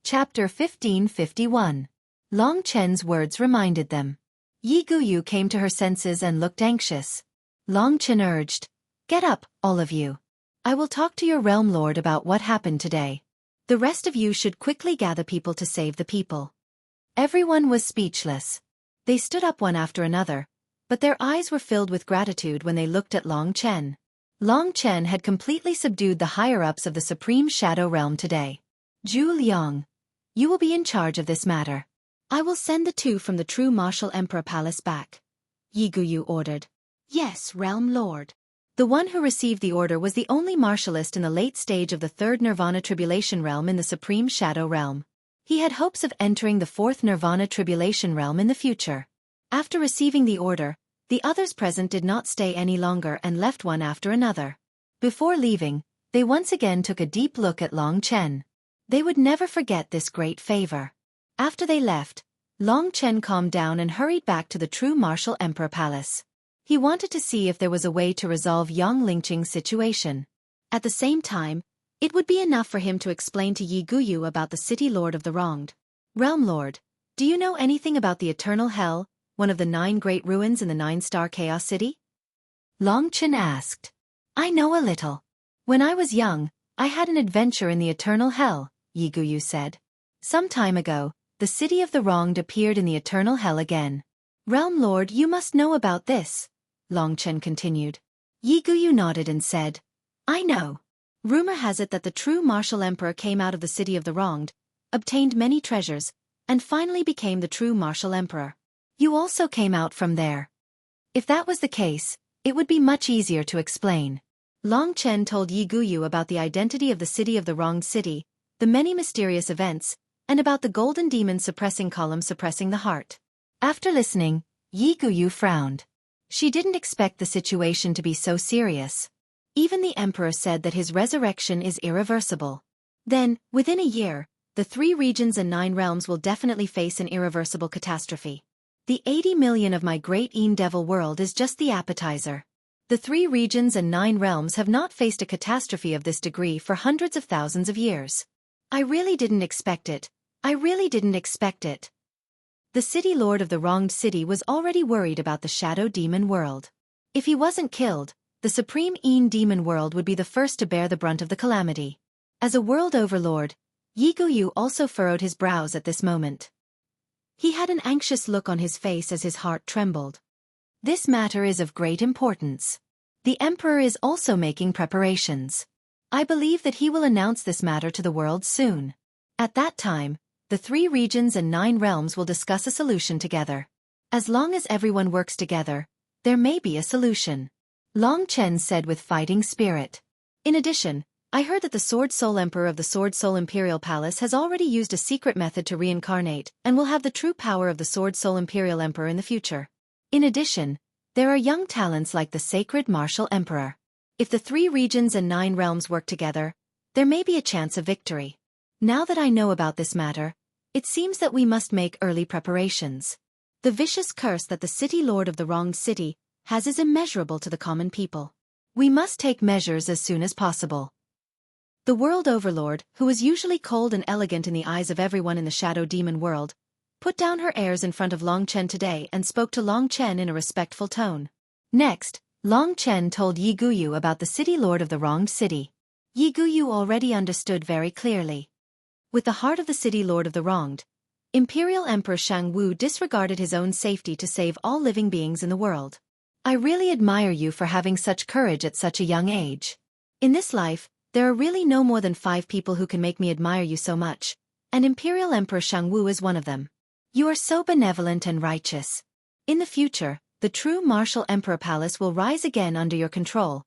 Chapter 1551. Long Chen's words reminded them. Yi Guyu came to her senses and looked anxious. Long Chen urged, "Get up, all of you. I will talk to your realm lord about what happened today. The rest of you should quickly gather people to save the people." Everyone was speechless. They stood up one after another, but their eyes were filled with gratitude when they looked at Long Chen. Long Chen had completely subdued the higher-ups of the Supreme Shadow Realm today. "Zhu Liang, you will be in charge of this matter. I will send the two from the true Martial Emperor Palace back," Yi Guyu ordered. "Yes, Realm Lord." The one who received the order was the only martialist in the late stage of the third Nirvana Tribulation Realm in the Supreme Shadow Realm. He had hopes of entering the fourth Nirvana Tribulation Realm in the future. After receiving the order, the others present did not stay any longer and left one after another. Before leaving, they once again took a deep look at Long Chen. They would never forget this great favor. After they left, Long Chen calmed down and hurried back to the true Martial Emperor Palace. He wanted to see if there was a way to resolve Yang Lingqing's situation. At the same time, it would be enough for him to explain to Yi Guyu about the City Lord of the Wronged. "Realm Lord, do you know anything about the Eternal Hell, one of the 9 great ruins in the 9-star Chaos City?" Long Chen asked. "I know a little. When I was young, I had an adventure in the Eternal Hell," Yi Guyu said. "Some time ago, the City of the Wronged appeared in the Eternal Hell again." "Realm Lord, you must know about this," Long Chen continued. Yi Guyu nodded and said, "I know. Rumor has it that the true Martial Emperor came out of the City of the Wronged, obtained many treasures, and finally became the true Martial Emperor. You also came out from there." If that was the case, it would be much easier to explain. Long Chen told Yi Guyu about the identity of the City of the Wronged City, the many mysterious events, and about the golden demon suppressing column suppressing the heart. After listening, Yi Guyu frowned. She didn't expect the situation to be so serious. Even the emperor said that his resurrection is irreversible. Then, within a year, the 3 regions and 9 realms will definitely face an irreversible catastrophe. The 80 million of my great Devil world is just the appetizer. The 3 regions and 9 realms have not faced a catastrophe of this degree for hundreds of thousands of years. I really didn't expect it. I really didn't expect it. The City Lord of the Wronged City was already worried about the Shadow Demon world. If he wasn't killed, the Supreme Demon world would be the first to bear the brunt of the calamity. As a world overlord, Yi Guyu also furrowed his brows at this moment. He had an anxious look on his face as his heart trembled. This matter is of great importance. The Emperor is also making preparations. I believe that he will announce this matter to the world soon. At that time, the 3 regions and 9 realms will discuss a solution together. As long as everyone works together, there may be a solution," Long Chen said with fighting spirit. "In addition, I heard that the Sword Soul Emperor of the Sword Soul Imperial Palace has already used a secret method to reincarnate and will have the true power of the Sword Soul Imperial Emperor in the future. In addition, there are young talents like the Sacred Martial Emperor. If the 3 regions and 9 realms work together, there may be a chance of victory. Now that I know about this matter, it seems that we must make early preparations. The vicious curse that the City Lord of the Wronged City has is immeasurable to the common people. We must take measures as soon as possible." The World Overlord, who was usually cold and elegant in the eyes of everyone in the Shadow Demon world, put down her airs in front of Long Chen today and spoke to Long Chen in a respectful tone. Next, Long Chen told Yi Guyu about the City Lord of the Wronged City. Yi Guyu already understood very clearly. With the heart of the City Lord of the Wronged, Imperial Emperor Shang Wu disregarded his own safety to save all living beings in the world. "I really admire you for having such courage at such a young age. In this life, there are really no more than 5 people who can make me admire you so much, and Imperial Emperor Shang Wu is one of them. You are so benevolent and righteous. In the future, the true Martial Emperor Palace will rise again under your control,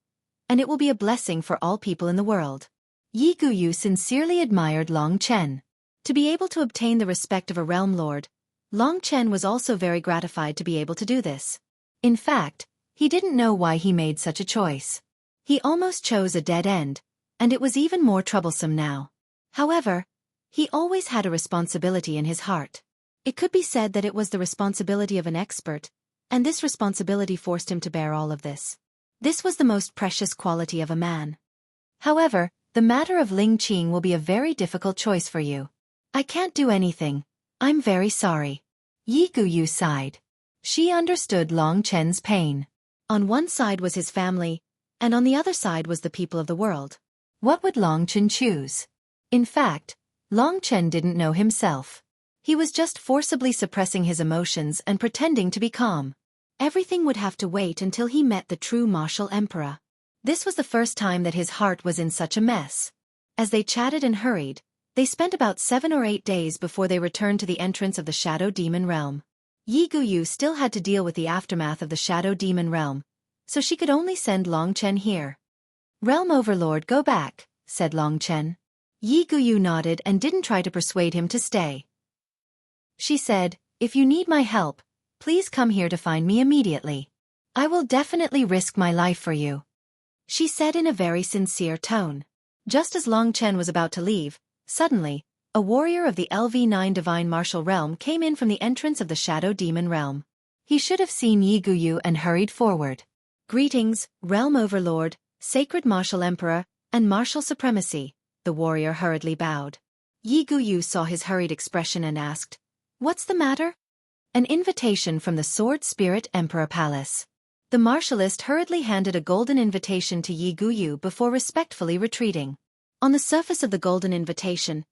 and it will be a blessing for all people in the world." Yi Guyu sincerely admired Long Chen. To be able to obtain the respect of a realm lord, Long Chen was also very gratified to be able to do this. In fact, he didn't know why he made such a choice. He almost chose a dead end, and it was even more troublesome now. However, he always had a responsibility in his heart. It could be said that it was the responsibility of an expert, and this responsibility forced him to bear all of this. This was the most precious quality of a man. However, the matter of Ling Qing will be a very difficult choice for you. I can't do anything. I'm very sorry. Yi Guyu sighed. She understood Long Chen's pain. On one side was his family, and on the other side was the people of the world. What would Long Chen choose? In fact, Long Chen didn't know himself. He was just forcibly suppressing his emotions and pretending to be calm. Everything would have to wait until he met the true martial emperor. This was the first time that his heart was in such a mess. As they chatted and hurried, they spent about 7 or 8 days before they returned to the entrance of the Shadow Demon Realm. Yi Guyu still had to deal with the aftermath of the Shadow Demon Realm, so she could only send Long Chen here. Realm Overlord, go back, said Long Chen. Yi Guyu nodded and didn't try to persuade him to stay. She said, if you need my help, please come here to find me immediately. I will definitely risk my life for you. She said in a very sincere tone. Just as Long Chen was about to leave, suddenly, a warrior of the LV9 Divine Martial Realm came in from the entrance of the Shadow Demon Realm. He should have seen Yi Guyu and hurried forward. Greetings, Realm Overlord, Sacred Martial Emperor, and Martial Supremacy, the warrior hurriedly bowed. Yi Guyu saw his hurried expression and asked, what's the matter? An invitation from the Sword Spirit Emperor Palace. The martialist hurriedly handed a golden invitation to Yi Guyu before respectfully retreating. On the surface of the golden invitation,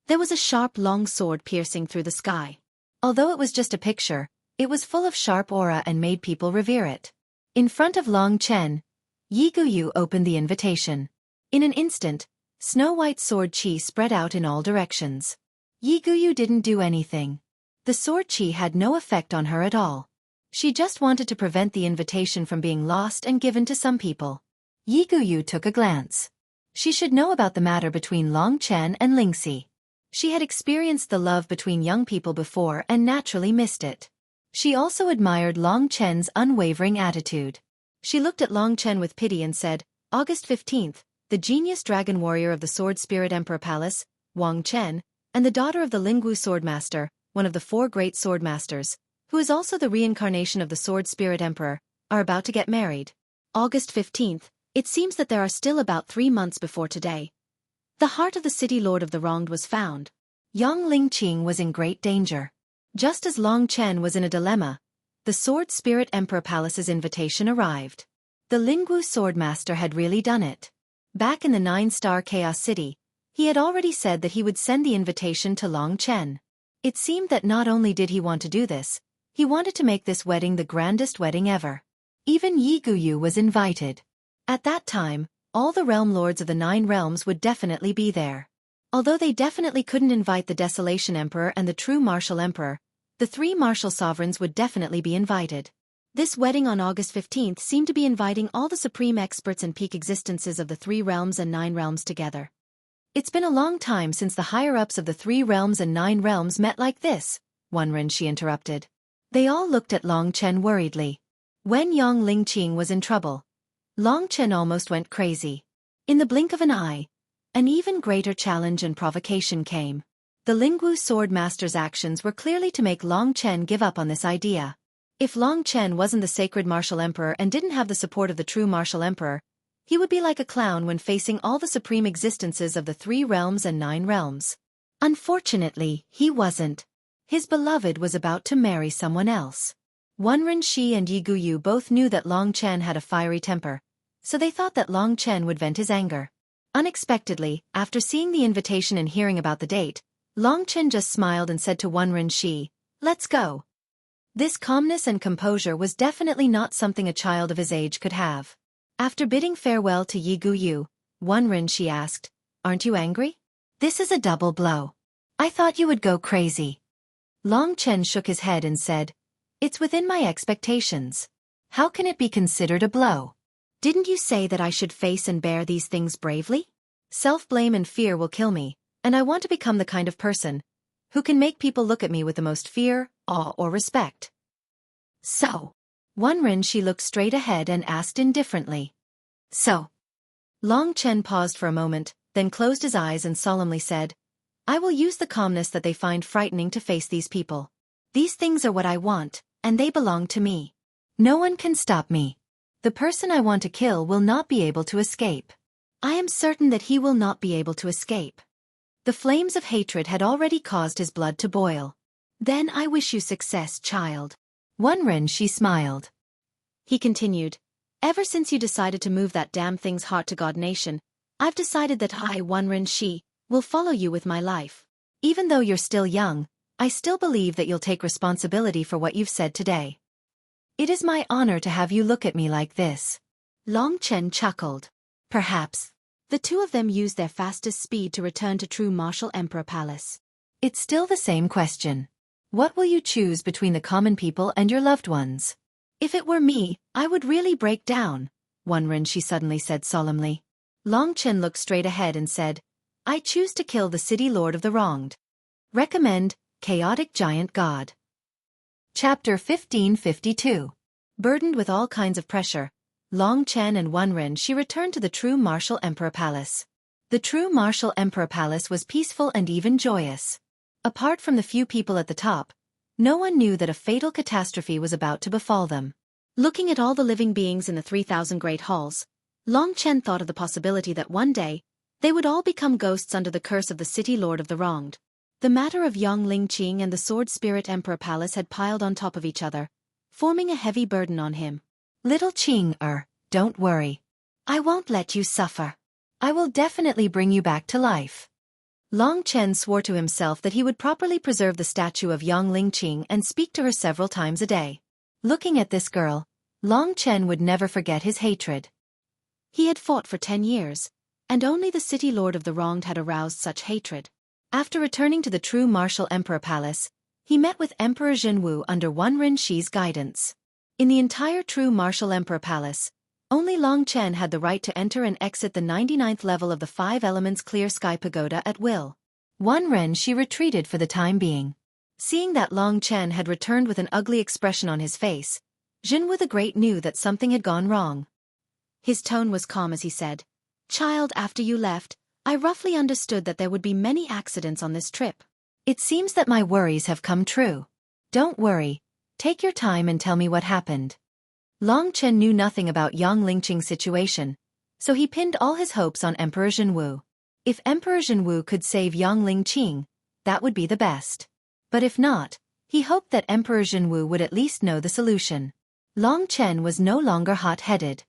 there was a sharp long sword piercing through the sky. Although it was just a picture, it was full of sharp aura and made people revere it. In front of Long Chen, Yi Guyu opened the invitation. In an instant, snow-white sword qi spread out in all directions. Yi Guyu didn't do anything. The sword qi had no effect on her at all. She just wanted to prevent the invitation from being lost and given to some people. Yi Guyu took a glance. She should know about the matter between Long Chen and Lingxi. She had experienced the love between young people before and naturally missed it. She also admired Long Chen's unwavering attitude. She looked at Long Chen with pity and said, August 15th, the genius dragon warrior of the Sword Spirit Emperor Palace, Wang Chen, and the daughter of the Lingwu Swordmaster, one of the 4 great swordmasters, who is also the reincarnation of the Sword Spirit Emperor, are about to get married. August 15th, it seems that there are still about 3 months before today. The heart of the city lord of the wronged was found. Young Lingqing was in great danger. Just as Long Chen was in a dilemma, the Sword Spirit Emperor Palace's invitation arrived. The Lingwu Swordmaster had really done it. Back in the 9-star Chaos City, he had already said that he would send the invitation to Long Chen. It seemed that not only did he want to do this, he wanted to make this wedding the grandest wedding ever. Even Yi Guyu was invited. At that time, all the realm lords of the 9 realms would definitely be there. Although they definitely couldn't invite the Desolation Emperor and the true Martial Emperor, the 3 martial sovereigns would definitely be invited. This wedding on August 15th seemed to be inviting all the supreme experts and peak existences of the 3 realms and 9 realms together. It's been a long time since the higher-ups of the 3 realms and 9 realms met like this, Wenren she interrupted. They all looked at Long Chen worriedly. When Yang Lingqing was in trouble, Long Chen almost went crazy. In the blink of an eye, an even greater challenge and provocation came. The Lingwu Swordmaster's actions were clearly to make Long Chen give up on this idea. If Long Chen wasn't the sacred martial emperor and didn't have the support of the true martial emperor, he would be like a clown when facing all the supreme existences of the 3 realms and 9 realms. Unfortunately, he wasn't. His beloved was about to marry someone else. Wenren Shi and Yi Guyu both knew that Long Chen had a fiery temper, so they thought that Long Chen would vent his anger. Unexpectedly, after seeing the invitation and hearing about the date, Long Chen just smiled and said to Wenren Shi, "Let's go." This calmness and composure was definitely not something a child of his age could have. After bidding farewell to Yi Guyu, Wenren Shi asked, "Aren't you angry? This is a double blow. I thought you would go crazy." Long Chen shook his head and said, "It's within my expectations. How can it be considered a blow? Didn't you say that I should face and bear these things bravely? Self-blame and fear will kill me, and I want to become the kind of person who can make people look at me with the most fear, awe or respect." So, Wenren she looked straight ahead and asked indifferently. "So?" Long Chen paused for a moment, then closed his eyes and solemnly said, "I will use the calmness that they find frightening to face these people. These things are what I want, and they belong to me. No one can stop me. The person I want to kill will not be able to escape. I am certain that he will not be able to escape." The flames of hatred had already caused his blood to boil. Then I wish you success, child. Wenren-shi smiled. He continued, ever since you decided to move that damn thing's heart to God Nation, I've decided that I, Wenren-shi, will follow you with my life. Even though you're still young, I still believe that you'll take responsibility for what you've said today. It is my honor to have you look at me like this. Long Chen chuckled. Perhaps. The two of them used their fastest speed to return to True Martial Emperor Palace. It's still the same question. What will you choose between the common people and your loved ones? If it were me, I would really break down, Wenren-shi suddenly said solemnly. Long Chen looked straight ahead and said, I choose to kill the city lord of the wronged. Recommend, Chaotic Giant God. Chapter 1552. Burdened with all kinds of pressure, Long Chen and Wenren-shi returned to the True Martial Emperor Palace. The True Martial Emperor Palace was peaceful and even joyous. Apart from the few people at the top, no one knew that a fatal catastrophe was about to befall them. Looking at all the living beings in the 3,000 great halls, Long Chen thought of the possibility that one day, they would all become ghosts under the curse of the city lord of the wronged. The matter of young Lingqing and the Sword Spirit Emperor Palace had piled on top of each other, forming a heavy burden on him. Little Qing, don't worry. I won't let you suffer. I will definitely bring you back to life. Long Chen swore to himself that he would properly preserve the statue of young Lingqing and speak to her several times a day. Looking at this girl, Long Chen would never forget his hatred. He had fought for 10 years, and only the city lord of the wronged had aroused such hatred. After returning to the True Martial Emperor Palace, he met with Emperor Jinwu under Wenren-shi's guidance. In the entire True Martial Emperor Palace, only Long Chen had the right to enter and exit the 99th level of the 5 Elements Clear Sky Pagoda at will. Wenren-shi retreated for the time being. Seeing that Long Chen had returned with an ugly expression on his face, Jinwu the Great knew that something had gone wrong. His tone was calm as he said, Child, after you left, I roughly understood that there would be many accidents on this trip. It seems that my worries have come true. Don't worry. Take your time and tell me what happened. Long Chen knew nothing about young Lingqing's situation, so he pinned all his hopes on Emperor Jinwu. If Emperor Jinwu could save young Lingqing, that would be the best. But if not, he hoped that Emperor Jinwu would at least know the solution. Long Chen was no longer hot-headed.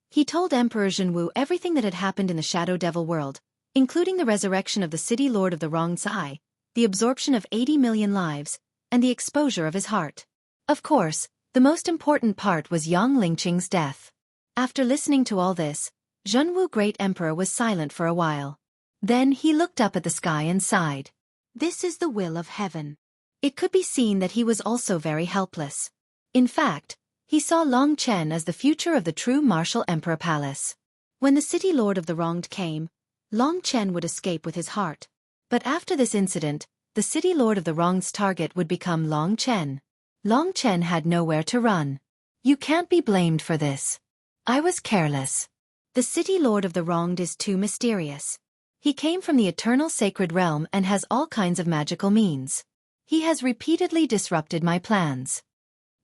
He told Emperor Jinwu everything that had happened in the Shadow Devil world, including the resurrection of the city lord of the wronged's eye, the absorption of 80 million lives, and the exposure of his heart. Of course, the most important part was young Lingqing's death. After listening to all this, Jinwu Great Emperor was silent for a while. Then he looked up at the sky and sighed. This is the will of heaven. It could be seen that he was also very helpless. In fact, he saw Long Chen as the future of the True Martial Emperor Palace. When the city lord of the wronged came, Long Chen would escape with his heart. But after this incident, the city lord of the wronged's target would become Long Chen. Long Chen had nowhere to run. You can't be blamed for this. I was careless. The city lord of the wronged is too mysterious. He came from the eternal sacred realm and has all kinds of magical means. He has repeatedly disrupted my plans.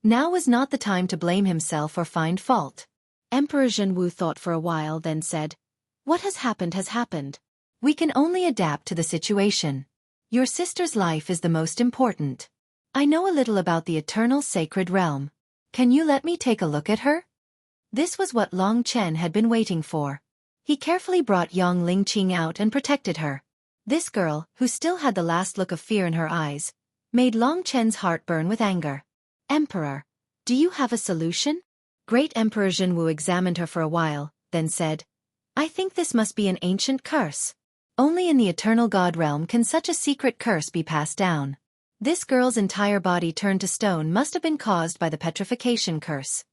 Now was not the time to blame himself or find fault. Emperor Jinwu thought for a while, then said, What has happened. We can only adapt to the situation. Your sister's life is the most important. I know a little about the eternal sacred realm. Can you let me take a look at her? This was what Long Chen had been waiting for. He carefully brought young Lingqing out and protected her. This girl, who still had the last look of fear in her eyes, made Long Chen's heart burn with anger. Emperor, do you have a solution? Great Emperor Jinwu examined her for a while, then said, I think this must be an ancient curse. Only in the eternal God realm can such a secret curse be passed down. This girl's entire body turned to stone must have been caused by the petrification curse.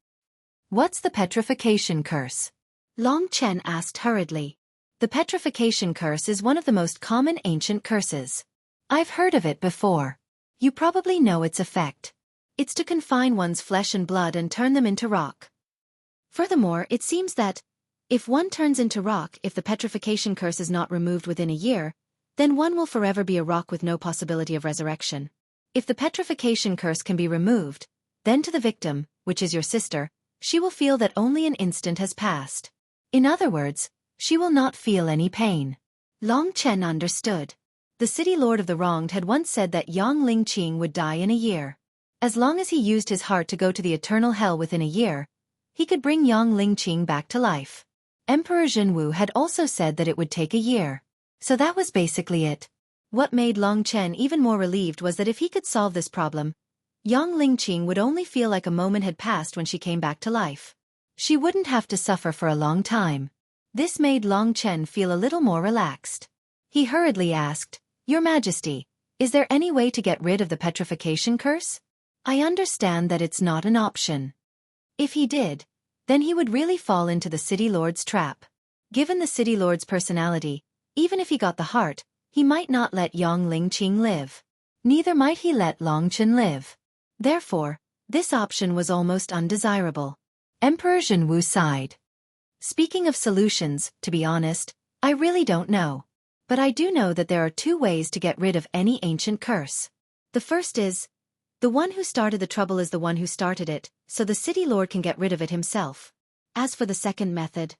What's the petrification curse? Long Chen asked hurriedly. The petrification curse is one of the most common ancient curses. I've heard of it before. You probably know its effect. It's to confine one's flesh and blood and turn them into rock. Furthermore, it seems that, if one turns into rock, if the petrification curse is not removed within a year, then one will forever be a rock with no possibility of resurrection. If the petrification curse can be removed, then to the victim, which is your sister, she will feel that only an instant has passed. In other words, she will not feel any pain. Long Chen understood. The city lord of the wronged had once said that Yang Lingqing would die in a year. As long as he used his heart to go to the eternal hell within a year, he could bring Yang Lingqing back to life. Emperor Zhenwu had also said that it would take a year. So that was basically it. What made Long Chen even more relieved was that if he could solve this problem, Yang Lingqing would only feel like a moment had passed when she came back to life. She wouldn't have to suffer for a long time. This made Long Chen feel a little more relaxed. He hurriedly asked, "Your Majesty, is there any way to get rid of the petrification curse? I understand that it's not an option." If he did, then he would really fall into the city lord's trap. Given the city lord's personality, even if he got the heart, he might not let Yang Lingqing live. Neither might he let Long Chen live. Therefore, this option was almost undesirable. Emperor Zhenwu sighed. Speaking of solutions, to be honest, I really don't know. But I do know that there are two ways to get rid of any ancient curse. The first is, the one who started the trouble is the one who started it, so the city lord can get rid of it himself. As for the second method,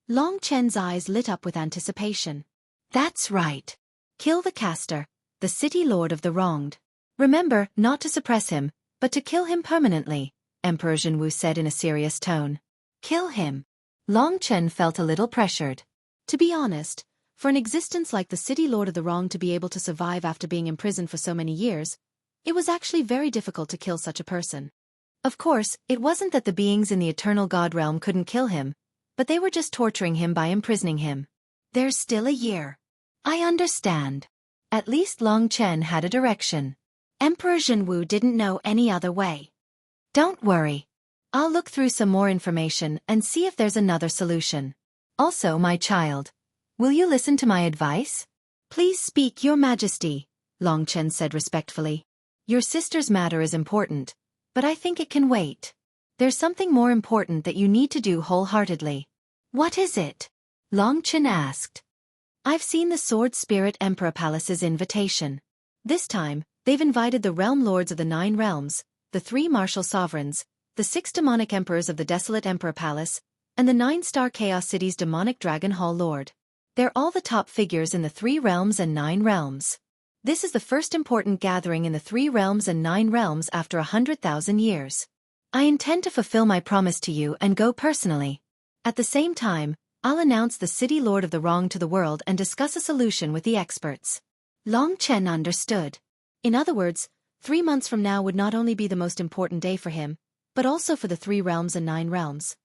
Long Chen's eyes lit up with anticipation. That's right. Kill the caster, the city lord of the wronged. Remember, not to suppress him, but to kill him permanently, Emperor Zhenwu said in a serious tone. Kill him. Long Chen felt a little pressured. To be honest, for an existence like the city lord of the wronged to be able to survive after being imprisoned for so many years, it was actually very difficult to kill such a person. Of course, it wasn't that the beings in the eternal god realm couldn't kill him, but they were just torturing him by imprisoning him. There's still a year. I understand. At least Long Chen had a direction. Emperor Zhenwu didn't know any other way. Don't worry. I'll look through some more information and see if there's another solution. Also, my child, will you listen to my advice? Please speak, Your Majesty, Long Chen said respectfully. Your sister's matter is important, but I think it can wait. There's something more important that you need to do wholeheartedly. What is it? Long Chen asked. I've seen the Sword Spirit Emperor Palace's invitation. This time, they've invited the realm lords of the 9 realms, the 3 martial sovereigns, the 6 demonic emperors of the Desolate Emperor Palace, and the 9-star Chaos City's demonic Dragon Hall Lord. They're all the top figures in the 3 realms and 9 realms. This is the first important gathering in the 3 realms and 9 realms after 100,000 years. I intend to fulfill my promise to you and go personally. At the same time, I'll announce the city lord of the wrong to the world and discuss a solution with the experts. Long Chen understood. In other words, 3 months from now would not only be the most important day for him, but also for the 3 realms and 9 realms.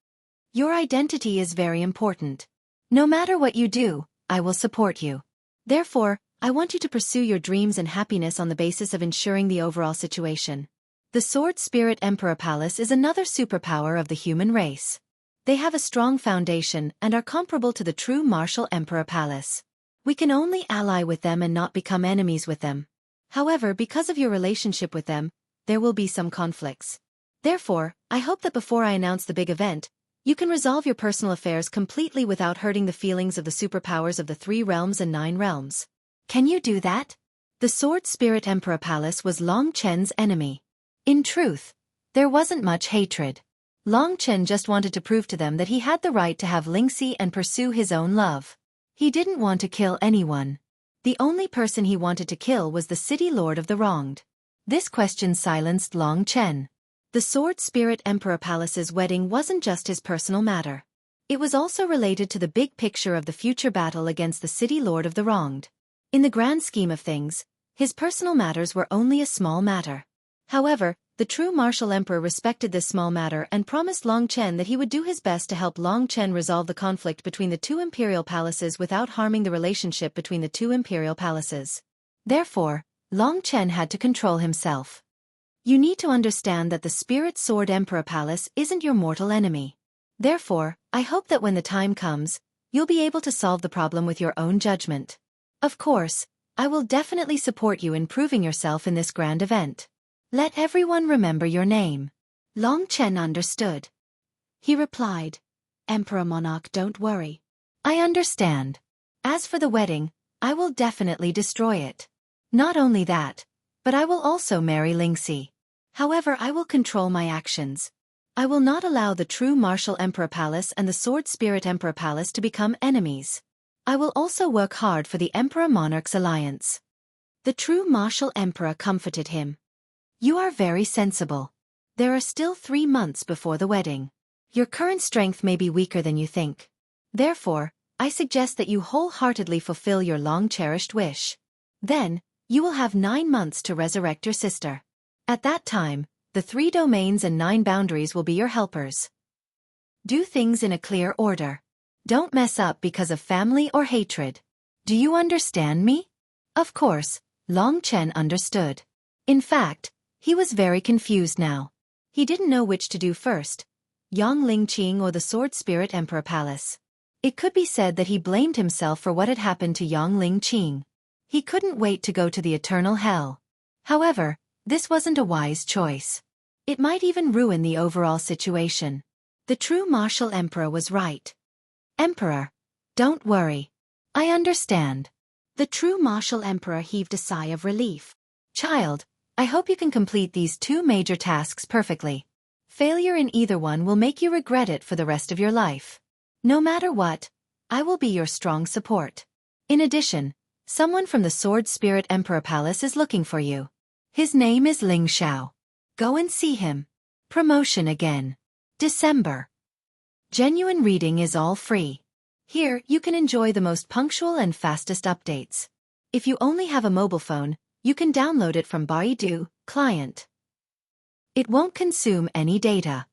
Your identity is very important. No matter what you do, I will support you. Therefore, I want you to pursue your dreams and happiness on the basis of ensuring the overall situation. The Sword Spirit Emperor Palace is another superpower of the human race. They have a strong foundation and are comparable to the true martial Emperor Palace. We can only ally with them and not become enemies with them. However, because of your relationship with them, there will be some conflicts. Therefore, I hope that before I announce the big event, you can resolve your personal affairs completely without hurting the feelings of the superpowers of the 3 realms and 9 realms. Can you do that? The Sword Spirit Emperor Palace was Long Chen's enemy. In truth, there wasn't much hatred. Long Chen just wanted to prove to them that he had the right to have Lingxi and pursue his own love. He didn't want to kill anyone. The only person he wanted to kill was the city lord of the wronged. This question silenced Long Chen. The Sword Spirit Emperor Palace's wedding wasn't just his personal matter. It was also related to the big picture of the future battle against the city lord of the wronged. In the grand scheme of things, his personal matters were only a small matter. However, the true martial emperor respected this small matter and promised Long Chen that he would do his best to help Long Chen resolve the conflict between the 2 imperial palaces without harming the relationship between the 2 imperial palaces. Therefore, Long Chen had to control himself. You need to understand that the Spirit Sword Emperor Palace isn't your mortal enemy. Therefore, I hope that when the time comes, you'll be able to solve the problem with your own judgment. Of course, I will definitely support you in proving yourself in this grand event. Let everyone remember your name. Long Chen understood. He replied, Emperor Monarch, don't worry. I understand. As for the wedding, I will definitely destroy it. Not only that, but I will also marry Lingxi. However, I will control my actions. I will not allow the true martial Emperor Palace and the Sword Spirit Emperor Palace to become enemies. I will also work hard for the Emperor Monarch's alliance. The true martial emperor comforted him. You are very sensible. There are still 3 months before the wedding. Your current strength may be weaker than you think. Therefore, I suggest that you wholeheartedly fulfill your long-cherished wish. Then, you will have 9 months to resurrect your sister. At that time, the 3 domains and 9 boundaries will be your helpers. Do things in a clear order. Don't mess up because of family or hatred. Do you understand me? Of course, Long Chen understood. In fact, he was very confused now. He didn't know which to do first, Yang Lingqing or the Sword Spirit Emperor Palace. It could be said that he blamed himself for what had happened to Yang Lingqing. He couldn't wait to go to the eternal hell. However, this wasn't a wise choice. It might even ruin the overall situation. The true martial emperor was right. Emperor, don't worry. I understand. The true martial emperor heaved a sigh of relief. Child, I hope you can complete these 2 major tasks perfectly. Failure in either one will make you regret it for the rest of your life. No matter what, I will be your strong support. In addition, someone from the Sword Spirit Emperor Palace is looking for you. His name is Ling Xiao. Go and see him. Promotion again. December. Genuine reading is all free. Here, you can enjoy the most punctual and fastest updates. If you only have a mobile phone, you can download it from Baidu client. It won't consume any data.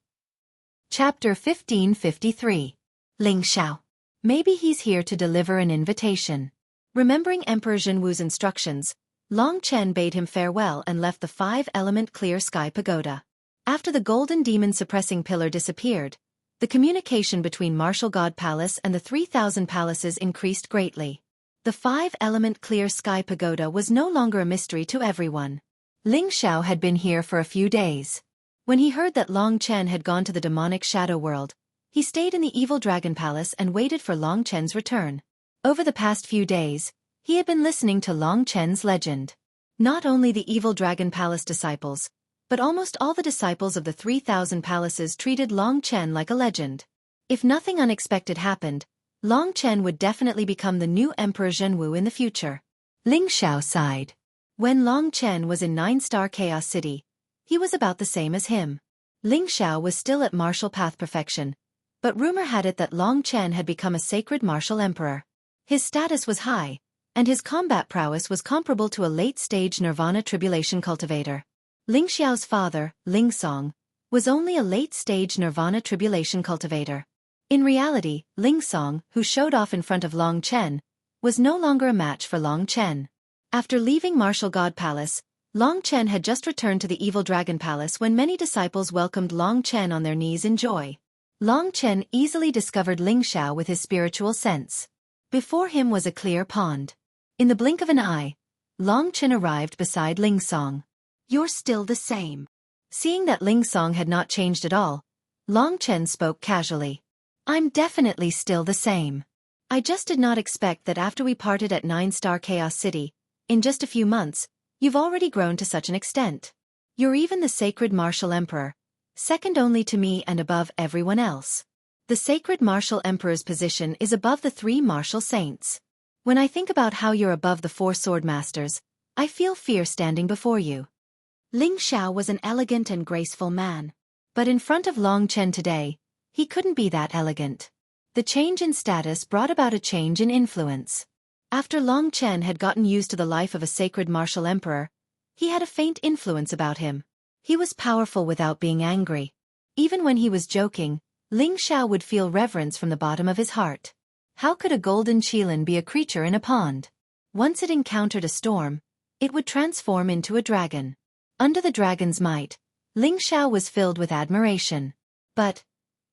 Chapter 1553. Ling Xiao. Maybe he's here to deliver an invitation. Remembering Emperor Zhenwu's instructions, Long Chen bade him farewell and left the 5-element clear sky pagoda. After the golden demon suppressing pillar disappeared, the communication between Martial God Palace and the 3,000 palaces increased greatly. The 5-element clear sky pagoda was no longer a mystery to everyone. Ling Xiao had been here for a few days. When he heard that Long Chen had gone to the demonic shadow world, he stayed in the evil dragon palace and waited for Long Chen's return. Over the past few days, he had been listening to Long Chen's legend. Not only the evil dragon palace disciples, but almost all the disciples of the 3,000 palaces treated Long Chen like a legend. If nothing unexpected happened, Long Chen would definitely become the new Emperor Zhenwu in the future. Ling Xiao sighed. When Long Chen was in 9-star Chaos City, he was about the same as him. Ling Xiao was still at martial path perfection, but rumor had it that Long Chen had become a sacred martial emperor. His status was high, and his combat prowess was comparable to a late-stage nirvana tribulation cultivator. Ling Xiao's father, Ling Song, was only a late-stage nirvana tribulation cultivator. In reality, Ling Song, who showed off in front of Long Chen, was no longer a match for Long Chen. After leaving Martial God Palace, Long Chen had just returned to the Evil Dragon Palace when many disciples welcomed Long Chen on their knees in joy. Long Chen easily discovered Ling Xiao with his spiritual sense. Before him was a clear pond. In the blink of an eye, Long Chen arrived beside Ling Song. You're still the same. Seeing that Ling Song had not changed at all, Long Chen spoke casually. I'm definitely still the same. I just did not expect that after we parted at 9-star Chaos City, in just a few months, you've already grown to such an extent. You're even the sacred martial emperor, second only to me and above everyone else. The sacred martial emperor's position is above the 3 martial saints. When I think about how you're above the 4 sword masters, I feel fear standing before you. Ling Xiao was an elegant and graceful man. But in front of Long Chen today, he couldn't be that elegant. The change in status brought about a change in influence. After Long Chen had gotten used to the life of a sacred martial emperor, he had a faint influence about him. He was powerful without being angry. Even when he was joking, Ling Xiao would feel reverence from the bottom of his heart. How could a golden qilin be a creature in a pond? Once it encountered a storm, it would transform into a dragon. Under the dragon's might, Ling Xiao was filled with admiration. But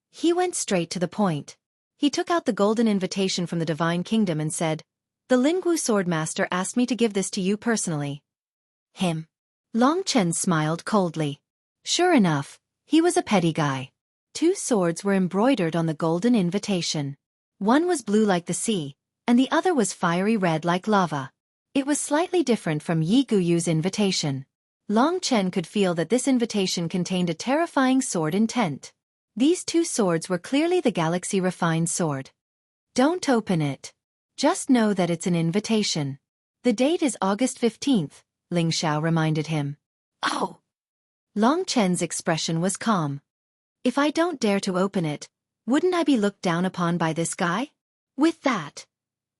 he went straight to the point. He took out the golden invitation from the divine kingdom and said, "The Lingwu swordmaster asked me to give this to you personally." Him. Long Chen smiled coldly. Sure enough, he was a petty guy. 2 swords were embroidered on the golden invitation. One was blue like the sea, and the other was fiery red like lava. It was slightly different from Yi Guyu's invitation. Long Chen could feel that this invitation contained a terrifying sword intent. These 2 swords were clearly the galaxy-refined sword. Don't open it. Just know that it's an invitation. The date is August 15th, Ling Xiao reminded him. Oh! Long Chen's expression was calm. If I don't dare to open it, wouldn't I be looked down upon by this guy? With that,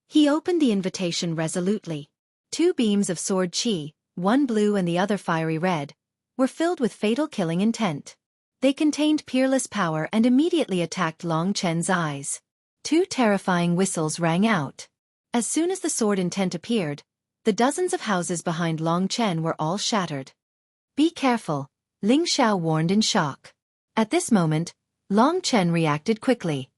he opened the invitation resolutely. 2 beams of sword qi, one blue and the other fiery red, were filled with fatal killing intent. They contained peerless power and immediately attacked Long Chen's eyes. 2 terrifying whistles rang out. As soon as the sword intent appeared, the dozens of houses behind Long Chen were all shattered. Be careful, Ling Xiao warned in shock. At this moment, Long Chen reacted quickly.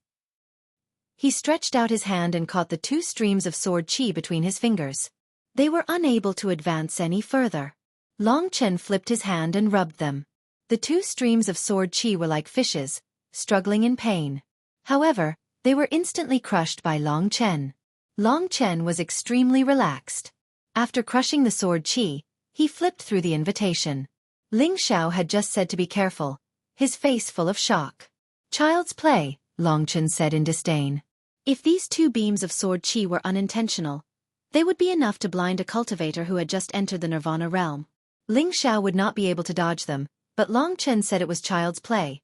He stretched out his hand and caught the 2 streams of sword qi between his fingers. They were unable to advance any further. Long Chen flipped his hand and rubbed them. The 2 streams of sword qi were like fishes, struggling in pain. However, they were instantly crushed by Long Chen. Long Chen was extremely relaxed. After crushing the sword qi, he flipped through the invitation. Ling Xiao had just said to be careful, his face full of shock. Child's play, Long Chen said in disdain. If these 2 beams of sword qi were unintentional, they would be enough to blind a cultivator who had just entered the Nirvana realm. Ling Xiao would not be able to dodge them, but Long Chen said it was child's play.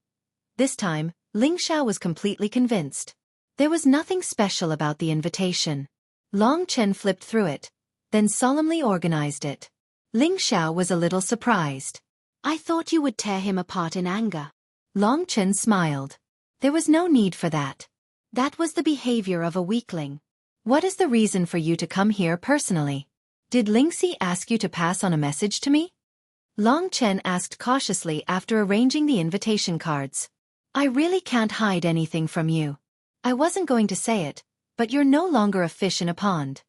This time, Ling Xiao was completely convinced. There was nothing special about the invitation. Long Chen flipped through it, then solemnly organized it. Ling Xiao was a little surprised. I thought you would tear him apart in anger. Long Chen smiled. There was no need for that. That was the behavior of a weakling. What is the reason for you to come here personally? Did Lingxi ask you to pass on a message to me? Long Chen asked cautiously after arranging the invitation cards. I really can't hide anything from you. I wasn't going to say it, but you're no longer a fish in a pond.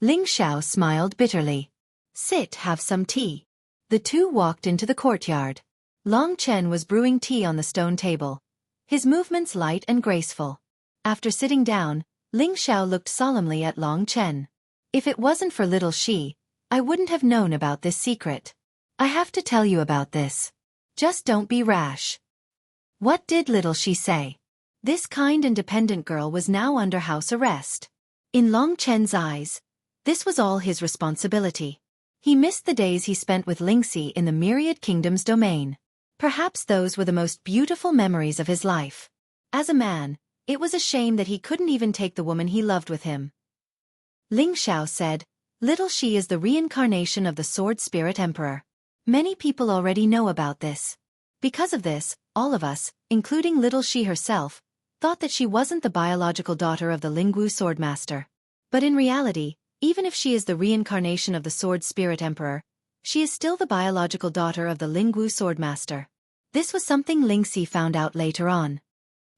Ling Xiao smiled bitterly. Sit, have some tea. The 2 walked into the courtyard. Long Chen was brewing tea on the stone table, his movements light and graceful. After sitting down, Ling Xiao looked solemnly at Long Chen. If it wasn't for little she, I wouldn't have known about this secret. I have to tell you about this. Just don't be rash. What did little she say? This kind and dependent girl was now under house arrest. In Long Chen's eyes, this was all his responsibility. He missed the days he spent with Lingxi in the Myriad Kingdom's domain. Perhaps those were the most beautiful memories of his life. As a man, it was a shame that he couldn't even take the woman he loved with him. Ling Xiao said, Little She is the reincarnation of the Sword Spirit Emperor. Many people already know about this. Because of this, all of us, including Little She herself, thought that she wasn't the biological daughter of the Lingwu Swordmaster. But in reality, even if she is the reincarnation of the Sword Spirit Emperor, she is still the biological daughter of the Lingwu Swordmaster. This was something Lingxi found out later on.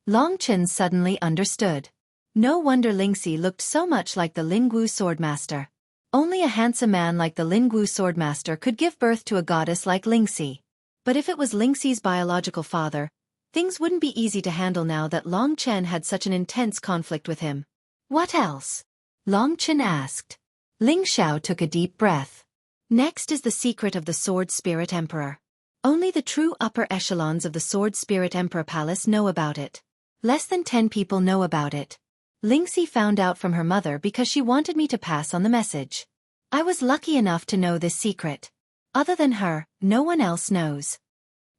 Long Chen suddenly understood. No wonder Lingxi looked so much like the Lingwu Swordmaster. Only a handsome man like the Lingwu Swordmaster could give birth to a goddess like Lingxi. But if it was Lingxi's biological father, things wouldn't be easy to handle now that Long Chen had such an intense conflict with him. What else? Long Chen asked. Ling Xiao took a deep breath. Next is the secret of the Sword Spirit Emperor. Only the true upper echelons of the Sword Spirit Emperor Palace know about it. Less than 10 people know about it. Lingxi found out from her mother because she wanted me to pass on the message. I was lucky enough to know this secret. Other than her, no one else knows.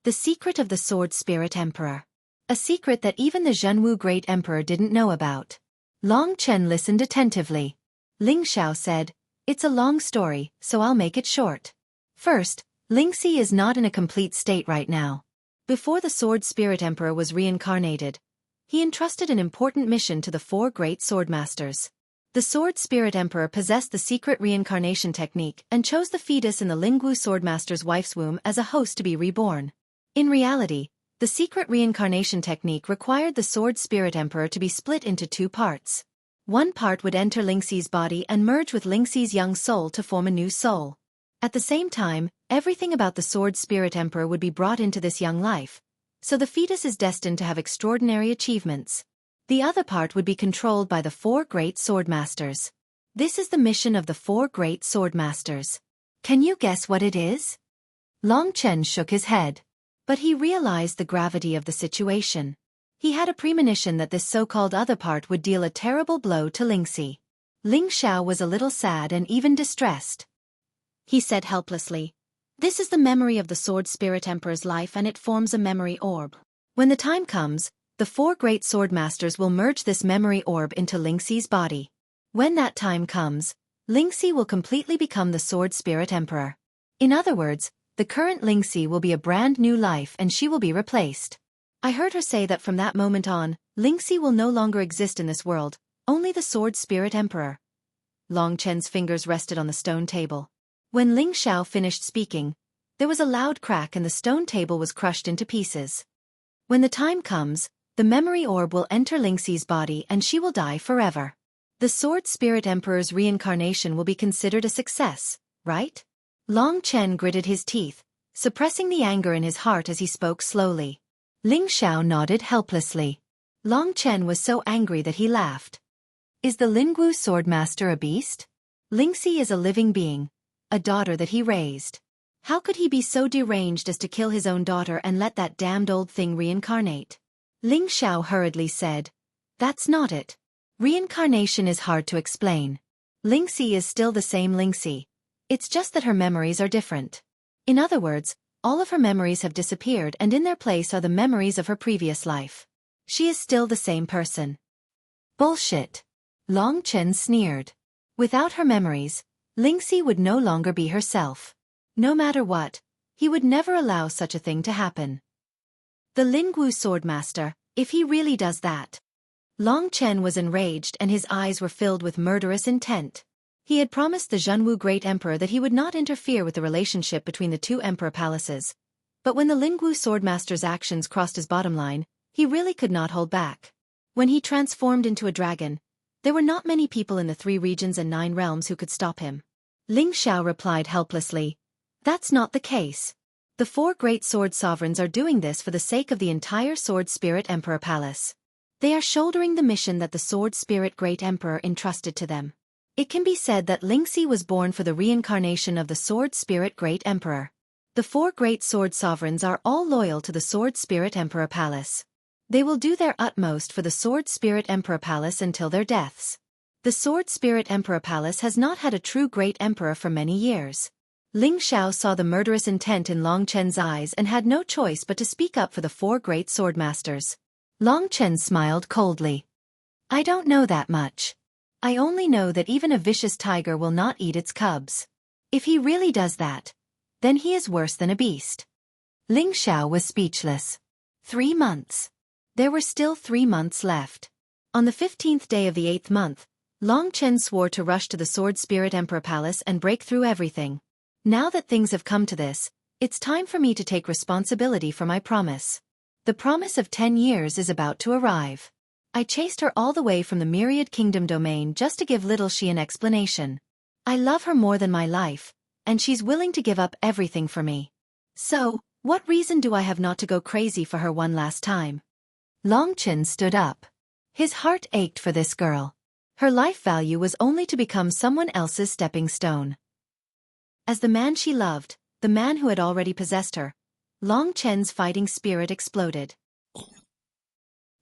The secret of the Sword Spirit Emperor. A secret that even the Zhenwu Great Emperor didn't know about. Long Chen listened attentively. Ling Xiao said, It's a long story, so I'll make it short. First, Lingxi is not in a complete state right now. Before the Sword Spirit Emperor was reincarnated, he entrusted an important mission to the 4 great swordmasters. The Sword Spirit Emperor possessed the secret reincarnation technique and chose the fetus in the Lingwu Swordmaster's wife's womb as a host to be reborn. In reality, the secret reincarnation technique required the Sword Spirit Emperor to be split into 2 parts. One part would enter Lingxi's body and merge with Lingxi's young soul to form a new soul. At the same time, everything about the Sword Spirit Emperor would be brought into this young life, so the fetus is destined to have extraordinary achievements. The other part would be controlled by the 4 great swordmasters. This is the mission of the 4 great swordmasters. Can you guess what it is? Long Chen shook his head. But he realized the gravity of the situation. He had a premonition that this so-called other part would deal a terrible blow to Lingxi. Ling Xiao was a little sad and even distressed. He said helplessly, "This is the memory of the Sword Spirit Emperor's life and it forms a memory orb. When the time comes, the 4 great sword masters will merge this memory orb into Lingxi's body. When that time comes, Lingxi will completely become the Sword Spirit Emperor. In other words, the current Lingxi will be a brand new life and she will be replaced. I heard her say that from that moment on, Lingxi will no longer exist in this world, only the Sword Spirit Emperor." Long Chen's fingers rested on the stone table. When Ling Xiao finished speaking, there was a loud crack and the stone table was crushed into pieces. When the time comes, the memory orb will enter Lingxi's body and she will die forever. The Sword Spirit Emperor's reincarnation will be considered a success, right? Long Chen gritted his teeth, suppressing the anger in his heart as he spoke slowly. Ling Xiao nodded helplessly. Long Chen was so angry that he laughed. Is the Lingwu Swordmaster a beast? Lingxi is a living being, a daughter that he raised. How could he be so deranged as to kill his own daughter and let that damned old thing reincarnate? Ling Xiao hurriedly said, "That's not it. Reincarnation is hard to explain. Lingxi is still the same Lingxi. It's just that her memories are different. In other words, all of her memories have disappeared and in their place are the memories of her previous life. She is still the same person." Bullshit. Long Chen sneered. Without her memories, Lingxi would no longer be herself. No matter what, he would never allow such a thing to happen. The Lingwu Swordmaster, if he really does that. Long Chen was enraged and his eyes were filled with murderous intent. He had promised the Zhenwu Great Emperor that he would not interfere with the relationship between the 2 emperor palaces. But when the Lingwu Swordmaster's actions crossed his bottom line, he really could not hold back. When he transformed into a dragon, there were not many people in the 3 regions and 9 realms who could stop him. Ling Xiao replied helplessly, "That's not the case. The 4 great sword sovereigns are doing this for the sake of the entire Sword Spirit Emperor Palace. They are shouldering the mission that the Sword Spirit Great Emperor entrusted to them. It can be said that Lingxi was born for the reincarnation of the Sword Spirit Great Emperor. The 4 great sword sovereigns are all loyal to the Sword Spirit Emperor Palace. They will do their utmost for the Sword Spirit Emperor Palace until their deaths. The Sword Spirit Emperor Palace has not had a true great emperor for many years." Ling Xiao saw the murderous intent in Long Chen's eyes and had no choice but to speak up for the 4 great swordmasters. Long Chen smiled coldly. "I don't know that much. I only know that even a vicious tiger will not eat its cubs. If he really does that, then he is worse than a beast." Ling Xiao was speechless. 3 months. There were still 3 months left. On the 15th day of the 8th month, Long Chen swore to rush to the Sword Spirit Emperor Palace and break through everything. Now that things have come to this, it's time for me to take responsibility for my promise. The promise of 10 years is about to arrive. I chased her all the way from the Myriad Kingdom domain just to give little she an explanation. I love her more than my life, and she's willing to give up everything for me. So, what reason do I have not to go crazy for her one last time? Long Chen stood up. His heart ached for this girl. Her life value was only to become someone else's stepping stone. As the man she loved, the man who had already possessed her, Long Chen's fighting spirit exploded.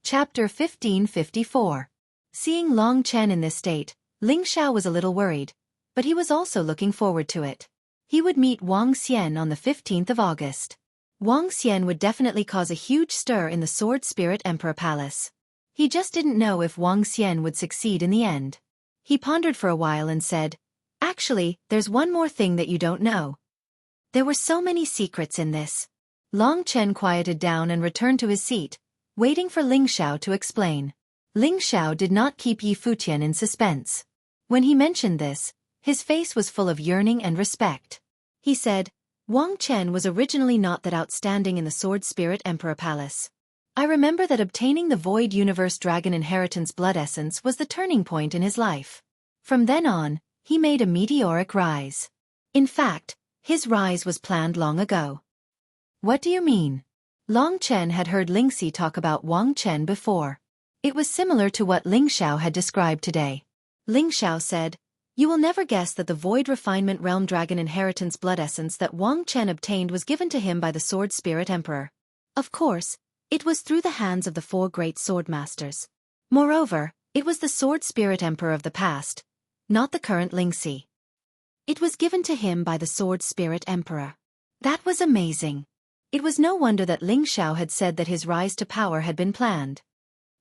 Chapter 1554. Seeing Long Chen in this state, Ling Xiao was a little worried, but he was also looking forward to it. He would meet Wang Xian on the 15th of August. Wang Xian would definitely cause a huge stir in the Sword Spirit Emperor Palace. He just didn't know if Wang Xian would succeed in the end. He pondered for a while and said, "Actually, there's one more thing that you don't know." There were so many secrets in this. Long Chen quieted down and returned to his seat, waiting for Ling Xiao to explain. Ling Xiao did not keep Yi Futian in suspense. When he mentioned this, his face was full of yearning and respect. He said, "Wang Chen was originally not that outstanding in the Sword Spirit Emperor Palace. I remember that obtaining the Void Universe Dragon Inheritance Blood Essence was the turning point in his life. From then on, he made a meteoric rise. In fact, his rise was planned long ago." "What do you mean?" Long Chen had heard Lingxi talk about Wang Chen before. It was similar to what Ling Xiao had described today. Ling Xiao said, "You will never guess that the Void Refinement Realm Dragon Inheritance Blood Essence that Wang Chen obtained was given to him by the Sword Spirit Emperor. Of course, it was through the hands of the 4 great sword masters. Moreover, it was the Sword Spirit Emperor of the past, not the current Lingxi. It was given to him by the Sword Spirit Emperor. That was amazing. It was no wonder that Ling Xiao had said that his rise to power had been planned.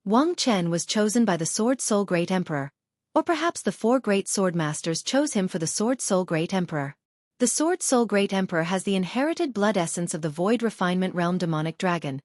Wang Chen was chosen by the Sword Soul Great Emperor, or perhaps the 4 great sword masters chose him for the Sword Soul Great Emperor. The Sword Soul Great Emperor has the inherited blood essence of the Void Refinement Realm demonic dragon,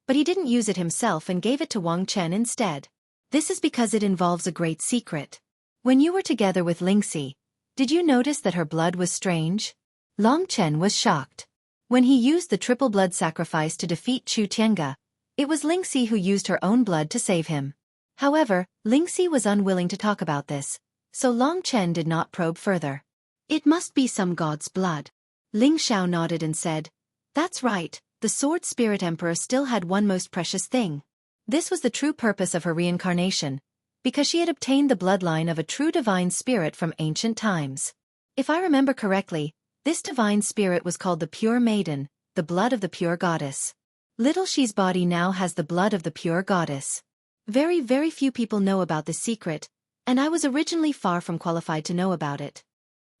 but he didn't use it himself and gave it to Wang Chen instead. This is because it involves a great secret. When you were together with Lingxi, did you notice that her blood was strange? Long Chen was shocked. When he used the triple blood sacrifice to defeat Chu Tiange, it was Lingxi who used her own blood to save him. However, Lingxi was unwilling to talk about this, so Long Chen did not probe further. It must be some god's blood. Ling Xiao nodded and said, "That's right, the Sword Spirit Emperor still had one most precious thing. This was the true purpose of her reincarnation, because she had obtained the bloodline of a true divine spirit from ancient times. If I remember correctly, this divine spirit was called the Pure Maiden, the blood of the pure goddess. Little Xi's body now has the blood of the pure goddess. Very, very few people know about this secret, and I was originally far from qualified to know about it.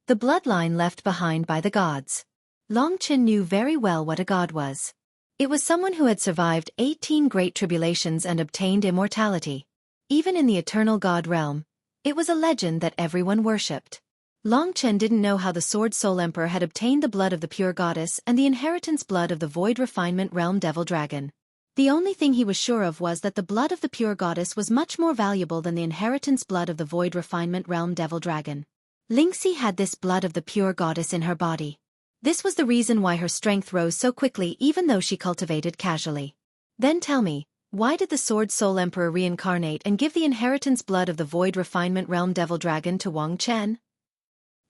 The bloodline left behind by the gods." Long Chen knew very well what a god was. It was someone who had survived 18 great tribulations and obtained immortality. Even in the eternal god realm, it was a legend that everyone worshipped. Long Chen didn't know how the Sword Soul Emperor had obtained the blood of the pure goddess and the inheritance blood of the Void Refinement Realm Devil Dragon. The only thing he was sure of was that the blood of the pure goddess was much more valuable than the inheritance blood of the Void Refinement Realm Devil Dragon. Lingxi had this blood of the pure goddess in her body. This was the reason why her strength rose so quickly even though she cultivated casually. Then tell me, why did the Sword Soul Emperor reincarnate and give the inheritance blood of the Void Refinement Realm Devil Dragon to Wang Chen?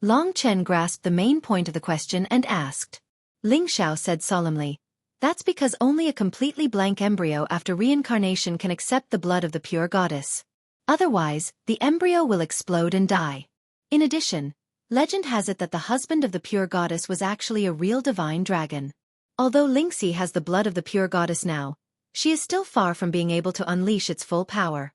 Long Chen grasped the main point of the question and asked. Ling Xiao said solemnly, "That's because only a completely blank embryo after reincarnation can accept the blood of the pure goddess. Otherwise, the embryo will explode and die. In addition, legend has it that the husband of the pure goddess was actually a real divine dragon. Although Lingxi has the blood of the pure goddess now, she is still far from being able to unleash its full power.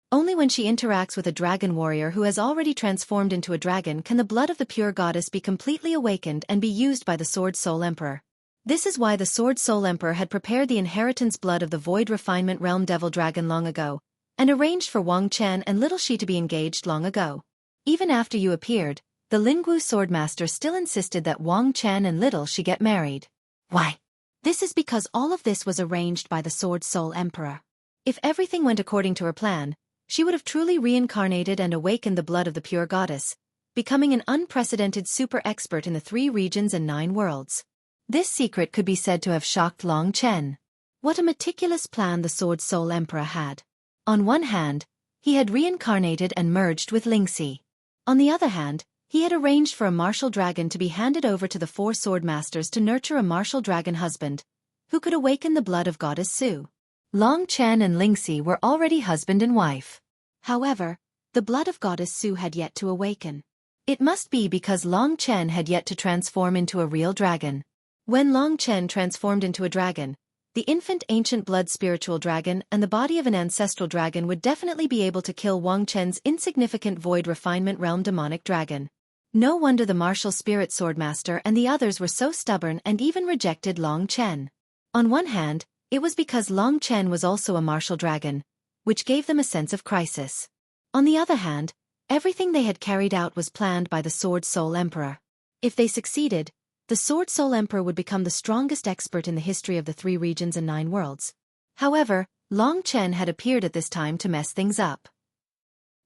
Only when she interacts with a dragon warrior who has already transformed into a dragon can the blood of the pure goddess be completely awakened and be used by the Sword Soul Emperor. This is why the Sword Soul Emperor had prepared the inheritance blood of the Void Refinement Realm Devil Dragon long ago, and arranged for Wang Chen and Little Xi to be engaged long ago. Even after you appeared, the Lingwu Swordmaster still insisted that Wang Chen and Little Xi get married. Why? This is because all of this was arranged by the Sword Soul Emperor. If everything went according to her plan, she would have truly reincarnated and awakened the blood of the pure goddess, becoming an unprecedented super expert in the 3 regions and 9 worlds. This secret could be said to have shocked Long Chen. What a meticulous plan the Sword Soul Emperor had. On one hand, he had reincarnated and merged with Lingxi. On the other hand, he had arranged for a martial dragon to be handed over to the 4 sword masters to nurture a martial dragon husband, who could awaken the blood of Goddess Su. Long Chen and Lingxi were already husband and wife. However, the blood of Goddess Su had yet to awaken. It must be because Long Chen had yet to transform into a real dragon. When Long Chen transformed into a dragon, the infant ancient blood spiritual dragon and the body of an ancestral dragon would definitely be able to kill Wang Chen's insignificant Void Refinement Realm demonic dragon. No wonder the martial spirit swordmaster and the others were so stubborn and even rejected Long Chen. On one hand, it was because Long Chen was also a martial dragon, which gave them a sense of crisis. On the other hand, everything they had carried out was planned by the Sword Soul Emperor. If they succeeded, the Sword Soul Emperor would become the strongest expert in the history of the 3 regions and 9 worlds. However, Long Chen had appeared at this time to mess things up.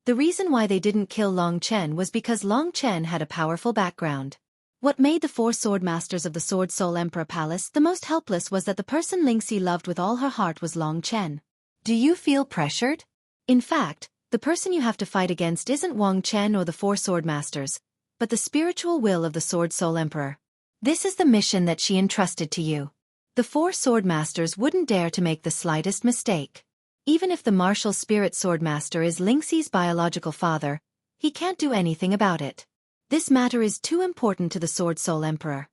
The reason why they didn't kill Long Chen was because Long Chen had a powerful background. What made the 4 sword masters of the Sword Soul Emperor Palace the most helpless was that the person Lingxi loved with all her heart was Long Chen. Do you feel pressured? In fact, the person you have to fight against isn't Wang Chen or the 4 sword masters, but the spiritual will of the Sword Soul Emperor. This is the mission that she entrusted to you. The 4 sword masters wouldn't dare to make the slightest mistake. Even if the martial spirit swordmaster is Lingxi's biological father, he can't do anything about it. This matter is too important to the Sword Soul Emperor.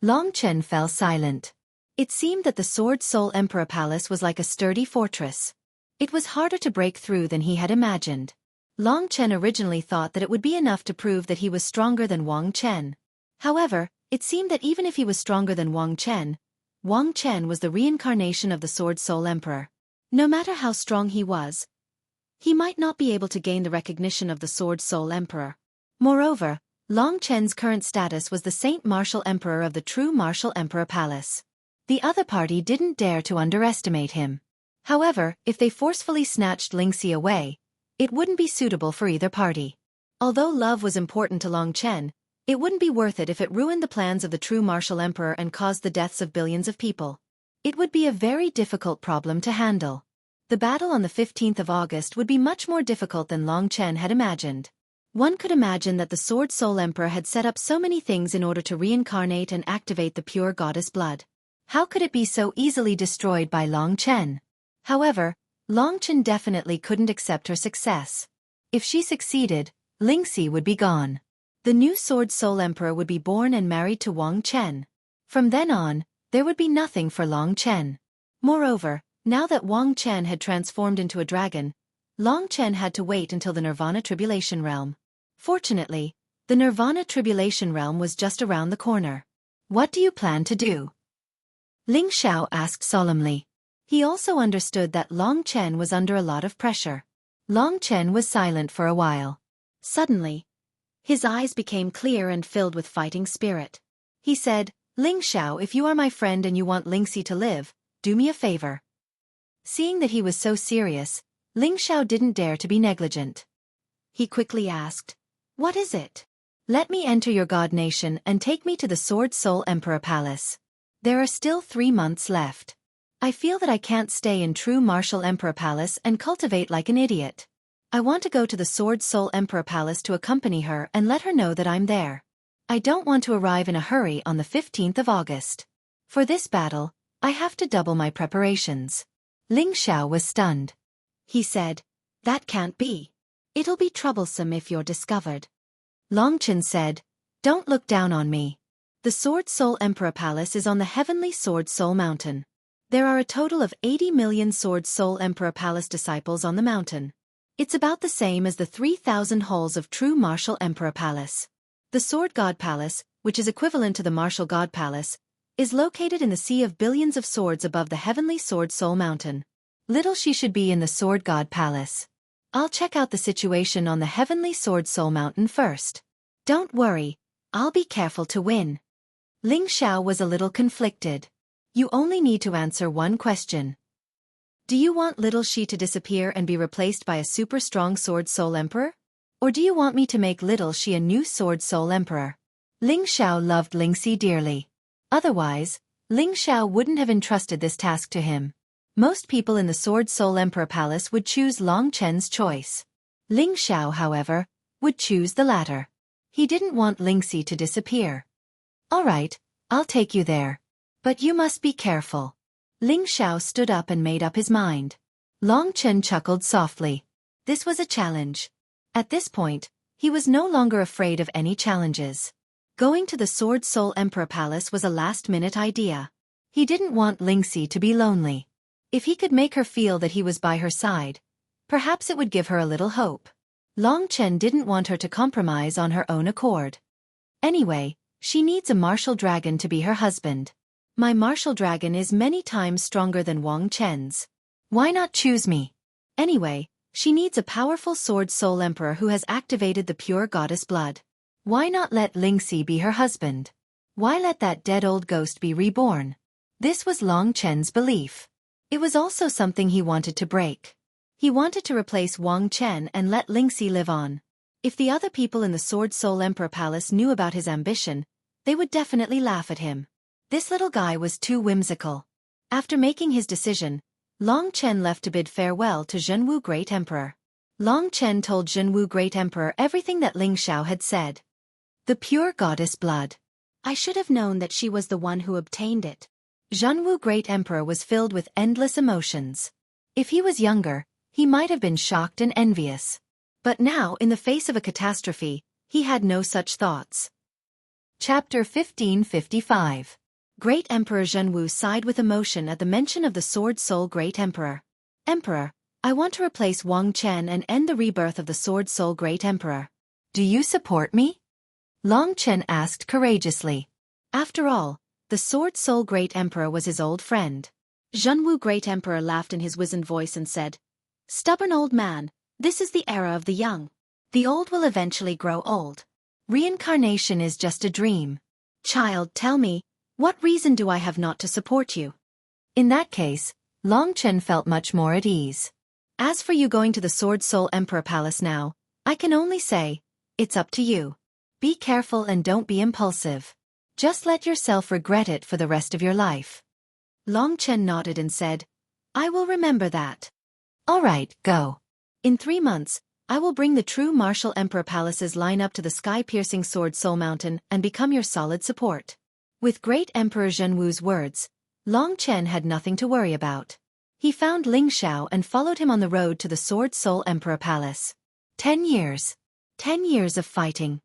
Long Chen fell silent. It seemed that the Sword Soul Emperor Palace was like a sturdy fortress. It was harder to break through than he had imagined. Long Chen originally thought that it would be enough to prove that he was stronger than Wang Chen. However, it seemed that even if he was stronger than Wang Chen was the reincarnation of the Sword Soul Emperor. No matter how strong he was, he might not be able to gain the recognition of the Sword Soul Emperor. Moreover, Long Chen's current status was the Saint Martial Emperor of the true Martial Emperor Palace. The other party didn't dare to underestimate him. However, if they forcefully snatched Lingxi away, it wouldn't be suitable for either party. Although love was important to Long Chen, it wouldn't be worth it if it ruined the plans of the true Martial Emperor and caused the deaths of billions of people. It would be a very difficult problem to handle. The battle on the 15th of August would be much more difficult than Long Chen had imagined. One could imagine that the Sword Soul Emperor had set up so many things in order to reincarnate and activate the pure goddess blood. How could it be so easily destroyed by Long Chen? However, Long Chen definitely couldn't accept her success. If she succeeded, Lingxi would be gone. The new Sword Soul Emperor would be born and married to Wang Chen. From then on, there would be nothing for Long Chen. Moreover, now that Wang Chen had transformed into a dragon, Long Chen had to wait until the Nirvana Tribulation Realm. Fortunately, the Nirvana Tribulation Realm was just around the corner. What do you plan to do? Ling Xiao asked solemnly. He also understood that Long Chen was under a lot of pressure. Long Chen was silent for a while. Suddenly, his eyes became clear and filled with fighting spirit. He said, Ling Xiao, if you are my friend and you want Lingxi to live, do me a favor. Seeing that he was so serious, Ling Xiao didn't dare to be negligent. He quickly asked, what is it? Let me enter your god nation and take me to the Sword Soul Emperor Palace. There are still 3 months left. I feel that I can't stay in true Martial Emperor Palace and cultivate like an idiot. I want to go to the Sword Soul Emperor Palace to accompany her and let her know that I'm there. I don't want to arrive in a hurry on the 15th of August. For this battle, I have to double my preparations. Ling Xiao was stunned. He said, that can't be. It'll be troublesome if you're discovered. Long Chen said, don't look down on me. The Sword Soul Emperor Palace is on the heavenly Sword Soul Mountain. There are a total of 80 million Sword Soul Emperor Palace disciples on the mountain. It's about the same as the 3,000 halls of true Martial Emperor Palace. The Sword God Palace, which is equivalent to the Martial God Palace, is located in the sea of billions of swords above the heavenly Sword Soul Mountain. Little she should be in the Sword God Palace. I'll check out the situation on the heavenly Sword Soul Mountain first. Don't worry, I'll be careful to win. Ling Xiao was a little conflicted. You only need to answer one question. Do you want little she to disappear and be replaced by a super strong Sword Soul Emperor? Or do you want me to make little she a new Sword Soul Emperor? Ling Xiao loved Lingxi dearly. Otherwise, Ling Xiao wouldn't have entrusted this task to him. Most people in the Sword Soul Emperor Palace would choose Long Chen's choice. Ling Xiao, however, would choose the latter. He didn't want Lingxi to disappear. All right, I'll take you there. But you must be careful. Ling Xiao stood up and made up his mind. Long Chen chuckled softly. This was a challenge. At this point, he was no longer afraid of any challenges. Going to the Sword Soul Emperor Palace was a last-minute idea. He didn't want Lingxi to be lonely. If he could make her feel that he was by her side, perhaps it would give her a little hope. Long Chen didn't want her to compromise on her own accord. Anyway, she needs a martial dragon to be her husband. My martial dragon is many times stronger than Wang Chen's. Why not choose me? Anyway, she needs a powerful Sword Soul Emperor who has activated the pure goddess blood. Why not let Lingxi be her husband? Why let that dead old ghost be reborn? This was Long Chen's belief. It was also something he wanted to break. He wanted to replace Wang Chen and let Lingxi live on. If the other people in the Sword Soul Emperor Palace knew about his ambition, they would definitely laugh at him. This little guy was too whimsical. After making his decision, Long Chen left to bid farewell to Zhenwu Great Emperor. Long Chen told Zhenwu Great Emperor everything that Ling Xiao had said. The pure goddess blood. I should have known that she was the one who obtained it. Zhenwu Great Emperor was filled with endless emotions. If he was younger, he might have been shocked and envious. But now, in the face of a catastrophe, he had no such thoughts. Chapter 1555. Great Emperor Zhenwu sighed with emotion at the mention of the Sword Soul Great Emperor. Emperor, I want to replace Wang Chen and end the rebirth of the Sword Soul Great Emperor. Do you support me? Long Chen asked courageously. After all, the Sword Soul Great Emperor was his old friend. Zhenwu Great Emperor laughed in his wizened voice and said, "Stubborn old man, this is the era of the young. The old will eventually grow old. Reincarnation is just a dream. Child, tell me, what reason do I have not to support you?" In that case, Long Chen felt much more at ease. As for you going to the Sword Soul Emperor Palace now, I can only say, it's up to you. Be careful and don't be impulsive. Just let yourself regret it for the rest of your life. Long Chen nodded and said, I will remember that. All right, go. In 3 months, I will bring the true martial emperor palaces line up to the sky-piercing Sword Soul Mountain and become your solid support. With great Emperor Zhenwu's words, Long Chen had nothing to worry about. He found Ling Xiao and followed him on the road to the Sword Soul Emperor Palace. 10 years. 10 years of fighting.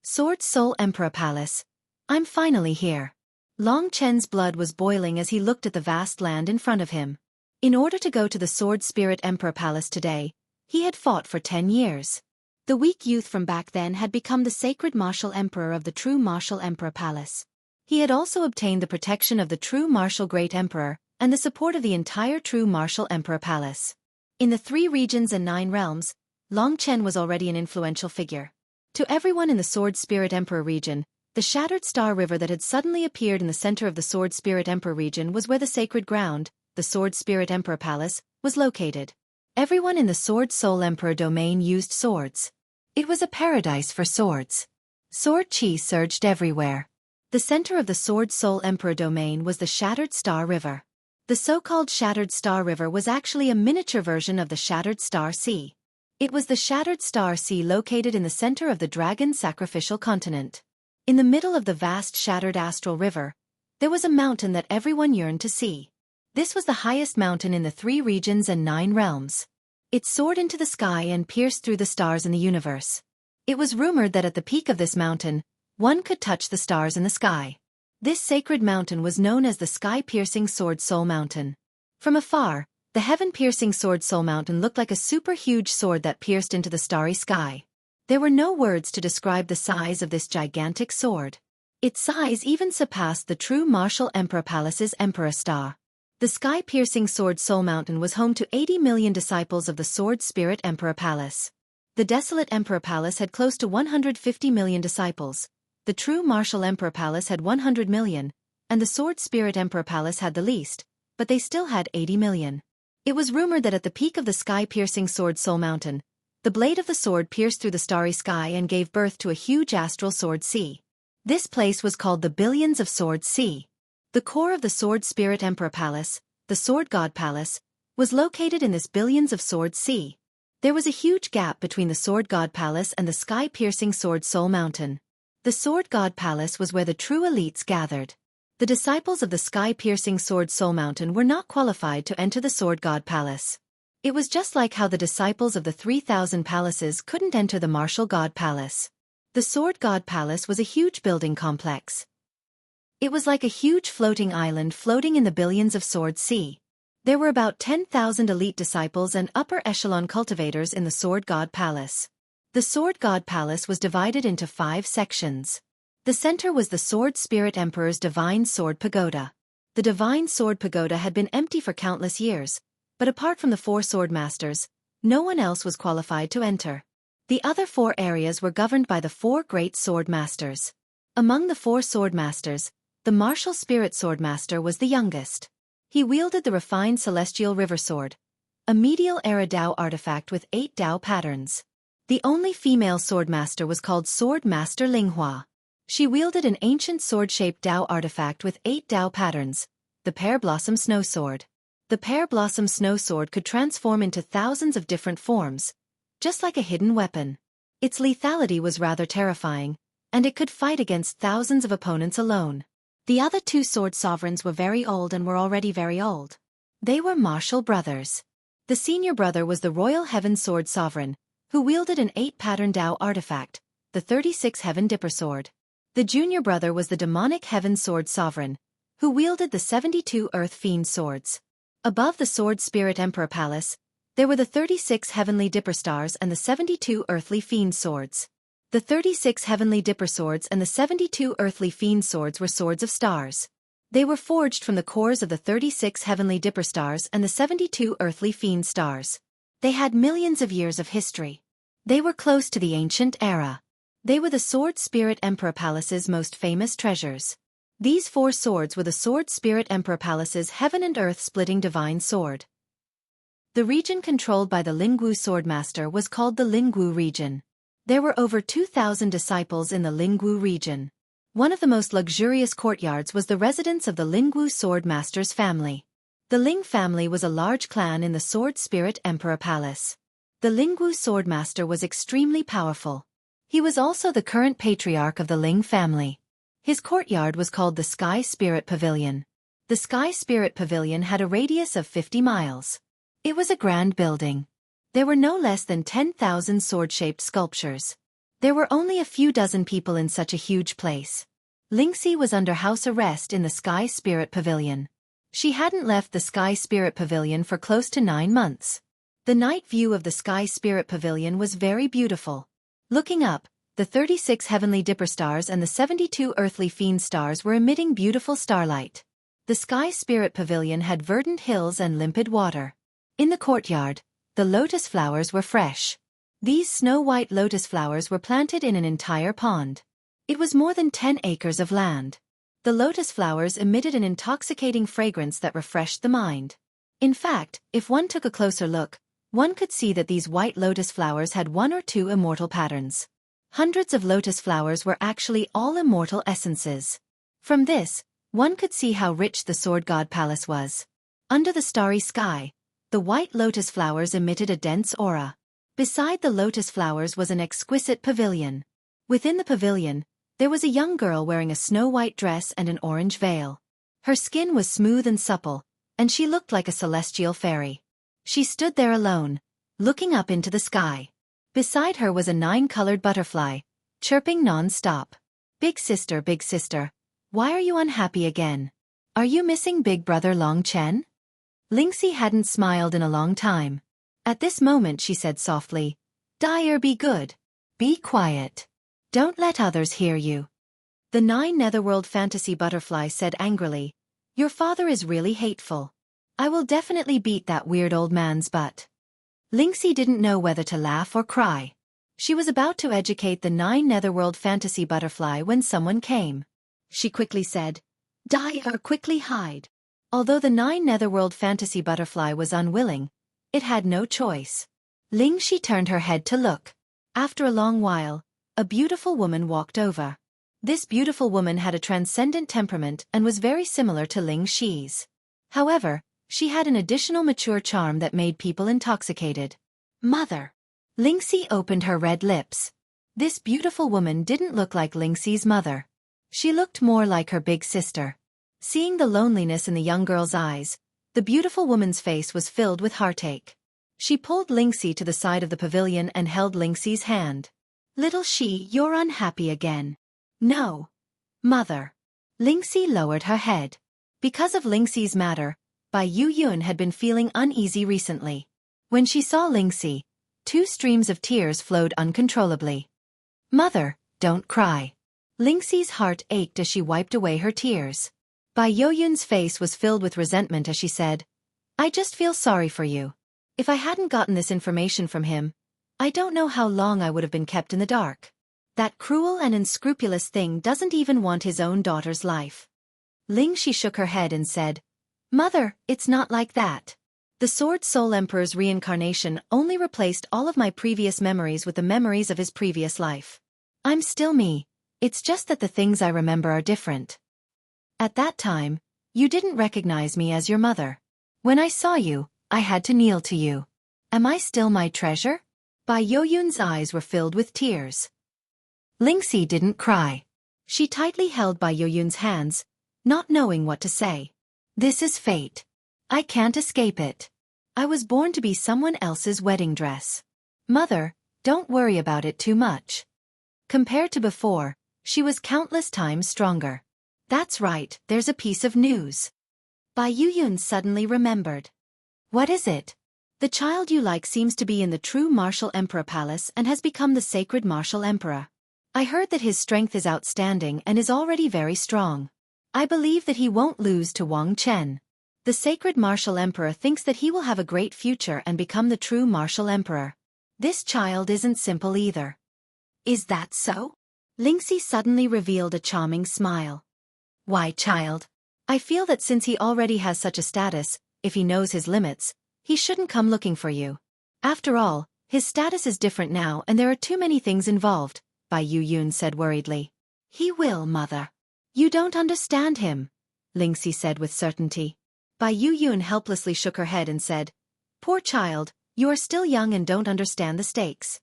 Sword Soul Emperor Palace. I'm finally here. Long Chen's blood was boiling as he looked at the vast land in front of him. In order to go to the Sword Spirit Emperor Palace today, he had fought for 10 years. The weak youth from back then had become the sacred martial emperor of the true martial emperor palace. He had also obtained the protection of the true martial great emperor and the support of the entire true martial emperor palace. In the 3 regions and 9 realms, Long Chen was already an influential figure. To everyone in the Sword Spirit Emperor region, the shattered star river that had suddenly appeared in the center of the Sword Spirit Emperor region was where the sacred ground, the Sword Spirit Emperor Palace, was located. Everyone in the Sword Soul Emperor domain used swords. It was a paradise for swords. Sword chi surged everywhere. The center of the Sword Soul Emperor domain was the Shattered Star River. The so-called Shattered Star River was actually a miniature version of the Shattered Star Sea. It was the Shattered Star Sea located in the center of the Dragon Sacrificial Continent. In the middle of the vast Shattered Astral River, there was a mountain that everyone yearned to see. This was the highest mountain in the 3 regions and 9 realms. It soared into the sky and pierced through the stars in the universe. It was rumored that at the peak of this mountain, one could touch the stars in the sky. This sacred mountain was known as the sky-piercing Sword Soul Mountain. From afar, the heaven-piercing Sword Soul Mountain looked like a super-huge sword that pierced into the starry sky. There were no words to describe the size of this gigantic sword. Its size even surpassed the true martial emperor palace's Emperor Star. The sky-piercing Sword Soul Mountain was home to 80 million disciples of the Sword Spirit Emperor Palace. The desolate Emperor Palace had close to 150 million disciples. The true martial Emperor Palace had 100 million, and the Sword Spirit Emperor Palace had the least, but they still had 80 million. It was rumored that at the peak of the sky-piercing Sword Soul Mountain, the blade of the sword pierced through the starry sky and gave birth to a huge astral sword sea. This place was called the Billions of Swords Sea. The core of the Sword Spirit Emperor Palace, the Sword God Palace, was located in this Billions of Swords Sea. There was a huge gap between the Sword God Palace and the sky-piercing Sword Soul Mountain. The Sword God Palace was where the true elites gathered. The disciples of the sky-piercing Sword Soul Mountain were not qualified to enter the Sword God Palace. It was just like how the disciples of the 3,000 palaces couldn't enter the Martial God Palace. The Sword God Palace was a huge building complex. It was like a huge floating island floating in the Billions of Swords Sea. There were about 10,000 elite disciples and upper echelon cultivators in the Sword God Palace. The Sword God Palace was divided into 5 sections. The center was the Sword Spirit Emperor's Divine Sword Pagoda. The Divine Sword Pagoda had been empty for countless years, but apart from the 4 sword masters, no one else was qualified to enter. The other 4 areas were governed by the 4 great sword masters. Among the 4 sword masters, the martial spirit sword master was the youngest. He wielded the refined celestial river sword, a medial era Dao artifact with 8 Dao patterns. The only female sword master was called Sword Master Linghua. She wielded an ancient sword-shaped Dao artifact with 8 Dao patterns, the Pear Blossom Snow Sword. The Pear Blossom Snow Sword could transform into thousands of different forms, just like a hidden weapon. Its lethality was rather terrifying, and it could fight against thousands of opponents alone. The other 2 sword sovereigns were very old and were already very old. They were martial brothers. The senior brother was the Royal Heaven Sword Sovereign, who wielded an 8-pattern Dao artifact, the 36 Heaven Dipper Sword. The junior brother was the Demonic Heaven Sword Sovereign, who wielded the 72 Earth Fiend Swords. Above the Sword Spirit Emperor Palace, There were the 36 heavenly dipper stars and the 72 earthly fiend swords. The 36 heavenly dipper swords and the 72 earthly fiend swords were swords of stars. They were forged from the cores of the 36 heavenly dipper stars and the 72 earthly fiend stars. They had millions of years of history. They were close to the ancient era. They were the Sword Spirit Emperor Palace's most famous treasures. These 4 swords were the Sword Spirit Emperor Palace's heaven and earth splitting divine sword. The region controlled by the Lingwu Swordmaster was called the Lingwu region. There were over 2,000 disciples in the Lingwu region. One of the most luxurious courtyards was the residence of the Lingwu Swordmaster's family. The Ling family was a large clan in the Sword Spirit Emperor Palace. The Lingwu Swordmaster was extremely powerful. He was also the current patriarch of the Ling family. His courtyard was called the Sky Spirit Pavilion. The Sky Spirit Pavilion had a radius of 50 miles. It was a grand building. There were no less than 10,000 sword-shaped sculptures. There were only a few dozen people in such a huge place. Lingxi was under house arrest in the Sky Spirit Pavilion. She hadn't left the Sky Spirit Pavilion for close to 9 months. The night view of the Sky Spirit Pavilion was very beautiful. Looking up, the 36 heavenly dipper stars and the 72 earthly fiend stars were emitting beautiful starlight. The Sky Spirit Pavilion had verdant hills and limpid water. In the courtyard, the lotus flowers were fresh. These snow-white lotus flowers were planted in an entire pond. It was more than 10 acres of land. The lotus flowers emitted an intoxicating fragrance that refreshed the mind. In fact, if one took a closer look, one could see that these white lotus flowers had 1 or 2 immortal patterns. Hundreds of lotus flowers were actually all immortal essences. From this, one could see how rich the Sword God Palace was. Under the starry sky, the white lotus flowers emitted a dense aura. Beside the lotus flowers was an exquisite pavilion. Within the pavilion, there was a young girl wearing a snow-white dress and an orange veil. Her skin was smooth and supple, and she looked like a celestial fairy. She stood there alone, looking up into the sky. Beside her was a 9-colored butterfly, chirping non-stop. Big sister, why are you unhappy again? Are you missing big brother Long Chen? Lingxi hadn't smiled in a long time. At this moment she said softly, "Dire, be good. Be quiet. Don't let others hear you." The 9 Netherworld Fantasy Butterfly said angrily, "Your father is really hateful. I will definitely beat that weird old man's butt." Lingxi didn't know whether to laugh or cry. She was about to educate the 9 Netherworld Fantasy Butterfly when someone came. She quickly said, "Dire, quickly hide." Although the 9 Netherworld Fantasy Butterfly was unwilling, it had no choice. Lingxi turned her head to look. After a long while, a beautiful woman walked over. This beautiful woman had a transcendent temperament and was very similar to Lingxi's. However, she had an additional mature charm that made people intoxicated. "Mother." Lingxi opened her red lips. This beautiful woman didn't look like Lingxi's mother. She looked more like her big sister. Seeing the loneliness in the young girl's eyes, the beautiful woman's face was filled with heartache. She pulled Lingxi to the side of the pavilion and held Lingxi's hand. "Little Shi, you're unhappy again." "No, mother." Lingxi lowered her head. Because of Lingxi's matter, Bai Yuyun had been feeling uneasy recently. When she saw Lingxi, 2 streams of tears flowed uncontrollably. "Mother, don't cry." Lingxi's heart ached as she wiped away her tears. Bai Yoyun's face was filled with resentment as she said, "I just feel sorry for you. If I hadn't gotten this information from him, I don't know how long I would have been kept in the dark. That cruel and unscrupulous thing doesn't even want his own daughter's life." Lingxi shook her head and said, "Mother, it's not like that. The Sword Soul Emperor's reincarnation only replaced all of my previous memories with the memories of his previous life. I'm still me, it's just that the things I remember are different. At that time, you didn't recognize me as your mother. When I saw you, I had to kneel to you. Am I still my treasure?" Bai Yoyun's eyes were filled with tears. Lingxi didn't cry. She tightly held Bai Yoyun's hands, not knowing what to say. "This is fate. I can't escape it. I was born to be someone else's wedding dress. Mother, don't worry about it too much." Compared to before, she was countless times stronger. "That's right, there's a piece of news." Bai Yuyun suddenly remembered. "What is it?" The child you like seems to be in the true Martial Emperor Palace and has become the sacred Martial Emperor. I heard that his strength is outstanding and is already very strong. I believe that he won't lose to Wang Chen. The sacred Martial Emperor thinks that he will have a great future and become the true Martial Emperor. This child isn't simple either. Is that so? Lingxi suddenly revealed a charming smile. Why, child? I feel that since he already has such a status, if he knows his limits, he shouldn't come looking for you. After all, his status is different now and there are too many things involved, Bai Yuyun said worriedly. He will, mother. You don't understand him, Lingxi said with certainty. Bai Yuyun helplessly shook her head and said, Poor child, you are still young and don't understand the stakes.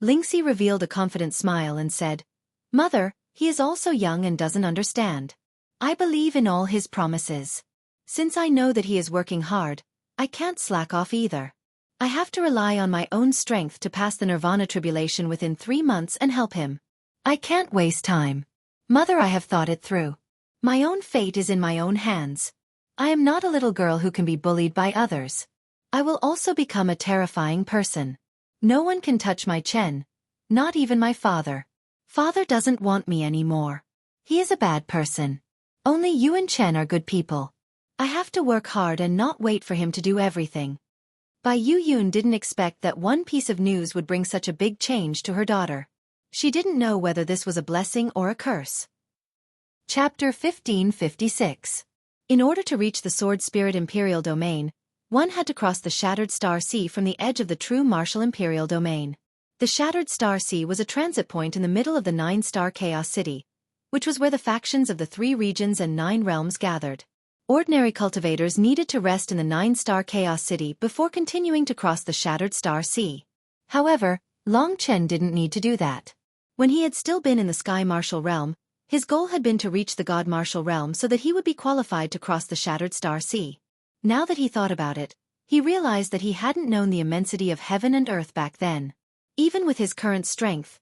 Lingxi revealed a confident smile and said, Mother, he is also young and doesn't understand. I believe in all his promises. Since I know that he is working hard, I can't slack off either. I have to rely on my own strength to pass the Nirvana tribulation within 3 months and help him. I can't waste time. Mother, I have thought it through. My own fate is in my own hands. I am not a little girl who can be bullied by others. I will also become a terrifying person. No one can touch my Chen, not even my father. Father doesn't want me anymore. He is a bad person. Only you and Chen are good people. I have to work hard and not wait for him to do everything. Bai Yuyun didn't expect that one piece of news would bring such a big change to her daughter. She didn't know whether this was a blessing or a curse. Chapter 1556. In order to reach the Sword Spirit Imperial Domain, one had to cross the Shattered Star Sea from the edge of the true Martial Imperial Domain. The Shattered Star Sea was a transit point in the middle of the 9-star Chaos City, which was where the factions of the 3 regions and 9 realms gathered. Ordinary cultivators needed to rest in the 9-star Chaos City before continuing to cross the Shattered Star Sea. However, Long Chen didn't need to do that. When he had still been in the Sky Martial Realm, his goal had been to reach the God Martial Realm so that he would be qualified to cross the Shattered Star Sea. Now that he thought about it, he realized that he hadn't known the immensity of heaven and earth back then. Even with his current strength,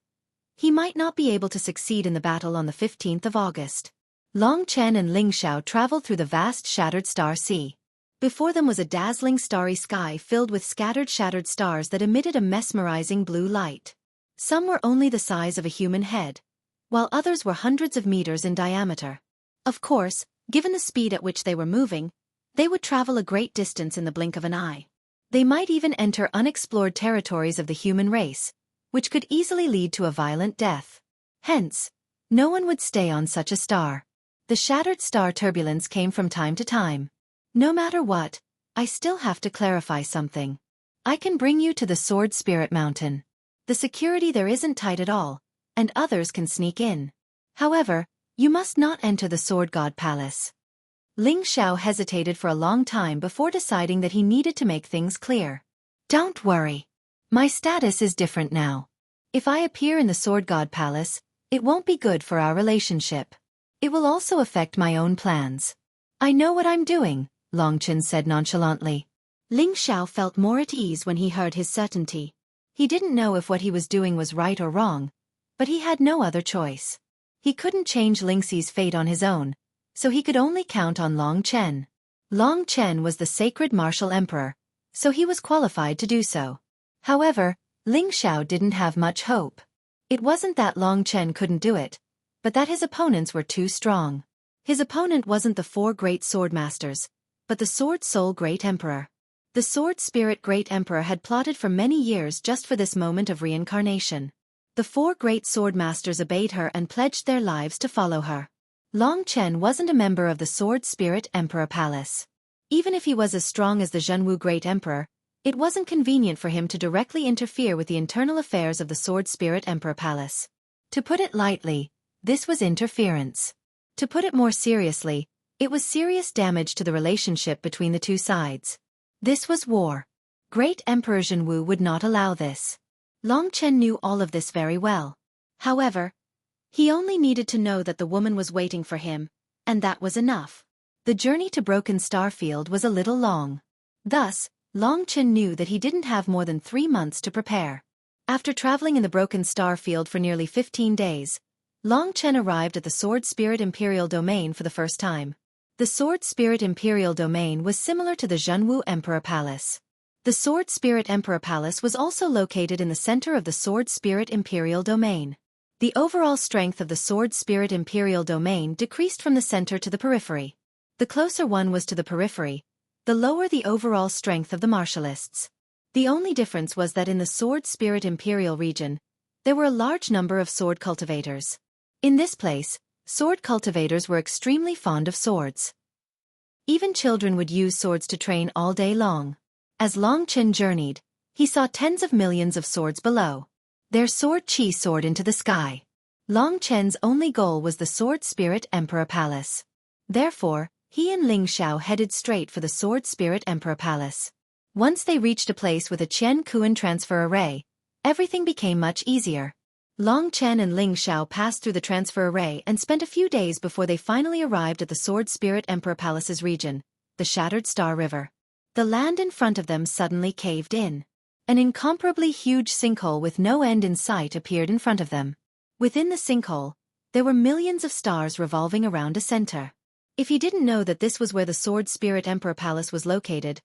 he might not be able to succeed in the battle on the 15th of August. Long Chen and Ling Xiao traveled through the vast Shattered Star Sea. Before them was a dazzling starry sky filled with scattered shattered stars that emitted a mesmerizing blue light. Some were only the size of a human head, while others were hundreds of meters in diameter. Of course, given the speed at which they were moving, they would travel a great distance in the blink of an eye. They might even enter unexplored territories of the human race, which could easily lead to a violent death. Hence, no one would stay on such a star. The shattered star turbulence came from time to time. No matter what, I still have to clarify something. I can bring you to the Sword Spirit Mountain. The security there isn't tight at all, and others can sneak in. However, you must not enter the Sword God Palace. Ling Xiao hesitated for a long time before deciding that he needed to make things clear. Don't worry. My status is different now. If I appear in the Sword God Palace, it won't be good for our relationship. It will also affect my own plans. I know what I'm doing, Long Chen said nonchalantly. Ling Xiao felt more at ease when he heard his certainty. He didn't know if what he was doing was right or wrong, but he had no other choice. He couldn't change Lingxi's fate on his own, so he could only count on Long Chen. Long Chen was the sacred martial emperor, so he was qualified to do so. However, Ling Xiao didn't have much hope. It wasn't that Long Chen couldn't do it, but that his opponents were too strong. His opponent wasn't the 4 great sword masters, but the Sword Soul Great Emperor. The Sword Spirit Great Emperor had plotted for many years just for this moment of reincarnation. The 4 great sword masters obeyed her and pledged their lives to follow her. Long Chen wasn't a member of the Sword Spirit Emperor Palace. Even if he was as strong as the Zhenwu Great Emperor, it wasn't convenient for him to directly interfere with the internal affairs of the Sword Spirit Emperor Palace. To put it lightly, this was interference. To put it more seriously, it was serious damage to the relationship between the two sides. This was war. Great Emperor Zhenwu would not allow this. Long Chen knew all of this very well. However, he only needed to know that the woman was waiting for him, and that was enough. The journey to Broken Starfield was a little long. Thus, Long Chen knew that he didn't have more than 3 months to prepare. After traveling in the Broken Starfield for nearly 15 days, Long Chen arrived at the Sword Spirit Imperial Domain for the first time. The Sword Spirit Imperial Domain was similar to the Zhenwu Emperor Palace. The Sword Spirit Emperor Palace was also located in the center of the Sword Spirit Imperial Domain. The overall strength of the Sword Spirit Imperial Domain decreased from the center to the periphery. The closer one was to the periphery, the lower the overall strength of the martialists. The only difference was that in the Sword Spirit Imperial region, there were a large number of sword cultivators. In this place, sword cultivators were extremely fond of swords. Even children would use swords to train all day long. As Long Chen journeyed, he saw tens of millions of swords below. Their Xueqi soared into the sky. Long Chen's only goal was the Sword Spirit Emperor Palace. Therefore, he and Ling Xiao headed straight for the Sword Spirit Emperor Palace. Once they reached a place with a Qian Kuan transfer array, everything became much easier. Long Chen and Ling Xiao passed through the transfer array and spent a few days before they finally arrived at the Sword Spirit Emperor Palace's region, the Shattered Star River. The land in front of them suddenly caved in. An incomparably huge sinkhole with no end in sight appeared in front of them. Within the sinkhole, there were millions of stars revolving around a center. If he didn't know that this was where the Sword Spirit Emperor Palace was located,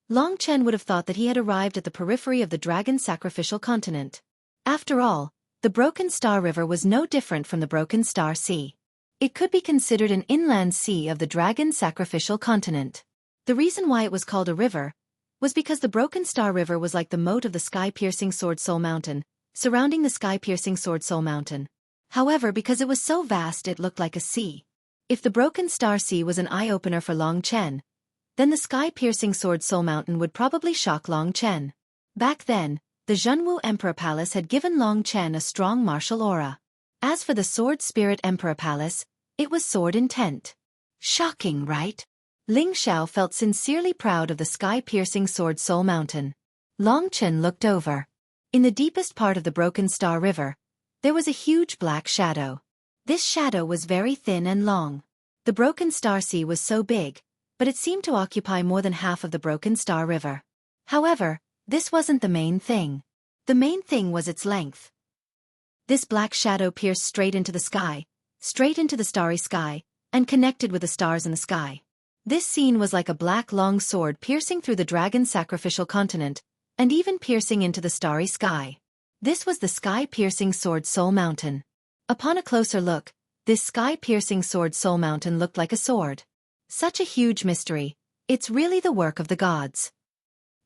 Long Chen would have thought that he had arrived at the periphery of the Dragon Sacrificial Continent. After all, the Broken Star River was no different from the Broken Star Sea. It could be considered an inland sea of the Dragon Sacrificial Continent. The reason why it was called a river was because the Broken Star River was like the moat of the sky-piercing Sword Soul Mountain, surrounding the sky-piercing Sword Soul Mountain. However, because it was so vast it looked like a sea. If the Broken Star Sea was an eye-opener for Long Chen, then the sky-piercing Sword Soul Mountain would probably shock Long Chen. Back then, the Zhenwu Emperor Palace had given Long Chen a strong martial aura. As for the Sword Spirit Emperor Palace, it was sword intent. Shocking, right? Ling Xiao felt sincerely proud of the sky-piercing Sword Soul Mountain. Long Chen looked over. In the deepest part of the Broken Star River, there was a huge black shadow. This shadow was very thin and long. The Broken Star Sea was so big, but it seemed to occupy more than half of the Broken Star River. However, this wasn't the main thing. The main thing was its length. This black shadow pierced straight into the sky, straight into the starry sky, and connected with the stars in the sky. This scene was like a black long sword piercing through the Dragon Sacrificial Continent, and even piercing into the starry sky. This was the sky-piercing Sword Soul Mountain. Upon a closer look, this sky-piercing Sword Soul Mountain looked like a sword. Such a huge mystery, it's really the work of the gods.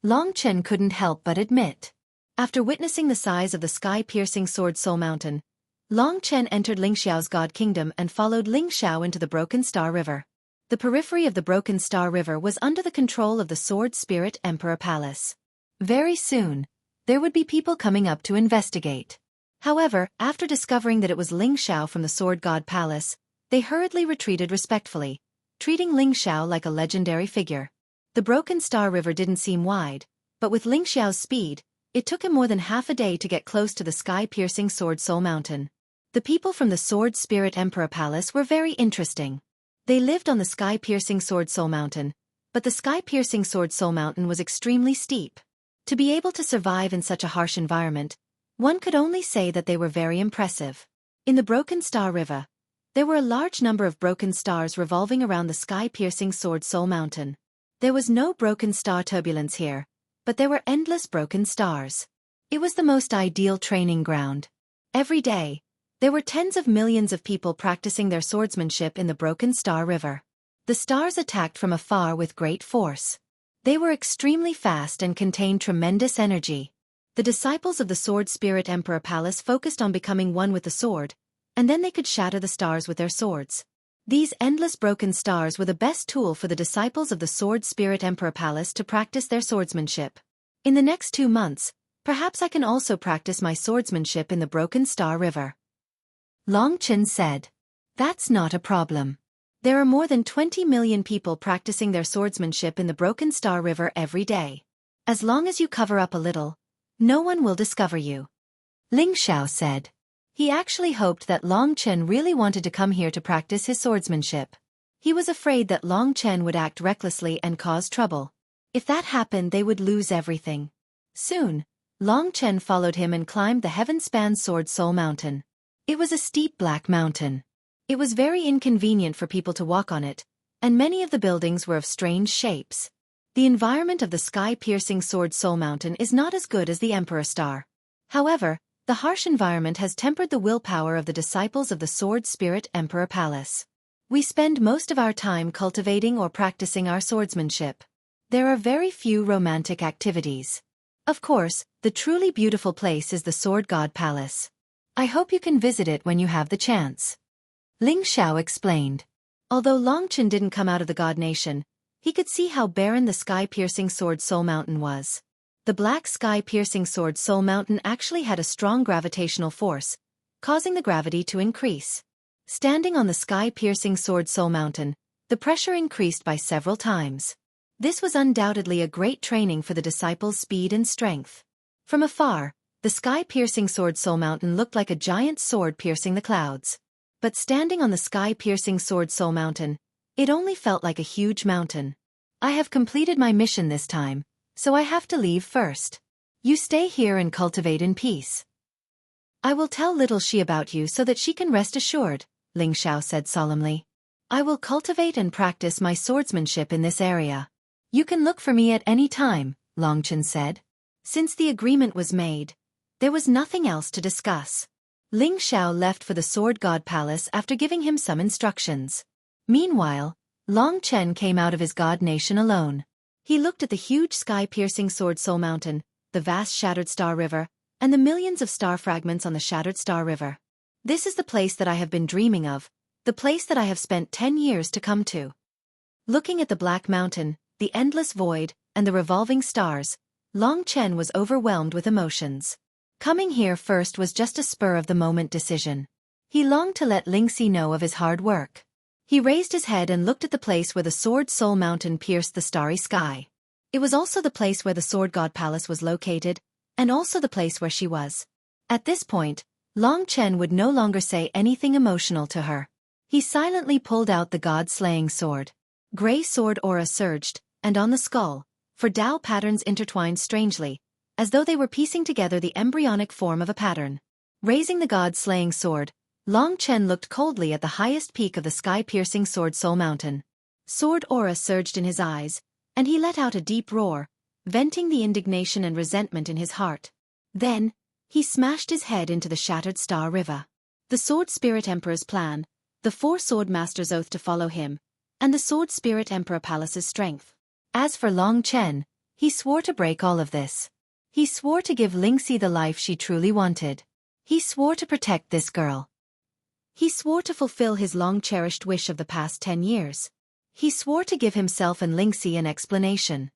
Long Chen couldn't help but admit. After witnessing the size of the sky-piercing Sword Soul Mountain, Long Chen entered Ling Xiao's God Kingdom and followed Ling Xiao into the Broken Star River. The periphery of the Broken Star River was under the control of the Sword Spirit Emperor Palace. Very soon, there would be people coming up to investigate. However, after discovering that it was Ling Xiao from the Sword God Palace, they hurriedly retreated respectfully, treating Ling Xiao like a legendary figure. The Broken Star River didn't seem wide, but with Ling Xiao's speed, it took him more than half a day to get close to the sky-piercing Sword Soul Mountain. The people from the Sword Spirit Emperor Palace were very interesting. They lived on the sky-piercing Sword Soul Mountain, but the sky-piercing Sword Soul Mountain was extremely steep. To be able to survive in such a harsh environment, one could only say that they were very impressive. In the Broken Star River, there were a large number of broken stars revolving around the sky-piercing Sword Soul Mountain. There was no broken star turbulence here, but there were endless broken stars. It was the most ideal training ground. Every day, there were tens of millions of people practicing their swordsmanship in the Broken Star River. The stars attacked from afar with great force. They were extremely fast and contained tremendous energy. The disciples of the Sword Spirit Emperor Palace focused on becoming one with the sword, and then they could shatter the stars with their swords. These endless broken stars were the best tool for the disciples of the Sword Spirit Emperor Palace to practice their swordsmanship. In the next 2 months, perhaps I can also practice my swordsmanship in the Broken Star River. Long Chen said. That's not a problem. There are more than 20 million people practicing their swordsmanship in the Broken Star River every day. As long as you cover up a little, no one will discover you. Ling Xiao said. He actually hoped that Long Chen really wanted to come here to practice his swordsmanship. He was afraid that Long Chen would act recklessly and cause trouble. If that happened, they would lose everything. Soon, Long Chen followed him and climbed the heaven-span Sword Soul Mountain. It was a steep black mountain. It was very inconvenient for people to walk on it, and many of the buildings were of strange shapes. The environment of the sky-piercing sword Soul Mountain is not as good as the Emperor Star. However, the harsh environment has tempered the willpower of the disciples of the Sword Spirit Emperor Palace. We spend most of our time cultivating or practicing our swordsmanship. There are very few romantic activities. Of course, the truly beautiful place is the Sword God Palace. I hope you can visit it when you have the chance. Ling Xiao explained. Although Longchen didn't come out of the God Nation, he could see how barren the sky-piercing sword Soul Mountain was. The black sky-piercing sword Soul Mountain actually had a strong gravitational force, causing the gravity to increase. Standing on the sky-piercing sword Soul Mountain, the pressure increased by several times. This was undoubtedly a great training for the disciples' speed and strength. From afar, the sky-piercing sword Soul Mountain looked like a giant sword piercing the clouds. But standing on the sky-piercing sword Soul Mountain, it only felt like a huge mountain. I have completed my mission this time, so I have to leave first. You stay here and cultivate in peace. I will tell little She about you so that she can rest assured, Ling Xiao said solemnly. I will cultivate and practice my swordsmanship in this area. You can look for me at any time, Longchen said. Since the agreement was made, there was nothing else to discuss. Ling Xiao left for the Sword God Palace after giving him some instructions. Meanwhile, Long Chen came out of his God Nation alone. He looked at the huge sky-piercing sword Soul Mountain, the vast Shattered Star River, and the millions of star fragments on the Shattered Star River. This is the place that I have been dreaming of, the place that I have spent 10 years to come to. Looking at the Black Mountain, the endless void, and the revolving stars, Long Chen was overwhelmed with emotions. Coming here first was just a spur-of-the-moment decision. He longed to let Lingxi know of his hard work. He raised his head and looked at the place where the Sword Soul Mountain pierced the starry sky. It was also the place where the Sword God Palace was located, and also the place where she was. At this point, Long Chen would no longer say anything emotional to her. He silently pulled out the god-slaying sword. Gray sword aura surged, and on the skull, for Tao patterns intertwined strangely, as though they were piecing together the embryonic form of a pattern. Raising the god-slaying sword, Long Chen looked coldly at the highest peak of the sky-piercing sword Soul Mountain. Sword aura surged in his eyes, and he let out a deep roar, venting the indignation and resentment in his heart. Then, he smashed his head into the Shattered Star River. The Sword Spirit Emperor's plan, the 4 Sword Masters' oath to follow him, and the Sword Spirit Emperor Palace's strength. As for Long Chen, he swore to break all of this. He swore to give Lingxi the life she truly wanted. He swore to protect this girl. He swore to fulfill his long-cherished wish of the past 10 years. He swore to give himself and Lingxi an explanation.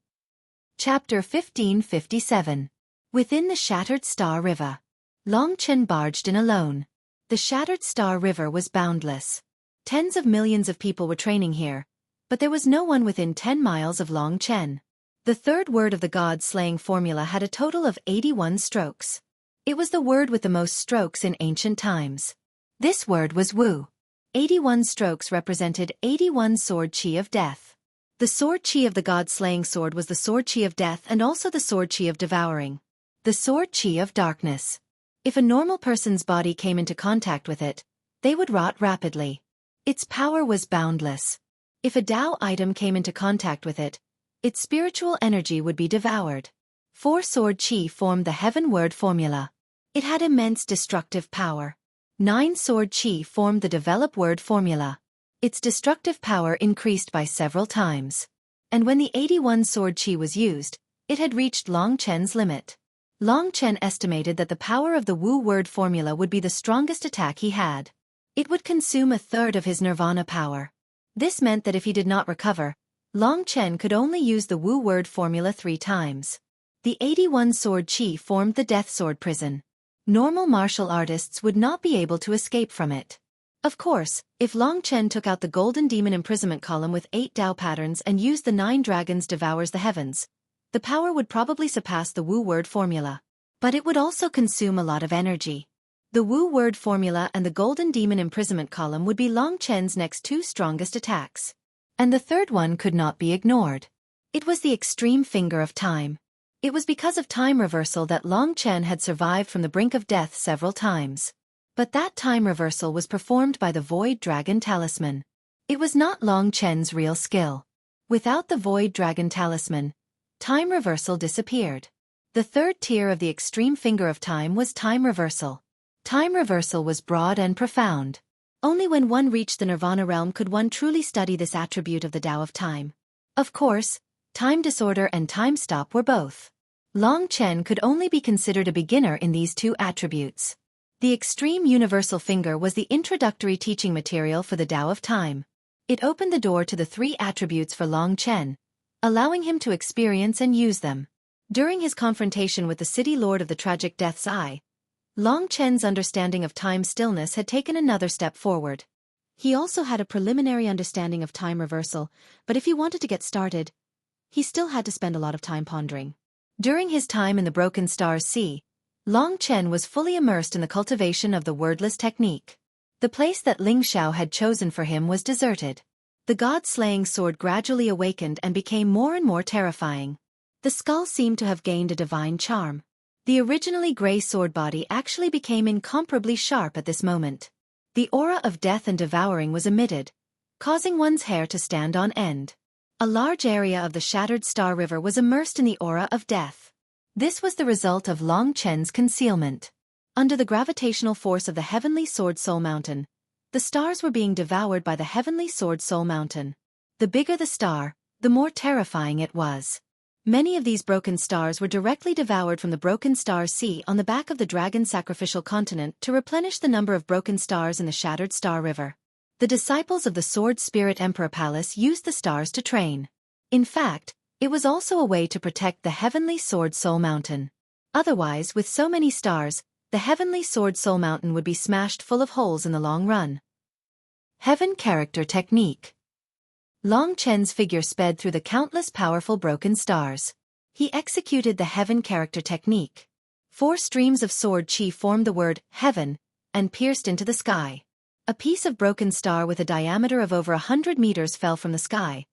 Chapter 1557. Within the Shattered Star River. Long Chen barged in alone. The Shattered Star River was boundless. Tens of millions of people were training here, but there was no one within 10 miles of Long Chen. The third word of the god-slaying formula had a total of 81 strokes. It was the word with the most strokes in ancient times. This word was Wu. 81 strokes represented 81 sword chi of death. The sword chi of the god-slaying sword was the sword chi of death and also the sword chi of devouring. The sword chi of darkness. If a normal person's body came into contact with it, they would rot rapidly. Its power was boundless. If a Tao item came into contact with it, its spiritual energy would be devoured. 4 sword chi formed the heaven word formula. It had immense destructive power. 9 sword chi formed the develop word formula. Its destructive power increased by several times. And when the 81 sword chi was used, it had reached Long Chen's limit. Long Chen estimated that the power of the Wu word formula would be the strongest attack he had. It would consume a third of his nirvana power. This meant that if he did not recover, Long Chen could only use the Wu word formula 3 times. The 81 sword chi formed the Death Sword Prison. Normal martial artists would not be able to escape from it. Of course, if Long Chen took out the Golden Demon Imprisonment Column with 8 Tao patterns and used the 9 Dragons Devours the Heavens, the power would probably surpass the Wu word formula. But it would also consume a lot of energy. The Wu word formula and the Golden Demon Imprisonment Column would be Long Chen's next 2 strongest attacks. And the third one could not be ignored. It was the extreme finger of time. It was because of time reversal that Long Chen had survived from the brink of death several times. But that time reversal was performed by the Void Dragon Talisman. It was not Long Chen's real skill. Without the Void Dragon Talisman, time reversal disappeared. The third tier of the extreme finger of time was time reversal. Time reversal was broad and profound. Only when one reached the nirvana realm could one truly study this attribute of the Tao of time. Of course, time disorder and time stop were both. Long Chen could only be considered a beginner in these two attributes. The extreme universal finger was the introductory teaching material for the Tao of time. It opened the door to the three attributes for Long Chen, allowing him to experience and use them. During his confrontation with the city lord of the tragic death's eye, Long Chen's understanding of time stillness had taken another step forward. He also had a preliminary understanding of time reversal, but if he wanted to get started, he still had to spend a lot of time pondering. During his time in the Broken Stars Sea, Long Chen was fully immersed in the cultivation of the wordless technique. The place that Ling Xiao had chosen for him was deserted. The god-slaying sword gradually awakened and became more and more terrifying. The skull seemed to have gained a divine charm. The originally gray sword body actually became incomparably sharp at this moment. The aura of death and devouring was emitted, causing one's hair to stand on end. A large area of the shattered Star River was immersed in the aura of death. This was the result of Long Chen's concealment. Under the gravitational force of the Heavenly Sword Soul Mountain, the stars were being devoured by the Heavenly Sword Soul Mountain. The bigger the star, the more terrifying it was. Many of these broken stars were directly devoured from the Broken Star Sea on the back of the Dragon Sacrificial Continent to replenish the number of broken stars in the shattered Star River. The disciples of the Sword Spirit Emperor Palace used the stars to train. In fact, it was also a way to protect the Heavenly Sword Soul Mountain. Otherwise, with so many stars, the Heavenly Sword Soul Mountain would be smashed full of holes in the long run. Heaven Character Technique. Long Chen's figure sped through the countless powerful broken stars. He executed the Heaven Character Technique. 4 streams of sword chi formed the word heaven and pierced into the sky. A piece of broken star with a diameter of over 100 meters fell from the sky,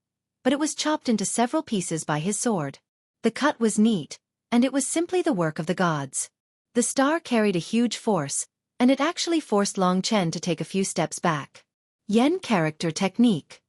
but it was chopped into several pieces by his sword. The cut was neat, and it was simply the work of the gods. The star carried a huge force, and it actually forced Long Chen to take a few steps back. Yen Character Technique.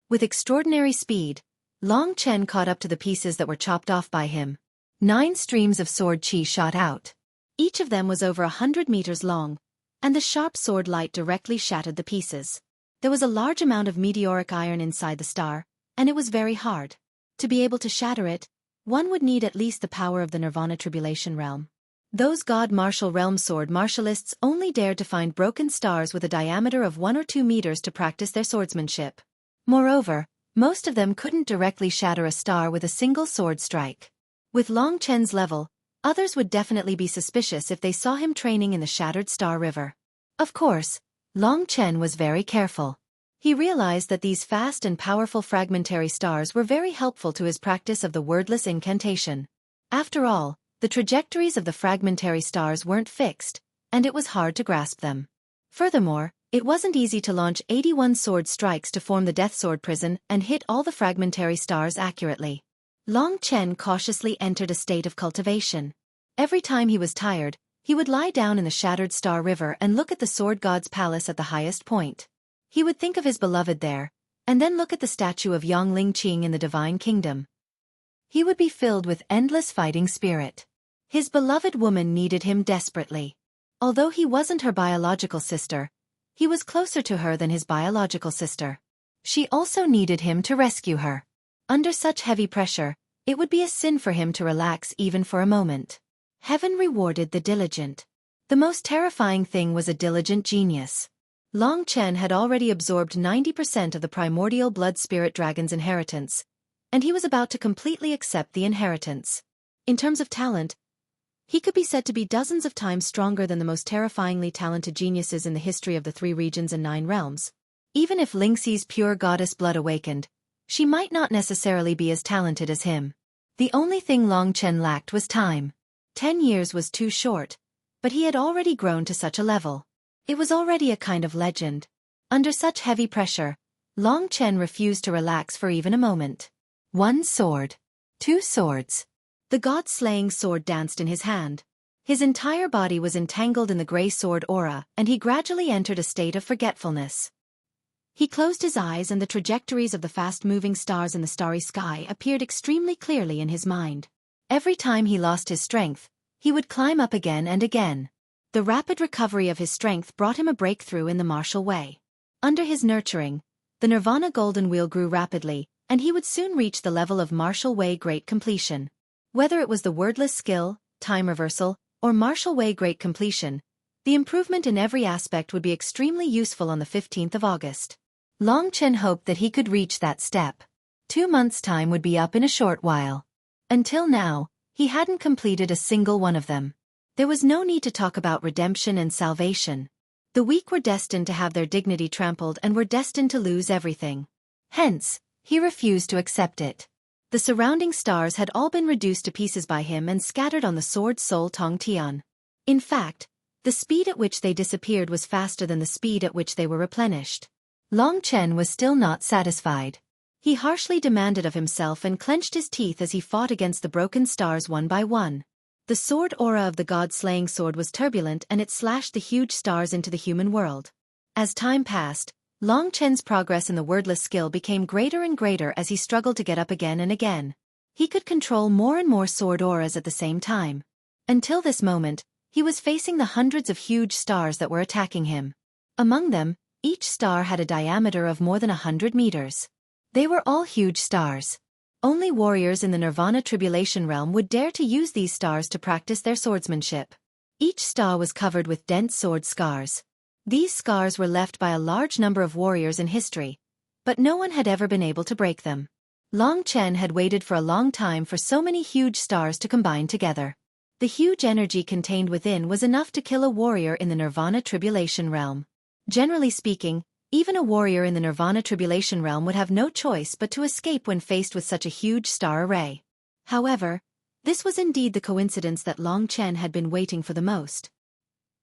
With extraordinary speed, Long Chen caught up to the pieces that were chopped off by him. 9 streams of sword chi shot out. Each of them was over 100 meters long, and the sharp sword light directly shattered the pieces. There was a large amount of meteoric iron inside the star, and it was very hard. To be able to shatter it, one would need at least the power of the Nirvana Tribulation Realm. Those God Martial Realm sword martialists only dared to find broken stars with a diameter of 1 or 2 meters to practice their swordsmanship. Moreover, most of them couldn't directly shatter a star with a single sword strike. With Long Chen's level, others would definitely be suspicious if they saw him training in the shattered Star River. Of course, Long Chen was very careful. He realized that these fast and powerful fragmentary stars were very helpful to his practice of the wordless incantation. After all, the trajectories of the fragmentary stars weren't fixed, and it was hard to grasp them. Furthermore, it wasn't easy to launch 81 sword strikes to form the Death Sword Prison and hit all the fragmentary stars accurately. Long Chen cautiously entered a state of cultivation. Every time he was tired, he would lie down in the shattered Star River and look at the Sword God's palace at the highest point. He would think of his beloved there, and then look at the statue of Yang Lingqing in the Divine Kingdom. He would be filled with endless fighting spirit. His beloved woman needed him desperately. Although he wasn't her biological sister, he was closer to her than his biological sister. She also needed him to rescue her. Under such heavy pressure, it would be a sin for him to relax even for a moment. Heaven rewarded the diligent. The most terrifying thing was a diligent genius. Long Chen had already absorbed 90% of the primordial blood spirit dragon's inheritance, and he was about to completely accept the inheritance. In terms of talent, he could be said to be dozens of times stronger than the most terrifyingly talented geniuses in the history of the 3 regions and 9 realms. Even if Lingxi's pure goddess blood awakened, she might not necessarily be as talented as him. The only thing Long Chen lacked was time. 10 years was too short, but he had already grown to such a level. It was already a kind of legend. Under such heavy pressure, Long Chen refused to relax for even a moment. 1 sword. 2 swords. The god-slaying sword danced in his hand. His entire body was entangled in the gray sword aura, and he gradually entered a state of forgetfulness. He closed his eyes and the trajectories of the fast-moving stars in the starry sky appeared extremely clearly in his mind. Every time he lost his strength, he would climb up again and again. The rapid recovery of his strength brought him a breakthrough in the martial way. Under his nurturing, the Nirvana Golden Wheel grew rapidly, and he would soon reach the level of martial way great completion. Whether it was the wordless skill, time reversal, or martial way great completion, the improvement in every aspect would be extremely useful on the 15th of August. Long Chen hoped that he could reach that step. 2 months' time would be up in a short while. Until now, he hadn't completed a single one of them. There was no need to talk about redemption and salvation. The weak were destined to have their dignity trampled and were destined to lose everything. Hence, he refused to accept it. The surrounding stars had all been reduced to pieces by him and scattered on the sword Sol Tong Tian. In fact, the speed at which they disappeared was faster than the speed at which they were replenished. Long Chen was still not satisfied. He harshly demanded of himself and clenched his teeth as he fought against the broken stars one by one. The sword aura of the god-slaying sword was turbulent and it slashed the huge stars into the human world. As time passed, Long Chen's progress in the wordless skill became greater and greater as he struggled to get up again and again. He could control more and more sword auras at the same time. Until this moment, he was facing the hundreds of huge stars that were attacking him. Among them, each star had a diameter of more than 100 meters. They were all huge stars. Only warriors in the Nirvana Tribulation realm would dare to use these stars to practice their swordsmanship. Each star was covered with dense sword scars. These scars were left by a large number of warriors in history, but no one had ever been able to break them. Long Chen had waited for a long time for so many huge stars to combine together. The huge energy contained within was enough to kill a warrior in the Nirvana Tribulation realm. Generally speaking, even a warrior in the Nirvana Tribulation realm would have no choice but to escape when faced with such a huge star array. However, this was indeed the coincidence that Long Chen had been waiting for the most.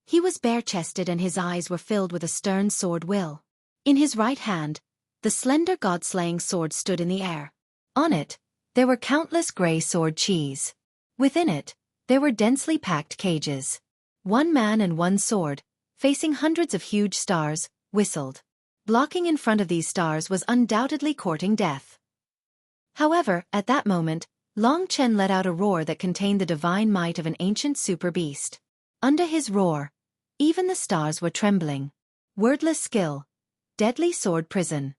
He was bare-chested and his eyes were filled with a stern sword will. In his right hand, the slender god-slaying sword stood in the air. On it, there were countless gray sword cheese. Within it, there were densely packed cages. One man and one sword, facing hundreds of huge stars, whistled. Blocking in front of these stars was undoubtedly courting death. However, at that moment, Long Chen let out a roar that contained the divine might of an ancient super beast. Under his roar, even the stars were trembling. Wordless skill. Deadly sword prison.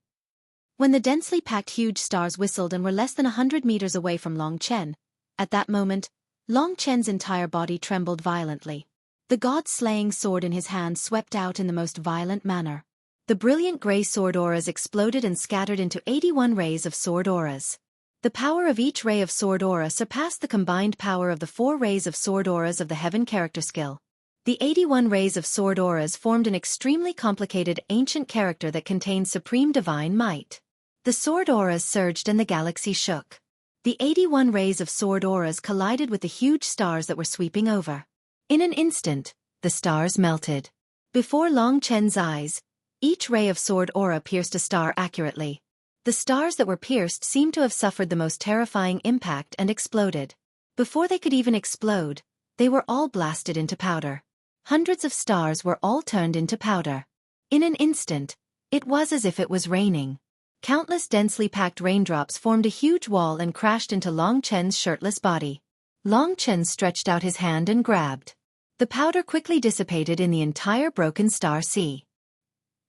When the densely packed huge stars whistled and were less than 100 meters away from Long Chen, at that moment, Long Chen's entire body trembled violently. The god-slaying sword in his hand swept out in the most violent manner. The brilliant gray sword auras exploded and scattered into 81 rays of sword auras. The power of each ray of sword aura surpassed the combined power of the 4 rays of sword auras of the heaven character skill. The 81 rays of sword auras formed an extremely complicated ancient character that contained supreme divine might. The sword auras surged and the galaxy shook. The 81 rays of sword auras collided with the huge stars that were sweeping over. In an instant, the stars melted. Before Long Chen's eyes, each ray of sword aura pierced a star accurately. The stars that were pierced seemed to have suffered the most terrifying impact and exploded. Before they could even explode, they were all blasted into powder. Hundreds of stars were all turned into powder. In an instant, it was as if it was raining. Countless densely packed raindrops formed a huge wall and crashed into Long Chen's shirtless body. Long Chen stretched out his hand and grabbed. The powder quickly dissipated in the entire broken star sea.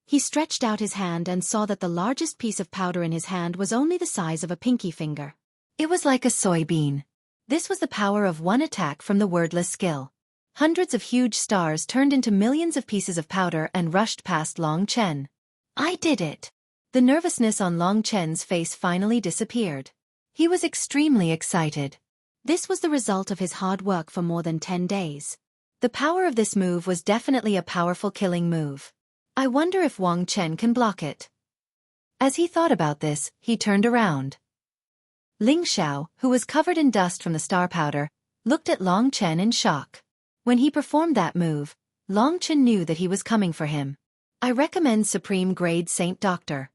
He stretched out his hand and saw that the largest piece of powder in his hand was only the size of a pinky finger. It was like a soybean. This was the power of one attack from the wordless skill. Hundreds of huge stars turned into millions of pieces of powder and rushed past Long Chen. I did it! The nervousness on Long Chen's face finally disappeared. He was extremely excited. This was the result of his hard work for more than 10 days. The power of this move was definitely a powerful killing move. I wonder if Wang Chen can block it. As he thought about this, he turned around. Ling Xiao, who was covered in dust from the star powder, looked at Long Chen in shock. When he performed that move, Long Chen knew that he was coming for him. I recommend Supreme Grade Saint Doctor.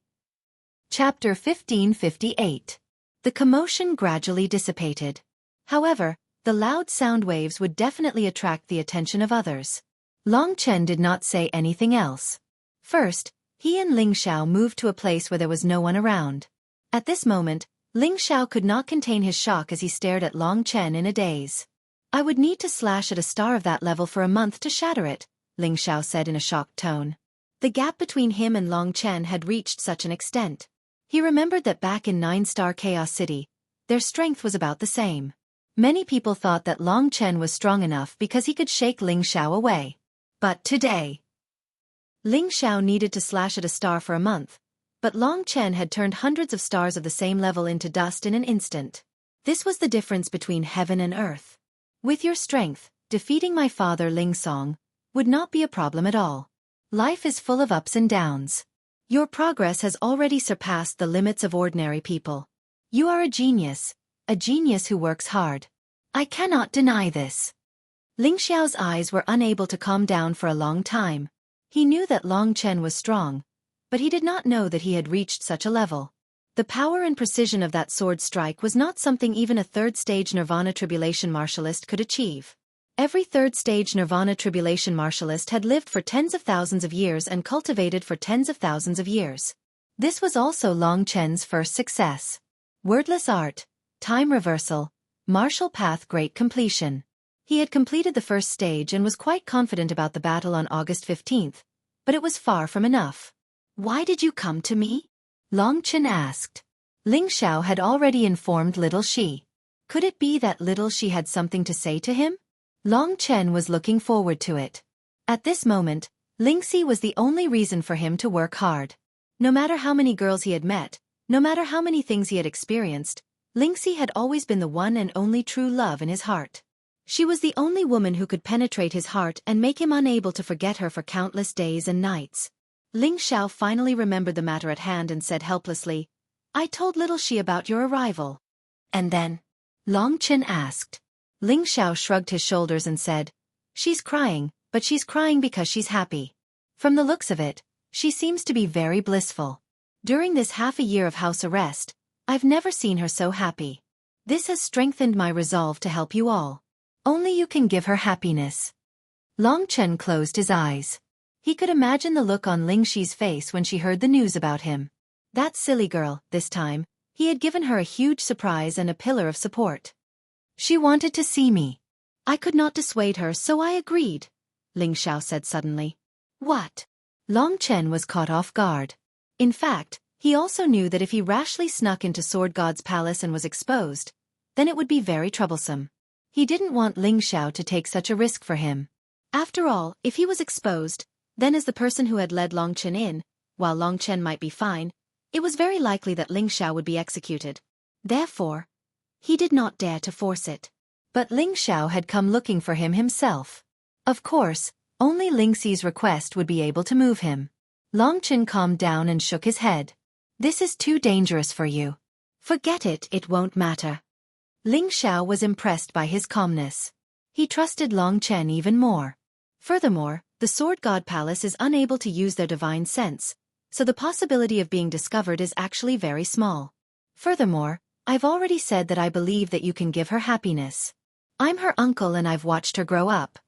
Chapter 1558. The commotion gradually dissipated. However, the loud sound waves would definitely attract the attention of others. Long Chen did not say anything else. First, He and Ling Xiao moved to a place where there was no one around. At this moment, Ling Xiao could not contain his shock as he stared at Long Chen in a daze. I would need to slash at a star of that level for a month to shatter it, Ling Xiao said in a shocked tone. The gap between him and Long Chen had reached such an extent. He remembered that back in 9-star Chaos City, their strength was about the same. Many people thought that Long Chen was strong enough because he could shake Ling Xiao away. But today, Ling Xiao needed to slash at a star for a month, but Long Chen had turned hundreds of stars of the same level into dust in an instant. This was the difference between heaven and earth. With your strength, defeating my father Ling Song would not be a problem at all. Life is full of ups and downs. Your progress has already surpassed the limits of ordinary people. You are a genius who works hard. I cannot deny this. Ling Xiao's eyes were unable to calm down for a long time. He knew that Long Chen was strong, but he did not know that he had reached such a level. The power and precision of that sword strike was not something even a third-stage Nirvana Tribulation Martialist could achieve. Every third-stage Nirvana Tribulation Martialist had lived for tens of thousands of years and cultivated for tens of thousands of years. This was also Long Chen's first success. Wordless art, time reversal, martial path great completion. He had completed the first stage and was quite confident about the battle on August 15th, but it was far from enough. Why did you come to me? Long Chen asked. Ling Xiao had already informed Little Shi. Could it be that Little Shi had something to say to him? Long Chen was looking forward to it. At this moment, Ling Xi was the only reason for him to work hard. No matter how many girls he had met, no matter how many things he had experienced, Ling Xi had always been the one and only true love in his heart. She was the only woman who could penetrate his heart and make him unable to forget her for countless days and nights. Ling Xiao finally remembered the matter at hand and said helplessly, I told Little Shi about your arrival. And then? Long Chen asked. Ling Xiao shrugged his shoulders and said, she's crying, but she's crying because she's happy. From the looks of it, she seems to be very blissful. During this half a year of house arrest, I've never seen her so happy. This has strengthened my resolve to help you all. Only you can give her happiness. Long Chen closed his eyes. He could imagine the look on Ling Xi's face when she heard the news about him. That silly girl, this time, he had given her a huge surprise and a pillar of support. She wanted to see me. I could not dissuade her, so I agreed, Ling Xiao said suddenly. What? Long Chen was caught off guard. In fact, he also knew that if he rashly snuck into Sword God's palace and was exposed, then it would be very troublesome. He didn't want Ling Xiao to take such a risk for him. After all, if he was exposed, then as the person who had led Long Chen in, while Long Chen might be fine, it was very likely that Ling Xiao would be executed. Therefore, he did not dare to force it. But Ling Xiao had come looking for him himself. Of course, only Ling Xi's request would be able to move him. Long Chen calmed down and shook his head. This is too dangerous for you. Forget it, it won't matter. Ling Xiao was impressed by his calmness. He trusted Long Chen even more. Furthermore, the Sword God Palace is unable to use their divine sense, so the possibility of being discovered is actually very small. Furthermore, I've already said that I believe that you can give her happiness. I'm her uncle and I've watched her grow up.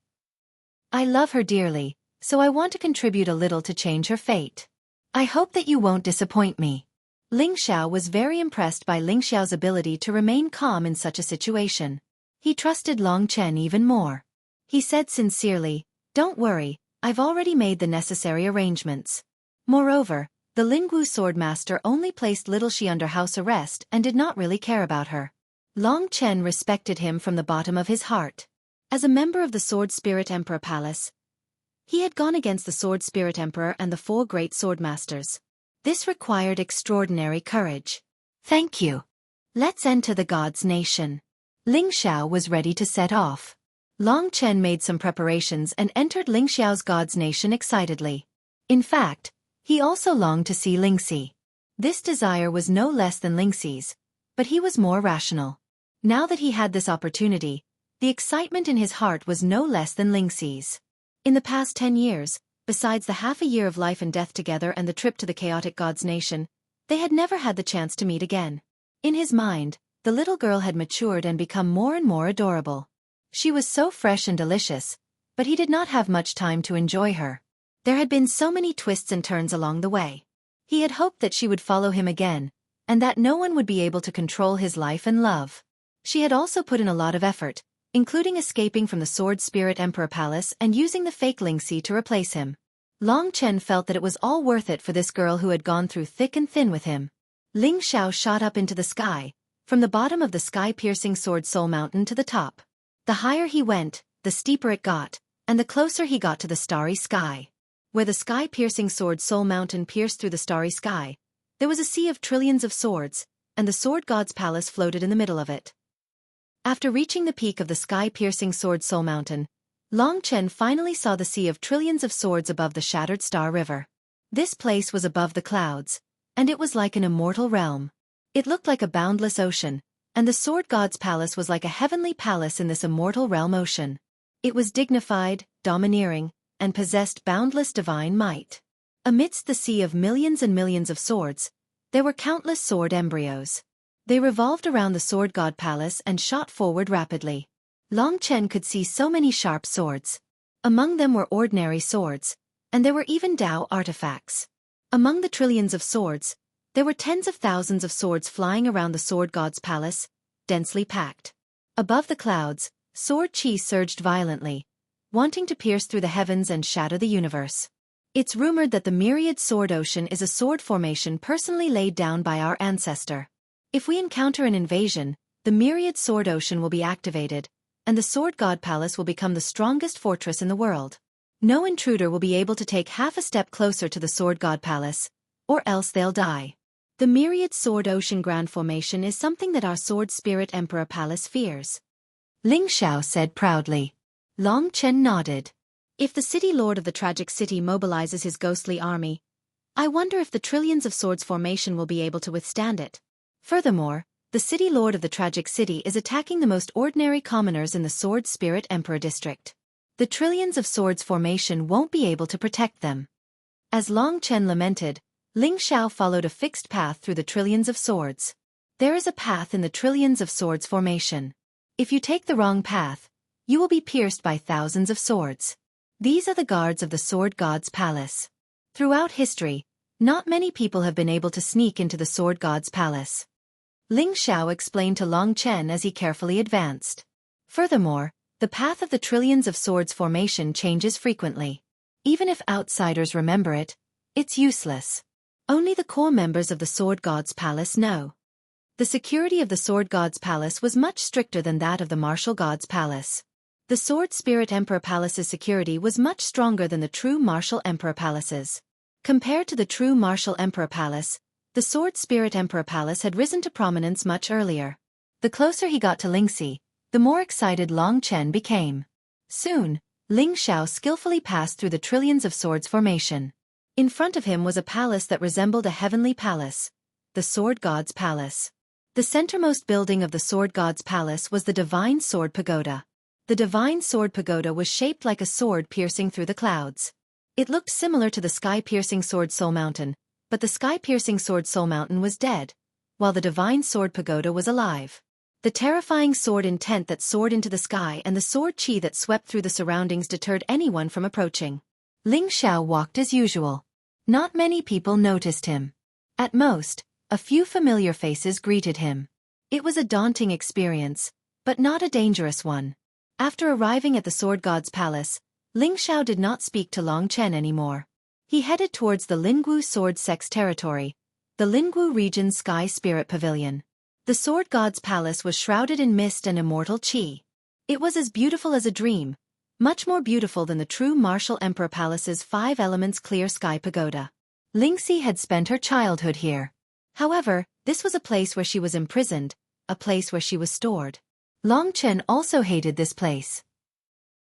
I love her dearly, so I want to contribute a little to change her fate. I hope that you won't disappoint me. Ling Xiao was very impressed by Ling Xiao's ability to remain calm in such a situation. He trusted Long Chen even more. He said sincerely, don't worry, I've already made the necessary arrangements. Moreover, the Lingwu Swordmaster only placed Little Shi under house arrest and did not really care about her. Long Chen respected him from the bottom of his heart. As a member of the Sword Spirit Emperor Palace, he had gone against the Sword Spirit Emperor and the 4 great swordmasters. This required extraordinary courage. Thank you. Let's enter the God's Nation. Ling Xiao was ready to set off. Long Chen made some preparations and entered Ling Xiao's God's Nation excitedly. In fact, he also longed to see Ling Xi. This desire was no less than Ling Xi's, but he was more rational. Now that he had this opportunity, the excitement in his heart was no less than Ling Xi's. In the past 10 years, besides the half a year of life and death together and the trip to the chaotic God's Nation, they had never had the chance to meet again. In his mind, the little girl had matured and become more and more adorable. She was so fresh and delicious, but he did not have much time to enjoy her. There had been so many twists and turns along the way. He had hoped that she would follow him again, and that no one would be able to control his life and love. She had also put in a lot of effort, including escaping from the Sword Spirit Emperor Palace and using the fake Lingxi to replace him. Long Chen felt that it was all worth it for this girl who had gone through thick and thin with him. Ling Xiao shot up into the sky, from the bottom of the sky-piercing Sword Soul Mountain to the top. The higher he went, the steeper it got, and the closer he got to the starry sky. Where the sky-piercing Sword Soul Mountain pierced through the starry sky, there was a sea of trillions of swords, and the Sword God's palace floated in the middle of it. After reaching the peak of the sky-piercing Sword Soul Mountain, Long Chen finally saw the sea of trillions of swords above the shattered Star River. This place was above the clouds, and it was like an immortal realm. It looked like a boundless ocean, and the Sword God's palace was like a heavenly palace in this immortal realm ocean. It was dignified, domineering, and possessed boundless divine might. Amidst the sea of millions and millions of swords, there were countless sword embryos. They revolved around the Sword God Palace and shot forward rapidly. Long Chen could see so many sharp swords. Among them were ordinary swords, and there were even Dao artifacts. Among the trillions of swords, there were tens of thousands of swords flying around the Sword God's palace, densely packed. Above the clouds, sword qi surged violently, wanting to pierce through the heavens and shatter the universe. It's rumored that the myriad sword ocean is a sword formation personally laid down by our ancestor. If we encounter an invasion, the myriad sword ocean will be activated, and the Sword God Palace will become the strongest fortress in the world. No intruder will be able to take half a step closer to the Sword God Palace, or else they'll die. The myriad sword ocean grand formation is something that our Sword Spirit Emperor Palace fears. Ling Xiao said proudly. Long Chen nodded. If the city lord of the tragic city mobilizes his ghostly army, I wonder if the trillions of swords formation will be able to withstand it. Furthermore, the city lord of the tragic city is attacking the most ordinary commoners in the Sword Spirit Emperor district. The trillions of swords formation won't be able to protect them. As Long Chen lamented, Ling Xiao followed a fixed path through the trillions of swords. There is a path in the trillions of swords formation. If you take the wrong path, you will be pierced by thousands of swords. These are the guards of the Sword God's palace. Throughout history, not many people have been able to sneak into the Sword God's palace. Ling Xiao explained to Long Chen as he carefully advanced. Furthermore, the path of the trillions of swords formation changes frequently. Even if outsiders remember it, it's useless. Only the core members of the Sword God's palace know. The security of the Sword God's palace was much stricter than that of the Martial God's palace. The Sword Spirit Emperor Palace's security was much stronger than the true Martial Emperor Palace's. Compared to the true Martial Emperor Palace, the Sword Spirit Emperor Palace had risen to prominence much earlier. The closer he got to Lingxi, the more excited Long Chen became. Soon, Ling Xiao skillfully passed through the trillions of swords formation. In front of him was a palace that resembled a heavenly palace, the Sword God's Palace. The centermost building of the Sword God's Palace was the Divine Sword Pagoda. The Divine Sword Pagoda was shaped like a sword piercing through the clouds. It looked similar to the sky-piercing Sword Soul Mountain, but the sky-piercing Sword Soul Mountain was dead, while the Divine Sword Pagoda was alive. The terrifying sword intent that soared into the sky and the sword qi that swept through the surroundings deterred anyone from approaching. Ling Xiao walked as usual. Not many people noticed him. At most, a few familiar faces greeted him. It was a daunting experience, but not a dangerous one. After arriving at the Sword God's palace, Ling Xiao did not speak to Long Chen anymore. He headed towards the Lingwu Sword Sect's territory, the Lingwu region's Sky Spirit Pavilion. The Sword God's palace was shrouded in mist and immortal qi. It was as beautiful as a dream, much more beautiful than the true Martial Emperor Palace's 5 elements clear sky pagoda. Lingxi had spent her childhood here. However, this was a place where she was imprisoned, a place where she was stored. Long Chen also hated this place.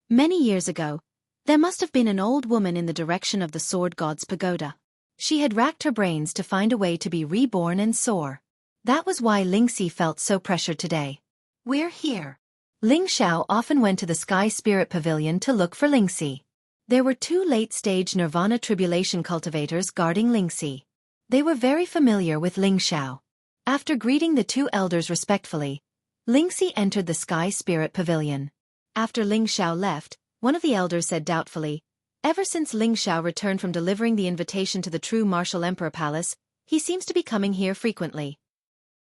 Many years ago, there must have been an old woman in the direction of the Sword God's pagoda. She had racked her brains to find a way to be reborn and soar. That was why Lingxi felt so pressured today. We're here. Ling Xiao often went to the Sky Spirit Pavilion to look for Lingxi. There were 2 late-stage Nirvana Tribulation cultivators guarding Lingxi. They were very familiar with Ling Xiao. After greeting the 2 elders respectfully, Lingxi entered the Sky Spirit Pavilion. After Ling Xiao left, one of the elders said doubtfully, Ever since Ling Xiao returned from delivering the invitation to the true martial emperor palace, he seems to be coming here frequently.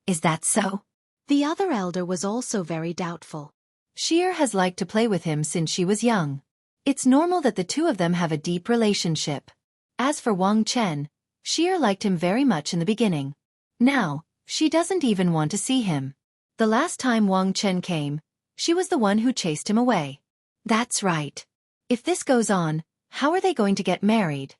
Is that so? The other elder was also very doubtful. Xier has liked to play with him since she was young. It's normal that the two of them have a deep relationship. As for Wang Chen, Xier liked him very much in the beginning. Now, she doesn't even want to see him. The last time Wang Chen came, she was the one who chased him away. That's right. If this goes on, how are they going to get married?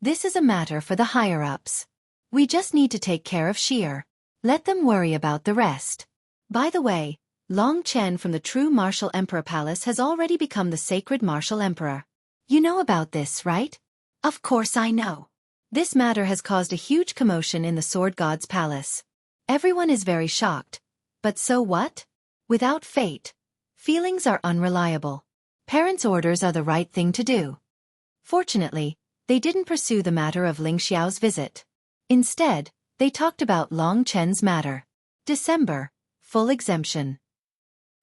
This is a matter for the higher-ups. We just need to take care of Xier. Let them worry about the rest. By the way, Long Chen from the true martial emperor palace has already become the sacred martial emperor. You know about this, right? Of course I know. This matter has caused a huge commotion in the sword god's palace. Everyone is very shocked. But so what? Without fate, feelings are unreliable. Parents' orders are the right thing to do. Fortunately, they didn't pursue the matter of Ling Xiao's visit. Instead, they talked about Long Chen's matter. December, full exemption.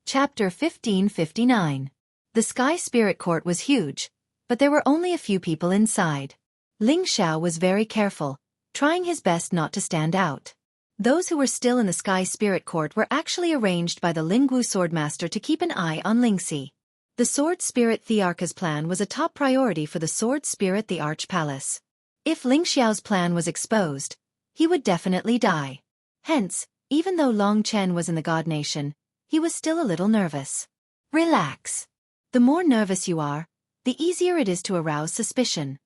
Chapter 1559. The Sky Spirit Court was huge, but there were only a few people inside. Ling Xiao was very careful, trying his best not to stand out. Those who were still in the Sky Spirit Court were actually arranged by the Lingwu Swordmaster to keep an eye on Lingxi. The Sword Spirit Thearcha's plan was a top priority for the Sword Spirit the Arch Palace. If Ling Xiao's plan was exposed, he would definitely die. Hence, even though Long Chen was in the God Nation, he was still a little nervous. Relax. The more nervous you are, the easier it is to arouse suspicion.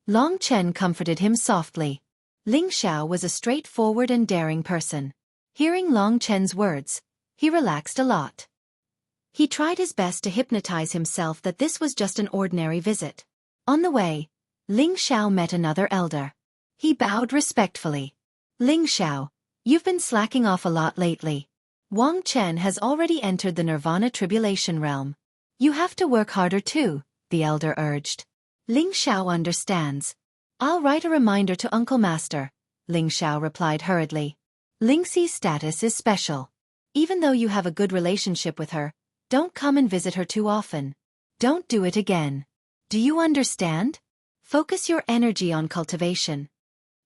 Long Chen comforted him softly. Ling Xiao was a straightforward and daring person. Hearing Long Chen's words, he relaxed a lot. He tried his best to hypnotize himself that this was just an ordinary visit. On the way, Ling Xiao met another elder. He bowed respectfully. Ling Xiao, you've been slacking off a lot lately. Wang Chen has already entered the Nirvana Tribulation realm. You have to work harder too, the elder urged. Ling Xiao understands. I'll write a reminder to Uncle Master, Ling Xiao replied hurriedly. Lingxi's status is special. Even though you have a good relationship with her, don't come and visit her too often. Don't do it again. Do you understand? Focus your energy on cultivation.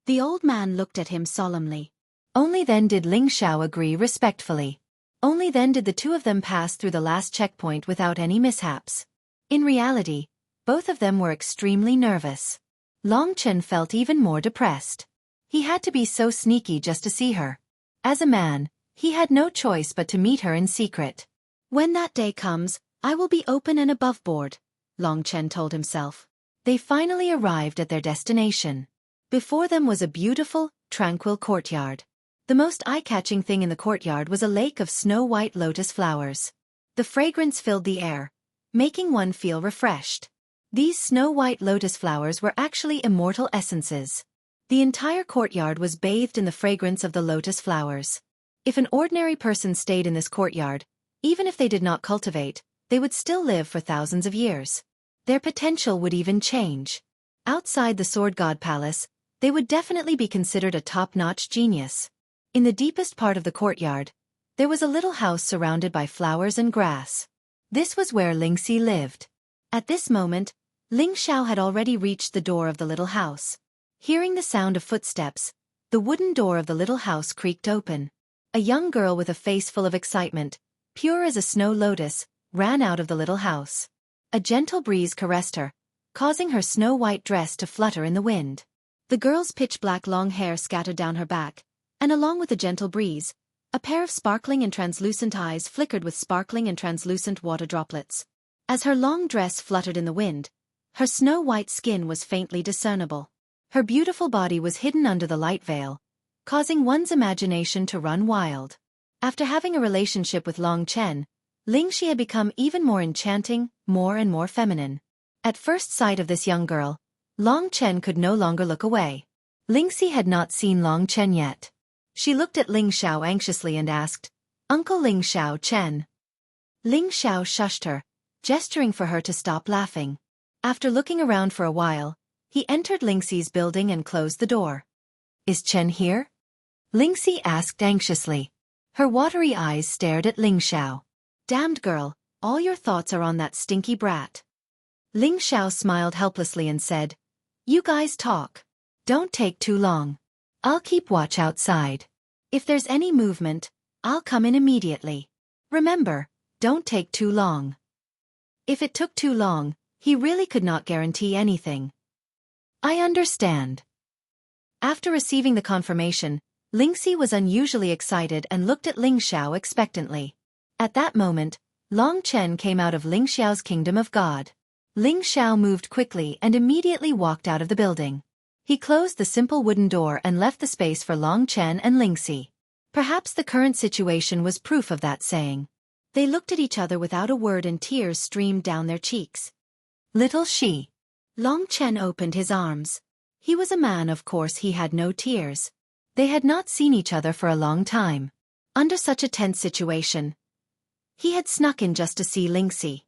The old man looked at him solemnly. Only then did Ling Xiao agree respectfully. Only then did the two of them pass through the last checkpoint without any mishaps. In reality, both of them were extremely nervous. Long Chen felt even more depressed. He had to be so sneaky just to see her. As a man, he had no choice but to meet her in secret. When that day comes, I will be open and above board, Long Chen told himself. They finally arrived at their destination. Before them was a beautiful, tranquil courtyard. The most eye-catching thing in the courtyard was a lake of snow-white lotus flowers. The fragrance filled the air, making one feel refreshed. These snow-white lotus flowers were actually immortal essences. The entire courtyard was bathed in the fragrance of the lotus flowers. If an ordinary person stayed in this courtyard, even if they did not cultivate, they would still live for thousands of years. Their potential would even change. Outside the Sword God Palace, they would definitely be considered a top-notch genius. In the deepest part of the courtyard, there was a little house surrounded by flowers and grass. This was where Lingxi lived. At this moment, Ling Xiao had already reached the door of the little house. Hearing the sound of footsteps, the wooden door of the little house creaked open. A young girl with a face full of excitement, pure as a snow lotus, ran out of the little house. A gentle breeze caressed her, causing her snow-white dress to flutter in the wind. The girl's pitch-black long hair scattered down her back, and along with the gentle breeze, a pair of sparkling and translucent eyes flickered with sparkling and translucent water droplets. As her long dress fluttered in the wind, her snow-white skin was faintly discernible. Her beautiful body was hidden under the light veil, causing one's imagination to run wild. After having a relationship with Long Chen, Lingxi had become even more enchanting, more and more feminine. At first sight of this young girl, Long Chen could no longer look away. Lingxi had not seen Long Chen yet. She looked at Ling Xiao anxiously and asked, "Uncle Ling Xiao Chen." Ling Xiao shushed her, gesturing for her to stop laughing. After looking around for a while, he entered Lingxi's building and closed the door. "Is Chen here?" Lingxi asked anxiously. Her watery eyes stared at Ling Xiao. "Damned girl, all your thoughts are on that stinky brat." Ling Xiao smiled helplessly and said, "You guys talk. Don't take too long. I'll keep watch outside. If there's any movement, I'll come in immediately. Remember, don't take too long." If it took too long, he really could not guarantee anything. "I understand." After receiving the confirmation, Lingxi was unusually excited and looked at Ling Xiao expectantly. At that moment, Long Chen came out of Ling Xiao's kingdom of God. Ling Xiao moved quickly and immediately walked out of the building. He closed the simple wooden door and left the space for Long Chen and Lingxi. Perhaps the current situation was proof of that saying. They looked at each other without a word and tears streamed down their cheeks. "Little she." Long Chen opened his arms. He was a man, of course he had no tears. They had not seen each other for a long time. Under such a tense situation, he had snuck in just to see Lingxi.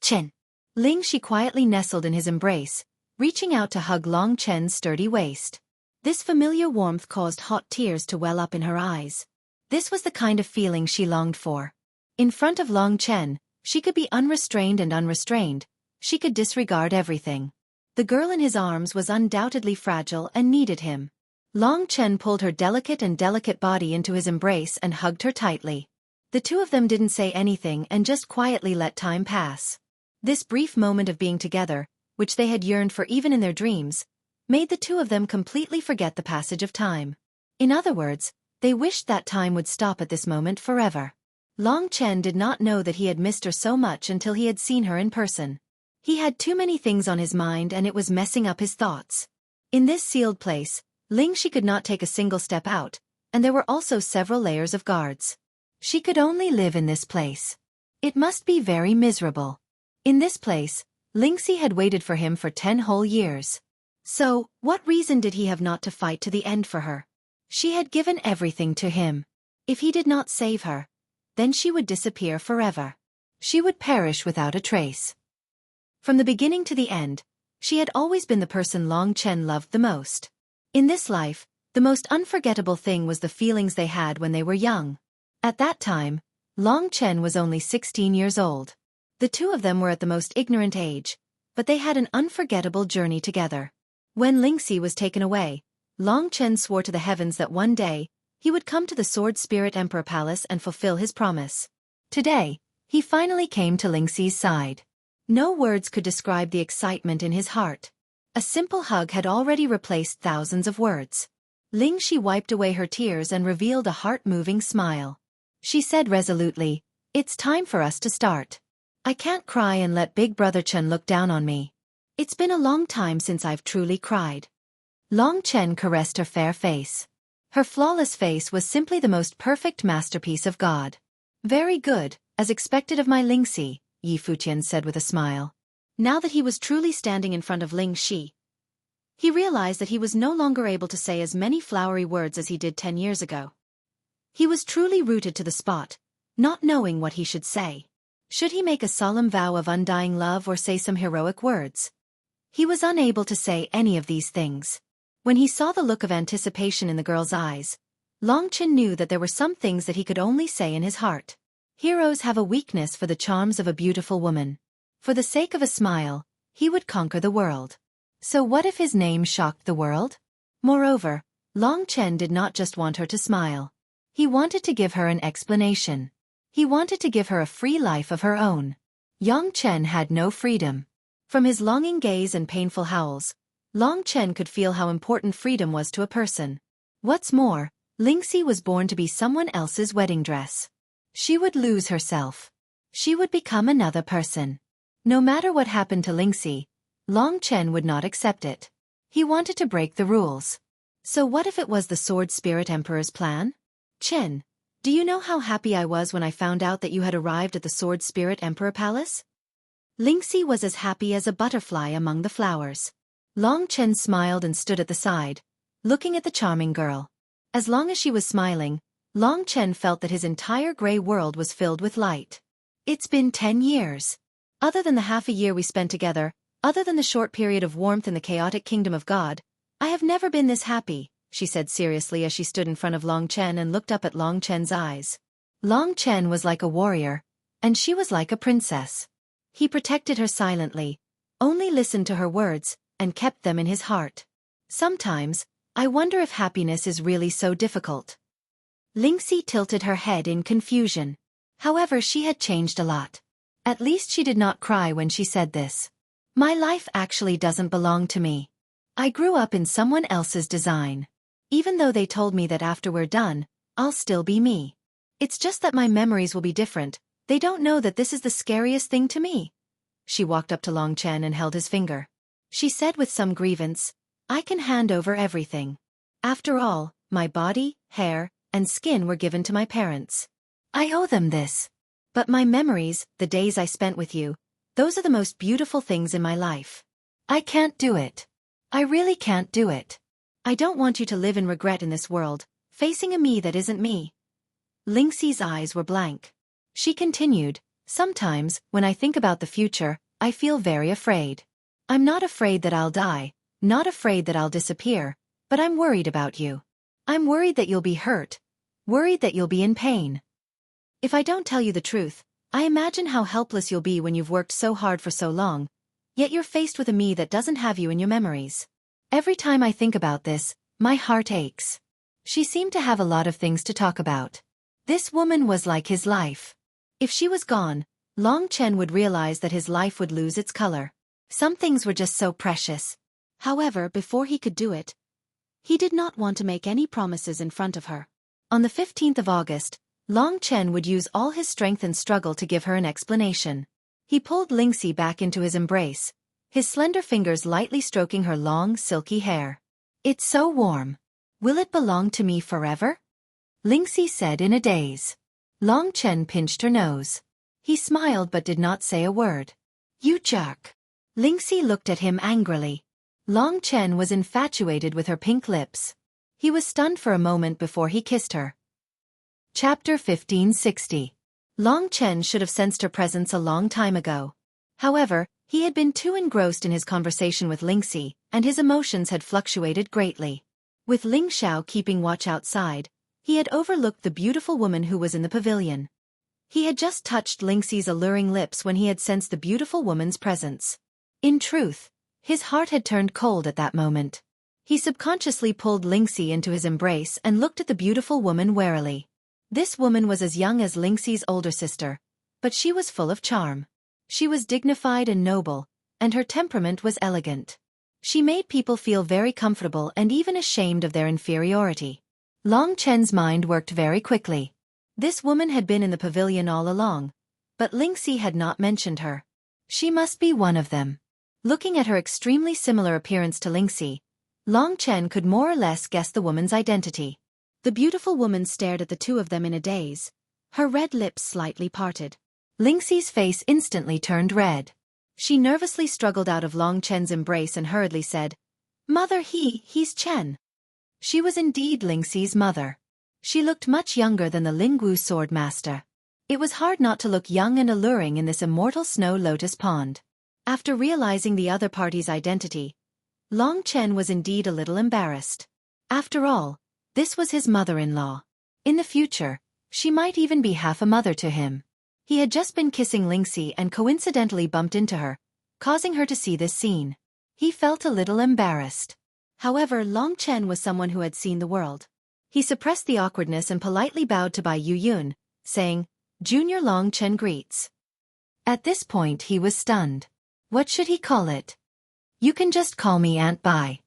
"Chen." Lingxi quietly nestled in his embrace, reaching out to hug Long Chen's sturdy waist. This familiar warmth caused hot tears to well up in her eyes. This was the kind of feeling she longed for. In front of Long Chen, she could be unrestrained and unrestrained. She could disregard everything. The girl in his arms was undoubtedly fragile and needed him. Long Chen pulled her delicate body into his embrace and hugged her tightly. The two of them didn't say anything and just quietly let time pass. This brief moment of being together, which they had yearned for even in their dreams, made the two of them completely forget the passage of time. In other words, they wished that time would stop at this moment forever. Long Chen did not know that he had missed her so much until he had seen her in person. He had too many things on his mind and it was messing up his thoughts. In this sealed place, Lingxi could not take a single step out, and there were also several layers of guards. She could only live in this place. It must be very miserable. In this place, Lingxi had waited for him for 10 whole years. So, what reason did he have not to fight to the end for her? She had given everything to him. If he did not save her, then she would disappear forever. She would perish without a trace. From the beginning to the end, she had always been the person Long Chen loved the most. In this life, the most unforgettable thing was the feelings they had when they were young. At that time, Long Chen was only 16 years old. The two of them were at the most ignorant age, but they had an unforgettable journey together. When Lingxi was taken away, Long Chen swore to the heavens that one day, he would come to the Sword Spirit Emperor Palace and fulfill his promise. Today, he finally came to Lingxi's side. No words could describe the excitement in his heart. A simple hug had already replaced thousands of words. Lingxi wiped away her tears and revealed a heart-moving smile. She said resolutely, "It's time for us to start. I can't cry and let Big Brother Chen look down on me. It's been a long time since I've truly cried." Long Chen caressed her fair face. Her flawless face was simply the most perfect masterpiece of God. "Very good, as expected of my Lingxi," Yi Futian said with a smile. Now that he was truly standing in front of Lingxi, he realized that he was no longer able to say as many flowery words as he did 10 years ago. He was truly rooted to the spot, not knowing what he should say. Should he make a solemn vow of undying love or say some heroic words? He was unable to say any of these things. When he saw the look of anticipation in the girl's eyes, Long Chen knew that there were some things that he could only say in his heart. Heroes have a weakness for the charms of a beautiful woman. For the sake of a smile, he would conquer the world. So what if his name shocked the world? Moreover, Long Chen did not just want her to smile. He wanted to give her an explanation. He wanted to give her a free life of her own. Long Chen had no freedom. From his longing gaze and painful howls, Long Chen could feel how important freedom was to a person. What's more, Lingxi was born to be someone else's wedding dress. She would lose herself. She would become another person. No matter what happened to Lingxi, Long Chen would not accept it. He wanted to break the rules. So what if it was the Sword Spirit Emperor's plan? "Chen, do you know how happy I was when I found out that you had arrived at the Sword Spirit Emperor Palace?" Lingxi was as happy as a butterfly among the flowers. Long Chen smiled and stood at the side, looking at the charming girl. As long as she was smiling, Long Chen felt that his entire gray world was filled with light. "It's been 10 years. Other than the half a year we spent together, other than the short period of warmth in the chaotic kingdom of God, I have never been this happy," she said seriously as she stood in front of Long Chen and looked up at Long Chen's eyes. Long Chen was like a warrior, and she was like a princess. He protected her silently, only listened to her words, and kept them in his heart. Sometimes, I wonder if happiness is really so difficult. Lingxi tilted her head in confusion. However, she had changed a lot. At least she did not cry when she said this. My life actually doesn't belong to me. I grew up in someone else's design. Even though they told me that after we're done, I'll still be me. It's just that my memories will be different. They don't know that this is the scariest thing to me. She walked up to Long Chen and held his finger. She said with some grievance, I can hand over everything. After all, my body, hair, and skin were given to my parents. I owe them this. But my memories, the days I spent with you, those are the most beautiful things in my life. I can't do it. I really can't do it. I don't want you to live in regret in this world, facing a me that isn't me. Lingxi's eyes were blank. She continued, sometimes, when I think about the future, I feel very afraid. I'm not afraid that I'll die, not afraid that I'll disappear, but I'm worried about you. I'm worried that you'll be hurt, worried that you'll be in pain. If I don't tell you the truth, I imagine how helpless you'll be when you've worked so hard for so long, yet you're faced with a me that doesn't have you in your memories. Every time I think about this, my heart aches. She seemed to have a lot of things to talk about. This woman was like his life. If she was gone, Long Chen would realize that his life would lose its color. Some things were just so precious. However, before he could do it, he did not want to make any promises in front of her. On the 15th of August, Long Chen would use all his strength and struggle to give her an explanation. He pulled Lingxi back into his embrace, his slender fingers lightly stroking her long, silky hair. It's so warm. Will it belong to me forever? Lingxi said in a daze. Long Chen pinched her nose. He smiled but did not say a word. You jerk. Lingxi looked at him angrily. Long Chen was infatuated with her pink lips. He was stunned for a moment before he kissed her. Chapter 1560. Long Chen should have sensed her presence a long time ago. However, he had been too engrossed in his conversation with Lingxi, and his emotions had fluctuated greatly. With Ling Xiao keeping watch outside, he had overlooked the beautiful woman who was in the pavilion. He had just touched Lingxi's alluring lips when he had sensed the beautiful woman's presence. In truth, his heart had turned cold at that moment. He subconsciously pulled Lingxi into his embrace and looked at the beautiful woman warily. This woman was as young as Lingxi's older sister, but she was full of charm. She was dignified and noble, and her temperament was elegant. She made people feel very comfortable and even ashamed of their inferiority. Long Chen's mind worked very quickly. This woman had been in the pavilion all along, but Lingxi had not mentioned her. She must be one of them. Looking at her extremely similar appearance to Lingxi, Long Chen could more or less guess the woman's identity. The beautiful woman stared at the two of them in a daze, her red lips slightly parted. Lingxi's face instantly turned red. She nervously struggled out of Long Chen's embrace and hurriedly said, Mother, he's Chen. She was indeed Lingxi's mother. She looked much younger than the Lingwu sword master. It was hard not to look young and alluring in this immortal snow lotus pond. After realizing the other party's identity, Long Chen was indeed a little embarrassed. After all, this was his mother-in-law. In the future, she might even be half a mother to him. He had just been kissing Lingxi and coincidentally bumped into her, causing her to see this scene. He felt a little embarrassed. However, Long Chen was someone who had seen the world. He suppressed the awkwardness and politely bowed to Bai Yuyun, saying, Junior Long Chen greets. At this point he was stunned. What should he call it? You can just call me Aunt Bai.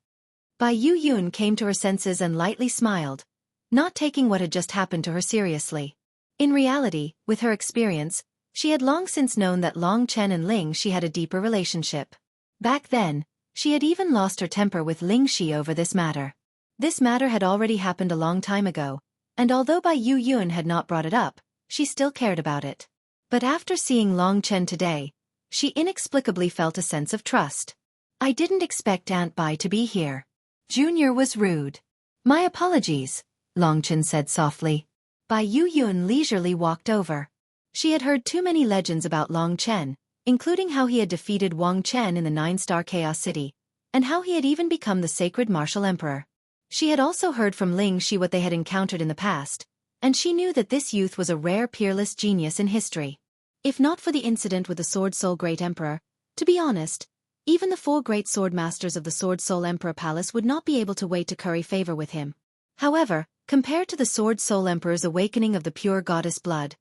Bai Yuyun came to her senses and lightly smiled, not taking what had just happened to her seriously. In reality, with her experience, she had long since known that Long Chen and Lingxi had a deeper relationship. Back then, she had even lost her temper with Lingxi over this matter. This matter had already happened a long time ago, and although Bai Yuyun had not brought it up, she still cared about it. But after seeing Long Chen today, she inexplicably felt a sense of trust. I didn't expect Aunt Bai to be here. Junior was rude. My apologies, Long Chen said softly. Bai Yuyun leisurely walked over. She had heard too many legends about Long Chen, including how he had defeated Wang Chen in the 9-star Chaos City, and how he had even become the sacred martial emperor. She had also heard from Lingxi what they had encountered in the past, and she knew that this youth was a rare peerless genius in history. If not for the incident with the Sword Soul Great Emperor, to be honest, Even the 4 great sword masters of the Sword Soul Emperor Palace would not be able to wait to curry favor with him. However, compared to the Sword Soul Emperor's awakening of the pure goddess blood,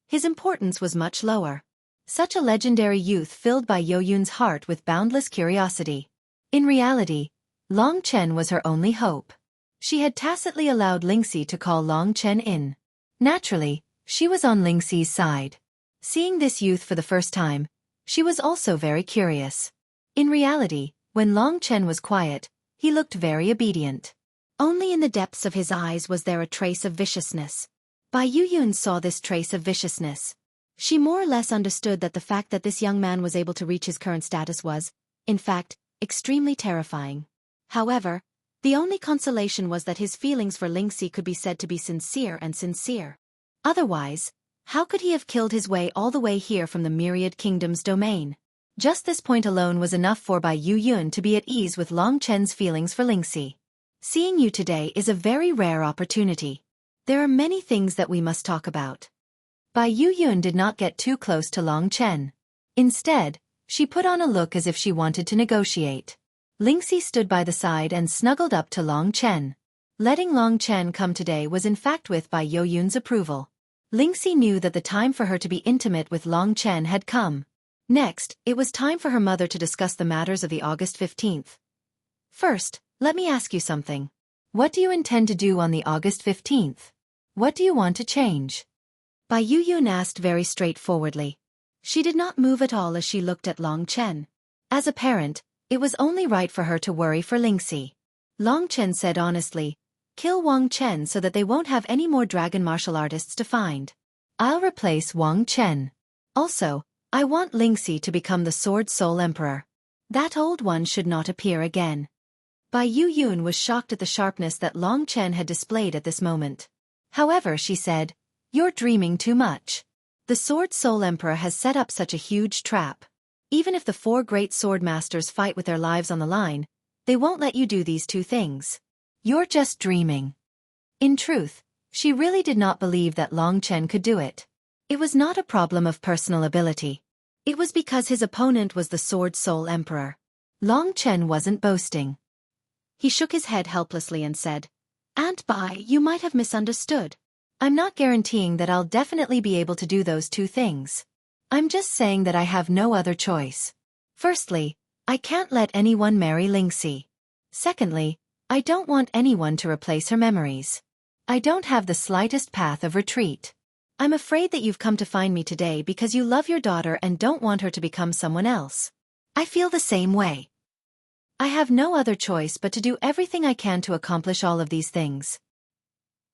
his importance was much lower. Such a legendary youth filled Bai Youyun's heart with boundless curiosity. In reality, Long Chen was her only hope. She had tacitly allowed Lingxi to call Long Chen in. Naturally, she was on Lingxi's side. Seeing this youth for the first time, she was also very curious. In reality, when Long Chen was quiet, he looked very obedient. Only in the depths of his eyes was there a trace of viciousness. Bai Youyun saw this trace of viciousness. She more or less understood that the fact that this young man was able to reach his current status was, in fact, extremely terrifying. However, the only consolation was that his feelings for Lingxi could be said to be sincere and sincere. Otherwise, how could he have killed his way all the way here from the Myriad Kingdom's domain? Just this point alone was enough for Bai Youyun to be at ease with Long Chen's feelings for Lingxi. Seeing you today is a very rare opportunity. There are many things that we must talk about. Bai Youyun did not get too close to Long Chen. Instead, she put on a look as if she wanted to negotiate. Lingxi stood by the side and snuggled up to Long Chen. Letting Long Chen come today was in fact with Bai Youyun's approval. Lingxi knew that the time for her to be intimate with Long Chen had come. Next, it was time for her mother to discuss the matters of the August 15th. First, let me ask you something. What do you intend to do on the August 15th? What do you want to change? Bai Youyun asked very straightforwardly. She did not move at all as she looked at Long Chen. As a parent, it was only right for her to worry for Lingxi. Long Chen said honestly, kill Wang Chen so that they won't have any more dragon martial artists to find. I'll replace Wang Chen. Also, I want Lingxi to become the Sword Soul Emperor. That old one should not appear again. Bai Youyun was shocked at the sharpness that Long Chen had displayed at this moment. However, she said, you're dreaming too much. The Sword Soul Emperor has set up such a huge trap. Even if the 4 great sword masters fight with their lives on the line, they won't let you do these 2 things. You're just dreaming. In truth, she really did not believe that Long Chen could do it. It was not a problem of personal ability. It was because his opponent was the Sword Soul Emperor. Long Chen wasn't boasting. He shook his head helplessly and said, Aunt Bai, you might have misunderstood. I'm not guaranteeing that I'll definitely be able to do those 2 things. I'm just saying that I have no other choice. Firstly, I can't let anyone marry Lingxi. Secondly, I don't want anyone to replace her memories. I don't have the slightest path of retreat. I'm afraid that you've come to find me today because you love your daughter and don't want her to become someone else. I feel the same way. I have no other choice but to do everything I can to accomplish all of these things.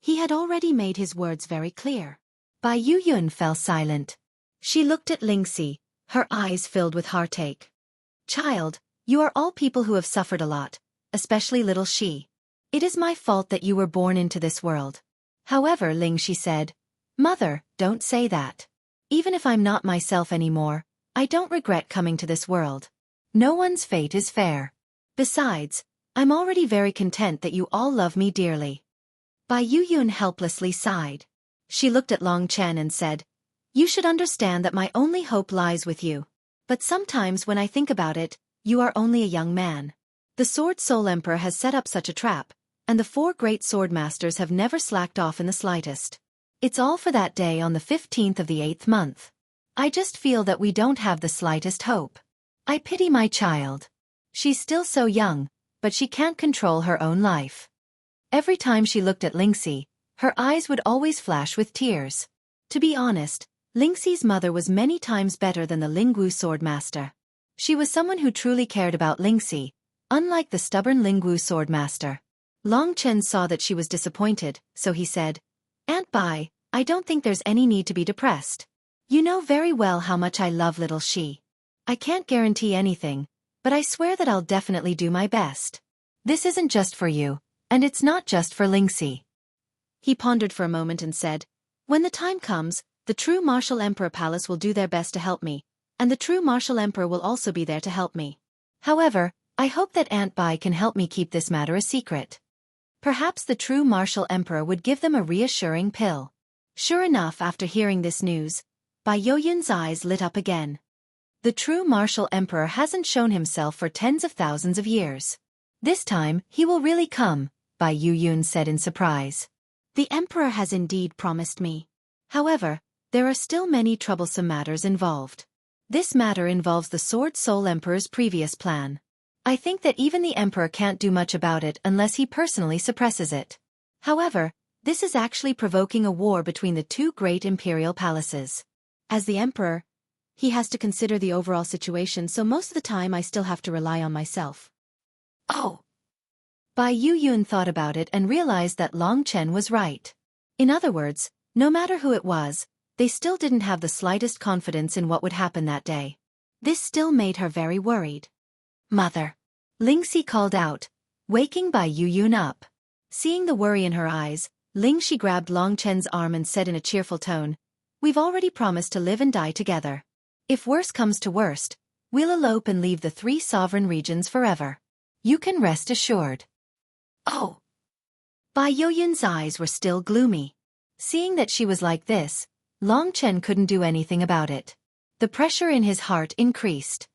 He had already made his words very clear. Bai Youyun fell silent. She looked at Lingxi, her eyes filled with heartache. Child, you are all people who have suffered a lot, especially little Xi. It is my fault that you were born into this world. However, Lingxi said, Mother, don't say that. Even if I'm not myself anymore, I don't regret coming to this world. No one's fate is fair. Besides, I'm already very content that you all love me dearly. Bai Youyun helplessly sighed. She looked at Long Chen and said, You should understand that my only hope lies with you. But sometimes when I think about it, you are only a young man. The Sword Soul Emperor has set up such a trap, and the 4 great sword masters have never slacked off in the slightest. It's all for that day on the 15th of the 8th month. I just feel that we don't have the slightest hope. I pity my child. She's still so young, but she can't control her own life. Every time she looked at Lingxi, her eyes would always flash with tears. To be honest, Lingxi's mother was many times better than the Lingwu sword master. She was someone who truly cared about Lingxi, unlike the stubborn Lingwu sword master. Long Chen saw that she was disappointed, so he said, Aunt Bai, I don't think there's any need to be depressed. You know very well how much I love little Xi. I can't guarantee anything, but I swear that I'll definitely do my best. This isn't just for you, and it's not just for Lingxi. He pondered for a moment and said, When the time comes, the true Martial Emperor Palace will do their best to help me, and the true Martial Emperor will also be there to help me. However, I hope that Aunt Bai can help me keep this matter a secret. Perhaps the true Martial Emperor would give them a reassuring pill. Sure enough, after hearing this news, Bai Youyun's eyes lit up again. The true martial emperor hasn't shown himself for tens of thousands of years. This time, he will really come, Bai Yuyun said in surprise. The emperor has indeed promised me. However, there are still many troublesome matters involved. This matter involves the Sword Soul Emperor's previous plan. I think that even the emperor can't do much about it unless he personally suppresses it. However, this is actually provoking a war between the two great imperial palaces. As the emperor, he has to consider the overall situation, so most of the time I still have to rely on myself. Oh. Bai Yuyun thought about it and realized that Long Chen was right. In other words, no matter who it was, they still didn't have the slightest confidence in what would happen that day. This still made her very worried. Mother. Lingxi called out, waking Bai Yuyun up. Seeing the worry in her eyes, Lingxi grabbed Long Chen's arm and said in a cheerful tone, "We've already promised to live and die together. If worse comes to worst, we'll elope and leave the 3 sovereign regions forever. You can rest assured." Oh. Bai Yuyun's eyes were still gloomy. Seeing that she was like this, Long Chen couldn't do anything about it. The pressure in his heart increased.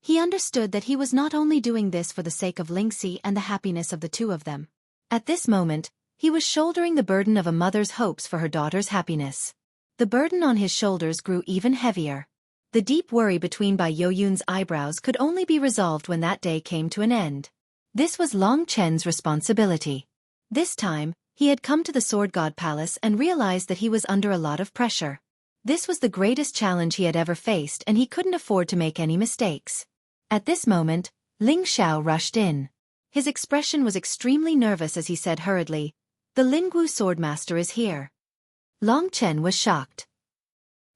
He understood that he was not only doing this for the sake of Lingxi and the happiness of the two of them. At this moment, he was shouldering the burden of a mother's hopes for her daughter's happiness. The burden on his shoulders grew even heavier. The deep worry between Bai Yuyun's eyebrows could only be resolved when that day came to an end. This was Long Chen's responsibility. This time, he had come to the Sword God Palace and realized that he was under a lot of pressure. This was the greatest challenge he had ever faced and he couldn't afford to make any mistakes. At this moment, Ling Xiao rushed in. His expression was extremely nervous as he said hurriedly, "The Lingwu Swordmaster is here." Long Chen was shocked.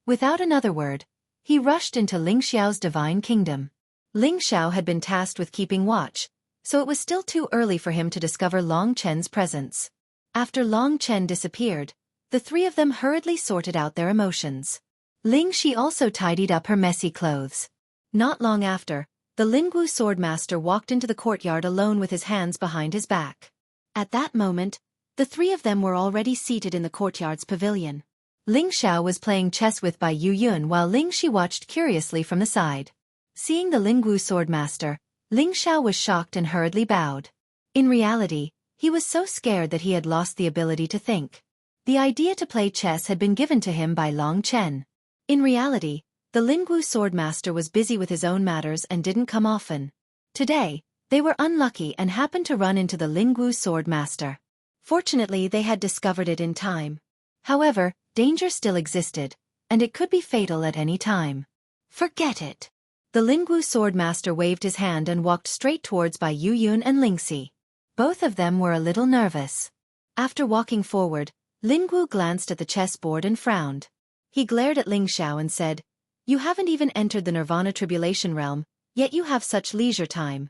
Without another word, he rushed into Ling Xiao's divine kingdom. Ling Xiao had been tasked with keeping watch, so it was still too early for him to discover Long Chen's presence. After Long Chen disappeared, the 3 of them hurriedly sorted out their emotions. Ling Xi also tidied up her messy clothes. Not long after, the Lingwu Swordmaster walked into the courtyard alone with his hands behind his back. At that moment, the 3 of them were already seated in the courtyard's pavilion. Ling Xiao was playing chess with Bai Yuyun while Ling Xi watched curiously from the side. Seeing the Lingwu Swordmaster, Ling Xiao was shocked and hurriedly bowed. In reality, he was so scared that he had lost the ability to think. The idea to play chess had been given to him by Long Chen. In reality, the Lingwu Swordmaster was busy with his own matters and didn't come often. Today, they were unlucky and happened to run into the Lingwu Swordmaster. Fortunately, they had discovered it in time. However, danger still existed, and it could be fatal at any time. Forget it. The Lingwu Swordmaster waved his hand and walked straight towards Bai Yuyun and Lingxi. Both of them were a little nervous. After walking forward, Lingwu glanced at the chessboard and frowned. He glared at Ling Xiao and said, "You haven't even entered the Nirvana Tribulation realm, yet you have such leisure time."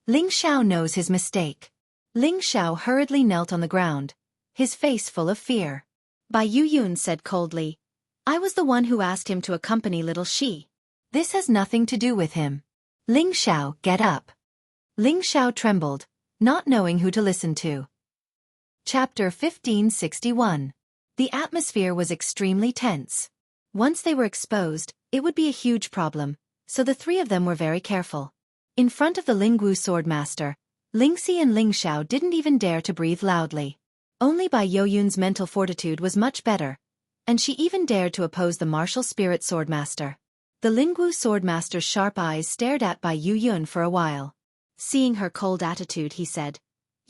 Ling Xiao knows his mistake. Ling Xiao hurriedly knelt on the ground, his face full of fear. Bai Yuyun said coldly, "I was the one who asked him to accompany little Xi. This has nothing to do with him. Ling Xiao, get up." Ling Xiao trembled, not knowing who to listen to. Chapter 1561. The atmosphere was extremely tense. Once they were exposed, it would be a huge problem, so the 3 of them were very careful. In front of the Lingwu Swordmaster, Lingxi and Ling Xiao didn't even dare to breathe loudly. Only Bai Yoyun's mental fortitude was much better, and she even dared to oppose the martial spirit Swordmaster. The Lingwu Swordmaster's sharp eyes stared at Bai Yuyun for a while. Seeing her cold attitude, he said,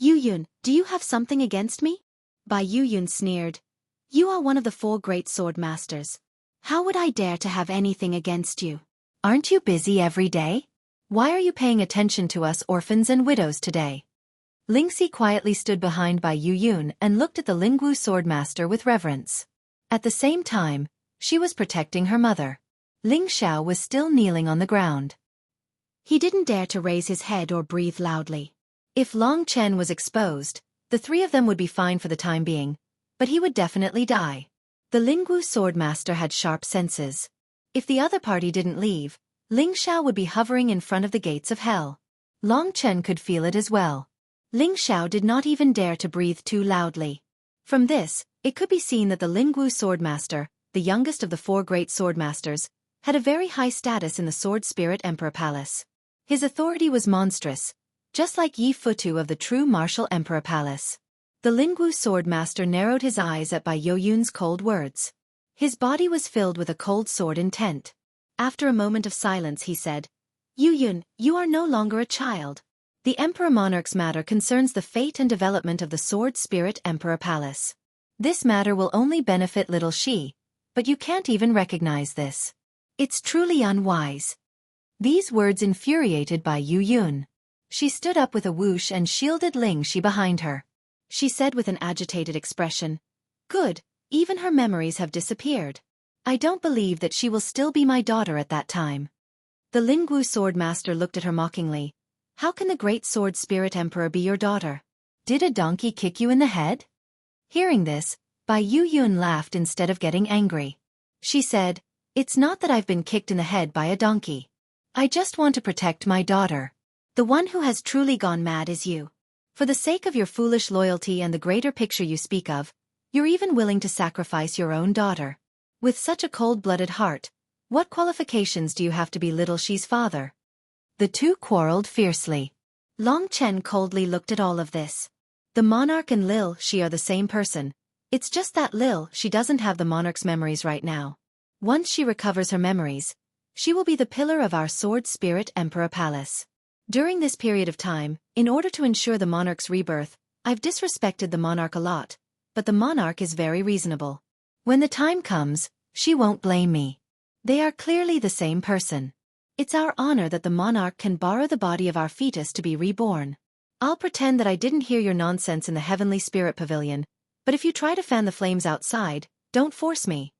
"Yuyun, do you have something against me?" Bai Yuyun sneered, "You are one of the 4 great sword masters. How would I dare to have anything against you? Aren't you busy every day? Why are you paying attention to us orphans and widows today?" Lingxi quietly stood behind Bai Yuyun and looked at the Lingwu Swordmaster with reverence. At the same time, she was protecting her mother. Ling Xiao was still kneeling on the ground. He didn't dare to raise his head or breathe loudly. If Long Chen was exposed, the 3 of them would be fine for the time being, but he would definitely die. The Lingwu Swordmaster had sharp senses. If the other party didn't leave, Ling Xiao would be hovering in front of the gates of hell. Long Chen could feel it as well. Ling Xiao did not even dare to breathe too loudly. From this, it could be seen that the Lingwu Swordmaster, the youngest of the 4 great swordmasters, had a very high status in the Sword Spirit Emperor Palace. His authority was monstrous, just like Yi Futu of the true Martial Emperor Palace. The Lingwu Sword Master narrowed his eyes at Bai Yoyun's cold words. His body was filled with a cold sword intent. After a moment of silence he said, Yoyun, you are no longer a child. The Emperor Monarch's matter concerns the fate and development of the Sword Spirit Emperor Palace. This matter will only benefit little Shi, but you can't even recognize this. It's truly unwise. These words infuriated Bai Yoyun. She stood up with a whoosh and shielded Ling Shi behind her. She said with an agitated expression, Good, even her memories have disappeared. I don't believe that she will still be my daughter at that time. The Lingwu Sword Master looked at her mockingly. How can the great Sword Spirit Emperor be your daughter? Did a donkey kick you in the head? Hearing this, Bai Yoyun laughed instead of getting angry. She said, It's not that I've been kicked in the head by a donkey. I just want to protect my daughter. The one who has truly gone mad is you. For the sake of your foolish loyalty and the greater picture you speak of, you're even willing to sacrifice your own daughter. With such a cold-blooded heart, what qualifications do you have to be little Shi's father? The two quarreled fiercely. Long Chen coldly looked at all of this. The monarch and Lil Shi are the same person. It's just that Lil Shi doesn't have the monarch's memories right now. Once she recovers her memories, she will be the pillar of our Sword Spirit Emperor Palace. During this period of time, in order to ensure the monarch's rebirth, I've disrespected the monarch a lot, but the monarch is very reasonable. When the time comes, she won't blame me. They are clearly the same person. It's our honor that the monarch can borrow the body of our fetus to be reborn. I'll pretend that I didn't hear your nonsense in the Heavenly Spirit Pavilion, but if you try to fan the flames outside, don't force me.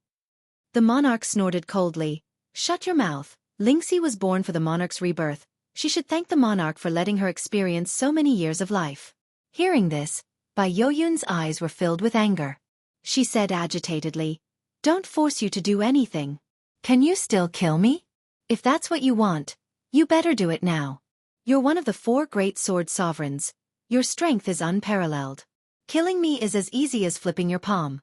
The monarch snorted coldly. Shut your mouth. Lingxi was born for the monarch's rebirth. She should thank the monarch for letting her experience so many years of life. Hearing this, Bai Yoyun's eyes were filled with anger. She said agitatedly, Don't force you to do anything. Can you still kill me? If that's what you want, you better do it now. You're one of the 4 great sword sovereigns. Your strength is unparalleled. Killing me is as easy as flipping your palm.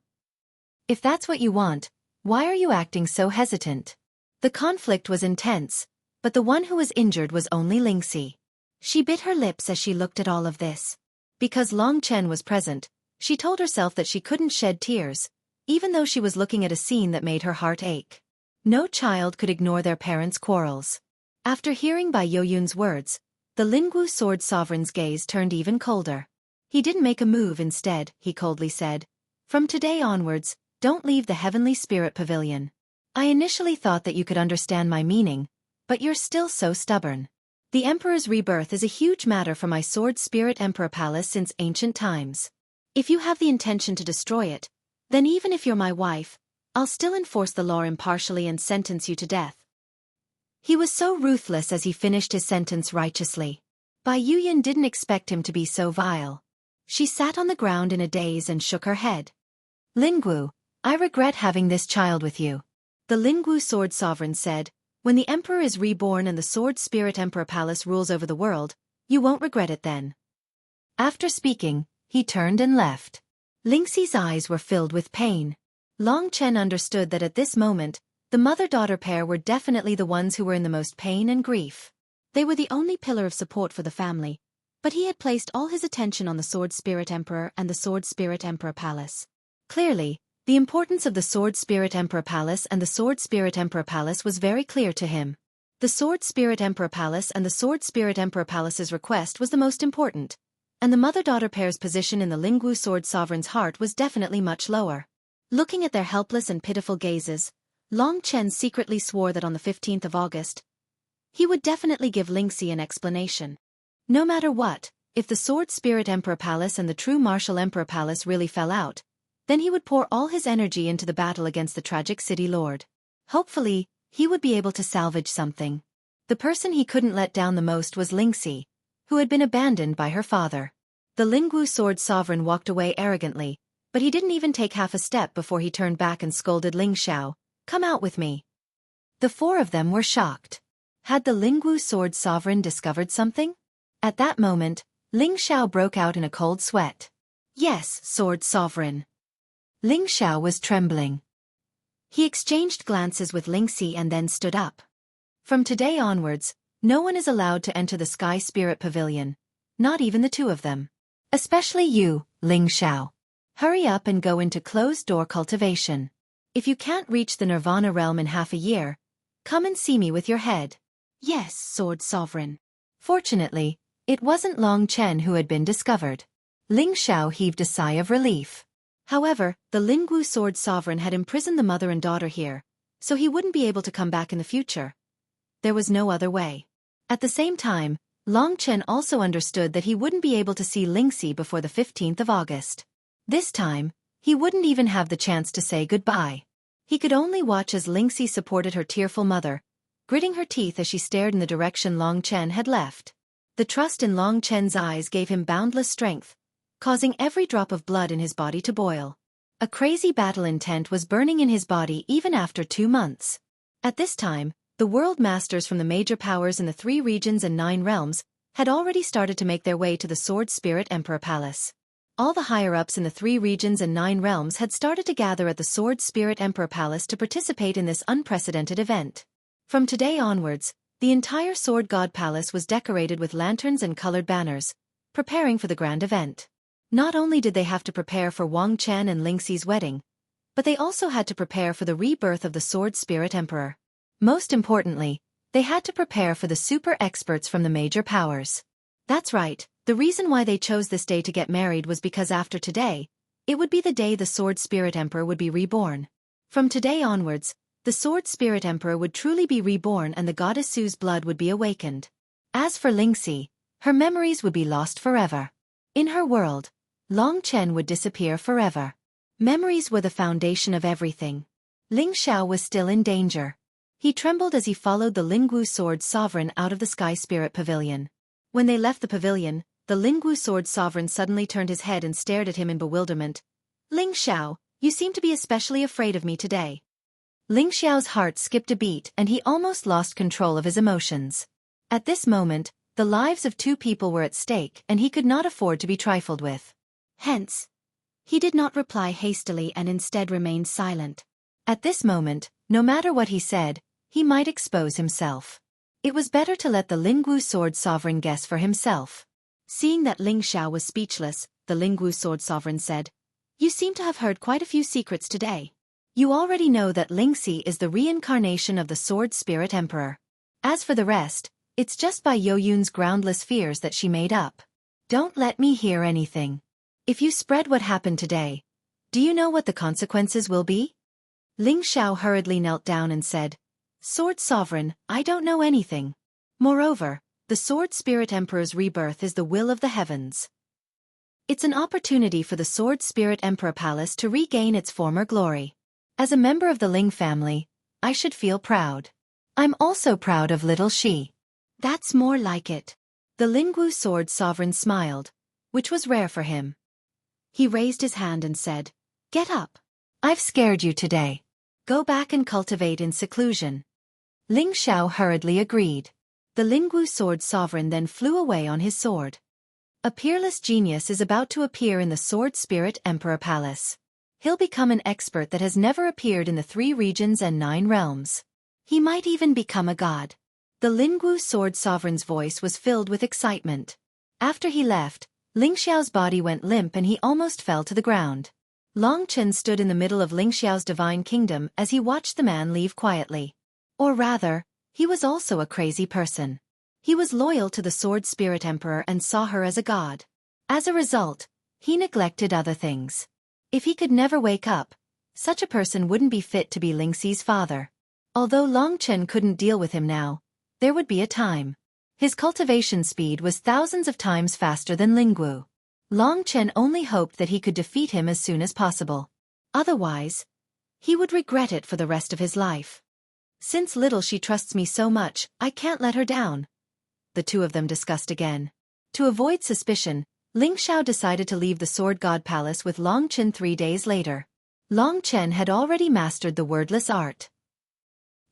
If that's what you want, why are you acting so hesitant? The conflict was intense, but the one who was injured was only Lingxi. She bit her lips as she looked at all of this. Because Long Chen was present, she told herself that she couldn't shed tears, even though she was looking at a scene that made her heart ache. No child could ignore their parents' quarrels. After hearing Bai Yoyun's words, the Lingwu Sword Sovereign's gaze turned even colder. He didn't make a move. Instead, he coldly said, From today onwards, don't leave the Heavenly Spirit Pavilion. I initially thought that you could understand my meaning, but you're still so stubborn. The Emperor's rebirth is a huge matter for my Sword Spirit Emperor Palace since ancient times. If you have the intention to destroy it, then even if you're my wife, I'll still enforce the law impartially and sentence you to death. He was so ruthless as he finished his sentence righteously. Bai Yoyun didn't expect him to be so vile. She sat on the ground in a daze and shook her head. Lingwu, I regret having this child with you. The Lingwu Sword Sovereign said, When the Emperor is reborn and the Sword Spirit Emperor Palace rules over the world, you won't regret it then. After speaking, he turned and left. Lingxi's eyes were filled with pain. Long Chen understood that at this moment, the mother-daughter pair were definitely the ones who were in the most pain and grief. They were the only pillar of support for the family, but he had placed all his attention on the Sword Spirit Emperor and the Sword Spirit Emperor Palace. Clearly, the importance of the Sword Spirit Emperor Palace and the Sword Spirit Emperor Palace was very clear to him. The Sword Spirit Emperor Palace and the Sword Spirit Emperor Palace's request was the most important, and the mother-daughter pair's position in the Lingwu Sword Sovereign's heart was definitely much lower. Looking at their helpless and pitiful gazes, Long Chen secretly swore that on the 15th of August, he would definitely give Lingxi an explanation. No matter what, if the Sword Spirit Emperor Palace and the true Martial Emperor Palace really fell out, then he would pour all his energy into the battle against the tragic city lord. Hopefully, he would be able to salvage something. The person he couldn't let down the most was Lingxi, who had been abandoned by her father. The Lingwu Sword Sovereign walked away arrogantly, but he didn't even take half a step before he turned back and scolded Ling Xiao, Come out with me. The 4 of them were shocked. Had the Lingwu Sword Sovereign discovered something? At that moment, Ling Xiao broke out in a cold sweat. Yes, Sword Sovereign. Ling Xiao was trembling. He exchanged glances with Lingxi and then stood up. From today onwards, no one is allowed to enter the Sky Spirit Pavilion, not even the two of them. Especially you, Ling Xiao. Hurry up and go into closed-door cultivation. If you can't reach the Nirvana realm in half a year, come and see me with your head. Yes, Sword Sovereign. Fortunately, it wasn't Long Chen who had been discovered. Ling Xiao heaved a sigh of relief. However, the Lingwu Sword Sovereign had imprisoned the mother and daughter here, so he wouldn't be able to come back in the future. There was no other way. At the same time, Long Chen also understood that he wouldn't be able to see Lingxi before the 15th of August. This time, he wouldn't even have the chance to say goodbye. He could only watch as Lingxi supported her tearful mother, gritting her teeth as she stared in the direction Long Chen had left. The trust in Long Chen's eyes gave him boundless strength, causing every drop of blood in his body to boil. A crazy battle intent was burning in his body even after 2 months. At this time, the world masters from the major powers in the 3 regions and 9 realms had already started to make their way to the Sword Spirit Emperor Palace. All the higher-ups in the 3 regions and 9 realms had started to gather at the Sword Spirit Emperor Palace to participate in this unprecedented event. From today onwards, the entire Sword God Palace was decorated with lanterns and colored banners, preparing for the grand event. Not only did they have to prepare for Wang Chen and Lingxi's wedding, but they also had to prepare for the rebirth of the Sword Spirit Emperor. Most importantly, they had to prepare for the super experts from the major powers. That's right, the reason why they chose this day to get married was because after today, it would be the day the Sword Spirit Emperor would be reborn. From today onwards, the Sword Spirit Emperor would truly be reborn and the goddess Su's blood would be awakened. As for Lingxi, her memories would be lost forever. In her world, Long Chen would disappear forever. Memories were the foundation of everything. Ling Xiao was still in danger. He trembled as he followed the Lingwu Sword Sovereign out of the Sky Spirit Pavilion. When they left the pavilion, the Lingwu Sword Sovereign suddenly turned his head and stared at him in bewilderment. Ling Xiao, you seem to be especially afraid of me today. Ling Xiao's heart skipped a beat and he almost lost control of his emotions. At this moment, the lives of 2 people were at stake and he could not afford to be trifled with. Hence, he did not reply hastily and instead remained silent. At this moment, no matter what he said, he might expose himself. It was better to let the Lingwu Sword Sovereign guess for himself. Seeing that Ling Xiao was speechless, the Lingwu Sword Sovereign said, "You seem to have heard quite a few secrets today. You already know that Lingxi is the reincarnation of the Sword Spirit Emperor. As for the rest, it's just by Yoyun's groundless fears that she made up. Don't let me hear anything. If you spread what happened today, do you know what the consequences will be?" Ling Xiao hurriedly knelt down and said, "Sword Sovereign, I don't know anything. Moreover, the Sword Spirit Emperor's rebirth is the will of the heavens. It's an opportunity for the Sword Spirit Emperor Palace to regain its former glory. As a member of the Ling family, I should feel proud. I'm also proud of little Shi." "That's more like it." The Lingwu Sword Sovereign smiled, which was rare for him. He raised his hand and said, "Get up. I've scared you today. Go back and cultivate in seclusion." Ling Xiao hurriedly agreed. The Lingwu Sword Sovereign then flew away on his sword. A peerless genius is about to appear in the Sword Spirit Emperor Palace. He'll become an expert that has never appeared in the 3 regions and 9 realms. He might even become a god. The Lingwu Sword Sovereign's voice was filled with excitement. After he left, Ling Xiao's body went limp and he almost fell to the ground. Long Chen stood in the middle of Ling Xiao's divine kingdom as he watched the man leave quietly. Or rather, he was also a crazy person. He was loyal to the Sword Spirit Emperor and saw her as a god. As a result, he neglected other things. If he could never wake up, such a person wouldn't be fit to be Lingxi's father. Although Long Chen couldn't deal with him now, there would be a time. His cultivation speed was thousands of times faster than Lingwu. Long Chen only hoped that he could defeat him as soon as possible. Otherwise, he would regret it for the rest of his life. Since little she trusts me so much, I can't let her down. The 2 of them discussed again. To avoid suspicion, Ling Xiao decided to leave the Sword God Palace with Long Chen 3 days later. Long Chen had already mastered the wordless art.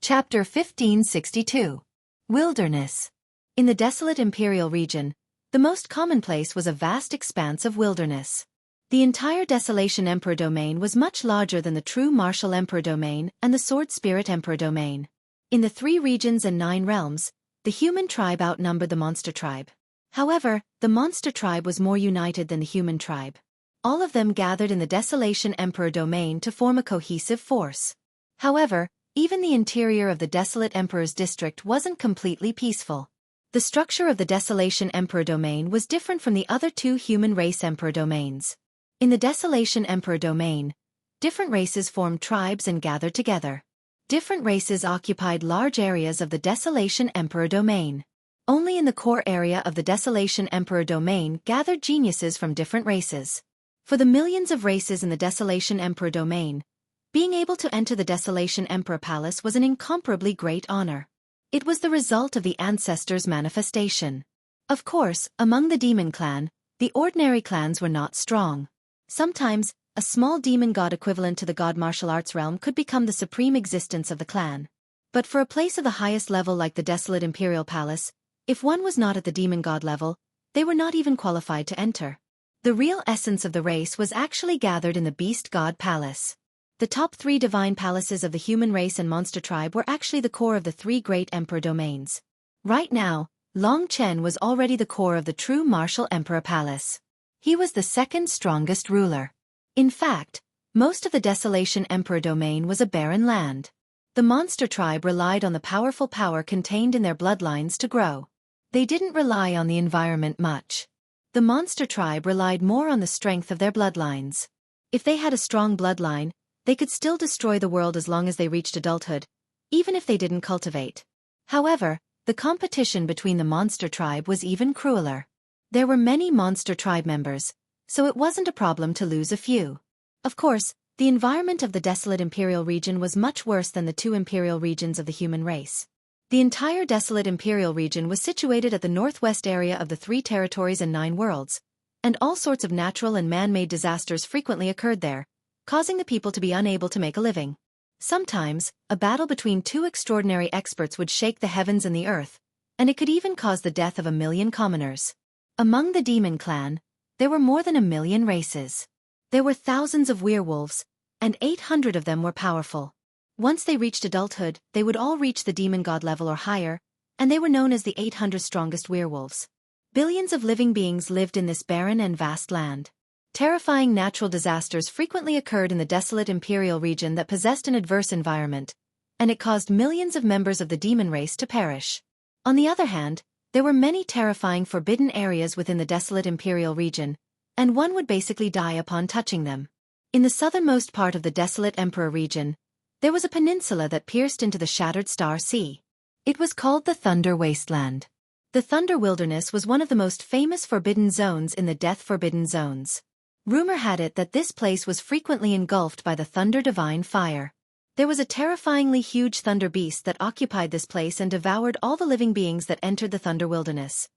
Chapter 1562. Wilderness. In the desolate imperial region, the most common place was a vast expanse of wilderness. The entire Desolation Emperor domain was much larger than the true Martial Emperor domain and the Sword Spirit Emperor domain. In the 3 regions and 9 realms, the human tribe outnumbered the monster tribe. However, the monster tribe was more united than the human tribe. All of them gathered in the Desolation Emperor domain to form a cohesive force. However, even the interior of the Desolate Emperor's district wasn't completely peaceful. The structure of the Desolation Emperor domain was different from the other 2 human race Emperor domains. In the Desolation Emperor domain, different races formed tribes and gathered together. Different races occupied large areas of the Desolation Emperor domain. Only in the core area of the Desolation Emperor domain gathered geniuses from different races. For the millions of races in the Desolation Emperor domain, being able to enter the Desolation Emperor Palace was an incomparably great honor. It was the result of the ancestors' manifestation. Of course, among the demon clan, the ordinary clans were not strong. Sometimes, a small demon god equivalent to the god martial arts realm could become the supreme existence of the clan. But for a place of the highest level like the Desolate Imperial Palace, if one was not at the demon god level, they were not even qualified to enter. The real essence of the race was actually gathered in the Beast God Palace. The top 3 divine palaces of the human race and monster tribe were actually the core of the 3 great emperor domains. Right now, Long Chen was already the core of the true martial emperor palace. He was the second strongest ruler. In fact, most of the Desolation Emperor domain was a barren land. The monster tribe relied on the powerful power contained in their bloodlines to grow. They didn't rely on the environment much. The monster tribe relied more on the strength of their bloodlines. If they had a strong bloodline, they could still destroy the world as long as they reached adulthood, even if they didn't cultivate. However, the competition between the monster tribe was even crueler. There were many monster tribe members, so it wasn't a problem to lose a few. Of course, the environment of the Desolate Imperial region was much worse than the 2 imperial regions of the human race. The entire Desolate Imperial region was situated at the northwest area of the 3 territories and 9 worlds, and all sorts of natural and man-made disasters frequently occurred there, causing the people to be unable to make a living. Sometimes, a battle between 2 extraordinary experts would shake the heavens and the earth, and it could even cause the death of 1 million commoners. Among the demon clan, there were more than 1 million races. There were thousands of werewolves, and 800 of them were powerful. Once they reached adulthood, they would all reach the demon god level or higher, and they were known as the 800 strongest werewolves. Billions of living beings lived in this barren and vast land. Terrifying natural disasters frequently occurred in the Desolate Imperial region that possessed an adverse environment, and it caused millions of members of the demon race to perish. On the other hand, there were many terrifying forbidden areas within the Desolate Imperial region, and one would basically die upon touching them. In the southernmost part of the Desolate Emperor region, there was a peninsula that pierced into the Shattered Star Sea. It was called the Thunder Wasteland. The Thunder Wilderness was one of the most famous forbidden zones in the Death Forbidden Zones. Rumor had it that this place was frequently engulfed by the Thunder Divine Fire. There was a terrifyingly huge thunder beast that occupied this place and devoured all the living beings that entered the Thunder Wilderness.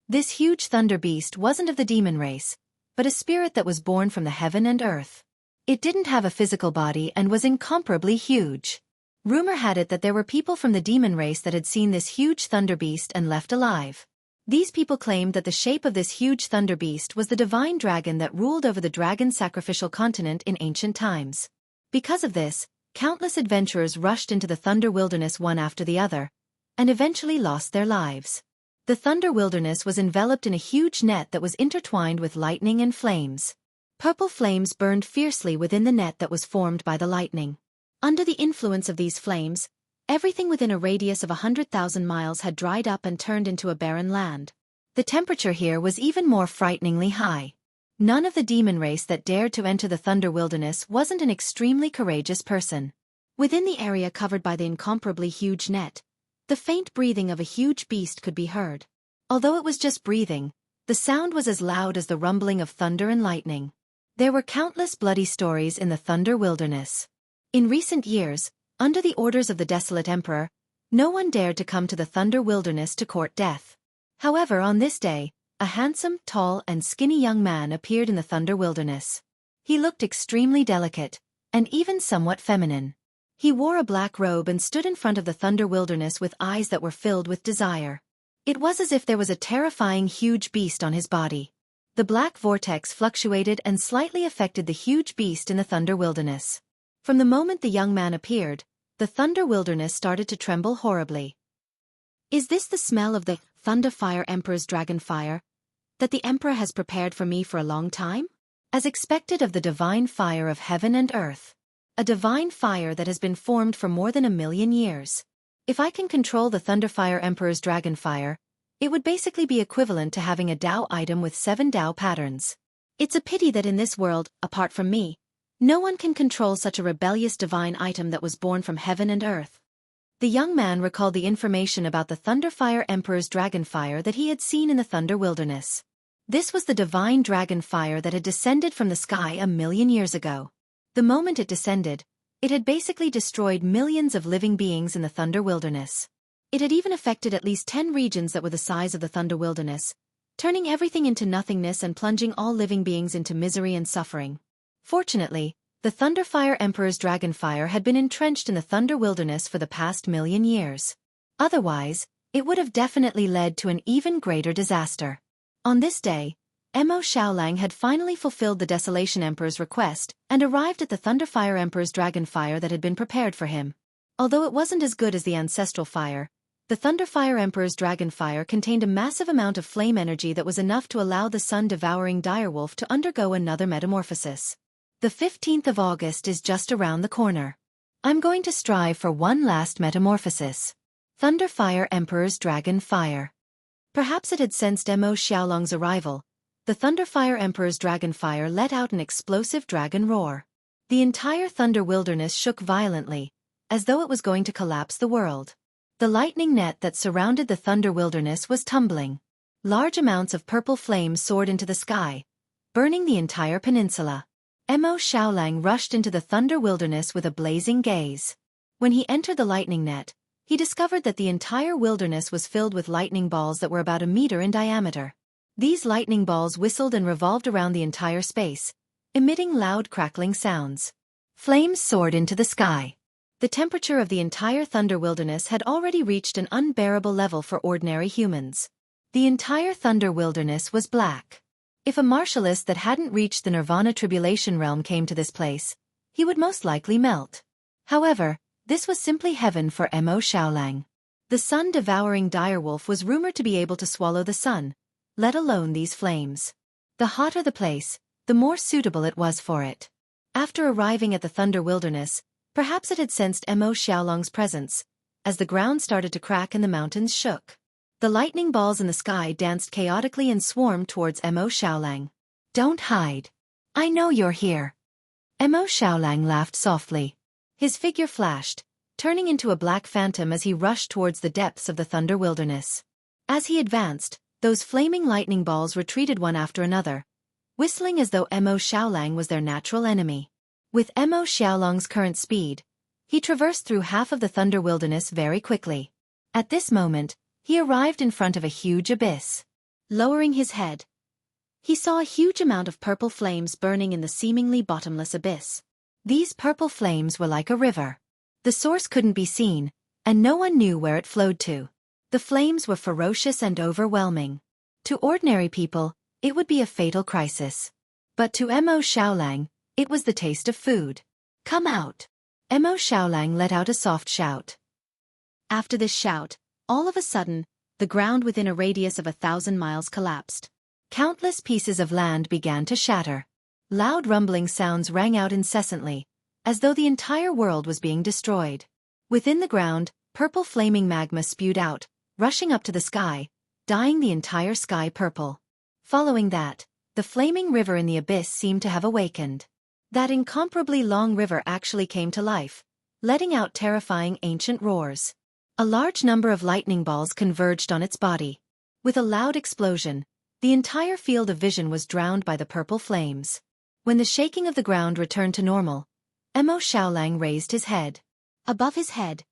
This huge thunder beast wasn't of the demon race, but a spirit that was born from the heaven and earth. It didn't have a physical body and was incomparably huge. Rumor had it that there were people from the demon race that had seen this huge thunder beast and left alive. These people claimed that the shape of this huge thunder beast was the divine dragon that ruled over the dragon sacrificial continent in ancient times. Because of this, countless adventurers rushed into the Thunder Wilderness one after the other, and eventually lost their lives. The Thunder Wilderness was enveloped in a huge net that was intertwined with lightning and flames. Purple flames burned fiercely within the net that was formed by the lightning. Under the influence of these flames, everything within a radius of 100,000 miles had dried up and turned into a barren land. The temperature here was even more frighteningly high. None of the demon race that dared to enter the Thunder Wilderness wasn't an extremely courageous person. Within the area covered by the incomparably huge net, the faint breathing of a huge beast could be heard. Although it was just breathing, the sound was as loud as the rumbling of thunder and lightning. There were countless bloody stories in the Thunder Wilderness. In recent years, under the orders of the Desolate Emperor, no one dared to come to the Thunder Wilderness to court death. However, on this day, a handsome, tall, and skinny young man appeared in the Thunder Wilderness. He looked extremely delicate, and even somewhat feminine. He wore a black robe and stood in front of the Thunder Wilderness with eyes that were filled with desire. It was as if there was a terrifying huge beast on his body. The black vortex fluctuated and slightly affected the huge beast in the thunder wilderness. From the moment the young man appeared, the thunder wilderness started to tremble horribly. Is this the smell of the Thunder Fire Emperor's dragon fire that the Emperor has prepared for me for a long time? As expected of the divine fire of heaven and earth. A divine fire that has been formed for more than 1,000,000 years. If I can control the Thunderfire Emperor's dragon fire, it would basically be equivalent to having a Tao item with 7 Tao patterns. It's a pity that in this world, apart from me, no one can control such a rebellious divine item that was born from heaven and earth. The young man recalled the information about the Thunderfire Emperor's dragon fire that he had seen in the Thunder Wilderness. This was the divine dragon fire that had descended from the sky 1,000,000 years ago. The moment it descended, it had basically destroyed millions of living beings in the Thunder Wilderness. It had even affected at least 10 regions that were the size of the Thunder Wilderness, turning everything into nothingness and plunging all living beings into misery and suffering. Fortunately, the Thunderfire Emperor's dragon fire had been entrenched in the Thunder Wilderness for the past 1,000,000 years. Otherwise, it would have definitely led to an even greater disaster. On this day, Mo Xiaolang had finally fulfilled the Desolation Emperor's request and arrived at the Thunderfire Emperor's dragon fire that had been prepared for him. Although it wasn't as good as the ancestral fire, the Thunderfire Emperor's dragon fire contained a massive amount of flame energy that was enough to allow the sun-devouring direwolf to undergo another metamorphosis. The 15th of August is just around the corner. I'm going to strive for one last metamorphosis. Thunderfire Emperor's dragon fire. Perhaps it had sensed Mo Xiaolang's arrival. The Thunderfire Emperor's dragon fire let out an explosive dragon roar. The entire Thunder Wilderness shook violently, as though it was going to collapse the world. The lightning net that surrounded the Thunder Wilderness was tumbling. Large amounts of purple flames soared into the sky, burning the entire peninsula. Mo Xiaolang rushed into the Thunder Wilderness with a blazing gaze. When he entered the lightning net, he discovered that the entire wilderness was filled with lightning balls that were about 1 meter in diameter. These lightning balls whistled and revolved around the entire space, emitting loud crackling sounds. Flames soared into the sky. The temperature of the entire Thunder Wilderness had already reached an unbearable level for ordinary humans. The entire Thunder Wilderness was black. If a martialist that hadn't reached the Nirvana Tribulation Realm came to this place, he would most likely melt. However, this was simply heaven for Mo Xiaolang. The sun-devouring direwolf was rumored to be able to swallow the sun, let alone these flames. The hotter the place, the more suitable it was for it. After arriving at the Thunder Wilderness, perhaps it had sensed Mo Xiaolang's presence, as the ground started to crack and the mountains shook. The lightning balls in the sky danced chaotically and swarmed towards Mo Xiaolang. Don't hide. I know you're here. Mo Xiaolang laughed softly. His figure flashed, turning into a black phantom as he rushed towards the depths of the Thunder Wilderness. As he advanced, those flaming lightning balls retreated one after another, whistling as though Mo Xiaolang was their natural enemy. With Mo Xiaolang's current speed, he traversed through half of the Thunder Wilderness very quickly. At this moment, he arrived in front of a huge abyss. Lowering his head, he saw a huge amount of purple flames burning in the seemingly bottomless abyss. These purple flames were like a river. The source couldn't be seen, and no one knew where it flowed to. The flames were ferocious and overwhelming. To ordinary people, it would be a fatal crisis. But to Mo Xiaolang, it was the taste of food. Come out! Mo Xiaolang let out a soft shout. After this shout, all of a sudden, the ground within a radius of 1,000 miles collapsed. Countless pieces of land began to shatter. Loud rumbling sounds rang out incessantly, as though the entire world was being destroyed. Within the ground, purple flaming magma spewed out, rushing up to the sky, dyeing the entire sky purple. Following that, the flaming river in the abyss seemed to have awakened. That incomparably long river actually came to life, letting out terrifying ancient roars. A large number of lightning balls converged on its body. With a loud explosion, the entire field of vision was drowned by the purple flames. When the shaking of the ground returned to normal, Mo Xiaolang raised his head. Above his head,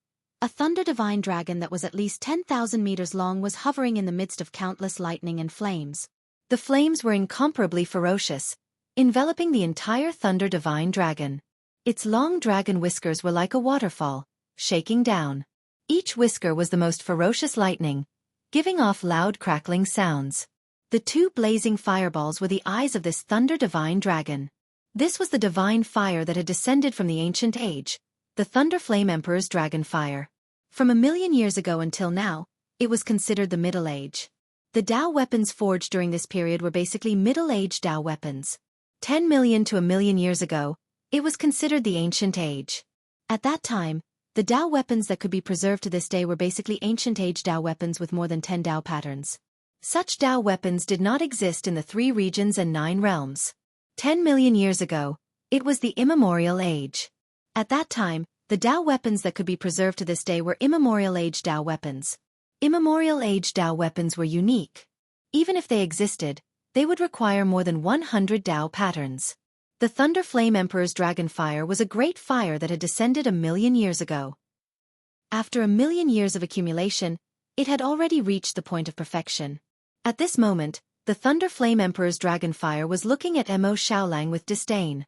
a thunder divine dragon that was at least 10,000 meters long was hovering in the midst of countless lightning and flames. The flames were incomparably ferocious, enveloping the entire thunder divine dragon. Its long dragon whiskers were like a waterfall, shaking down. Each whisker was the most ferocious lightning, giving off loud crackling sounds. The two blazing fireballs were the eyes of this thunder divine dragon. This was the divine fire that had descended from the ancient age, the Thunder Flame Emperor's dragon fire. From 1,000,000 years ago until now, it was considered the Middle Age. The Dao weapons forged during this period were basically Middle Age Dao weapons. 10 million to 1,000,000 years ago, it was considered the Ancient Age. At that time, the Dao weapons that could be preserved to this day were basically Ancient Age Dao weapons with more than 10 Dao patterns. Such Dao weapons did not exist in the 3 regions and 9 realms. 10 million years ago, it was the Immemorial Age. At that time, the Dao weapons that could be preserved to this day were Immemorial Age Dao weapons. Immemorial Age Dao weapons were unique. Even if they existed, they would require more than 100 Dao patterns. The Thunder Flame Emperor's dragon fire was a great fire that had descended 1,000,000 years ago. After 1,000,000 years of accumulation, it had already reached the point of perfection. At this moment, the Thunder Flame Emperor's dragon fire was looking at Mo Xiaolang with disdain.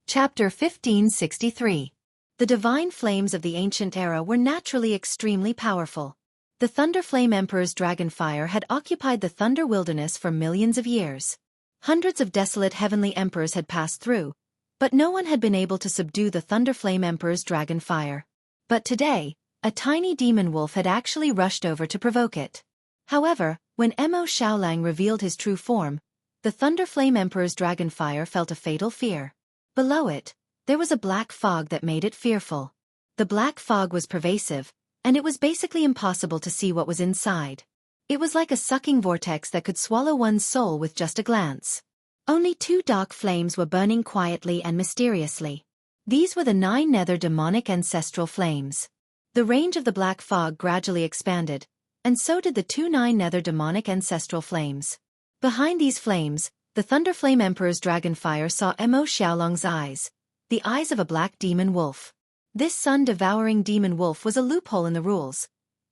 Chapter 1563. The divine flames of the ancient era were naturally extremely powerful. The Thunder Flame Emperor's dragon fire had occupied the Thunder Wilderness for millions of years. Hundreds of desolate heavenly emperors had passed through, but no one had been able to subdue the Thunder Flame Emperor's dragon fire. But today, a tiny demon wolf had actually rushed over to provoke it. However, when Mo Xiaolang revealed his true form, the Thunder Flame Emperor's dragon fire felt a fatal fear. Below it, there was a black fog that made it fearful. The black fog was pervasive, and it was basically impossible to see what was inside. It was like a sucking vortex that could swallow one's soul with just a glance. Only 2 dark flames were burning quietly and mysteriously. These were the 9 nether demonic ancestral flames. The range of the black fog gradually expanded, and so did the 2 nether demonic ancestral flames. Behind these flames, the Thunder Flame Emperor's dragon fire saw Mo Xiaolang's eyes, the eyes of a black demon wolf. This sun-devouring demon wolf was a loophole in the rules,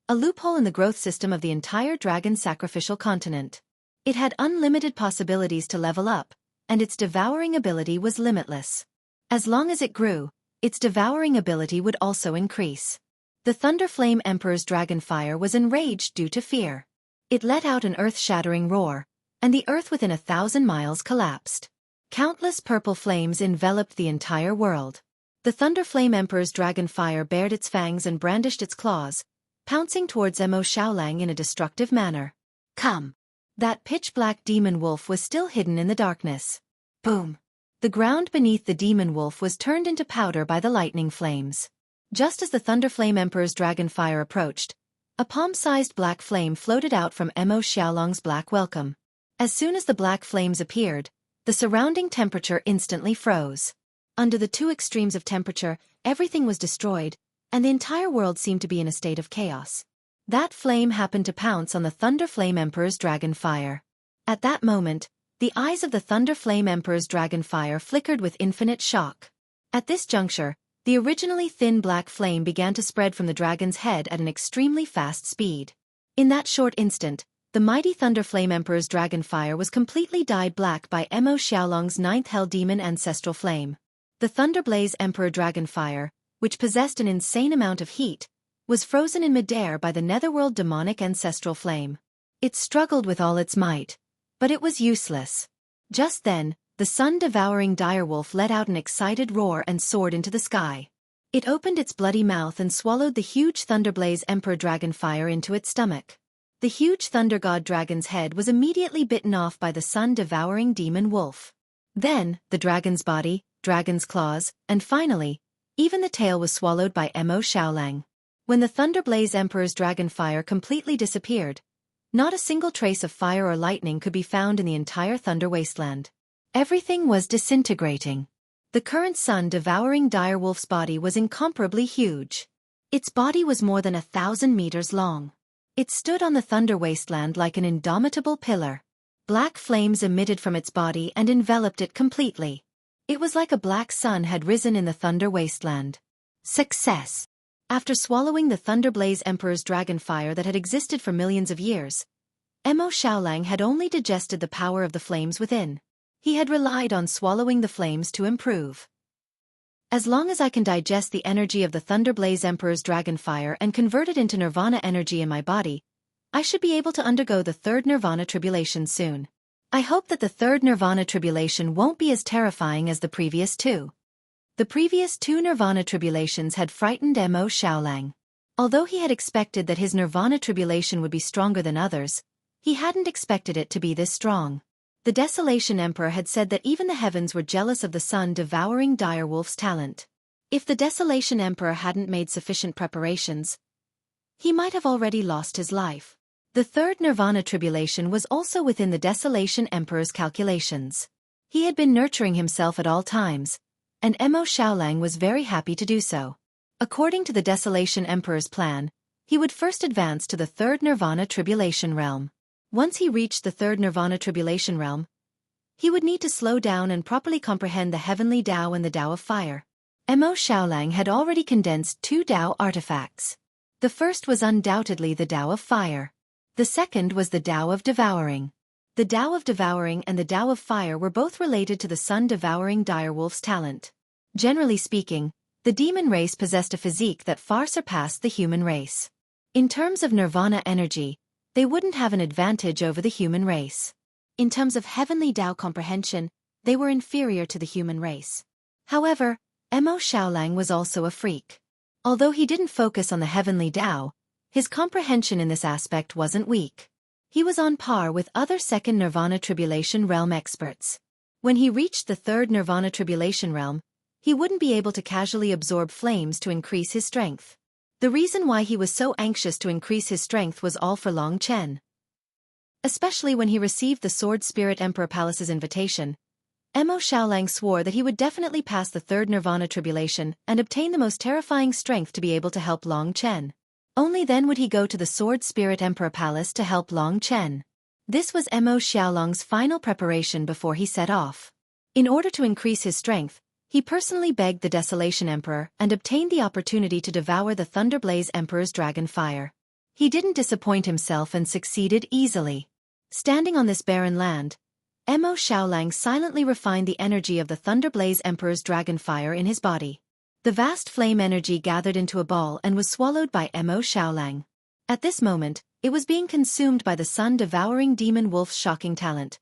a loophole in the growth system of the entire dragon sacrificial continent. It had unlimited possibilities to level up, and its devouring ability was limitless. As long as it grew, its devouring ability would also increase. The Thunder Flame Emperor's dragon fire was enraged due to fear. It let out an earth-shattering roar, and the earth within 1,000 miles collapsed. Countless purple flames enveloped the entire world. The Thunder Flame Emperor's dragon fire bared its fangs and brandished its claws, pouncing towards Mo Xiaolang in a destructive manner. Come! That pitch-black demon wolf was still hidden in the darkness. Boom! The ground beneath the demon wolf was turned into powder by the lightning flames. Just as the Thunder Flame Emperor's dragon fire approached, a palm-sized black flame floated out from Mo Xiaolang's black welcome. As soon as the black flames appeared, the surrounding temperature instantly froze. Under the 2 extremes of temperature, everything was destroyed, and the entire world seemed to be in a state of chaos. That flame happened to pounce on the Thunder Flame Emperor's dragon fire. At that moment, the eyes of the Thunder Flame Emperor's dragon fire flickered with infinite shock. At this juncture, the originally thin black flame began to spread from the dragon's head at an extremely fast speed. In that short instant, the mighty Thunder Flame Emperor's dragon fire was completely dyed black by Mo Xiaolang's 9th Hell Demon ancestral flame. The Thunderblaze Emperor dragon fire, which possessed an insane amount of heat, was frozen in midair by the Netherworld demonic ancestral flame. It struggled with all its might, but it was useless. Just then, the sun-devouring direwolf let out an excited roar and soared into the sky. It opened its bloody mouth and swallowed the huge Thunderblaze Emperor dragon fire into its stomach. The huge Thunder God dragon's head was immediately bitten off by the sun-devouring demon wolf. Then, the dragon's body, dragon's claws, and finally, even the tail was swallowed by Mo Xiaolang. When the Thunderblaze Emperor's dragon fire completely disappeared, not a single trace of fire or lightning could be found in the entire Thunder Wasteland. Everything was disintegrating. The current sun-devouring direwolf's body was incomparably huge. Its body was more than 1,000 meters long. It stood on the Thunder Wasteland like an indomitable pillar. Black flames emitted from its body and enveloped it completely. It was like a black sun had risen in the Thunder Wasteland. Success! After swallowing the Thunderblaze Emperor's dragon fire that had existed for millions of years, Mo Xiaolang had only digested the power of the flames within. He had relied on swallowing the flames to improve. As long as I can digest the energy of the Thunderblaze Emperor's dragon fire and convert it into nirvana energy in my body, I should be able to undergo the third nirvana tribulation soon. I hope that the third nirvana tribulation won't be as terrifying as the previous two. The previous two nirvana tribulations had frightened Mo Xiaolang. Although he had expected that his nirvana tribulation would be stronger than others, he hadn't expected it to be this strong. The Desolation Emperor had said that even the heavens were jealous of the sun-devouring direwolf's talent. If the Desolation Emperor hadn't made sufficient preparations, he might have already lost his life. The third nirvana tribulation was also within the Desolation Emperor's calculations. He had been nurturing himself at all times, and Mo Xiaolang was very happy to do so. According to the Desolation Emperor's plan, he would first advance to the third nirvana tribulation realm. Once he reached the third nirvana tribulation realm, he would need to slow down and properly comprehend the heavenly Tao and the Tao of fire. Mo Xiaolang had already condensed two Tao artifacts. The first was undoubtedly the Tao of fire. The second was the Tao of devouring. The Tao of devouring and the Tao of fire were both related to the sun-devouring direwolf's talent. Generally speaking, the demon race possessed a physique that far surpassed the human race. In terms of nirvana energy, they wouldn't have an advantage over the human race. In terms of heavenly Tao comprehension, they were inferior to the human race. However, Mo Xiaolang was also a freak. Although he didn't focus on the heavenly Tao, his comprehension in this aspect wasn't weak. He was on par with other second nirvana tribulation realm experts. When he reached the third nirvana tribulation realm, he wouldn't be able to casually absorb flames to increase his strength. The reason why he was so anxious to increase his strength was all for Long Chen. Especially when he received the Sword Spirit Emperor Palace's invitation, Mo Xiaolang swore that he would definitely pass the third nirvana tribulation and obtain the most terrifying strength to be able to help Long Chen. Only then would he go to the Sword Spirit Emperor Palace to help Long Chen. This was Mo Xiaolang's final preparation before he set off. In order to increase his strength, he personally begged the Desolation Emperor and obtained the opportunity to devour the Thunderblaze Emperor's dragon fire. He didn't disappoint himself and succeeded easily. Standing on this barren land, Mo Xiaolang silently refined the energy of the Thunderblaze Emperor's dragon fire in his body. The vast flame energy gathered into a ball and was swallowed by Mo Xiaolang. At this moment, it was being consumed by the sun-devouring demon wolf's shocking talent,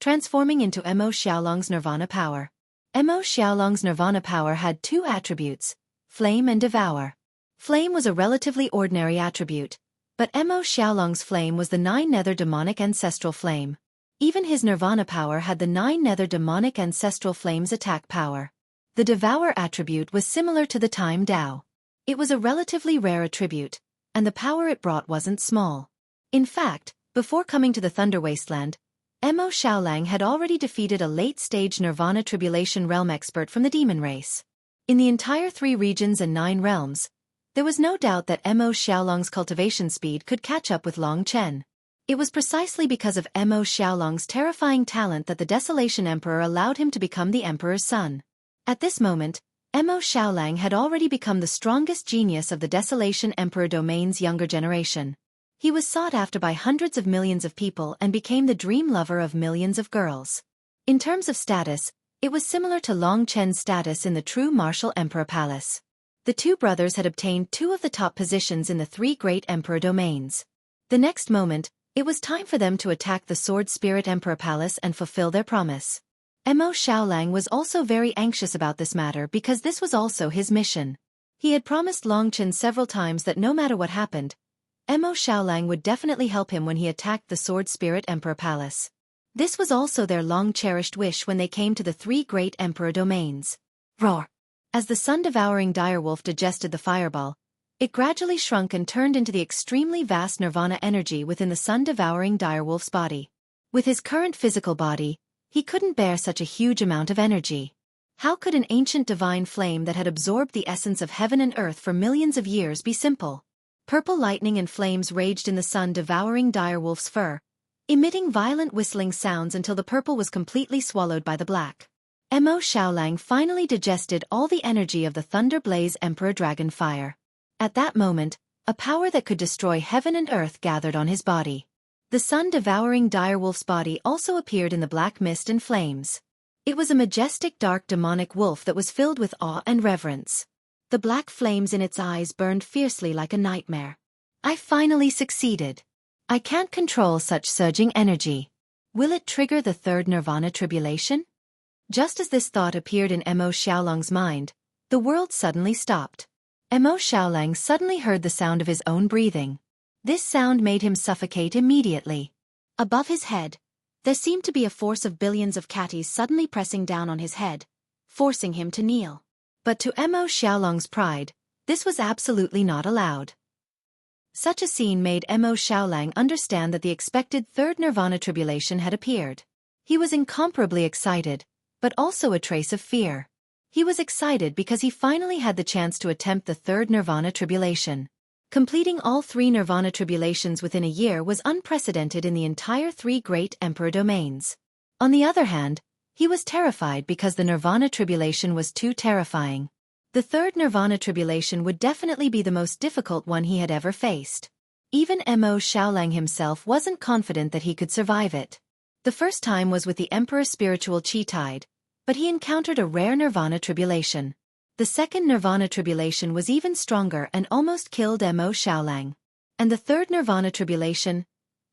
transforming into Mo Xiaolang's nirvana power. Mo Xiaolang's nirvana power had two attributes, flame and devour. Flame was a relatively ordinary attribute, but Mo Xiaolang's flame was the nine nether demonic ancestral flame. Even his nirvana power had the nine nether demonic ancestral flame's attack power. The devour attribute was similar to the time Tao. It was a relatively rare attribute, and the power it brought wasn't small. In fact, before coming to the Thunder Wasteland, Mo Xiaolang had already defeated a late-stage Nirvana Tribulation realm expert from the demon race. In the entire 3 regions and 9 realms, there was no doubt that Mo Xiaolang's cultivation speed could catch up with Long Chen. It was precisely because of Mo Xiaolang's terrifying talent that the Desolation Emperor allowed him to become the Emperor's son. At this moment, Mo Xiaolang had already become the strongest genius of the Desolation Emperor domain's younger generation. He was sought after by hundreds of millions of people and became the dream lover of millions of girls. In terms of status, it was similar to Long Chen's status in the true martial emperor palace. The 2 brothers had obtained 2 of the top positions in the 3 great emperor domains. The next moment, it was time for them to attack the Sword Spirit Emperor Palace and fulfill their promise. Mo Xiaolang was also very anxious about this matter because this was also his mission. He had promised Long Chen several times that no matter what happened, Mo Xiaolang would definitely help him when he attacked the Sword Spirit Emperor Palace. This was also their long-cherished wish when they came to the 3 great emperor domains. Roar! As the sun-devouring direwolf digested the fireball, it gradually shrunk and turned into the extremely vast nirvana energy within the sun-devouring direwolf's body. With his current physical body, he couldn't bear such a huge amount of energy. How could an ancient divine flame that had absorbed the essence of heaven and earth for millions of years be simple? Purple lightning and flames raged in the sun-devouring direwolf's fur, emitting violent whistling sounds until the purple was completely swallowed by the black. Mo Xiaolang finally digested all the energy of the Thunderblaze Emperor Dragon Fire. At that moment, a power that could destroy heaven and earth gathered on his body. The sun-devouring direwolf's body also appeared in the black mist and flames. It was a majestic dark demonic wolf that was filled with awe and reverence. The black flames in its eyes burned fiercely like a nightmare. I finally succeeded. I can't control such surging energy. Will it trigger the third nirvana tribulation? Just as this thought appeared in Mo Xiaolang's mind, the world suddenly stopped. Mo Xiaolang suddenly heard the sound of his own breathing. This sound made him suffocate immediately. Above his head, there seemed to be a force of billions of catties suddenly pressing down on his head, forcing him to kneel. But to Mo Xiaolang's pride, this was absolutely not allowed. Such a scene made Mo Xiaolang understand that the expected third nirvana tribulation had appeared. He was incomparably excited, but also a trace of fear. He was excited because he finally had the chance to attempt the third nirvana tribulation. Completing all 3 nirvana tribulations within a year was unprecedented in the entire 3 great emperor domains. On the other hand, he was terrified because the nirvana tribulation was too terrifying. The third nirvana tribulation would definitely be the most difficult one he had ever faced. Even Mo Xiaolang himself wasn't confident that he could survive it. The first time was with the emperor's spiritual chi tide, but he encountered a rare nirvana tribulation. The second nirvana tribulation was even stronger and almost killed Mo Xiaolang. And the third nirvana tribulation,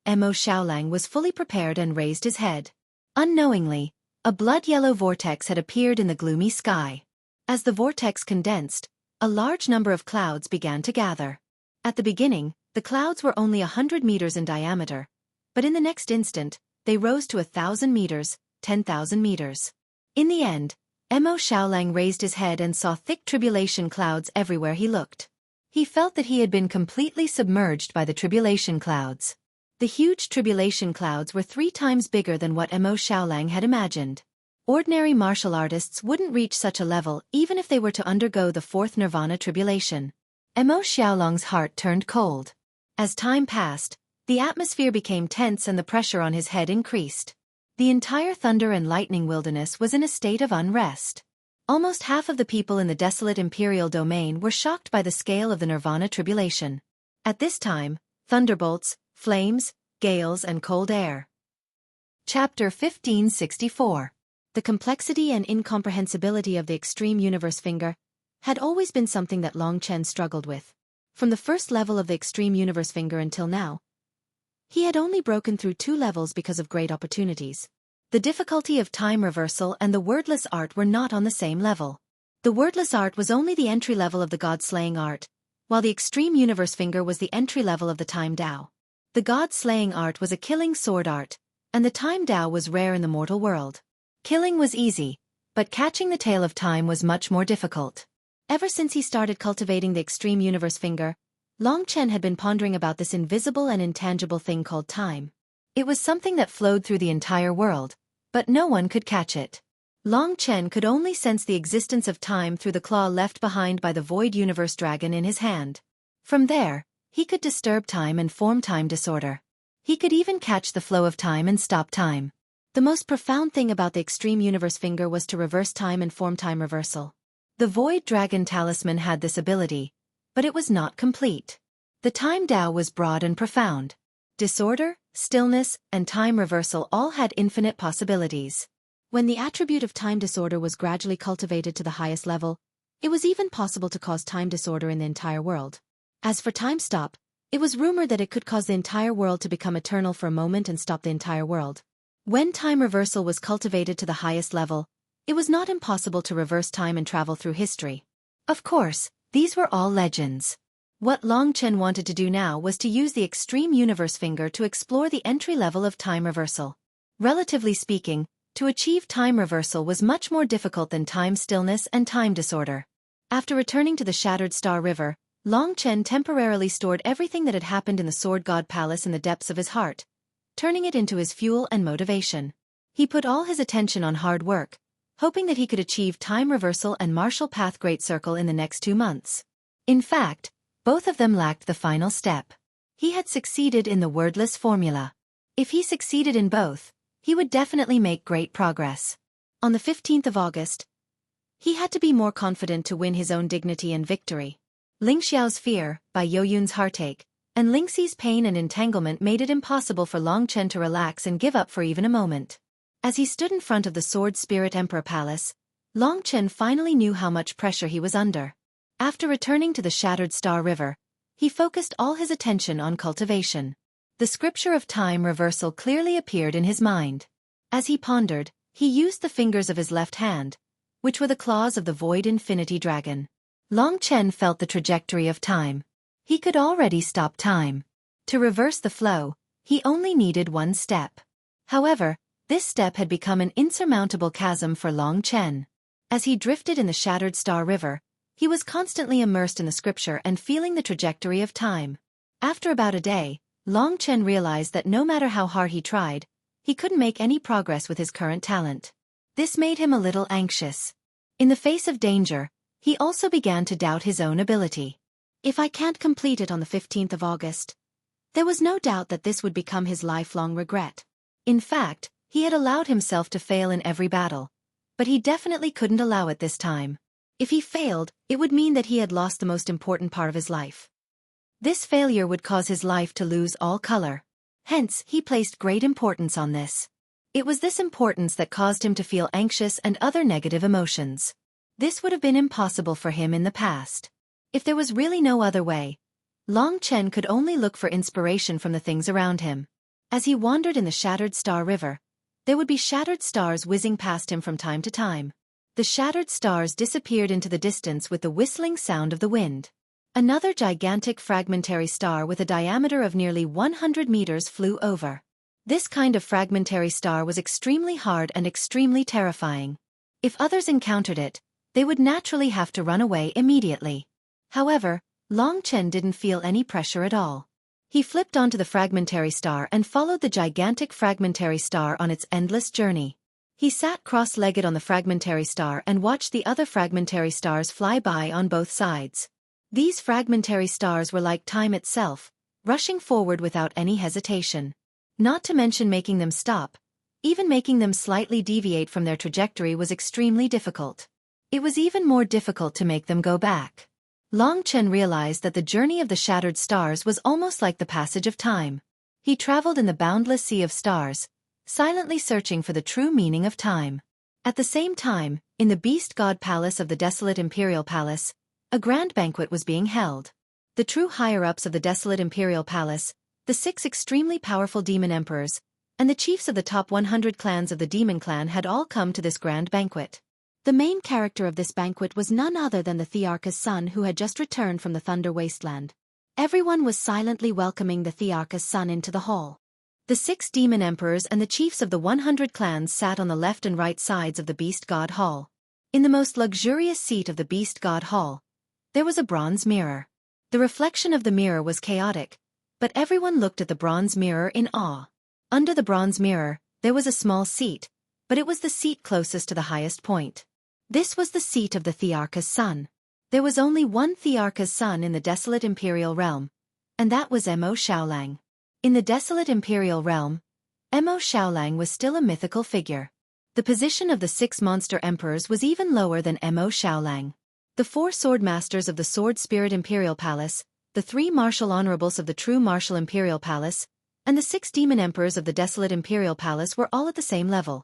Mo Xiaolang was fully prepared and raised his head. Unknowingly, a blood-yellow vortex had appeared in the gloomy sky. As the vortex condensed, a large number of clouds began to gather. At the beginning, the clouds were only 100 meters in diameter, but in the next instant, they rose to 1,000 meters, 10,000 meters. In the end, Mo Xiaolang raised his head and saw thick tribulation clouds everywhere he looked. He felt that he had been completely submerged by the tribulation clouds. The huge tribulation clouds were 3 times bigger than what Mo Xiaolang had imagined. Ordinary martial artists wouldn't reach such a level even if they were to undergo the 4th nirvana tribulation. Mo Xiaolang's heart turned cold. As time passed, the atmosphere became tense and the pressure on his head increased. The entire thunder and lightning wilderness was in a state of unrest. Almost half of the people in the desolate imperial domain were shocked by the scale of the nirvana tribulation. At this time, thunderbolts, flames, gales and cold air. Chapter 1564. The complexity and incomprehensibility of the extreme universe finger had always been something that Long Chen struggled with. From the first level of the extreme universe finger until now, he had only broken through 2 levels because of great opportunities. The difficulty of time reversal and the wordless art were not on the same level. The wordless art was only the entry level of the god-slaying art, while the extreme universe finger was the entry level of the time Dao. The god-slaying art was a killing sword art, and the time Dao was rare in the mortal world. Killing was easy, but catching the tail of time was much more difficult. Ever since he started cultivating the extreme universe finger, Long Chen had been pondering about this invisible and intangible thing called time. It was something that flowed through the entire world, but no one could catch it. Long Chen could only sense the existence of time through the claw left behind by the Void Universe Dragon in his hand. From there, he could disturb time and form time disorder. He could even catch the flow of time and stop time. The most profound thing about the extreme universe finger was to reverse time and form time reversal. The Void Dragon Talisman had this ability, but it was not complete. The time Dao was broad and profound. Disorder, stillness, and time reversal all had infinite possibilities. When the attribute of time disorder was gradually cultivated to the highest level, it was even possible to cause time disorder in the entire world. As for time stop, it was rumored that it could cause the entire world to become eternal for a moment and stop the entire world. When time reversal was cultivated to the highest level, it was not impossible to reverse time and travel through history. Of course, these were all legends. What Long Chen wanted to do now was to use the extreme universe finger to explore the entry level of time reversal. Relatively speaking, to achieve time reversal was much more difficult than time stillness and time disorder. After returning to the Shattered Star River, Long Chen temporarily stored everything that had happened in the Sword God Palace in the depths of his heart, turning it into his fuel and motivation. He put all his attention on hard work, hoping that he could achieve time reversal and martial path Great Circle in the next 2 months. In fact, both of them lacked the final step. He had succeeded in the wordless formula. If he succeeded in both, he would definitely make great progress. On the 15th of August, he had to be more confident to win his own dignity and victory. Ling Xiao's fear, by Yo Yun's heartache, and Ling Xi's pain and entanglement made it impossible for Long Chen to relax and give up for even a moment. As he stood in front of the Sword Spirit Emperor Palace, Long Chen finally knew how much pressure he was under. After returning to the Shattered Star River, he focused all his attention on cultivation. The scripture of time reversal clearly appeared in his mind. As he pondered, he used the fingers of his left hand, which were the claws of the void infinity dragon. Long Chen felt the trajectory of time. He could already stop time. To reverse the flow, he only needed one step. However, this step had become an insurmountable chasm for Long Chen. As he drifted in the shattered star river, he was constantly immersed in the scripture and feeling the trajectory of time. After about a day, Long Chen realized that no matter how hard he tried, he couldn't make any progress with his current talent. This made him a little anxious. In the face of danger, he also began to doubt his own ability. If I can't complete it on the 15th of August, there was no doubt that this would become his lifelong regret. In fact, he had allowed himself to fail in every battle, but he definitely couldn't allow it this time. If he failed, it would mean that he had lost the most important part of his life. This failure would cause his life to lose all color. Hence, he placed great importance on this. It was this importance that caused him to feel anxious and other negative emotions. This would have been impossible for him in the past. If there was really no other way, Long Chen could only look for inspiration from the things around him. As he wandered in the shattered star river, there would be shattered stars whizzing past him from time to time. The shattered stars disappeared into the distance with the whistling sound of the wind. Another gigantic fragmentary star with a diameter of nearly 100 meters flew over. This kind of fragmentary star was extremely hard and extremely terrifying. If others encountered it, they would naturally have to run away immediately. However, Long Chen didn't feel any pressure at all. He flipped onto the fragmentary star and followed the gigantic fragmentary star on its endless journey. He sat cross-legged on the fragmentary star and watched the other fragmentary stars fly by on both sides. These fragmentary stars were like time itself, rushing forward without any hesitation. Not to mention making them stop. Even making them slightly deviate from their trajectory was extremely difficult. It was even more difficult to make them go back. Long Chen realized that the journey of the shattered stars was almost like the passage of time. He traveled in the boundless sea of stars, silently searching for the true meaning of time. At the same time, in the Beast God Palace of the Desolate Imperial Palace, a grand banquet was being held. The true higher-ups of the Desolate Imperial Palace, the 6 extremely powerful demon emperors, and the chiefs of the top 100 clans of the demon clan had all come to this grand banquet. The main character of this banquet was none other than the Thearchus son who had just returned from the Thunder Wasteland. Everyone was silently welcoming the Thearchus son into the hall. The 6 demon emperors and the chiefs of the 100 clans sat on the left and right sides of the Beast God Hall. In the most luxurious seat of the Beast God Hall, there was a bronze mirror. The reflection of the mirror was chaotic, but everyone looked at the bronze mirror in awe. Under the bronze mirror, there was a small seat, but it was the seat closest to the highest point. This was the seat of the Thearchus son. There was only one Thearchus son in the Desolate Imperial Realm, and that was Mo Xiaolang. In the Desolate Imperial Realm, Mo Xiaolang was still a mythical figure. The position of the 6 monster emperors was even lower than Mo Xiaolang. The 4 sword masters of the Sword Spirit Imperial Palace, the 3 martial honorables of the True Martial Imperial Palace, and the 6 demon emperors of the Desolate Imperial Palace were all at the same level.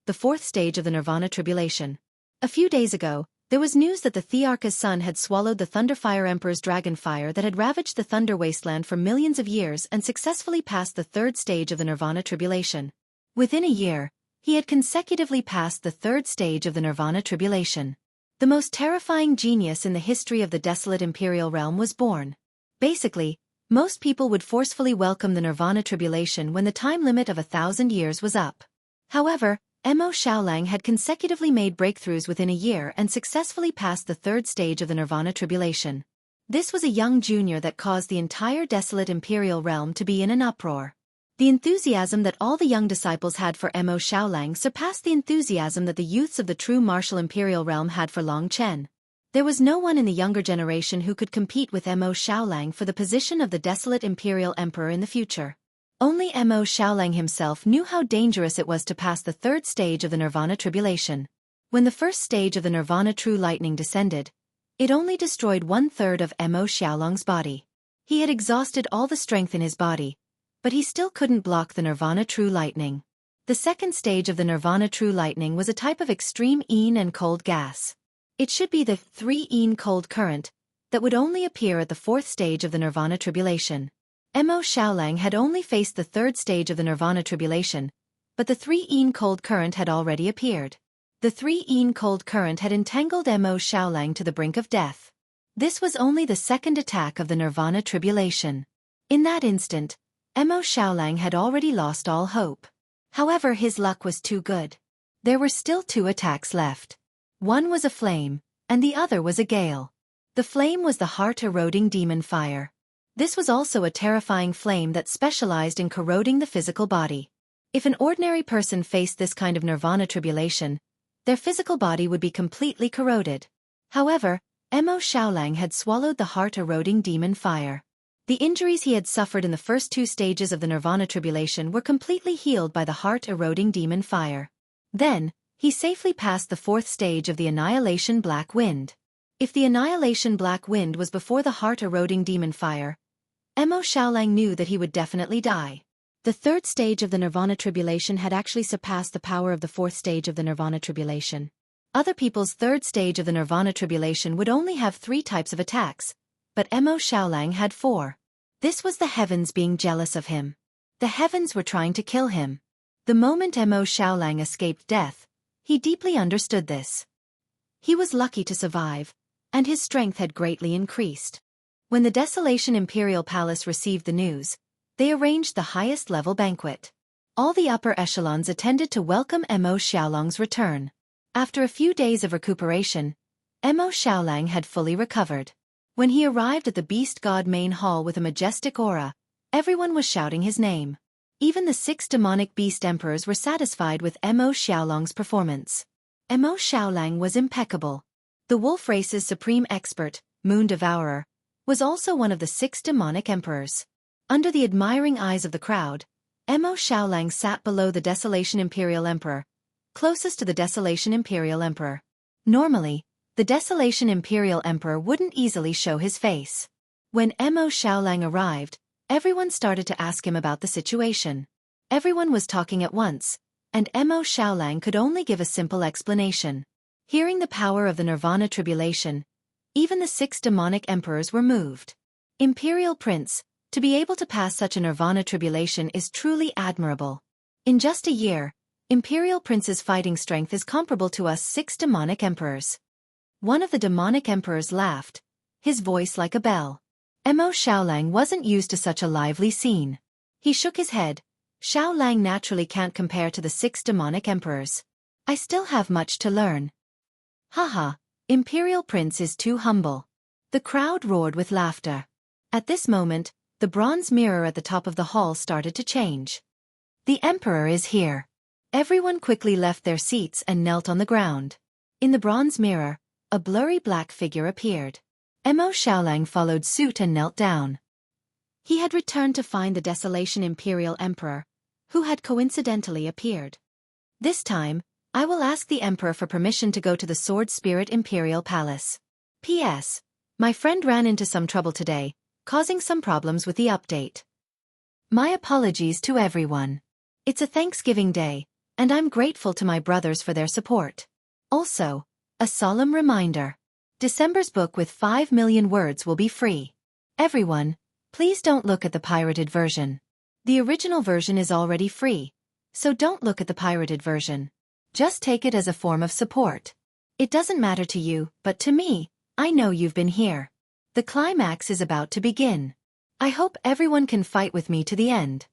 The 4th stage of the Nirvana Tribulation. A few days ago, there was news that the Thearchus sun had swallowed the Thunderfire Emperor's dragonfire that had ravaged the Thunder Wasteland for millions of years and successfully passed the 3rd stage of the Nirvana Tribulation. Within a year, he had consecutively passed the 3rd stage of the Nirvana Tribulation. The most terrifying genius in the history of the Desolate Imperial Realm was born. Basically, most people would forcefully welcome the Nirvana Tribulation when the time limit of 1,000 years was up. However, Mo Xiaolang had consecutively made breakthroughs within a year and successfully passed the 3rd stage of the Nirvana Tribulation. This was a young junior that caused the entire Desolate Imperial Realm to be in an uproar. The enthusiasm that all the young disciples had for Mo Xiaolang surpassed the enthusiasm that the youths of the True Martial Imperial Realm had for Long Chen. There was no one in the younger generation who could compete with Mo Xiaolang for the position of the Desolate Imperial Emperor in the future. Only Mo Xiaolang himself knew how dangerous it was to pass the 3rd stage of the Nirvana Tribulation. When the 1st stage of the Nirvana True Lightning descended, it only destroyed 1/3 of Mo Xiaolang's body. He had exhausted all the strength in his body, but he still couldn't block the Nirvana True Lightning. The 2nd stage of the Nirvana True Lightning was a type of extreme EN and cold gas. It should be the 3 EN cold current that would only appear at the 4th stage of the Nirvana Tribulation. Mo Xiaolang had only faced the third stage of the Nirvana tribulation, but the 3-yin cold current had already appeared. The 3-yin cold current had entangled Mo Xiaolang to the brink of death. This was only the second attack of the Nirvana tribulation. In that instant, Mo Xiaolang had already lost all hope. However, his luck was too good. There were still 2 attacks left. One was a flame, and the other was a gale. The flame was the heart-eroding demon fire. This was also a terrifying flame that specialized in corroding the physical body. If an ordinary person faced this kind of Nirvana tribulation, their physical body would be completely corroded. However, Mo Xiaolang had swallowed the heart-eroding demon fire. The injuries he had suffered in the first 2 stages of the Nirvana tribulation were completely healed by the heart-eroding demon fire. Then, he safely passed the 4th stage of the Annihilation Black Wind. If the Annihilation Black Wind was before the heart-eroding demon fire, Mo Xiaolang knew that he would definitely die. The 3rd stage of the Nirvana tribulation had actually surpassed the power of the 4th stage of the Nirvana tribulation. Other people's 3rd stage of the Nirvana tribulation would only have 3 types of attacks, but Mo Xiaolang had 4. This was the heavens being jealous of him. The heavens were trying to kill him. The moment Mo Xiaolang escaped death, he deeply understood this. He was lucky to survive, and his strength had greatly increased. When the Desolation Imperial Palace received the news, they arranged the highest-level banquet. All the upper echelons attended to welcome Mo Xiaolang's return. After a few days of recuperation, Mo Xiaolang had fully recovered. When he arrived at the Beast God main hall with a majestic aura, everyone was shouting his name. Even the 6 demonic beast emperors were satisfied with Mo Xiaolang's performance. Mo Xiaolang was impeccable. The wolf race's supreme expert, Moon Devourer, was also one of the 6 demonic emperors. Under the admiring eyes of the crowd, Mo Xiaolang sat below the Desolation Imperial Emperor, closest to the Desolation Imperial Emperor. Normally, the Desolation Imperial Emperor wouldn't easily show his face. When Mo Xiaolang arrived, everyone started to ask him about the situation. Everyone was talking at once, and Mo Xiaolang could only give a simple explanation. Hearing the power of the Nirvana tribulation, even the 6 demonic emperors were moved. Imperial Prince, to be able to pass such a Nirvana tribulation is truly admirable. In just a year, Imperial Prince's fighting strength is comparable to us 6 demonic emperors. One of the demonic emperors laughed, his voice like a bell. Mo Xiaolang wasn't used to such a lively scene. He shook his head. Xiaolang naturally can't compare to the 6 demonic emperors. I still have much to learn. Haha, Imperial Prince is too humble. The crowd roared with laughter. At this moment, the bronze mirror at the top of the hall started to change. The Emperor is here. Everyone quickly left their seats and knelt on the ground. In the bronze mirror, a blurry black figure appeared. Mo Xiaolang followed suit and knelt down. He had returned to find the Desolation Imperial Emperor, who had coincidentally appeared. This time, I will ask the Emperor for permission to go to the Sword Spirit Imperial Palace. P.S. My friend ran into some trouble today, causing some problems with the update. My apologies to everyone. It's a Thanksgiving day, and I'm grateful to my brothers for their support. Also, a solemn reminder. December's book with 5 million words will be free. Everyone, please don't look at the pirated version. The original version is already free, so don't look at the pirated version. Just take it as a form of support. It doesn't matter to you, but to me, I know you've been here. The climax is about to begin. I hope everyone can fight with me to the end.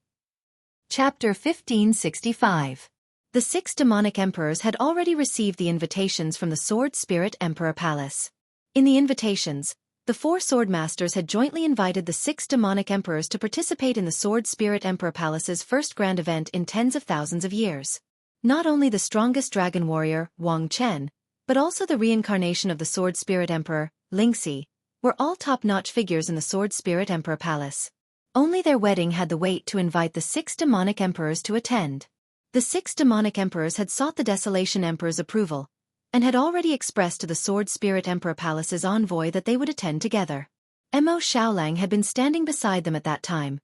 Chapter 1565. The 6 demonic emperors had already received the invitations from the Sword Spirit Emperor Palace. In the invitations, the 4 sword masters had jointly invited the 6 demonic emperors to participate in the Sword Spirit Emperor Palace's first grand event in tens of thousands of years. Not only the strongest dragon warrior, Wang Chen, but also the reincarnation of the Sword Spirit Emperor, Lingxi, were all top-notch figures in the Sword Spirit Emperor Palace. Only their wedding had the weight to invite the 6 demonic emperors to attend. The 6 demonic emperors had sought the Desolation Emperor's approval, and had already expressed to the Sword Spirit Emperor Palace's envoy that they would attend together. Mo Xiaolang had been standing beside them at that time,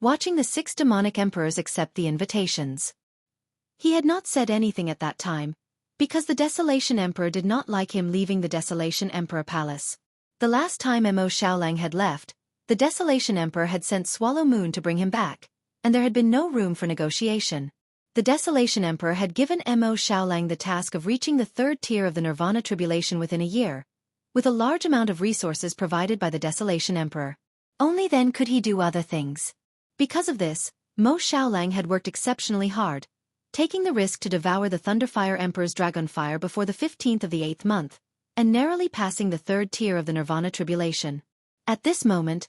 watching the 6 demonic emperors accept the invitations. He had not said anything at that time, because the Desolation Emperor did not like him leaving the Desolation Emperor Palace. The last time Mo Xiaolang had left, The Desolation Emperor had sent Swallow Moon to bring him back, and there had been no room for negotiation. The Desolation Emperor had given Mo Xiaolang the task of reaching the third tier of the Nirvana tribulation within a year, with a large amount of resources provided by the Desolation Emperor. Only then could he do other things. Because of this, Mo Xiaolang had worked exceptionally hard, taking the risk to devour the Thunderfire Emperor's Dragonfire before the 15th of the 8th month, and narrowly passing the third tier of the Nirvana tribulation. At this moment,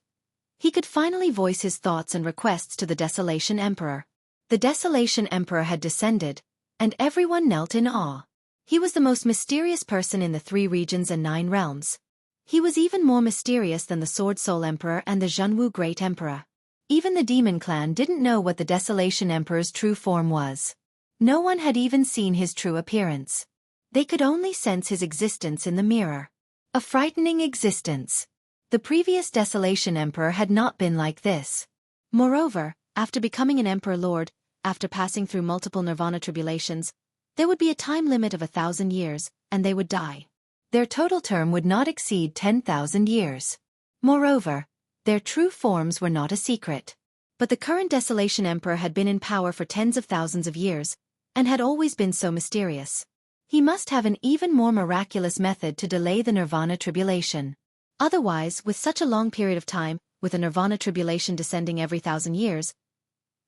he could finally voice his thoughts and requests to the Desolation Emperor. The Desolation Emperor had descended, and everyone knelt in awe. He was the most mysterious person in the 3 regions and 9 realms. He was even more mysterious than the Sword Soul Emperor and the Zhenwu Great Emperor. Even the Demon Clan didn't know what the Desolation Emperor's true form was. No one had even seen his true appearance. They could only sense his existence in the mirror. A frightening existence. The previous Desolation Emperor had not been like this. Moreover, after becoming an Emperor Lord, after passing through multiple Nirvana tribulations, there would be a time limit of 1,000 years, and they would die. Their total term would not exceed 10,000 years. Moreover, their true forms were not a secret. But the current Desolation Emperor had been in power for tens of thousands of years, and had always been so mysterious. He must have an even more miraculous method to delay the Nirvana tribulation. Otherwise, with such a long period of time, with a Nirvana tribulation descending every 1,000 years,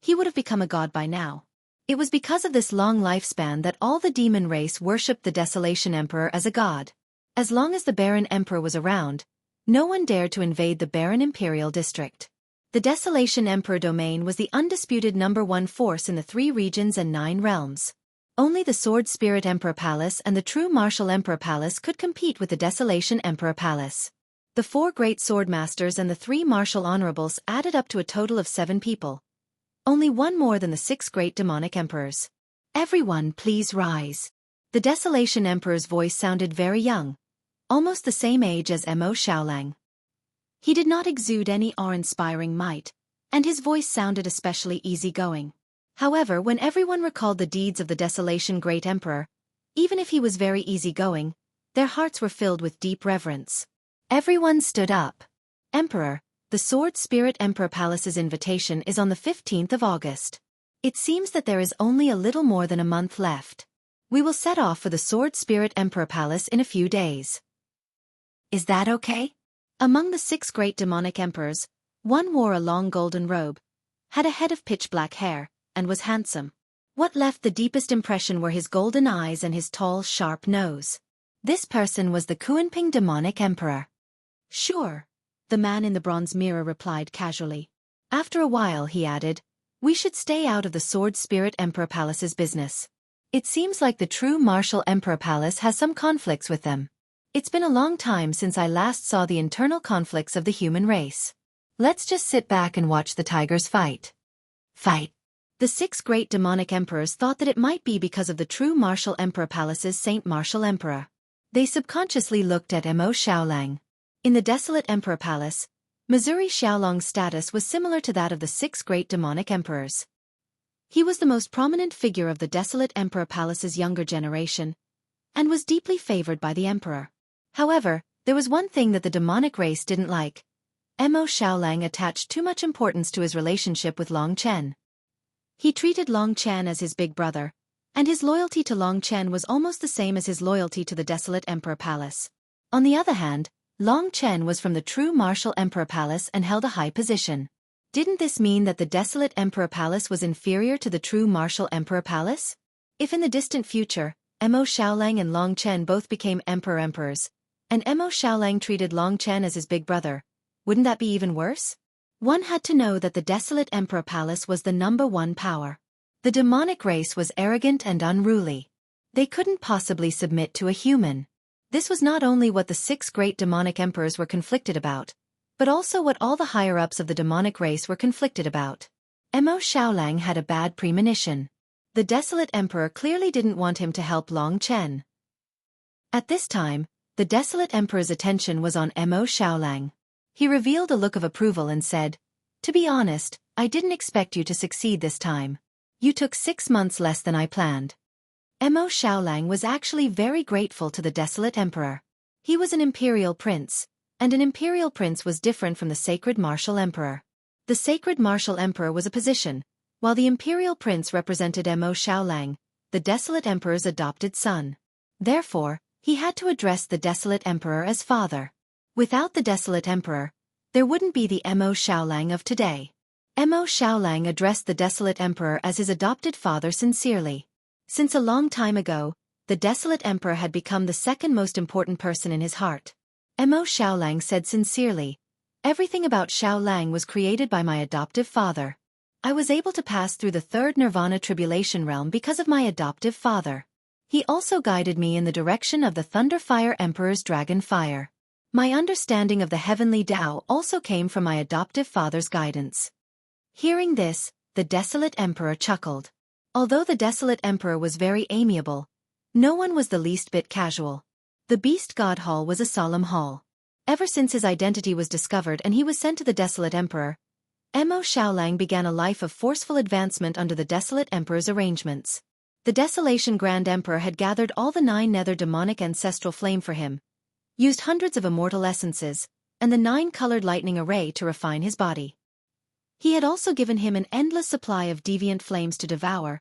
he would have become a god by now. It was because of this long lifespan that all the demon race worshipped the Desolation Emperor as a god. As long as the Barren Emperor was around, no one dared to invade the Barren Imperial District. The Desolation Emperor domain was the undisputed #1 force in the 3 regions and 9 realms. Only the Sword Spirit Emperor Palace and the True Martial Emperor Palace could compete with the Desolation Emperor Palace. The 4 great sword masters and the 3 martial honorables added up to a total of 7 people. Only one more than the 6 great demonic emperors. Everyone please rise. The Desolation Emperor's voice sounded very young, almost the same age as Mo Xiaolang. He did not exude any awe-inspiring might, and his voice sounded especially easygoing. However, when everyone recalled the deeds of the Desolation Great Emperor, even if he was very easygoing, their hearts were filled with deep reverence. Everyone stood up. Emperor, the Sword Spirit Emperor Palace's invitation is on the 15th of August. It seems that there is only a little more than a month left. We will set off for the Sword Spirit Emperor Palace in a few days. Is that okay? Among the 6 great demonic emperors, one wore a long golden robe, had a head of pitch-black hair, and was handsome. What left the deepest impression were his golden eyes and his tall, sharp nose. This person was the Kuanping demonic emperor. Sure, the man in the bronze mirror replied casually. After a while he added, we should stay out of the Sword Spirit Emperor Palace's business. It seems like the True Martial Emperor Palace has some conflicts with them. It's been a long time since I last saw the internal conflicts of the human race. Let's just sit back and watch the tigers fight. Fight. The 6 great demonic emperors thought that it might be because of the True Martial Emperor Palace's Saint Martial Emperor. They subconsciously looked at Mo Xiaolang. In the Desolate Emperor Palace, Missouri Xiaolong's status was similar to that of the 6 great demonic emperors. He was the most prominent figure of the Desolate Emperor Palace's younger generation, and was deeply favored by the emperor. However, there was one thing that the demonic race didn't like. Mo Xiaolang attached too much importance to his relationship with Long Chen. He treated Long Chen as his big brother, and his loyalty to Long Chen was almost the same as his loyalty to the Desolate Emperor Palace. On the other hand, Long Chen was from the True Martial Emperor Palace and held a high position. Didn't this mean that the Desolate Emperor Palace was inferior to the True Martial Emperor Palace? If in the distant future, Mo Xiaolang and Long Chen both became emperors, and Mo Xiaolang treated Long Chen as his big brother, wouldn't that be even worse? One had to know that the Desolate Emperor Palace was the #1 power. The demonic race was arrogant and unruly. They couldn't possibly submit to a human. This was not only what the 6 great demonic emperors were conflicted about, but also what all the higher-ups of the demonic race were conflicted about. Mo Xiaolang had a bad premonition. The Desolate Emperor clearly didn't want him to help Long Chen. At this time, the Desolate Emperor's attention was on Mo Xiaolang. He revealed a look of approval and said, to be honest, I didn't expect you to succeed this time. You took 6 months less than I planned. Mo Xiaolang was actually very grateful to the Desolate Emperor. He was an imperial prince, and an imperial prince was different from the sacred martial emperor. The sacred martial emperor was a position, while the imperial prince represented Mo Xiaolang, the desolate emperor's adopted son. Therefore, he had to address the desolate emperor as father. Without the desolate emperor, there wouldn't be the Mo Xiaolang of today. Mo Xiaolang addressed the desolate emperor as his adopted father sincerely. Since a long time ago, the desolate emperor had become the second most important person in his heart. Mo Xiaolang said sincerely, "Everything about Xiaolang was created by my adoptive father. I was able to pass through the third nirvana tribulation realm because of my adoptive father. He also guided me in the direction of the Thunder Fire Emperor's Dragon Fire. My understanding of the heavenly Tao also came from my adoptive father's guidance." Hearing this, the desolate emperor chuckled. Although the desolate emperor was very amiable, no one was the least bit casual. The Beast God Hall was a solemn hall. Ever since his identity was discovered and he was sent to the desolate emperor, Mo Xiaolang began a life of forceful advancement under the desolate emperor's arrangements. The Desolation Grand Emperor had gathered all the 9 nether demonic ancestral flame for him, used hundreds of immortal essences, and the 9-colored lightning array to refine his body. He had also given him an endless supply of deviant flames to devour,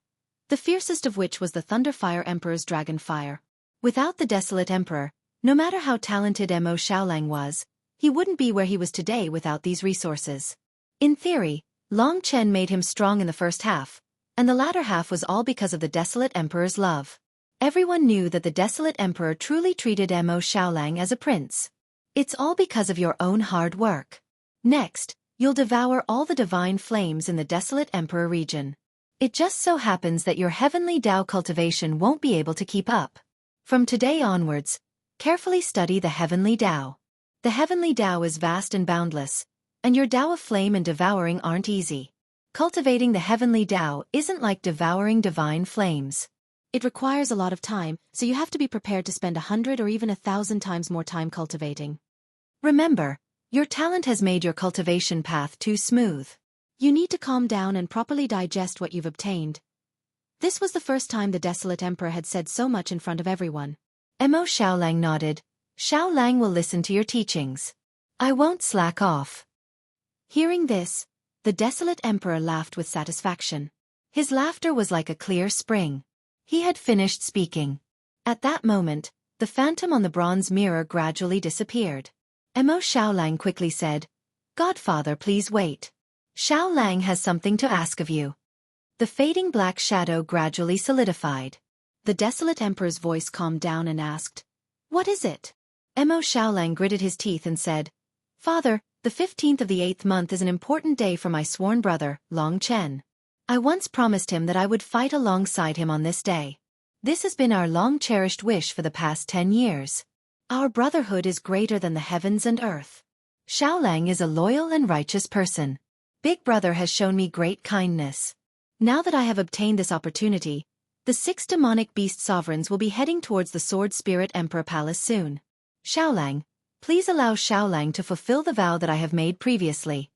the fiercest of which was the Thunderfire Emperor's Dragon Fire. Without the desolate emperor, no matter how talented Mo Xiaolang was, he wouldn't be where he was today without these resources. In theory, Long Chen made him strong in the first half, and the latter half was all because of the desolate emperor's love. Everyone knew that the desolate emperor truly treated Mo Xiaolang as a prince. "It's all because of your own hard work. Next, you'll devour all the divine flames in the desolate emperor region. It just so happens that your heavenly Tao cultivation won't be able to keep up. From today onwards, carefully study the heavenly Tao. The heavenly Tao is vast and boundless, and your Tao of flame and devouring aren't easy. Cultivating the heavenly Tao isn't like devouring divine flames. It requires a lot of time, so you have to be prepared to spend 100 or even 1,000 times more time cultivating. Remember, your talent has made your cultivation path too smooth. You need to calm down and properly digest what you've obtained." This was the first time the desolate emperor had said so much in front of everyone. Mo Xiaolang nodded. "Xiaolang will listen to your teachings. I won't slack off." Hearing this, the desolate emperor laughed with satisfaction. His laughter was like a clear spring. He had finished speaking. At that moment, the phantom on the bronze mirror gradually disappeared. Mo Xiaolang quickly said, "Godfather, please wait. Xiaolang has something to ask of you." The fading black shadow gradually solidified. The desolate emperor's voice calmed down and asked, "What is it?" Mo Xiaolang gritted his teeth and said, "Father, the 15th of the 8th month is an important day for my sworn brother, Long Chen. I once promised him that I would fight alongside him on this day. This has been our long-cherished wish for the past 10 years. Our brotherhood is greater than the heavens and earth. Xiaolang is a loyal and righteous person. Big Brother has shown me great kindness. Now that I have obtained this opportunity, the 6 demonic beast sovereigns will be heading towards the Sword Spirit Emperor Palace soon. Xiaolang, please allow Xiaolang to fulfill the vow that I have made previously."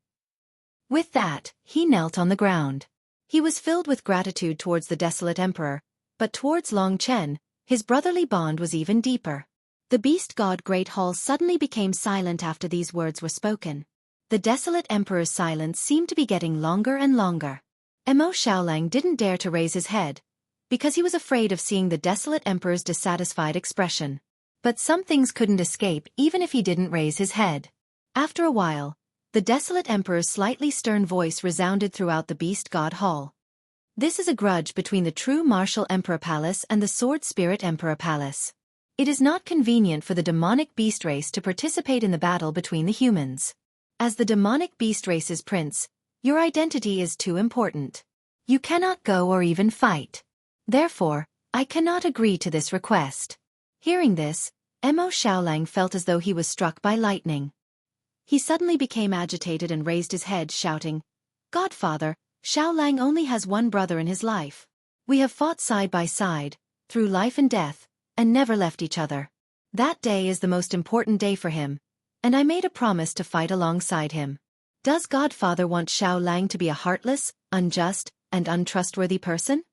With that, he knelt on the ground. He was filled with gratitude towards the desolate emperor, but towards Long Chen, his brotherly bond was even deeper. The Beast God Great Hall suddenly became silent after these words were spoken. The desolate emperor's silence seemed to be getting longer and longer. Mo Xiaolang didn't dare to raise his head, because he was afraid of seeing the desolate emperor's dissatisfied expression. But some things couldn't escape even if he didn't raise his head. After a while, the desolate emperor's slightly stern voice resounded throughout the Beast God Hall. "This is a grudge between the true Martial Emperor Palace and the Sword Spirit Emperor Palace. It is not convenient for the demonic beast race to participate in the battle between the humans. As the demonic beast race's prince, your identity is too important. You cannot go or even fight. Therefore, I cannot agree to this request." Hearing this, Mo Xiaolang felt as though he was struck by lightning. He suddenly became agitated and raised his head, shouting, "Godfather, Xiaolang only has one brother in his life. We have fought side by side, through life and death, and never left each other. That day is the most important day for him, and I made a promise to fight alongside him. Does Godfather want Xiaolang to be a heartless, unjust, and untrustworthy person?"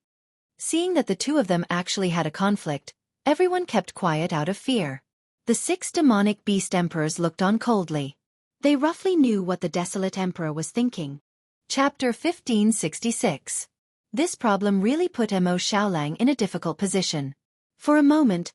Seeing that the two of them actually had a conflict, everyone kept quiet out of fear. The 6 demonic beast emperors looked on coldly. They roughly knew what the desolate emperor was thinking. Chapter 1566. This problem really put Mo Xiaolang in a difficult position. For a moment,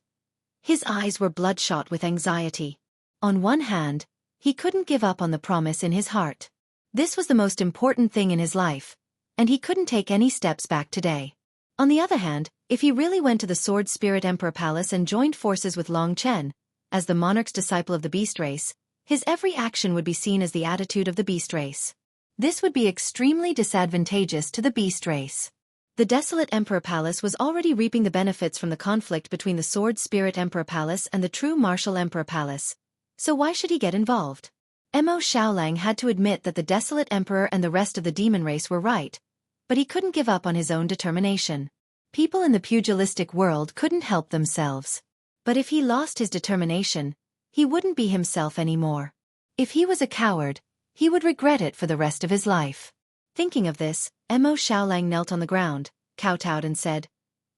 his eyes were bloodshot with anxiety. On one hand, he couldn't give up on the promise in his heart. This was the most important thing in his life, and he couldn't take any steps back today. On the other hand, if he really went to the Sword Spirit Emperor Palace and joined forces with Long Chen, as the monarch's disciple of the beast race, his every action would be seen as the attitude of the beast race. This would be extremely disadvantageous to the beast race. The desolate Emperor Palace was already reaping the benefits from the conflict between the Sword Spirit Emperor Palace and the true Martial Emperor Palace. So why should he get involved? Mo Xiaolang had to admit that the desolate emperor and the rest of the demon race were right, but he couldn't give up on his own determination. People in the pugilistic world couldn't help themselves. But if he lost his determination, he wouldn't be himself anymore. If he was a coward, he would regret it for the rest of his life. Thinking of this, Mo Xiaolang knelt on the ground, kowtowed and said,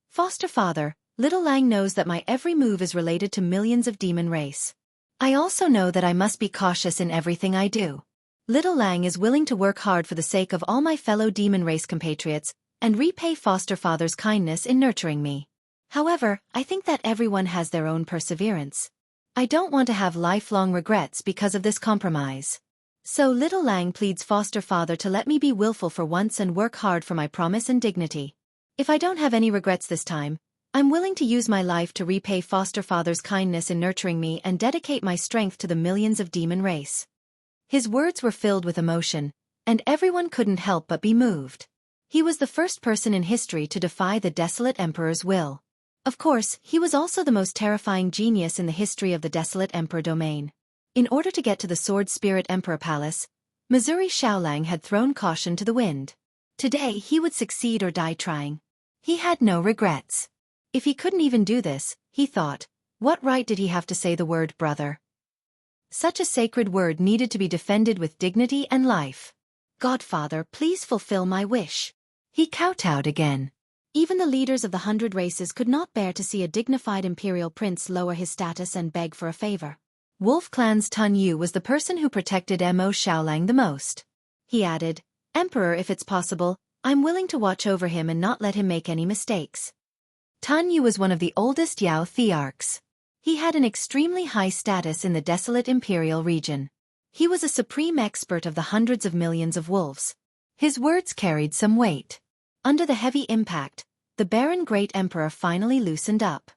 "Foster father, little Lang knows that my every move is related to millions of demon race. I also know that I must be cautious in everything I do. Little Lang is willing to work hard for the sake of all my fellow demon race compatriots and repay foster father's kindness in nurturing me. However, I think that everyone has their own perseverance. I don't want to have lifelong regrets because of this compromise. So little Lang pleads foster father to let me be willful for once and work hard for my promise and dignity. If I don't have any regrets this time, I'm willing to use my life to repay foster father's kindness in nurturing me and dedicate my strength to the millions of demon race." His words were filled with emotion, and everyone couldn't help but be moved. He was the first person in history to defy the desolate emperor's will. Of course, he was also the most terrifying genius in the history of the desolate emperor domain. In order to get to the Sword Spirit Emperor Palace, Missouri Xiaolang had thrown caution to the wind. Today he would succeed or die trying. He had no regrets. If he couldn't even do this, he thought, what right did he have to say the word brother? Such a sacred word needed to be defended with dignity and life. "Godfather, please fulfill my wish." He kowtowed again. Even the leaders of the 100 races could not bear to see a dignified imperial prince lower his status and beg for a favor. Wolf Clan's Tun Yu was the person who protected Mo Xiaolang the most. He added, "Emperor, if it's possible, I'm willing to watch over him and not let him make any mistakes." Tun Yu was one of the oldest Yao Thearchs. He had an extremely high status in the desolate imperial region. He was a supreme expert of the hundreds of millions of wolves. His words carried some weight. Under the heavy impact, the barren great emperor finally loosened up.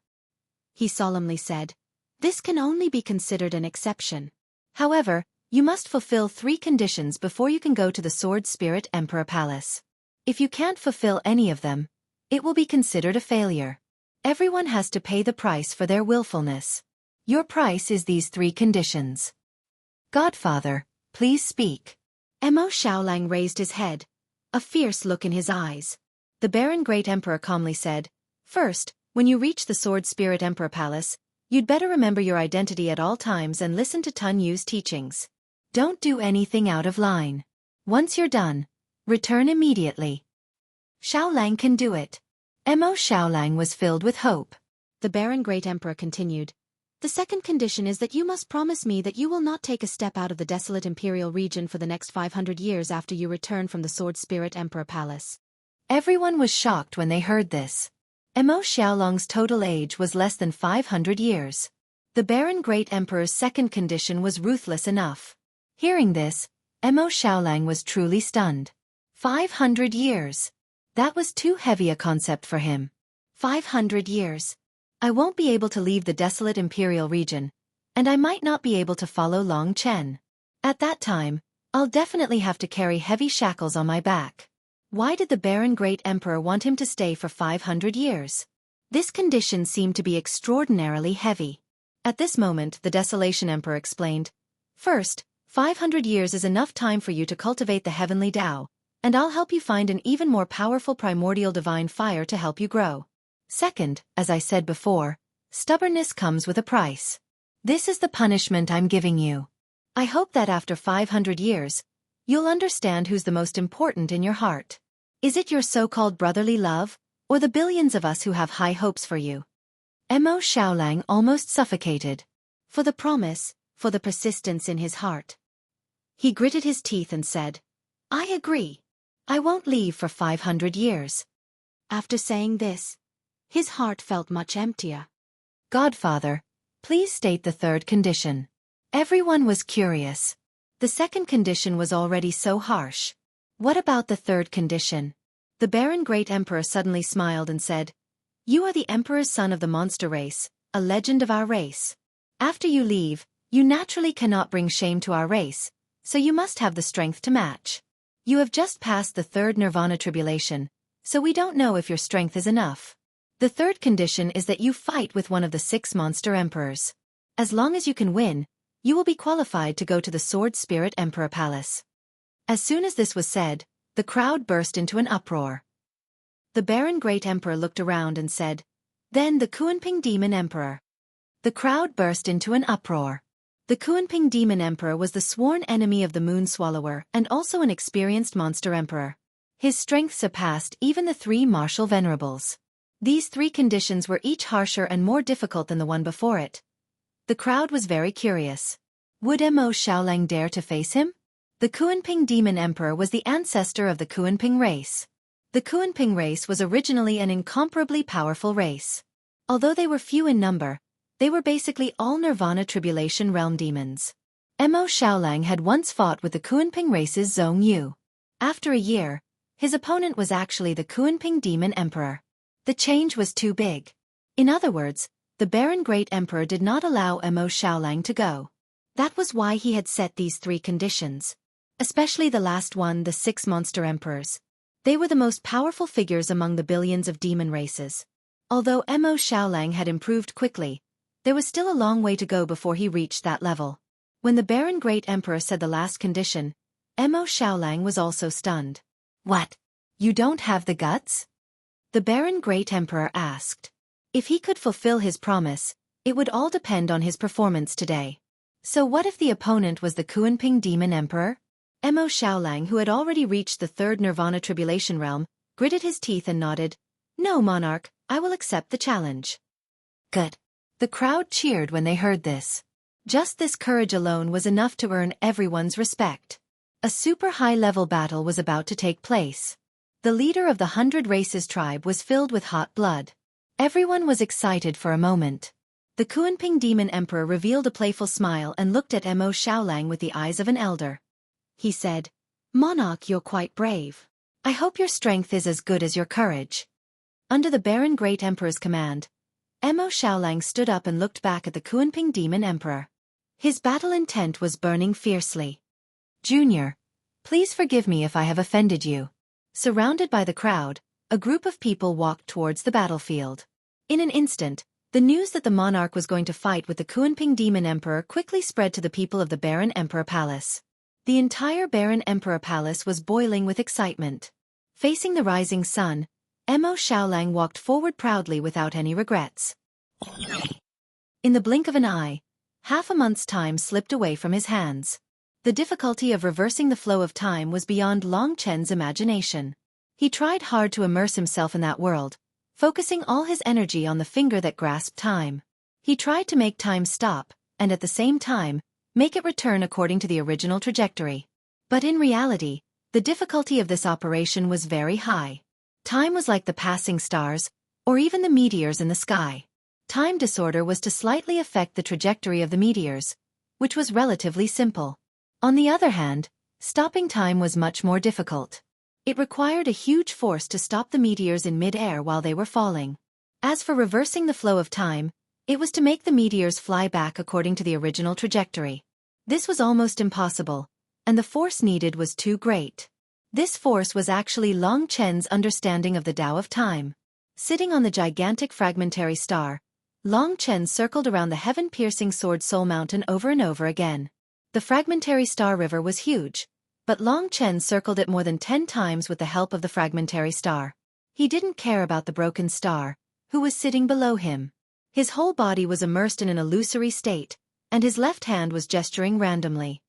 He solemnly said, "This can only be considered an exception. However, you must fulfill 3 conditions before you can go to the Sword Spirit Emperor Palace. If you can't fulfill any of them, it will be considered a failure. Everyone has to pay the price for their willfulness. Your price is these 3 conditions." "Godfather, please speak." Mo Xiaolang raised his head, a fierce look in his eyes. The barren great emperor calmly said, "First, when you reach the Sword Spirit Emperor Palace, you'd better remember your identity at all times and listen to Tun Yu's teachings. Don't do anything out of line. Once you're done, return immediately." "Xiaolang can do it." Mo Xiaolang was filled with hope. The barren great emperor continued, "The second condition is that you must promise me that you will not take a step out of the desolate imperial region for the next 500 years after you return from the Sword Spirit Emperor Palace." Everyone was shocked when they heard this. Mo Xiaolang's total age was less than 500 years. The barren great emperor's second condition was ruthless enough. Hearing this, Mo Xiaolang was truly stunned. 500 years. That was too heavy a concept for him. 500 years. I won't be able to leave the desolate imperial region, and I might not be able to follow Long Chen. At that time, I'll definitely have to carry heavy shackles on my back. Why did the barren great emperor want him to stay for 500 years? This condition seemed to be extraordinarily heavy. At this moment, the Desolation Emperor explained, "First, 500 years is enough time for you to cultivate the heavenly Tao, and I'll help you find an even more powerful primordial divine fire to help you grow. Second, as I said before, stubbornness comes with a price. This is the punishment I'm giving you. I hope that after 500 years, you'll understand who's the most important in your heart. Is it your so-called brotherly love, or the billions of us who have high hopes for you?" Mo Xiaolang almost suffocated. For the promise, for the persistence in his heart. He gritted his teeth and said, I agree. I won't leave for 500 years. After saying this, his heart felt much emptier. Godfather, please state the third condition. Everyone was curious. The second condition was already so harsh. What about the third condition? The barren great emperor suddenly smiled and said, You are the emperor's son of the monster race, a legend of our race. After you leave, you naturally cannot bring shame to our race, so you must have the strength to match. You have just passed the third nirvana tribulation, so we don't know if your strength is enough. The third condition is that you fight with one of the 6 monster emperors. As long as you can win, you will be qualified to go to the Sword Spirit Emperor Palace. As soon as this was said, the crowd burst into an uproar. The barren great emperor looked around and said, Then the Xueqi demon emperor. The crowd burst into an uproar. The Xueqi demon emperor was the sworn enemy of the moon swallower and also an experienced monster emperor. His strength surpassed even the 3 martial venerables. These 3 conditions were each harsher and more difficult than the one before it. The crowd was very curious. Would Mo Xiaolang dare to face him? The Xueqi demon emperor was the ancestor of the Xueqi race. The Xueqi race was originally an incomparably powerful race. Although they were few in number, they were basically all Nirvana Tribulation Realm demons. Mo Xiaolang had once fought with the Xueqi race's Zhong Yu. After a year, his opponent was actually the Xueqi demon emperor. The change was too big. In other words, the barren great emperor did not allow Mo Xiaolang to go. That was why he had set these 3 conditions. Especially the last one, the 6 monster emperors. They were the most powerful figures among the billions of demon races. Although Mo Xiaolang had improved quickly, there was still a long way to go before he reached that level. When the barren great emperor said the last condition, Mo Xiaolang was also stunned. What? You don't have the guts? The barren great emperor asked. If he could fulfill his promise, it would all depend on his performance today. So what if the opponent was the Xueqi demon emperor? Mo Xiaolang, who had already reached the 3rd Nirvana Tribulation Realm, gritted his teeth and nodded. No, monarch, I will accept the challenge. Good. The crowd cheered when they heard this. Just this courage alone was enough to earn everyone's respect. A super high-level battle was about to take place. The leader of the 100 Races tribe was filled with hot blood. Everyone was excited for a moment. The Xueqi demon emperor revealed a playful smile and looked at Mo Xiaolang with the eyes of an elder. He said, Monarch, you're quite brave. I hope your strength is as good as your courage. Under the barren great emperor's command, Mo Xiaolang stood up and looked back at the Xueqi demon emperor. His battle intent was burning fiercely. Junior, please forgive me if I have offended you. Surrounded by the crowd, a group of people walked towards the battlefield. In an instant, the news that the monarch was going to fight with the Xueqi demon emperor quickly spread to the people of the barren emperor palace. The entire barren emperor palace was boiling with excitement. Facing the rising sun, Mo Xiaolang walked forward proudly without any regrets. In the blink of an eye, half a month's time slipped away from his hands. The difficulty of reversing the flow of time was beyond Long Chen's imagination. He tried hard to immerse himself in that world, focusing all his energy on the finger that grasped time. He tried to make time stop, and at the same time, make it return according to the original trajectory. But in reality, the difficulty of this operation was very high. Time was like the passing stars, or even the meteors in the sky. Time disorder was to slightly affect the trajectory of the meteors, which was relatively simple. On the other hand, stopping time was much more difficult. It required a huge force to stop the meteors in mid-air while they were falling. As for reversing the flow of time, it was to make the meteors fly back according to the original trajectory. This was almost impossible, and the force needed was too great. This force was actually Long Chen's understanding of the Tao of time. Sitting on the gigantic fragmentary star, Long Chen circled around the heaven-piercing Sword Soul Mountain over and over again. The fragmentary star river was huge, but Long Chen circled it more than 10 times with the help of the fragmentary star. He didn't care about the broken star, who was sitting below him. His whole body was immersed in an illusory state, and his left hand was gesturing randomly.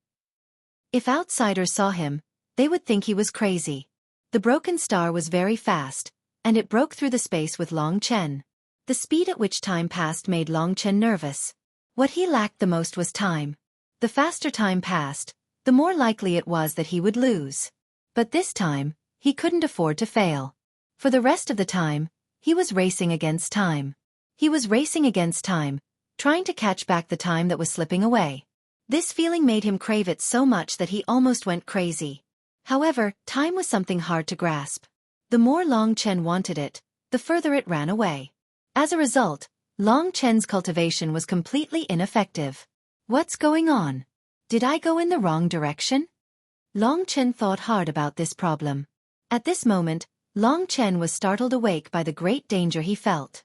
If outsiders saw him, they would think he was crazy. The broken star was very fast, and it broke through the space with Long Chen. The speed at which time passed made Long Chen nervous. What he lacked the most was time. The faster time passed, the more likely it was that he would lose. But this time, he couldn't afford to fail. For the rest of the time, he was racing against time. He was racing against time, trying to catch back the time that was slipping away. This feeling made him crave it so much that he almost went crazy. However, time was something hard to grasp. The more Long Chen wanted it, the further it ran away. As a result, Long Chen's cultivation was completely ineffective. What's going on? Did I go in the wrong direction? Long Chen thought hard about this problem. At this moment, Long Chen was startled awake by the great danger he felt.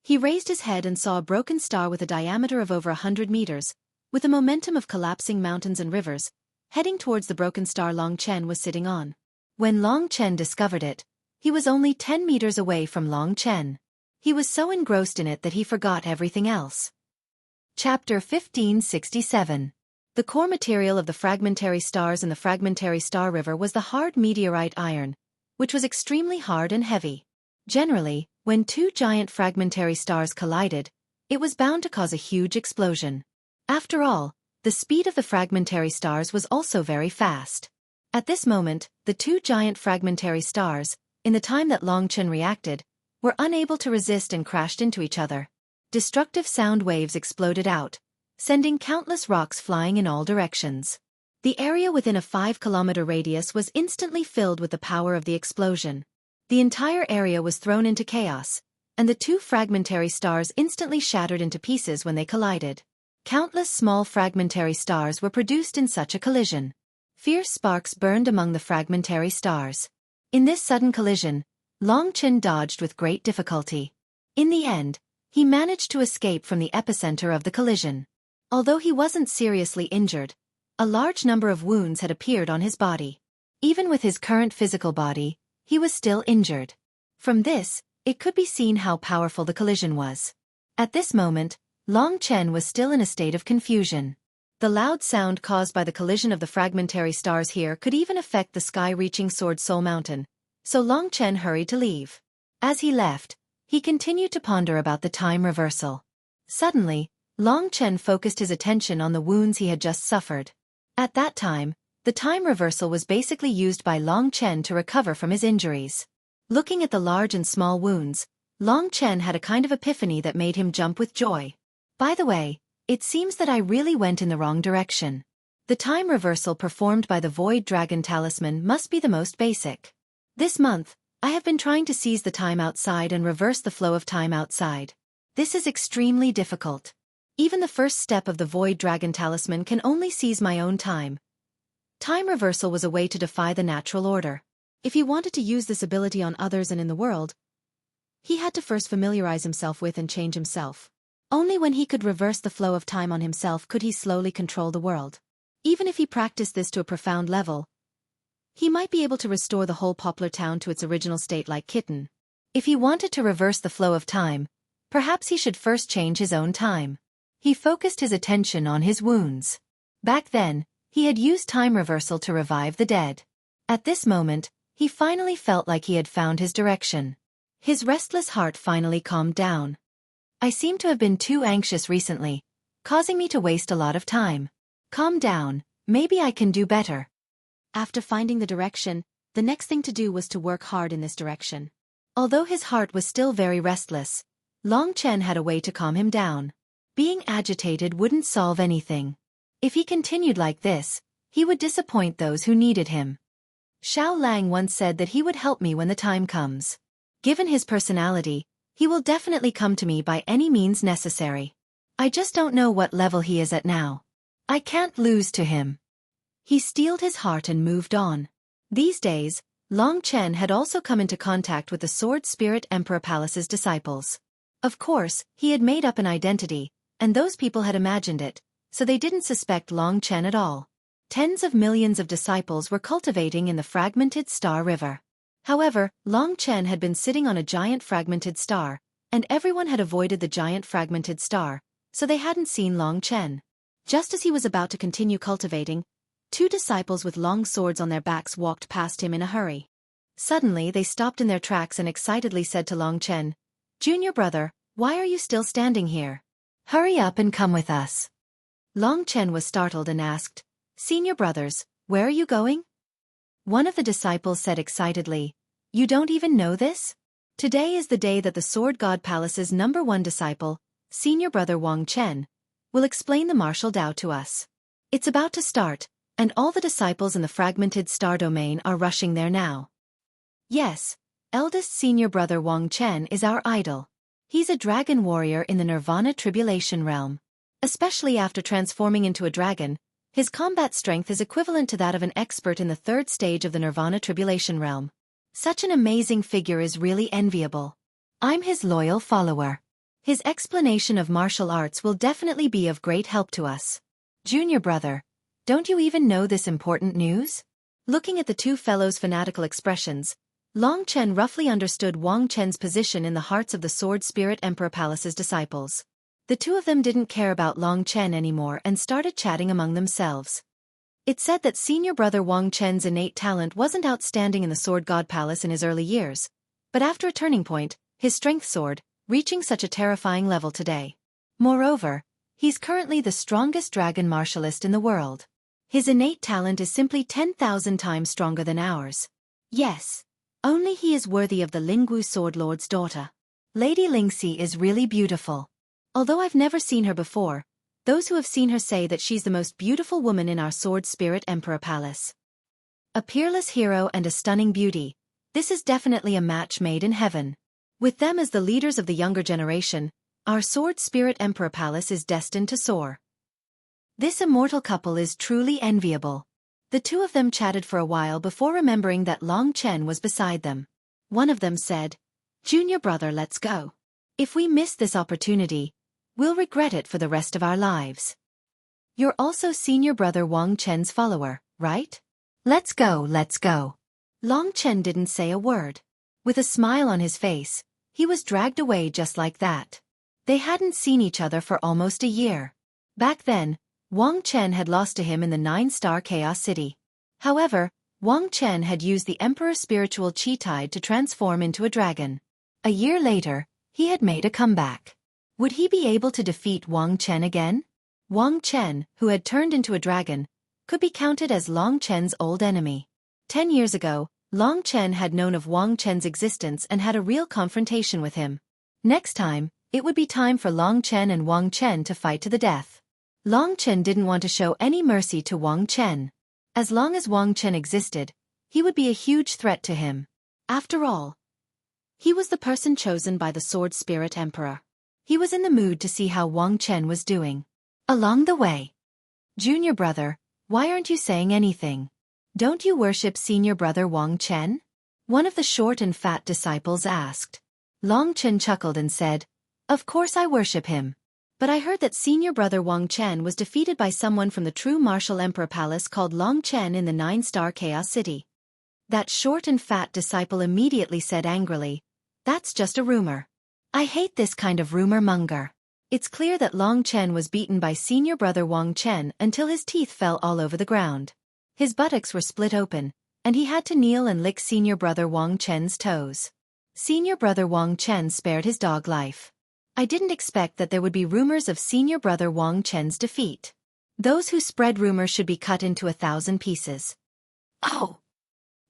He raised his head and saw a broken star with a diameter of over 100 meters, with the momentum of collapsing mountains and rivers, heading towards the broken star Long Chen was sitting on. When Long Chen discovered it, he was only 10 meters away from Long Chen. He was so engrossed in it that he forgot everything else. Chapter 1567. The core material of the fragmentary stars in the fragmentary star river was the hard meteorite iron, which was extremely hard and heavy. Generally, when two giant fragmentary stars collided, it was bound to cause a huge explosion. After all, the speed of the fragmentary stars was also very fast. At this moment, the two giant fragmentary stars, in the time that Long Chen reacted, were unable to resist and crashed into each other. Destructive sound waves exploded out, sending countless rocks flying in all directions. The area within a 5-kilometer radius was instantly filled with the power of the explosion. The entire area was thrown into chaos, and the two fragmentary stars instantly shattered into pieces when they collided. Countless small fragmentary stars were produced in such a collision. Fierce sparks burned among the fragmentary stars. In this sudden collision, Long Chen dodged with great difficulty. In the end, he managed to escape from the epicenter of the collision. Although he wasn't seriously injured, a large number of wounds had appeared on his body. Even with his current physical body, he was still injured. From this, it could be seen how powerful the collision was. At this moment, Long Chen was still in a state of confusion. The loud sound caused by the collision of the fragmentary stars here could even affect the sky-reaching Sword Soul Mountain, so Long Chen hurried to leave. As he left, he continued to ponder about the time reversal. Suddenly, Long Chen focused his attention on the wounds he had just suffered. At that time, the time reversal was basically used by Long Chen to recover from his injuries. Looking at the large and small wounds, Long Chen had a kind of epiphany that made him jump with joy. By the way, it seems that I really went in the wrong direction. The time reversal performed by the Void Dragon Talisman must be the most basic. This month, I have been trying to seize the time outside and reverse the flow of time outside. This is extremely difficult. Even the first step of the Void Dragon Talisman can only seize my own time. Time reversal was a way to defy the natural order. If he wanted to use this ability on others and in the world, he had to first familiarize himself with and change himself. Only when he could reverse the flow of time on himself could he slowly control the world. Even if he practiced this to a profound level, he might be able to restore the whole poplar town to its original state like Kitten. If he wanted to reverse the flow of time, perhaps he should first change his own time. He focused his attention on his wounds. Back then, he had used time reversal to revive the dead. At this moment, he finally felt like he had found his direction. His restless heart finally calmed down. I seem to have been too anxious recently, causing me to waste a lot of time. Calm down, maybe I can do better. After finding the direction, the next thing to do was to work hard in this direction. Although his heart was still very restless, Long Chen had a way to calm him down. Being agitated wouldn't solve anything. If he continued like this, he would disappoint those who needed him. Xiao Lang once said that he would help me when the time comes. Given his personality, he will definitely come to me by any means necessary. I just don't know what level he is at now. I can't lose to him. He steeled his heart and moved on. These days, Long Chen had also come into contact with the Sword Spirit Emperor Palace's disciples. Of course, he had made up an identity, and those people had imagined it, so they didn't suspect Long Chen at all. Tens of millions of disciples were cultivating in the fragmented star river. However, Long Chen had been sitting on a giant fragmented star, and everyone had avoided the giant fragmented star, so they hadn't seen Long Chen. Just as he was about to continue cultivating, two disciples with long swords on their backs walked past him in a hurry. Suddenly they stopped in their tracks and excitedly said to Long Chen, "Junior brother, why are you still standing here? Hurry up and come with us. Long Chen was startled and asked, "Senior brothers, where are you going?" One of the disciples said excitedly, "You don't even know this? Today is the day that the Sword God Palace's #1 disciple, Senior Brother Wang Chen, will explain the martial Tao to us. It's about to start, and all the disciples in the fragmented star domain are rushing there now." Yes, eldest Senior Brother Wang Chen is our idol. He's a dragon warrior in the Nirvana Tribulation realm. Especially after transforming into a dragon, his combat strength is equivalent to that of an expert in the 3rd stage of the Nirvana Tribulation realm. Such an amazing figure is really enviable. I'm his loyal follower. His explanation of martial arts will definitely be of great help to us. Junior brother, don't you even know this important news? Looking at the two fellows' fanatical expressions, Long Chen roughly understood Wang Chen's position in the hearts of the Sword Spirit Emperor Palace's disciples. The two of them didn't care about Long Chen anymore and started chatting among themselves. It said that Senior Brother Wang Chen's innate talent wasn't outstanding in the Sword God Palace in his early years, but after a turning point, his strength soared, reaching such a terrifying level today. Moreover, he's currently the strongest dragon martialist in the world. His innate talent is simply 10,000 times stronger than ours. Yes, only he is worthy of the Lingwu Sword Lord's daughter. Lady Lingxi is really beautiful. Although I've never seen her before, those who have seen her say that she's the most beautiful woman in our Sword Spirit Emperor Palace. A peerless hero and a stunning beauty, this is definitely a match made in heaven. With them as the leaders of the younger generation, our Sword Spirit Emperor Palace is destined to soar. This immortal couple is truly enviable. The two of them chatted for a while before remembering that Long Chen was beside them. One of them said, "Junior brother, let's go. If we miss this opportunity, we'll regret it for the rest of our lives." You're also Senior Brother Wang Chen's follower, right? Let's go, let's go. Long Chen didn't say a word. With a smile on his face, he was dragged away just like that. They hadn't seen each other for almost a year. Back then, Wang Chen had lost to him in the 9-star Chaos City. However, Wang Chen had used the Emperor's spiritual chi tide to transform into a dragon. A year later, he had made a comeback. Would he be able to defeat Wang Chen again? Wang Chen, who had turned into a dragon, could be counted as Long Chen's old enemy. 10 years ago, Long Chen had known of Wang Chen's existence and had a real confrontation with him. Next time, it would be time for Long Chen and Wang Chen to fight to the death. Long Chen didn't want to show any mercy to Wang Chen. As long as Wang Chen existed, he would be a huge threat to him. After all, he was the person chosen by the Sword Spirit Emperor. He was in the mood to see how Wang Chen was doing. Along the way, "Junior brother, why aren't you saying anything? Don't you worship Senior Brother Wang Chen?" one of the short and fat disciples asked. Long Chen chuckled and said, "Of course I worship him. But I heard that Senior Brother Wang Chen was defeated by someone from the true martial Emperor Palace called Long Chen in the 9-star Chaos City." That short and fat disciple immediately said angrily, "That's just a rumor. I hate this kind of rumor monger. It's clear that Long Chen was beaten by Senior Brother Wang Chen until his teeth fell all over the ground. His buttocks were split open, and he had to kneel and lick Senior Brother Wang Chen's toes. Senior Brother Wang Chen spared his dog life. I didn't expect that there would be rumors of Senior Brother Wang Chen's defeat. Those who spread rumors should be cut into 1,000 pieces." Oh!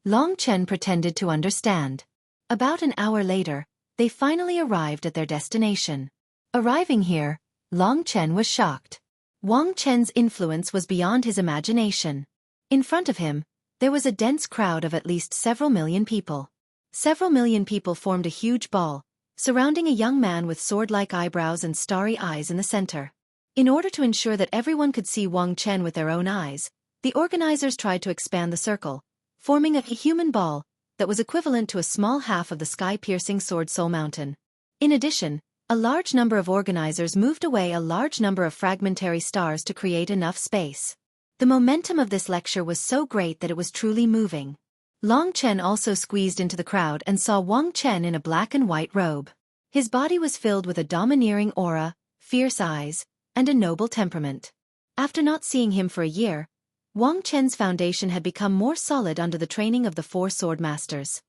Long Chen pretended to understand. About an hour later, they finally arrived at their destination. Arriving here, Long Chen was shocked. Wang Chen's influence was beyond his imagination. In front of him, there was a dense crowd of at least several million people. Several million people formed a huge ball, surrounding a young man with sword-like eyebrows and starry eyes in the center. In order to ensure that everyone could see Wang Chen with their own eyes, the organizers tried to expand the circle, forming a human ball that was equivalent to a small half of the sky-piercing Sword Soul Mountain. In addition, a large number of organizers moved away a large number of fragmentary stars to create enough space. The momentum of this lecture was so great that it was truly moving. Long Chen also squeezed into the crowd and saw Wang Chen in a black and white robe. His body was filled with a domineering aura, fierce eyes, and a noble temperament. After not seeing him for a year, Wang Chen's foundation had become more solid under the training of the 4 sword masters.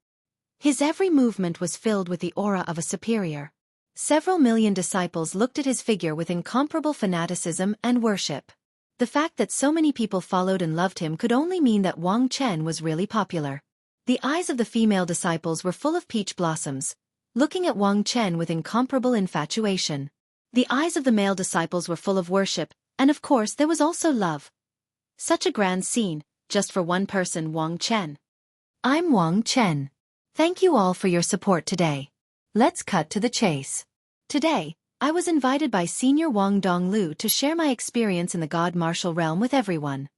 His every movement was filled with the aura of a superior. Several million disciples looked at his figure with incomparable fanaticism and worship. The fact that so many people followed and loved him could only mean that Wang Chen was really popular. The eyes of the female disciples were full of peach blossoms, looking at Wang Chen with incomparable infatuation. The eyes of the male disciples were full of worship, and of course there was also love. Such a grand scene, just for one person, Wang Chen. I'm Wang Chen. Thank you all for your support today. Let's cut to the chase. Today, I was invited by Senior Wang Donglu to share my experience in the God Martial realm with everyone.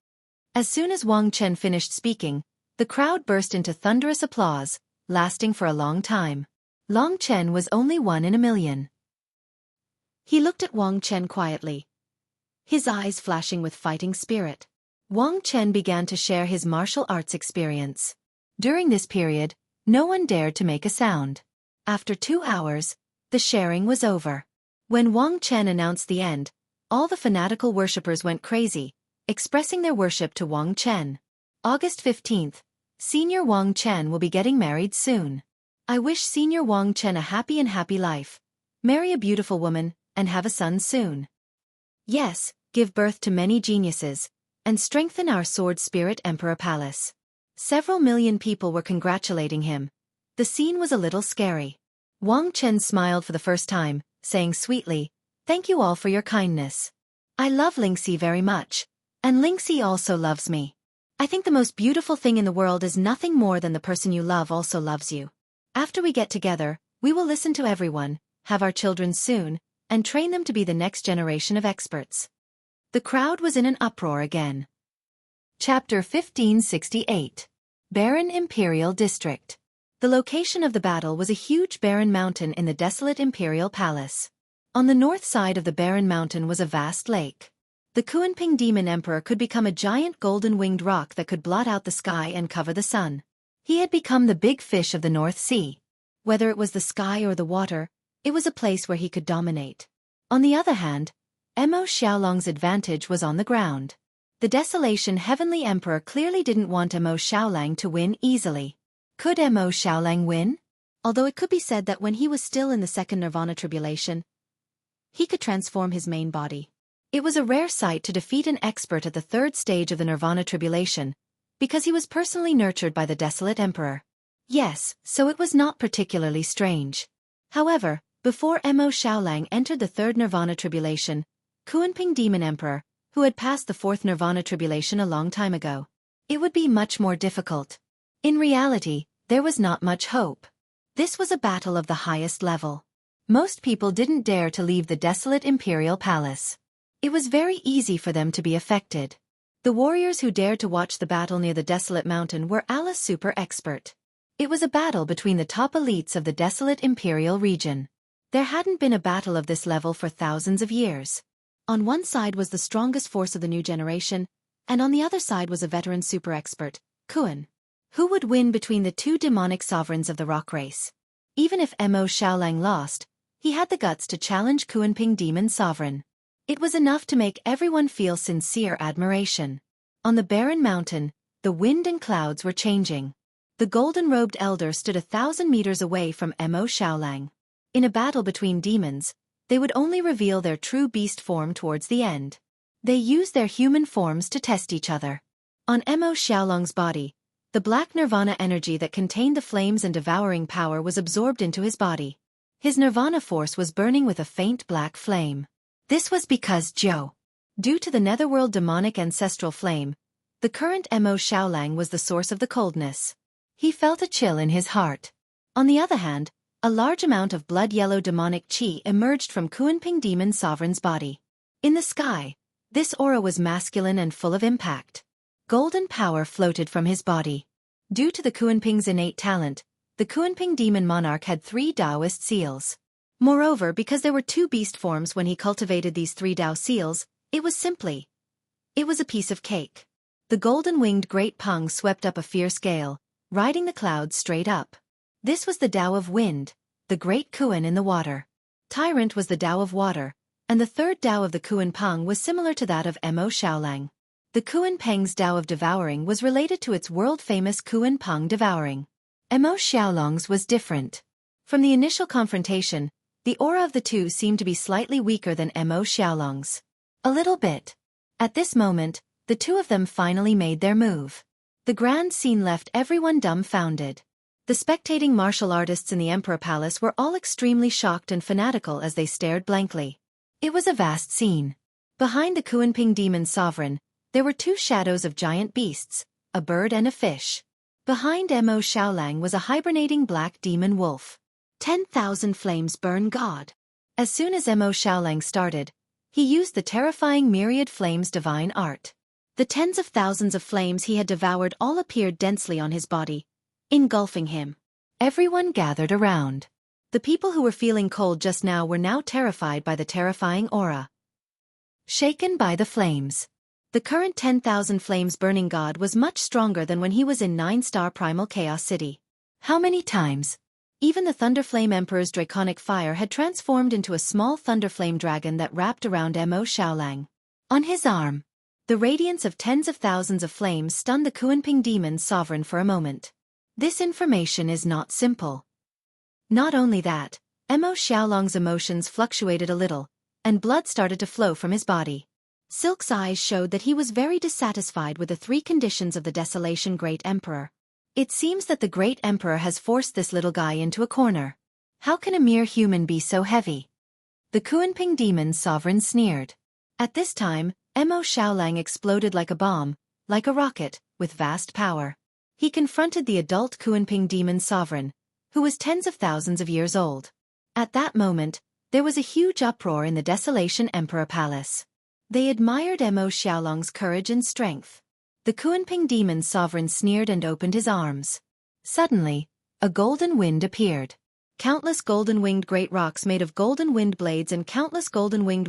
As soon as Wang Chen finished speaking, the crowd burst into thunderous applause, lasting for a long time. Wang Chen was only 1 in a million. He looked at Wang Chen quietly, his eyes flashing with fighting spirit. Wang Chen began to share his martial arts experience. During this period, no one dared to make a sound. After 2 hours, the sharing was over. When Wang Chen announced the end, all the fanatical worshippers went crazy, expressing their worship to Wang Chen. August 15th, Senior Wang Chen will be getting married soon. I wish Senior Wang Chen a happy life. Marry a beautiful woman, and have a son soon. Yes, give birth to many geniuses, and strengthen our Sword Spirit Emperor Palace. Several million people were congratulating him. The scene was a little scary. Wang Chen smiled for the first time, saying sweetly, "Thank you all for your kindness. I love Lingxi very much, and Lingxi also loves me. I think the most beautiful thing in the world is nothing more than the person you love also loves you. After we get together, we will listen to everyone, have our children soon, and train them to be the next generation of experts." The crowd was in an uproar again. Chapter 1568. Barren Imperial District. The location of the battle was a huge barren mountain in the desolate Imperial Palace. On the north side of the barren mountain was a vast lake. The Xueqi demon emperor could become a giant golden-winged rock that could blot out the sky and cover the sun. He had become the big fish of the North Sea. Whether it was the sky or the water, it was a place where he could dominate. On the other hand, Mo Xiaolong's advantage was on the ground. The Desolation Heavenly Emperor clearly didn't want Mo Xiaolang to win easily. Could Mo Xiaolang win? Although it could be said that when he was still in the second Nirvana Tribulation, he could transform his main body. It was a rare sight to defeat an expert at the third stage of the Nirvana Tribulation, because he was personally nurtured by the Desolate Emperor. Yes, so it was not particularly strange. However, before Mo Xiaolang entered the third Nirvana Tribulation, Xueqi Demon Emperor, who had passed the fourth Nirvana Tribulation a long time ago, it would be much more difficult. In reality, there was not much hope. This was a battle of the highest level. Most people didn't dare to leave the desolate Imperial Palace. It was very easy for them to be affected. The warriors who dared to watch the battle near the desolate mountain were Alice super expert. It was a battle between the top elites of the desolate Imperial region. There hadn't been a battle of this level for thousands of years. On one side was the strongest force of the new generation, and on the other side was a veteran super expert, Xuan. Who would win between the two demonic sovereigns of the rock race? Even if Mo Xiaolang lost, he had the guts to challenge Xueqi Demon Sovereign. It was enough to make everyone feel sincere admiration. On the barren mountain, the wind and clouds were changing. The golden-robed elder stood 1,000 meters away from Mo Xiaolang. In a battle between demons, they would only reveal their true beast form towards the end. They used their human forms to test each other. On Mo Xiaolang's body, the black nirvana energy that contained the flames and devouring power was absorbed into his body. His nirvana force was burning with a faint black flame. This was because due to the netherworld demonic ancestral flame, the current Mo Xiaolang was the source of the coldness. He felt a chill in his heart. On the other hand, a large amount of blood-yellow demonic qi emerged from Xueqi Demon Sovereign's body. In the sky, this aura was masculine and full of impact. Golden power floated from his body. Due to the Xueqing's innate talent, the Xueqi Demon Monarch had 3 Taoist seals. Moreover, because there were 2 beast forms when he cultivated these 3 Tao seals, it was a piece of cake. The golden-winged Great Peng swept up a fierce gale, riding the clouds straight up. This was the Tao of wind, the great Xuan in the water. Tyrant was the Tao of water, and the third Tao of the Xuan Peng was similar to that of Mo Xiaolang. The Xuan Peng's Tao of devouring was related to its world-famous Xuan Peng devouring. Mo Xiaolong's was different. From the initial confrontation, The aura of the two seemed to be slightly weaker than Mo Xiaolong's. A little bit. At this moment, the two of them finally made their move. The grand scene left everyone dumbfounded. The spectating martial artists in the Emperor Palace were all extremely shocked and fanatical as they stared blankly. It was a vast scene. Behind the Kunping demon sovereign, there were two shadows of giant beasts, a bird and a fish. Behind Mo Xiaolang was a hibernating black demon wolf. 10,000 flames burn God. As soon as Mo Xiaolang started, he used the terrifying myriad flames divine art. The tens of thousands of flames he had devoured all appeared densely on his body, engulfing him. Everyone gathered around. The people who were feeling cold just now were now terrified by the terrifying aura. Shaken by the flames. The current 10,000 flames burning God was much stronger than when he was in 9-star Primal Chaos City. How many times? Even the Thunderflame Emperor's draconic fire had transformed into a small Thunderflame dragon that wrapped around Mo Xiaolang. On his arm, the radiance of tens of thousands of flames stunned the Kunping demon sovereign for a moment. This information is not simple. Not only that, Mo Xiaolong's emotions fluctuated a little, and blood started to flow from his body. Silk's eyes showed that he was very dissatisfied with the three conditions of the Desolation Great Emperor. It seems that the Great Emperor has forced this little guy into a corner. How can a mere human be so heavy? The Kunping demon sovereign sneered. At this time, Mo Xiaolang exploded like a bomb, like a rocket, with vast power. He confronted the adult Kunping demon sovereign, who was tens of thousands of years old. At that moment, there was a huge uproar in the Desolation Emperor Palace. They admired Mo Xiaolong's courage and strength. The Kunping demon sovereign sneered and opened his arms. Suddenly, a golden wind appeared. Countless golden-winged great rocks made of golden wind blades and countless golden-winged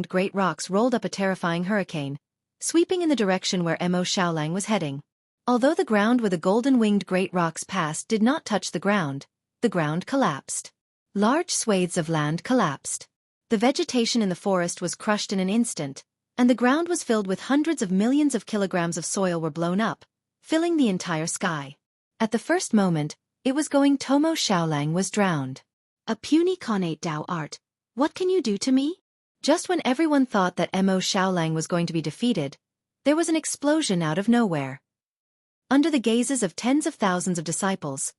great rocks rolled up a terrifying hurricane, sweeping in the direction where Mo Xiaolang was heading. Although the ground where the golden-winged great rocks passed did not touch the ground collapsed. Large swathes of land collapsed. The vegetation in the forest was crushed in an instant, and the ground was filled with hundreds of millions of kilograms of soil were blown up, filling the entire sky. At the first moment, it was going Mo Xiaolang was drowned. A puny connate Dao art, what can you do to me? Just when everyone thought that Mo Xiaolang was going to be defeated, there was an explosion out of nowhere. Under the gazes of tens of thousands of disciples,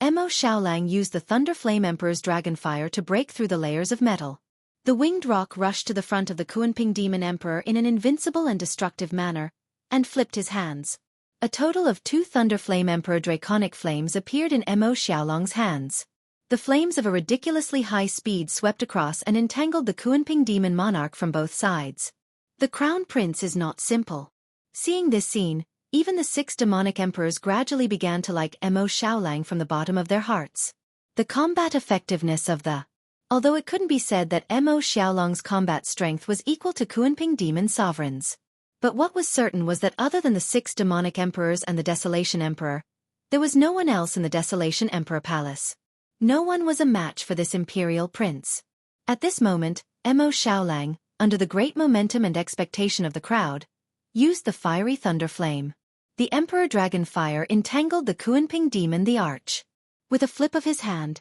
Mo Xiaolang used the Thunderflame Emperor's dragonfire to break through the layers of metal. The winged rock rushed to the front of the Kunping Demon Emperor in an invincible and destructive manner, and flipped his hands. A total of 2 Thunderflame Emperor draconic flames appeared in Mo Xiaolong's hands. The flames of a ridiculously high speed swept across and entangled the Kunping Demon Monarch from both sides. The Crown Prince is not simple. Seeing this scene, even the 6 demonic emperors gradually began to like Mo Xiaolang from the bottom of their hearts. The combat effectiveness of the Although it couldn't be said that Mo Xiaolong's combat strength was equal to Kunping Demon Sovereign's. But what was certain was that other than the 6 demonic emperors and the Desolation Emperor, there was no one else in the Desolation Emperor Palace. No one was a match for this imperial prince. At this moment, Mo Xiaolang, under the great momentum and expectation of the crowd, used the fiery thunder flame. The Emperor Dragon Fire entangled the Kunping Demon the Arch. With a flip of his hand,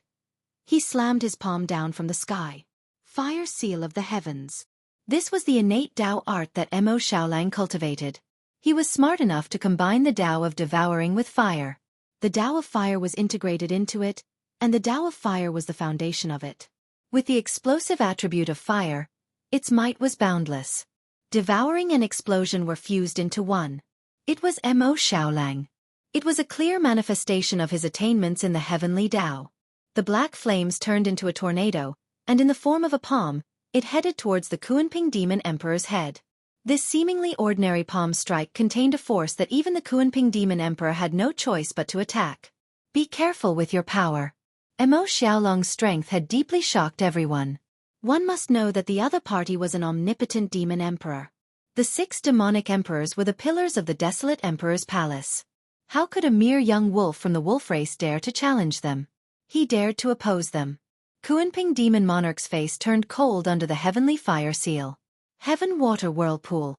he slammed his palm down from the sky. Fire Seal of the Heavens. This was the innate Dao art that Mo Xiaolang cultivated. He was smart enough to combine the Dao of devouring with fire. The Dao of fire was integrated into it, and the Dao of fire was the foundation of it. With the explosive attribute of fire, its might was boundless. Devouring and explosion were fused into one. It was Mo Xiaolang. It was a clear manifestation of his attainments in the heavenly Dao. The black flames turned into a tornado, and in the form of a palm, it headed towards the Kunping Demon Emperor's head. This seemingly ordinary palm strike contained a force that even the Kunping Demon Emperor had no choice but to attack. Be careful with your power. Mo Xiaolong's strength had deeply shocked everyone. One must know that the other party was an omnipotent demon emperor. The 6 demonic emperors were the pillars of the desolate emperor's palace. How could a mere young wolf from the wolf race dare to challenge them? He dared to oppose them. Kunping Demon Monarch's face turned cold under the heavenly fire seal. Heaven Water Whirlpool.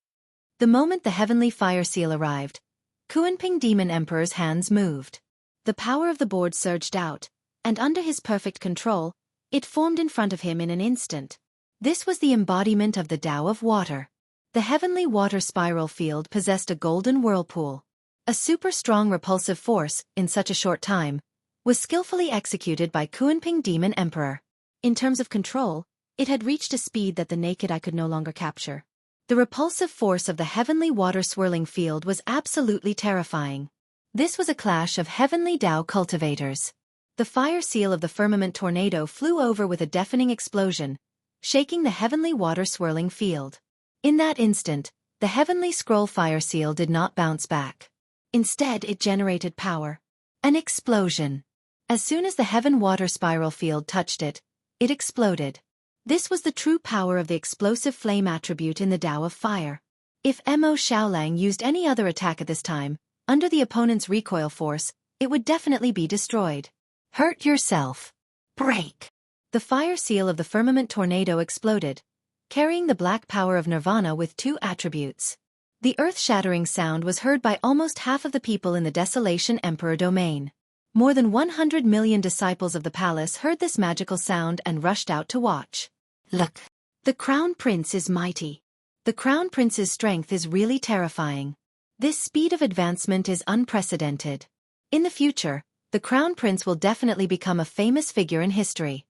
The moment the heavenly fire seal arrived, Kunping Demon Emperor's hands moved. The power of the board surged out, and under his perfect control, It formed in front of him in an instant. This was the embodiment of the Tao of water. The heavenly water spiral field possessed a golden whirlpool. A super-strong repulsive force, in such a short time, was skillfully executed by Xueqi Demon Emperor. In terms of control, it had reached a speed that the naked eye could no longer capture. The repulsive force of the heavenly water swirling field was absolutely terrifying. This was a clash of heavenly Tao cultivators. The fire seal of the firmament tornado flew over with a deafening explosion, shaking the heavenly water swirling field. In that instant, the heavenly scroll fire seal did not bounce back. Instead, it generated power. An explosion. As soon as the heaven water spiral field touched it, it exploded. This was the true power of the explosive flame attribute in the Tao of fire. If Mo Xiaolang used any other attack at this time, under the opponent's recoil force, it would definitely be destroyed. Hurt yourself. Break. The fire seal of the firmament tornado exploded, carrying the black power of nirvana with 2 attributes. The earth-shattering sound was heard by almost half of the people in the Desolation Emperor domain. More than 100 million disciples of the palace heard this magical sound and rushed out to watch. Look. The Crown Prince is mighty. The Crown Prince's strength is really terrifying. This speed of advancement is unprecedented. In the future, the Crown Prince will definitely become a famous figure in history.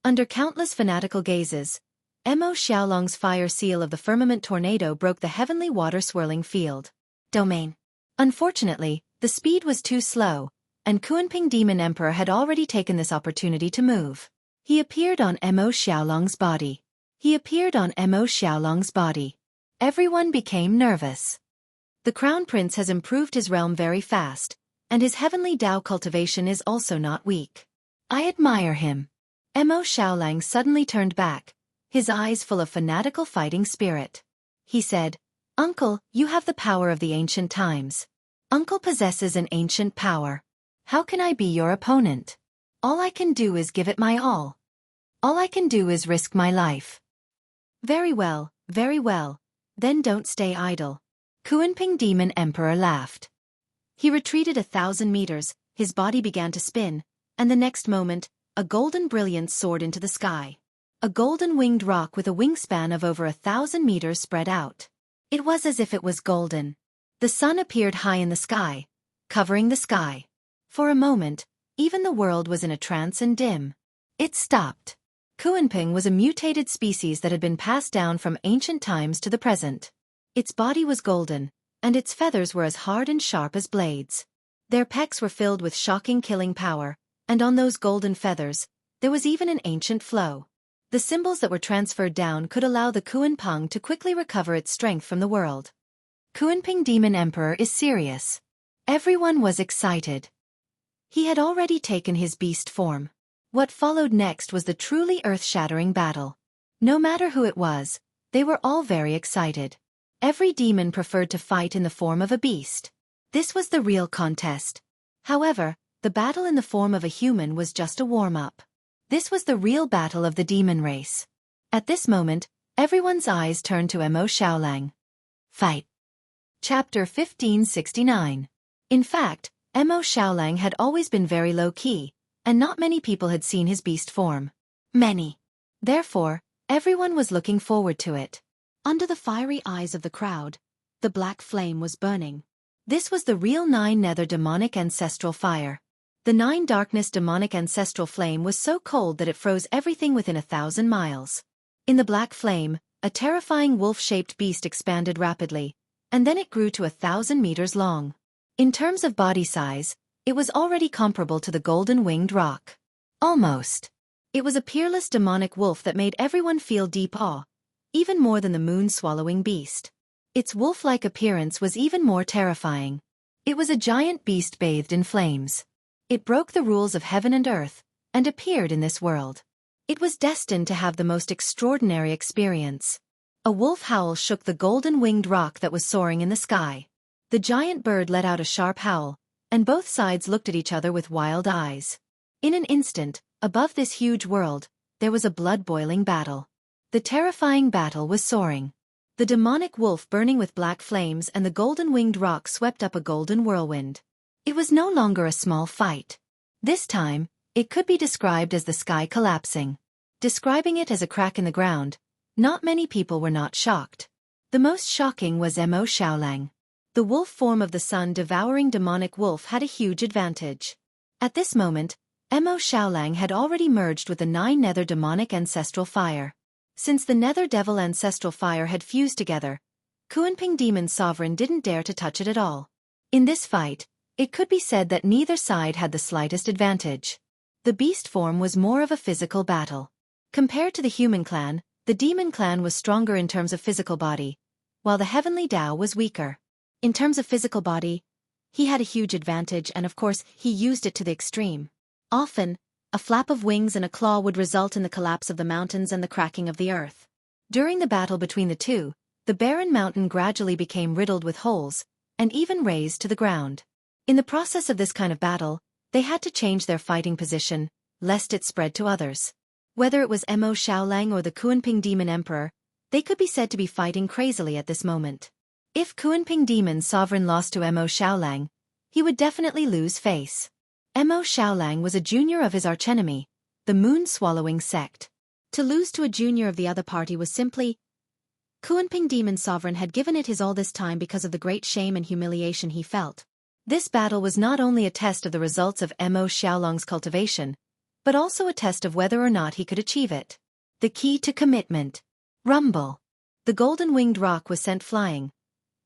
Under countless fanatical gazes, Mo Xiaolong's fire seal of the firmament tornado broke the heavenly water swirling field. Domain. Unfortunately, the speed was too slow, and Xueqi Demon Emperor had already taken this opportunity to move. He appeared on Mo Xiaolong's body. Everyone became nervous. The Crown Prince has improved his realm very fast, and his heavenly Tao cultivation is also not weak. I admire him. Mo Xiaolang suddenly turned back, his eyes full of fanatical fighting spirit. He said, "Uncle, you have the power of the ancient times. Uncle possesses an ancient power. How can I be your opponent? All I can do is give it my all. All I can do is risk my life." Very well, then don't stay idle. Xueqi Demon Emperor laughed. He retreated 1,000 meters, his body began to spin, and the next moment, a golden brilliance soared into the sky. A golden winged rock with a wingspan of over 1,000 meters spread out. It was as if it was golden. The sun appeared high in the sky, covering the sky. For a moment, even the world was in a trance and dim. It stopped. Xueqi was a mutated species that had been passed down from ancient times to the present. Its body was golden, and its feathers were as hard and sharp as blades. Their pecks were filled with shocking killing power, and on those golden feathers, there was even an ancient flow. The symbols that were transferred down could allow the Xueqi to quickly recover its strength from the world. Xueqi Demon Emperor is serious. Everyone was excited. He had already taken his beast form. What followed next was the truly earth-shattering battle. No matter who it was, they were all very excited. Every demon preferred to fight in the form of a beast. This was the real contest. However, the battle in the form of a human was just a warm-up. This was the real battle of the demon race. At this moment, everyone's eyes turned to Mo Xiaolang. Fight. Chapter 1569. In fact, Mo Xiaolang had always been very low-key, and not many people had seen his beast form. Many. Therefore, everyone was looking forward to it. Under the fiery eyes of the crowd, the black flame was burning. This was the real 9 nether demonic ancestral fire. The 9 darkness demonic ancestral flame was so cold that it froze everything within 1,000 miles. In the black flame, a terrifying wolf-shaped beast expanded rapidly, and then it grew to 1,000 meters long. In terms of body size, it was already comparable to the golden winged rock. Almost. It was a peerless demonic wolf that made everyone feel deep awe, even more than the moon-swallowing beast. Its wolf-like appearance was even more terrifying. It was a giant beast bathed in flames. It broke the rules of heaven and earth, and appeared in this world. It was destined to have the most extraordinary experience. A wolf howl shook the golden-winged rock that was soaring in the sky. The giant bird let out a sharp howl, and both sides looked at each other with wild eyes. In an instant, above this huge world, there was a blood-boiling battle. The terrifying battle was soaring. The demonic wolf burning with black flames and the golden-winged rock swept up a golden whirlwind. It was no longer a small fight. This time, It could be described as the sky collapsing. Describing it as a crack in the ground, not many people were not shocked. The most shocking was Mo Xiaolang. The wolf form of the sun-devouring demonic wolf had a huge advantage. At this moment, Mo Xiaolang had already merged with the 9 nether demonic ancestral fire. Since the nether devil ancestral fire had fused together, Xueqi demon sovereign didn't dare to touch it at all. In this fight, it could be said that neither side had the slightest advantage. The beast form was more of a physical battle. Compared to the human clan, the demon clan was stronger in terms of physical body, while the heavenly Tao was weaker. In terms of physical body, he had a huge advantage and of course he used it to the extreme. Often, a flap of wings and a claw would result in the collapse of the mountains and the cracking of the earth. During the battle between the two, the barren mountain gradually became riddled with holes, and even razed to the ground. In the process of this kind of battle, they had to change their fighting position, lest it spread to others. Whether it was Mo Xiaolang or the Xueqi demon emperor, they could be said to be fighting crazily at this moment. If Xueqi demon sovereign lost to Mo Xiaolang, he would definitely lose face. Mo Xiaolang was a junior of his archenemy, the moon-swallowing sect. To lose to a junior of the other party was simply... Xueqi demon sovereign had given it his all this time because of the great shame and humiliation he felt. This battle was not only a test of the results of Mo Xiaolang's cultivation, but also a test of whether or not he could achieve it. The key to commitment. Rumble. The golden-winged rock was sent flying,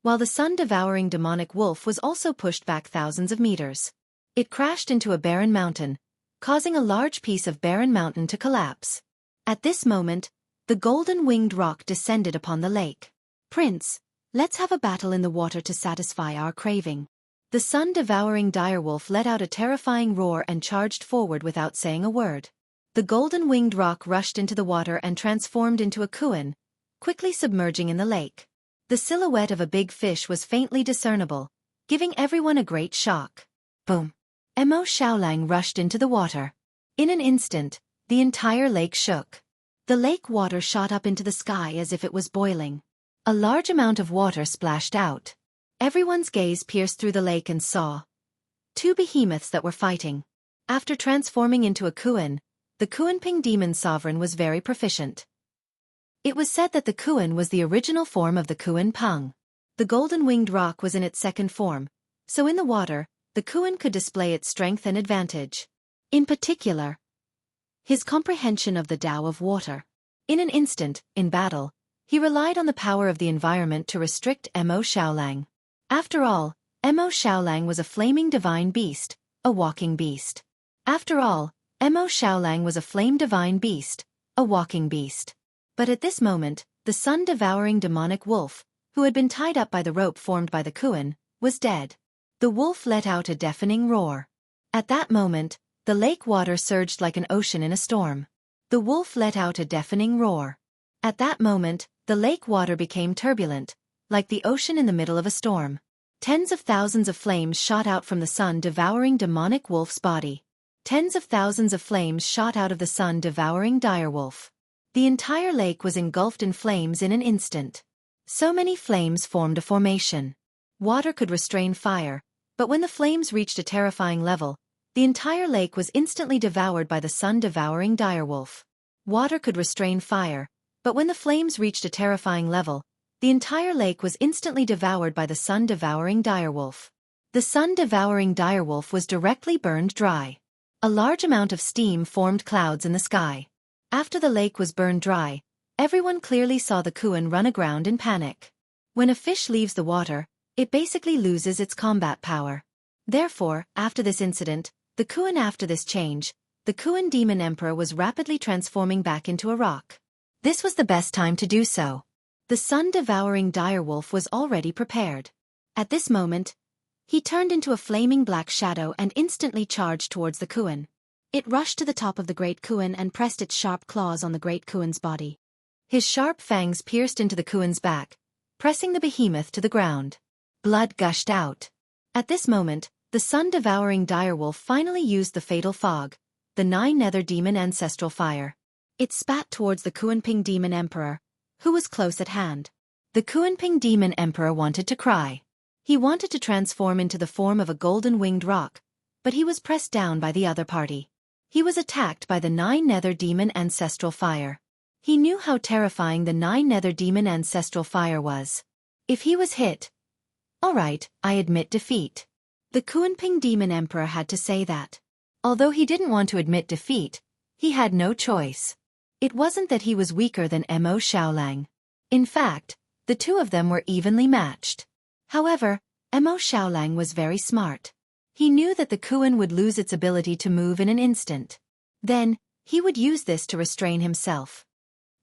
while the sun-devouring demonic wolf was also pushed back thousands of meters. It crashed into a barren mountain, causing a large piece of barren mountain to collapse. At this moment, the golden-winged rock descended upon the lake. "Prince, let's have a battle in the water to satisfy our craving." The sun-devouring direwolf let out a terrifying roar and charged forward without saying a word. The golden-winged rock rushed into the water and transformed into a Xuan, quickly submerging in the lake. The silhouette of a big fish was faintly discernible, giving everyone a great shock. Boom! Mo Xiaolang rushed into the water. In an instant, the entire lake shook. The lake water shot up into the sky as if it was boiling. A large amount of water splashed out. Everyone's gaze pierced through the lake and saw 2 behemoths that were fighting. After transforming into a Xuan, the Xueqi demon sovereign was very proficient. It was said that the Xuan was the original form of the Xuan Peng. The golden-winged rock was in its second form, so in the water, the Xuan could display its strength and advantage. In particular, his comprehension of the Tao of water. In an instant, in battle, he relied on the power of the environment to restrict Mo Xiaolang. After all, Mo Xiaolang was a flaming divine beast, a walking beast. After all, Mo Xiaolang was a flame divine beast, a walking beast. But at this moment, the sun-devouring demonic wolf, who had been tied up by the rope formed by the Xuan, was dead. The wolf let out a deafening roar. At that moment, the lake water surged like an ocean in a storm. The wolf let out a deafening roar. At that moment, the lake water became turbulent, like the ocean in the middle of a storm. Tens of thousands of flames shot out from the sun-devouring demonic wolf's body. Tens of thousands of flames shot out of the sun-devouring direwolf. The entire lake was engulfed in flames in an instant. So many flames formed a formation. Water could restrain fire, but when the flames reached a terrifying level, the entire lake was instantly devoured by the sun-devouring direwolf. Water could restrain fire, but when the flames reached a terrifying level, the entire lake was instantly devoured by the sun-devouring direwolf. The sun-devouring direwolf was directly burned dry. A large amount of steam formed clouds in the sky. After the lake was burned dry, everyone clearly saw the Xuan run aground in panic. When a fish leaves the water, it basically loses its combat power. Therefore, after this incident, the Xuan demon emperor was rapidly transforming back into a rock. This was the best time to do so. The sun-devouring direwolf was already prepared. At this moment, he turned into a flaming black shadow and instantly charged towards the Xuan. It rushed to the top of the great Xuan and pressed its sharp claws on the great Xuan's body. His sharp fangs pierced into the Xuan's back, pressing the behemoth to the ground. Blood gushed out. At this moment, the sun-devouring direwolf finally used the fatal fog, the 9 nether demon ancestral fire. It spat towards the Xueqi demon emperor, who was close at hand. The Xueqi demon emperor wanted to cry. He wanted to transform into the form of a golden-winged rock, but he was pressed down by the other party. He was attacked by the 9 Nether Demon Ancestral Fire. He knew how terrifying the 9 Nether Demon Ancestral Fire was. If he was hit, "Alright, I admit defeat." The Kuanping Demon Emperor had to say that. Although he didn't want to admit defeat, he had no choice. It wasn't that he was weaker than Mo Xiaolang. In fact, the two of them were evenly matched. However, Mo Xiaolang was very smart. He knew that the Kuan would lose its ability to move in an instant. Then, he would use this to restrain himself.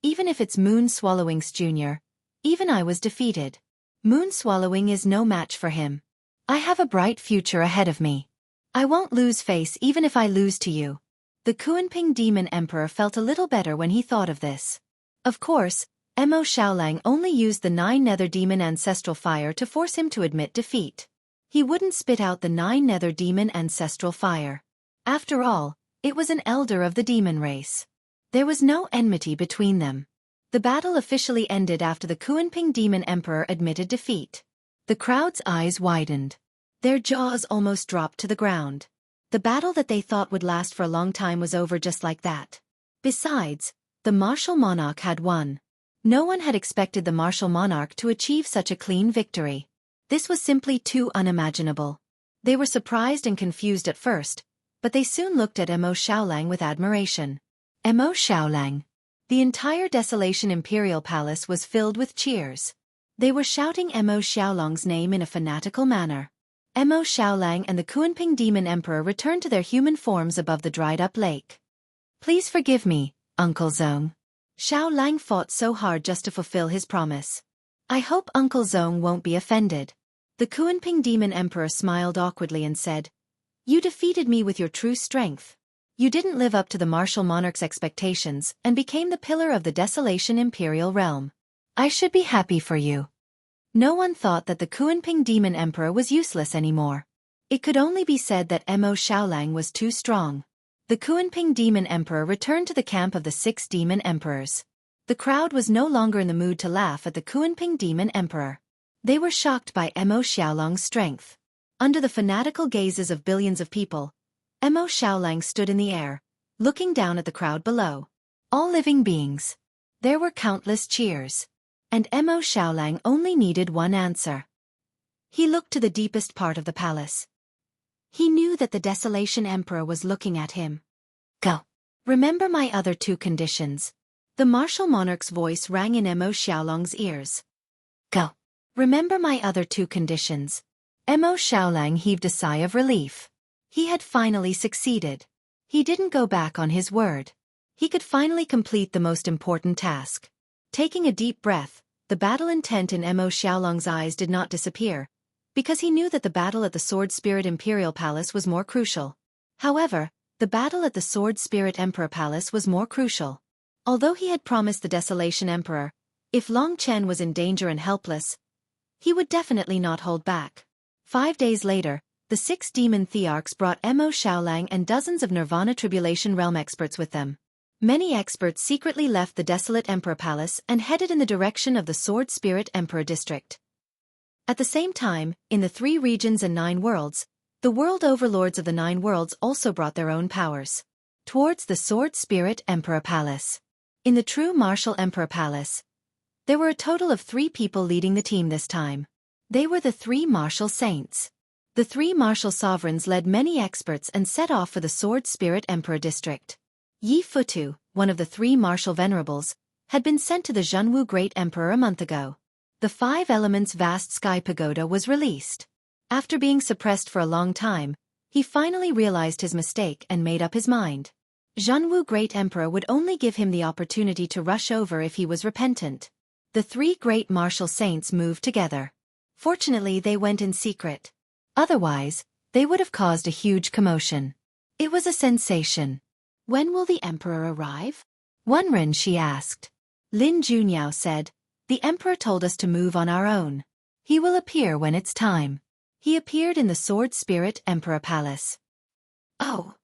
Even if it's Moon Swallowing's Jr., even I was defeated. Moon Swallowing is no match for him. I have a bright future ahead of me. I won't lose face even if I lose to you. The Kuanping Demon Emperor felt a little better when he thought of this. Of course, Mo Xiaolang only used the 9 Nether Demon Ancestral Fire to force him to admit defeat. He wouldn't spit out the 9 Nether Demon Ancestral Fire. After all, it was an elder of the demon race. There was no enmity between them. The battle officially ended after the Kuanping Demon Emperor admitted defeat. The crowd's eyes widened. Their jaws almost dropped to the ground. The battle that they thought would last for a long time was over just like that. Besides, the martial monarch had won. No one had expected the martial monarch to achieve such a clean victory. This was simply too unimaginable. They were surprised and confused at first, but they soon looked at Mo Xiaolang with admiration. Mo Xiaolang. The entire Desolation Imperial Palace was filled with cheers. They were shouting Mo Xiaolang's name in a fanatical manner. Mo Xiaolang and the Kuanping Demon Emperor returned to their human forms above the dried-up lake. "Please forgive me, Uncle Zong." Xiaolang fought so hard just to fulfill his promise. "I hope Uncle Zong won't be offended." The Kuanping Demon Emperor smiled awkwardly and said, "You defeated me with your true strength. You didn't live up to the martial monarch's expectations and became the pillar of the Desolation Imperial Realm. I should be happy for you." No one thought that the Kuanping Demon Emperor was useless anymore. It could only be said that Mo Xiaolang was too strong. The Kuanping Demon Emperor returned to the camp of the 6 Demon Emperors. The crowd was no longer in the mood to laugh at the Kuanping Demon Emperor. They were shocked by Mo Xiaolang's strength. Under the fanatical gazes of billions of people, Mo Xiaolang stood in the air, looking down at the crowd below. All living beings. There were countless cheers. And Mo Xiaolang only needed one answer. He looked to the deepest part of the palace. He knew that the Desolation Emperor was looking at him. "Go. Remember my other 2 conditions." The martial monarch's voice rang in Mo Xiaolang's ears. "Go. Remember my other 2 conditions." Mo Xiaolang heaved a sigh of relief. He had finally succeeded. He didn't go back on his word. He could finally complete the most important task. Taking a deep breath, the battle intent in Mo Xiaolang's eyes did not disappear, because he knew that the battle at the Sword Spirit Imperial Palace was more crucial. However, the battle at the Sword Spirit Emperor Palace was more crucial. Although he had promised the Desolation Emperor, if Long Chen was in danger and helpless, he would definitely not hold back. 5 days later, the 6 demon thearchs brought Mo Xiaolang and dozens of Nirvana Tribulation Realm experts with them. Many experts secretly left the Desolate Emperor Palace and headed in the direction of the Sword Spirit Emperor District. At the same time, in the 3 regions and 9 worlds, the world overlords of the 9 worlds also brought their own powers towards the Sword Spirit Emperor Palace. In the true Martial Emperor Palace, there were a total of 3 people leading the team this time. They were the 3 Martial Saints. The 3 Martial Sovereigns led many experts and set off for the Sword Spirit Emperor District. Yi Futu, one of the 3 Martial Venerables, had been sent to the Zhenwu Great Emperor a month ago. The 5 Elements Vast Sky Pagoda was released. After being suppressed for a long time, he finally realized his mistake and made up his mind. Zhenwu Great Emperor would only give him the opportunity to rush over if he was repentant. The 3 great martial saints moved together. Fortunately, they went in secret. Otherwise, they would have caused a huge commotion. It was a sensation. "When will the emperor arrive?" Wenren she asked. Lin Junyao said, "The emperor told us to move on our own. He will appear when it's time." He appeared in the Sword Spirit Emperor Palace. Oh.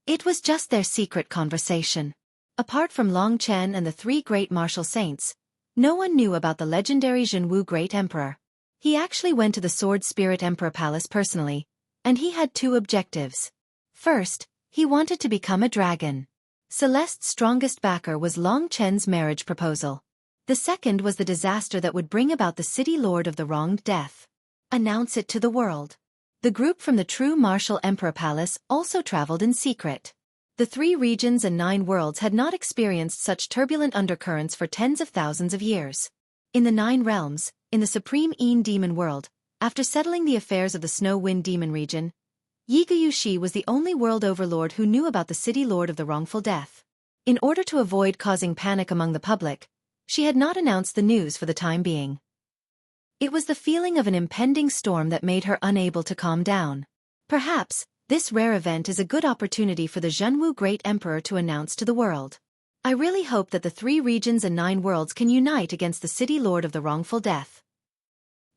It was just their secret conversation. Apart from Long Chen and the 3 great martial saints, no one knew about the legendary Zhenwu Great Emperor. He actually went to the Sword Spirit Emperor Palace personally, and he had 2 objectives. First, He wanted to become a dragon. Celeste's strongest backer was Long Chen's marriage proposal. The second was the disaster that would bring about the city lord of the wronged death. Announce it to the world. The group from the true martial emperor palace also traveled in secret. The 3 regions and 9 worlds had not experienced such turbulent undercurrents for tens of thousands of years. In the 9 realms, in the supreme Een demon world, after settling the affairs of the Snow Wind demon region, Shi was the only world overlord who knew about the city lord of the wrongful death. In order to avoid causing panic among the public, she had not announced the news for the time being. It was the feeling of an impending storm that made her unable to calm down. Perhaps, this rare event is a good opportunity for the Zhenwu Great Emperor to announce to the world. I really hope that the 3 regions and 9 worlds can unite against the city lord of the wrongful death.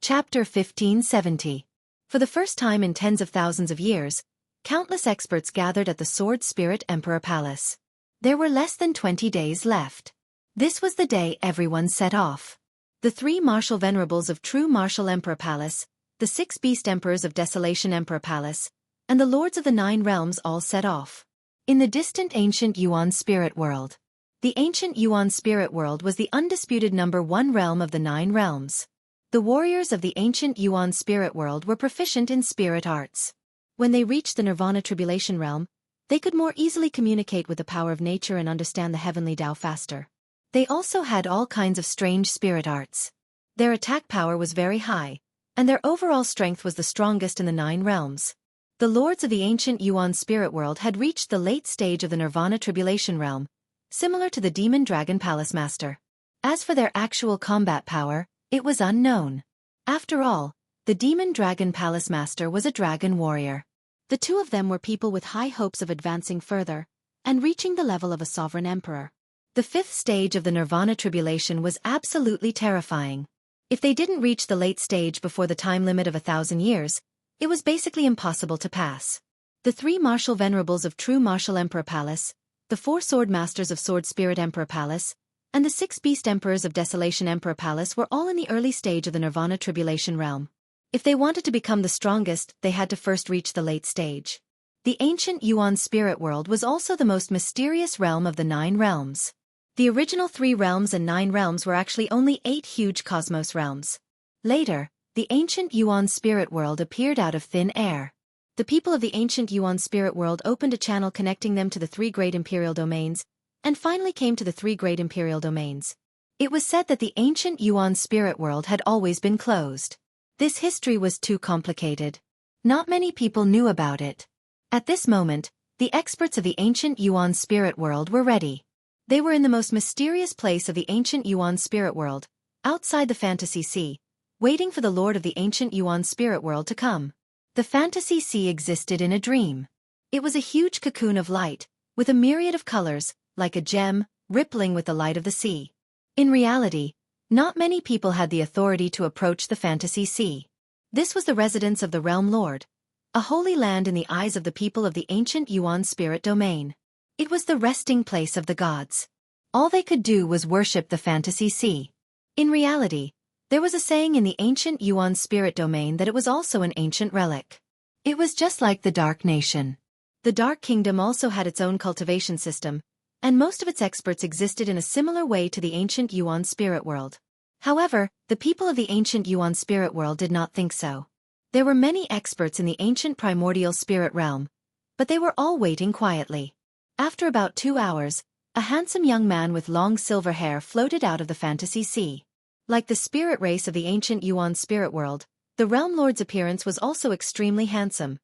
Chapter 1570. For the first time in tens of thousands of years, countless experts gathered at the Sword Spirit Emperor Palace. There were less than 20 days left. This was the day everyone set off. The 3 martial venerables of True Martial Emperor Palace, the 6 Beast Emperors of Desolation Emperor Palace, and the Lords of the 9 Realms all set off. In the distant ancient Yuan Spirit World. The ancient Yuan Spirit World was the undisputed number 1 realm of the 9 realms. The warriors of the ancient Yuan Spirit World were proficient in spirit arts. When they reached the Nirvana Tribulation Realm, they could more easily communicate with the power of nature and understand the heavenly Tao faster. They also had all kinds of strange spirit arts. Their attack power was very high, and their overall strength was the strongest in the 9 realms. The lords of the ancient Yuan Spirit World had reached the late stage of the Nirvana Tribulation Realm, similar to the Demon Dragon Palace Master. As for their actual combat power, it was unknown. After all, the Demon Dragon Palace Master was a dragon warrior. The 2 of them were people with high hopes of advancing further, and reaching the level of a sovereign emperor. The 5th stage of the Nirvana Tribulation was absolutely terrifying. If they didn't reach the late stage before the time limit of 1,000 years, it was basically impossible to pass. The 3 martial venerables of True Martial Emperor Palace, the 4 sword masters of Sword Spirit Emperor Palace, and the 6 beast emperors of Desolation Emperor Palace were all in the early stage of the Nirvana Tribulation realm. If they wanted to become the strongest, they had to first reach the late stage. The ancient Yuan Spirit World was also the most mysterious realm of the 9 realms. The original 3 realms and 9 realms were actually only 8 huge cosmos realms. Later, the ancient Yuan Spirit World appeared out of thin air. The people of the ancient Yuan Spirit World opened a channel connecting them to the 3 great imperial domains, and finally came to the 3 great imperial domains. It was said that the ancient Yuan Spirit World had always been closed. This history was too complicated. Not many people knew about it. At this moment, the experts of the ancient Yuan Spirit World were ready. They were in the most mysterious place of the ancient Yuan Spirit World, outside the Fantasy Sea, waiting for the Lord of the ancient Yuan Spirit World to come. The Fantasy Sea existed in a dream. It was a huge cocoon of light, with a myriad of colors, like a gem, rippling with the light of the sea. In reality, not many people had the authority to approach the Fantasy Sea. This was the residence of the Realm Lord, a holy land in the eyes of the people of the ancient Yuan Spirit Domain. It was the resting place of the gods. All they could do was worship the Fantasy Sea. In reality, there was a saying in the ancient Yuan Spirit Domain that it was also an ancient relic. It was just like the Dark Nation. The Dark Kingdom also had its own cultivation system, and most of its experts existed in a similar way to the ancient Yuan Spirit World. However, the people of the ancient Yuan Spirit World did not think so. There were many experts in the ancient primordial spirit realm, but they were all waiting quietly. After about 2 hours, a handsome young man with long silver hair floated out of the Fantasy Sea. Like the spirit race of the ancient Yuan Spirit World, the Realm Lord's appearance was also extremely handsome,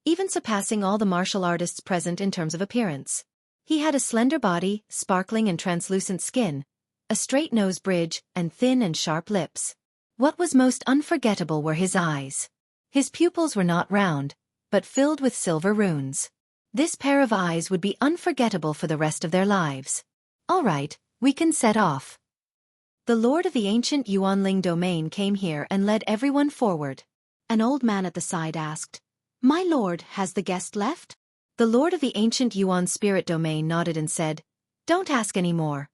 even surpassing all the martial artists present in terms of appearance. He had a slender body, sparkling and translucent skin, a straight nose bridge, and thin and sharp lips. What was most unforgettable were his eyes. His pupils were not round, but filled with silver runes. This pair of eyes would be unforgettable for the rest of their lives. All right, we can set off. The Lord of the ancient Yuanling domain came here and led everyone forward. An old man at the side asked, "My lord, has the guest left?" The Lord of the ancient Yuan Spirit Domain nodded and said, "Don't ask any more."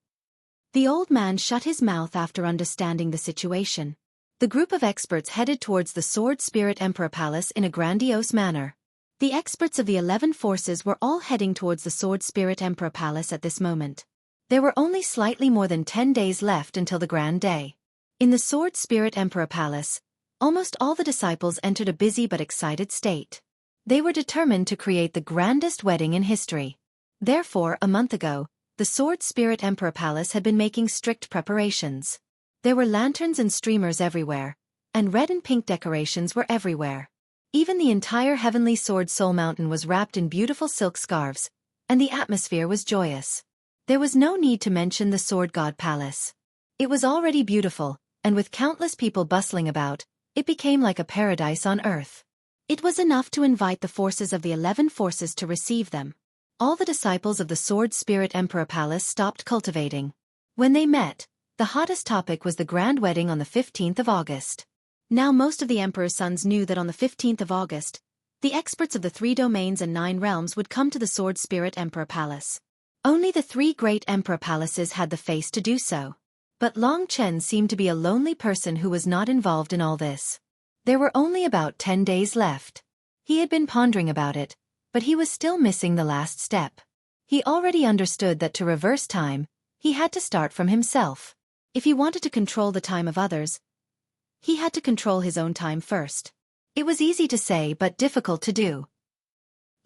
The old man shut his mouth after understanding the situation. The group of experts headed towards the Sword Spirit Emperor Palace in a grandiose manner. The experts of the 11 forces were all heading towards the Sword Spirit Emperor Palace at this moment. There were only slightly more than 10 days left until the grand day. In the Sword Spirit Emperor Palace, almost all the disciples entered a busy but excited state. They were determined to create the grandest wedding in history. Therefore, a month ago, the Sword Spirit Emperor Palace had been making strict preparations. There were lanterns and streamers everywhere, and red and pink decorations were everywhere. Even the entire heavenly Sword Soul Mountain was wrapped in beautiful silk scarves, and the atmosphere was joyous. There was no need to mention the Sword God Palace. It was already beautiful, and with countless people bustling about, it became like a paradise on earth. It was enough to invite the forces of the 11 forces to receive them. All the disciples of the Sword Spirit Emperor Palace stopped cultivating. When they met, the hottest topic was the grand wedding on the 15th of August. Now most of the Emperor's sons knew that on the 15th of August, the experts of the 3 domains and 9 realms would come to the Sword Spirit Emperor Palace. Only the 3 great Emperor Palaces had the face to do so. But Long Chen seemed to be a lonely person who was not involved in all this. There were only about 10 days left. He had been pondering about it, but he was still missing the last step. He already understood that to reverse time, he had to start from himself. If he wanted to control the time of others, he had to control his own time first. It was easy to say but difficult to do.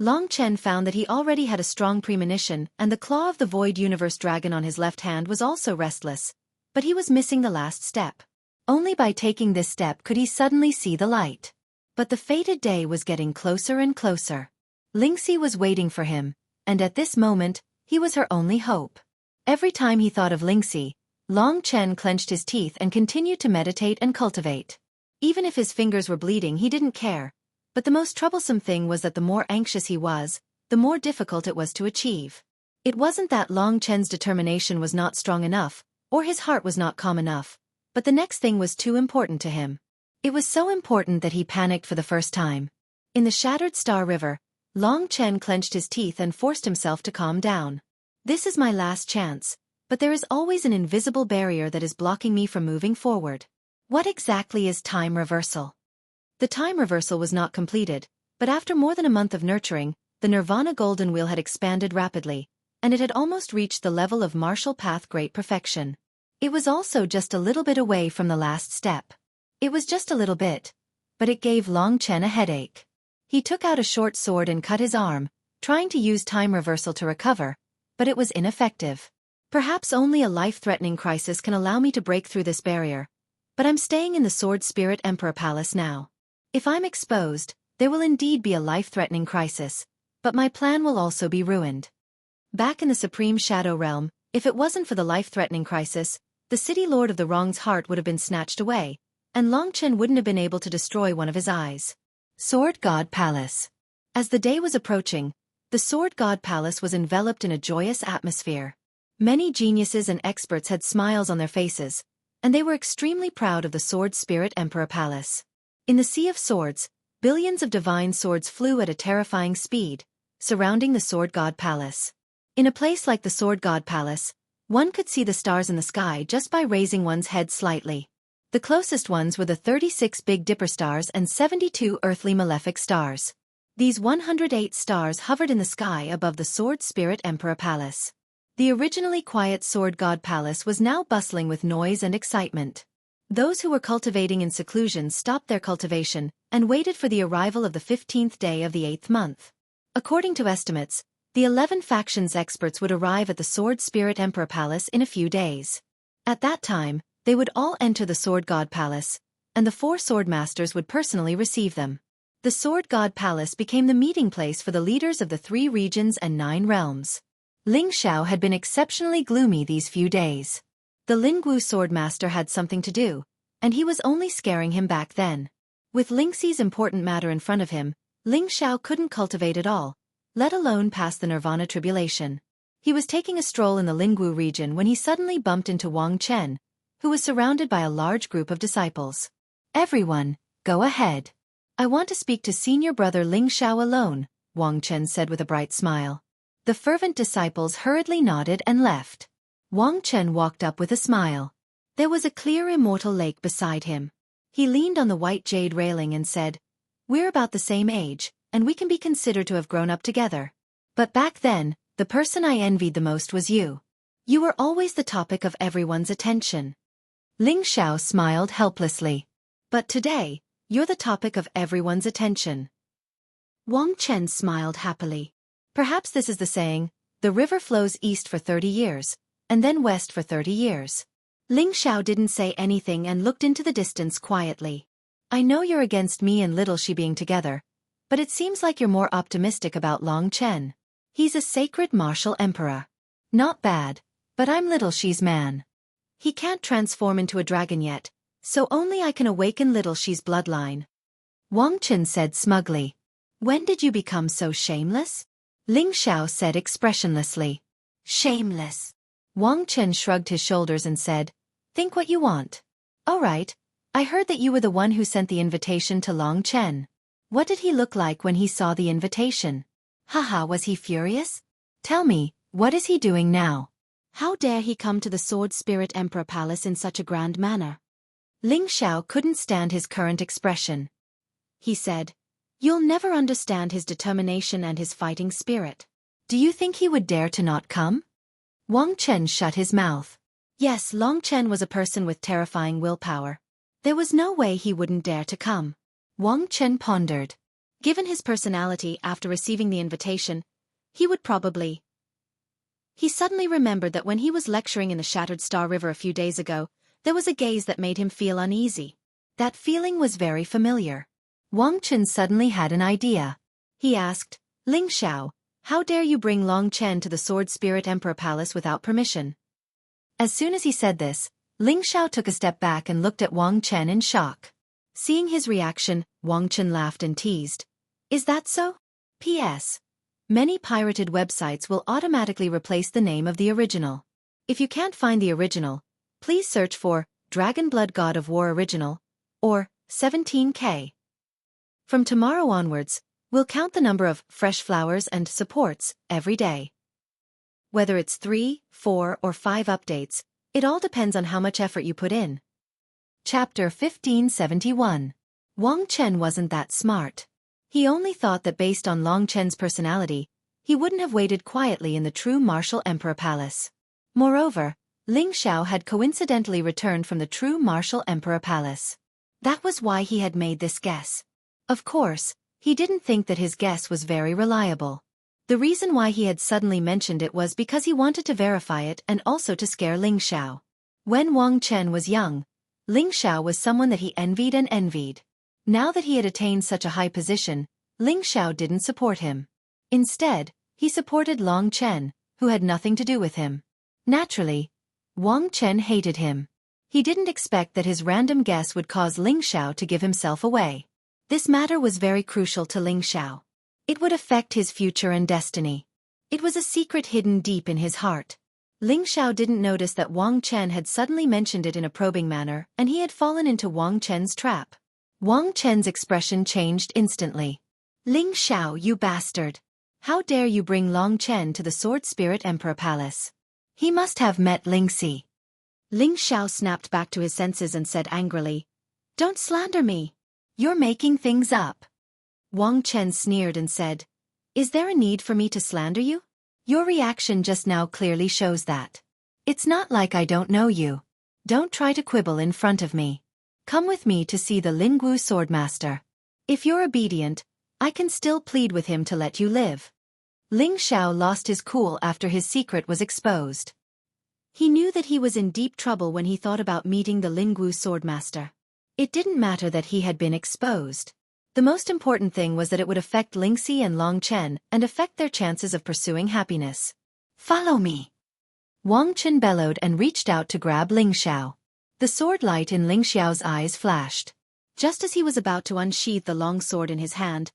Long Chen found that he already had a strong premonition, and the claw of the Void Universe Dragon on his left hand was also restless, but he was missing the last step. Only by taking this step could he suddenly see the light. But the fated day was getting closer and closer. Lingxi was waiting for him, and at this moment, he was her only hope. Every time he thought of Lingxi, Long Chen clenched his teeth and continued to meditate and cultivate. Even if his fingers were bleeding, he didn't care. But the most troublesome thing was that the more anxious he was, the more difficult it was to achieve. It wasn't that Long Chen's determination was not strong enough, or his heart was not calm enough, but the next thing was too important to him. It was so important that he panicked for the first time. In the Shattered Star River, Long Chen clenched his teeth and forced himself to calm down. This is my last chance, but there is always an invisible barrier that is blocking me from moving forward. What exactly is time reversal? The time reversal was not completed, but after more than a month of nurturing, the Nirvana Golden Wheel had expanded rapidly, and it had almost reached the level of Martial Path Great Perfection. It was also just a little bit away from the last step. It was just a little bit, but it gave Long Chen a headache. He took out a short sword and cut his arm, trying to use time reversal to recover, but it was ineffective. Perhaps only a life-threatening crisis can allow me to break through this barrier, but I'm staying in the Sword Spirit Emperor Palace now. If I'm exposed, there will indeed be a life-threatening crisis, but my plan will also be ruined. Back in the Supreme Shadow Realm, if it wasn't for the life-threatening crisis, the City Lord of the Wrong's heart would have been snatched away, and Long Chen wouldn't have been able to destroy one of his eyes. Sword God Palace. As the day was approaching, the Sword God Palace was enveloped in a joyous atmosphere. Many geniuses and experts had smiles on their faces, and they were extremely proud of the Sword Spirit Emperor Palace. In the Sea of Swords, billions of divine swords flew at a terrifying speed, surrounding the Sword God Palace. In a place like the Sword God Palace, one could see the stars in the sky just by raising one's head slightly. The closest ones were the 36 Big Dipper stars and 72 earthly malefic stars. These 108 stars hovered in the sky above the Sword Spirit Emperor Palace. The originally quiet Sword God Palace was now bustling with noise and excitement. Those who were cultivating in seclusion stopped their cultivation and waited for the arrival of the 15th day of the 8th month. According to estimates, the 11 factions experts would arrive at the Sword Spirit Emperor Palace in a few days. At that time, they would all enter the Sword God Palace, and the 4 Sword Masters would personally receive them. The Sword God Palace became the meeting place for the leaders of the 3 regions and 9 realms. Ling Xiao had been exceptionally gloomy these few days. The Lingwu Sword Master had something to do, and he was only scaring him back then. With Lingxi's important matter in front of him, Ling Xiao couldn't cultivate at all, let alone pass the Nirvana tribulation. He was taking a stroll in the Lingwu region when he suddenly bumped into Wang Chen, who was surrounded by a large group of disciples. "Everyone, go ahead. I want to speak to senior brother Ling Xiao alone," Wang Chen said with a bright smile. The fervent disciples hurriedly nodded and left. Wang Chen walked up with a smile. There was a clear immortal lake beside him. He leaned on the white jade railing and said, "We're about the same age, and we can be considered to have grown up together. But back then, the person I envied the most was you. You were always the topic of everyone's attention. Ling Xiao smiled helplessly. But today, you're the topic of everyone's attention. Wang Chen smiled happily. Perhaps this is the saying, the river flows east for 30 years, and then west for 30 years. Ling Xiao didn't say anything and looked into the distance quietly. I know you're against me and Little She being together, but it seems like you're more optimistic about Long Chen. He's a sacred martial emperor. Not bad, but I'm Little She's man. He can't transform into a dragon yet, so only I can awaken Little She's bloodline. Wang Chen said smugly. When did you become so shameless? Ling Xiao said expressionlessly. Shameless. Wang Chen shrugged his shoulders and said, think what you want. All right, I heard that you were the one who sent the invitation to Long Chen. What did he look like when he saw the invitation? Haha, was he furious? Tell me, what is he doing now? How dare he come to the Sword Spirit Emperor Palace in such a grand manner? Ling Xiao couldn't stand his current expression. He said, you'll never understand his determination and his fighting spirit. Do you think he would dare to not come? Wang Chen shut his mouth. Yes, Long Chen was a person with terrifying willpower. There was no way he wouldn't dare to come. Wang Chen pondered. Given his personality after receiving the invitation, he would probably... He suddenly remembered that when he was lecturing in the Shattered Star River a few days ago, there was a gaze that made him feel uneasy. That feeling was very familiar. Wang Chen suddenly had an idea. He asked, Ling Xiao, how dare you bring Long Chen to the Sword Spirit Emperor Palace without permission? As soon as he said this, Ling Xiao took a step back and looked at Wang Chen in shock. Seeing his reaction, Wang Chen laughed and teased. Is that so? P.S. Many pirated websites will automatically replace the name of the original. If you can't find the original, please search for Dragon Blood God of War Original, or 17K. From tomorrow onwards, we'll count the number of fresh flowers and supports every day. Whether it's 3, 4, or 5 updates, it all depends on how much effort you put in. Chapter 1571. Wang Chen wasn't that smart. He only thought that based on Long Chen's personality, he wouldn't have waited quietly in the true Martial Emperor Palace. Moreover, Ling Xiao had coincidentally returned from the true Martial Emperor Palace. That was why he had made this guess. Of course, he didn't think that his guess was very reliable. The reason why he had suddenly mentioned it was because he wanted to verify it and also to scare Ling Xiao. When Wang Chen was young, Ling Xiao was someone that he envied and envied. Now that he had attained such a high position, Ling Xiao didn't support him. Instead, he supported Long Chen, who had nothing to do with him. Naturally, Wang Chen hated him. He didn't expect that his random guess would cause Ling Xiao to give himself away. This matter was very crucial to Ling Xiao. It would affect his future and destiny. It was a secret hidden deep in his heart. Ling Xiao didn't notice that Wang Chen had suddenly mentioned it in a probing manner, and he had fallen into Wang Chen's trap. Wang Chen's expression changed instantly. Ling Xiao, you bastard! How dare you bring Long Chen to the Sword Spirit Emperor Palace? He must have met Lingxi. Ling Xiao snapped back to his senses and said angrily, Don't slander me. You're making things up. Wang Chen sneered and said, Is there a need for me to slander you? Your reaction just now clearly shows that. It's not like I don't know you. Don't try to quibble in front of me. Come with me to see the Lingwu Swordmaster. If you're obedient, I can still plead with him to let you live. Ling Xiao lost his cool after his secret was exposed. He knew that he was in deep trouble when he thought about meeting the Lingwu Swordmaster. It didn't matter that he had been exposed. The most important thing was that it would affect Lingxi and Long Chen and affect their chances of pursuing happiness. Follow me. Wang Chen bellowed and reached out to grab Ling Xiao. The sword light in Ling Xiao's eyes flashed. Just as he was about to unsheath the long sword in his hand,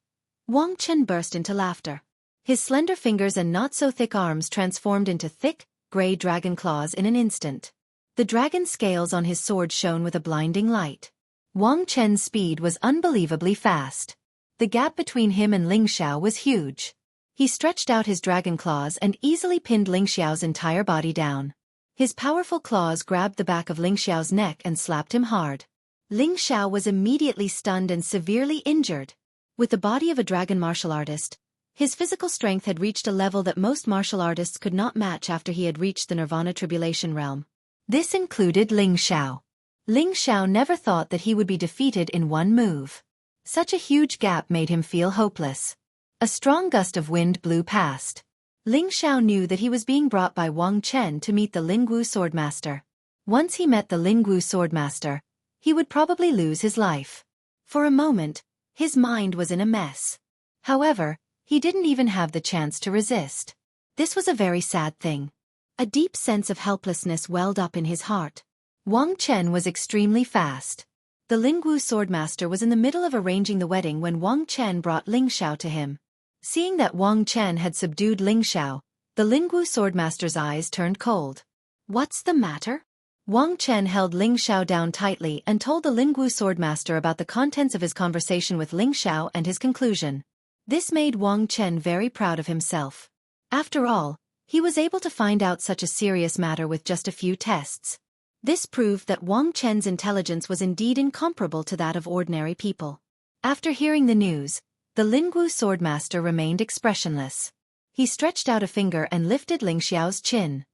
Wang Chen burst into laughter. His slender fingers and not-so-thick arms transformed into thick, gray dragon claws in an instant. The dragon scales on his sword shone with a blinding light. Wang Chen's speed was unbelievably fast. The gap between him and Ling Xiao was huge. He stretched out his dragon claws and easily pinned Ling Xiao's entire body down. His powerful claws grabbed the back of Ling Xiao's neck and slapped him hard. Ling Xiao was immediately stunned and severely injured. With the body of a dragon martial artist, his physical strength had reached a level that most martial artists could not match after he had reached the Nirvana Tribulation realm. This included Ling Xiao. Ling Xiao never thought that he would be defeated in one move. Such a huge gap made him feel hopeless. A strong gust of wind blew past. Ling Xiao knew that he was being brought by Wang Chen to meet the Lingwu Swordmaster. Once he met the Lingwu Swordmaster, he would probably lose his life. For a moment, his mind was in a mess. However, he didn't even have the chance to resist. This was a very sad thing. A deep sense of helplessness welled up in his heart. Wang Chen was extremely fast. The Lingwu Swordmaster was in the middle of arranging the wedding when Wang Chen brought Ling Xiao to him. Seeing that Wang Chen had subdued Ling Xiao, the Lingwu Swordmaster's eyes turned cold. "What's the matter?" Wang Chen held Ling Xiao down tightly and told the Lingwu Swordmaster about the contents of his conversation with Ling Xiao and his conclusion. This made Wang Chen very proud of himself. After all, he was able to find out such a serious matter with just a few tests. This proved that Wang Chen's intelligence was indeed incomparable to that of ordinary people. After hearing the news, the Lingwu Swordmaster remained expressionless. He stretched out a finger and lifted Ling Xiao's chin.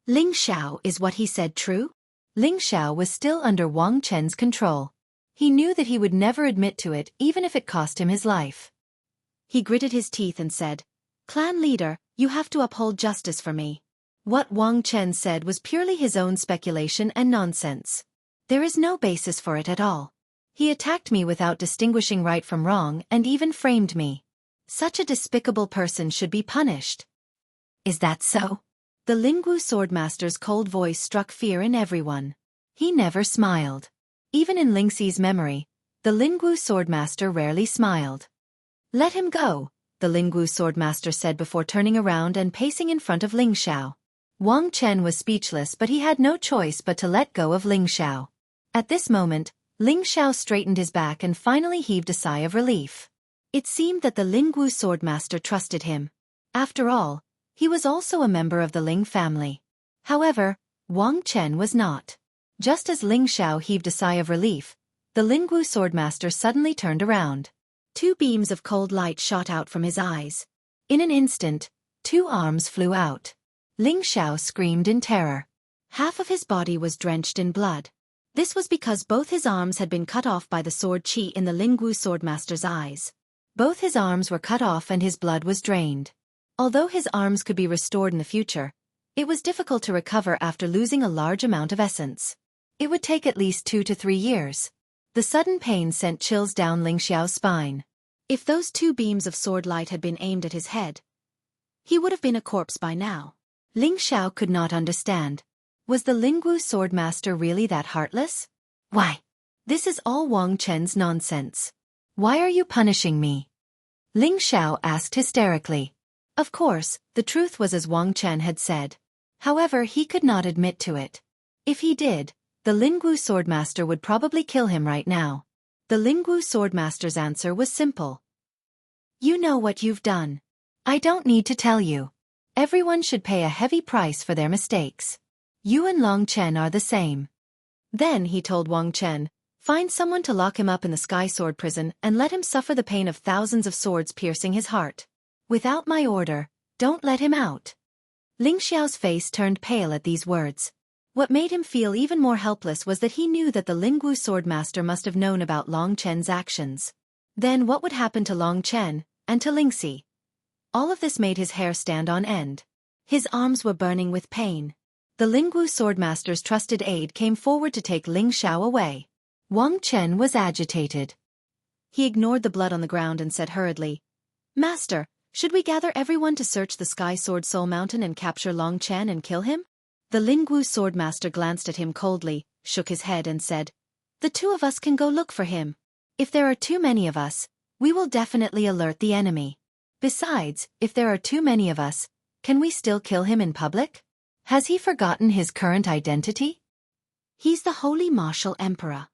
"Ling Xiao, is what he said true?" Ling Xiao was still under Wang Chen's control. He knew that he would never admit to it even if it cost him his life. He gritted his teeth and said, "Clan leader, you have to uphold justice for me." What Wang Chen said was purely his own speculation and nonsense. There is no basis for it at all. He attacked me without distinguishing right from wrong and even framed me. Such a despicable person should be punished. "Is that so?" The Lingwu Swordmaster's cold voice struck fear in everyone. He never smiled. Even in Lingxi's memory, the Lingwu Swordmaster rarely smiled. "Let him go," the Lingwu Swordmaster said before turning around and pacing in front of Ling Xiao. Wang Chen was speechless, but he had no choice but to let go of Ling Xiao. At this moment, Ling Xiao straightened his back and finally heaved a sigh of relief. It seemed that the Lingwu Swordmaster trusted him. After all, he was also a member of the Ling family. However, Wang Chen was not. Just as Ling Xiao heaved a sigh of relief, the Lingwu Swordmaster suddenly turned around. Two beams of cold light shot out from his eyes. In an instant, two arms flew out. Ling Xiao screamed in terror. Half of his body was drenched in blood. This was because both his arms had been cut off by the sword qi in the Lingwu Swordmaster's eyes. Both his arms were cut off and his blood was drained. Although his arms could be restored in the future, it was difficult to recover after losing a large amount of essence. It would take at least 2 to 3 years. The sudden pain sent chills down Ling Xiao's spine. If those two beams of sword light had been aimed at his head, he would have been a corpse by now. Ling Xiao could not understand. Was the Lingwu Swordmaster really that heartless? "Why? This is all Wang Chen's nonsense. Why are you punishing me?" Ling Xiao asked hysterically. Of course, the truth was as Wang Chen had said. However, he could not admit to it. If he did, the Lingwu Swordmaster would probably kill him right now. The Lingwu Swordmaster's answer was simple. "You know what you've done. I don't need to tell you. Everyone should pay a heavy price for their mistakes. You and Long Chen are the same." Then he told Wang Chen, "Find someone to lock him up in the Sky Sword prison and let him suffer the pain of thousands of swords piercing his heart. Without my order, don't let him out." Ling Xiao's face turned pale at these words. What made him feel even more helpless was that he knew that the Lingwu Swordmaster must have known about Long Chen's actions. Then what would happen to Long Chen, and to Lingxi? All of this made his hair stand on end. His arms were burning with pain. The Lingwu Swordmaster's trusted aide came forward to take Ling Xiao away. Wang Chen was agitated. He ignored the blood on the ground and said hurriedly, "Master, should we gather everyone to search the Sky Sword Soul Mountain and capture Long Chen and kill him?" The Lingwu Swordmaster glanced at him coldly, shook his head and said, "The two of us can go look for him. If there are too many of us, we will definitely alert the enemy. Besides, if there are too many of us, can we still kill him in public? Has he forgotten his current identity? He's the Holy Martial Emperor."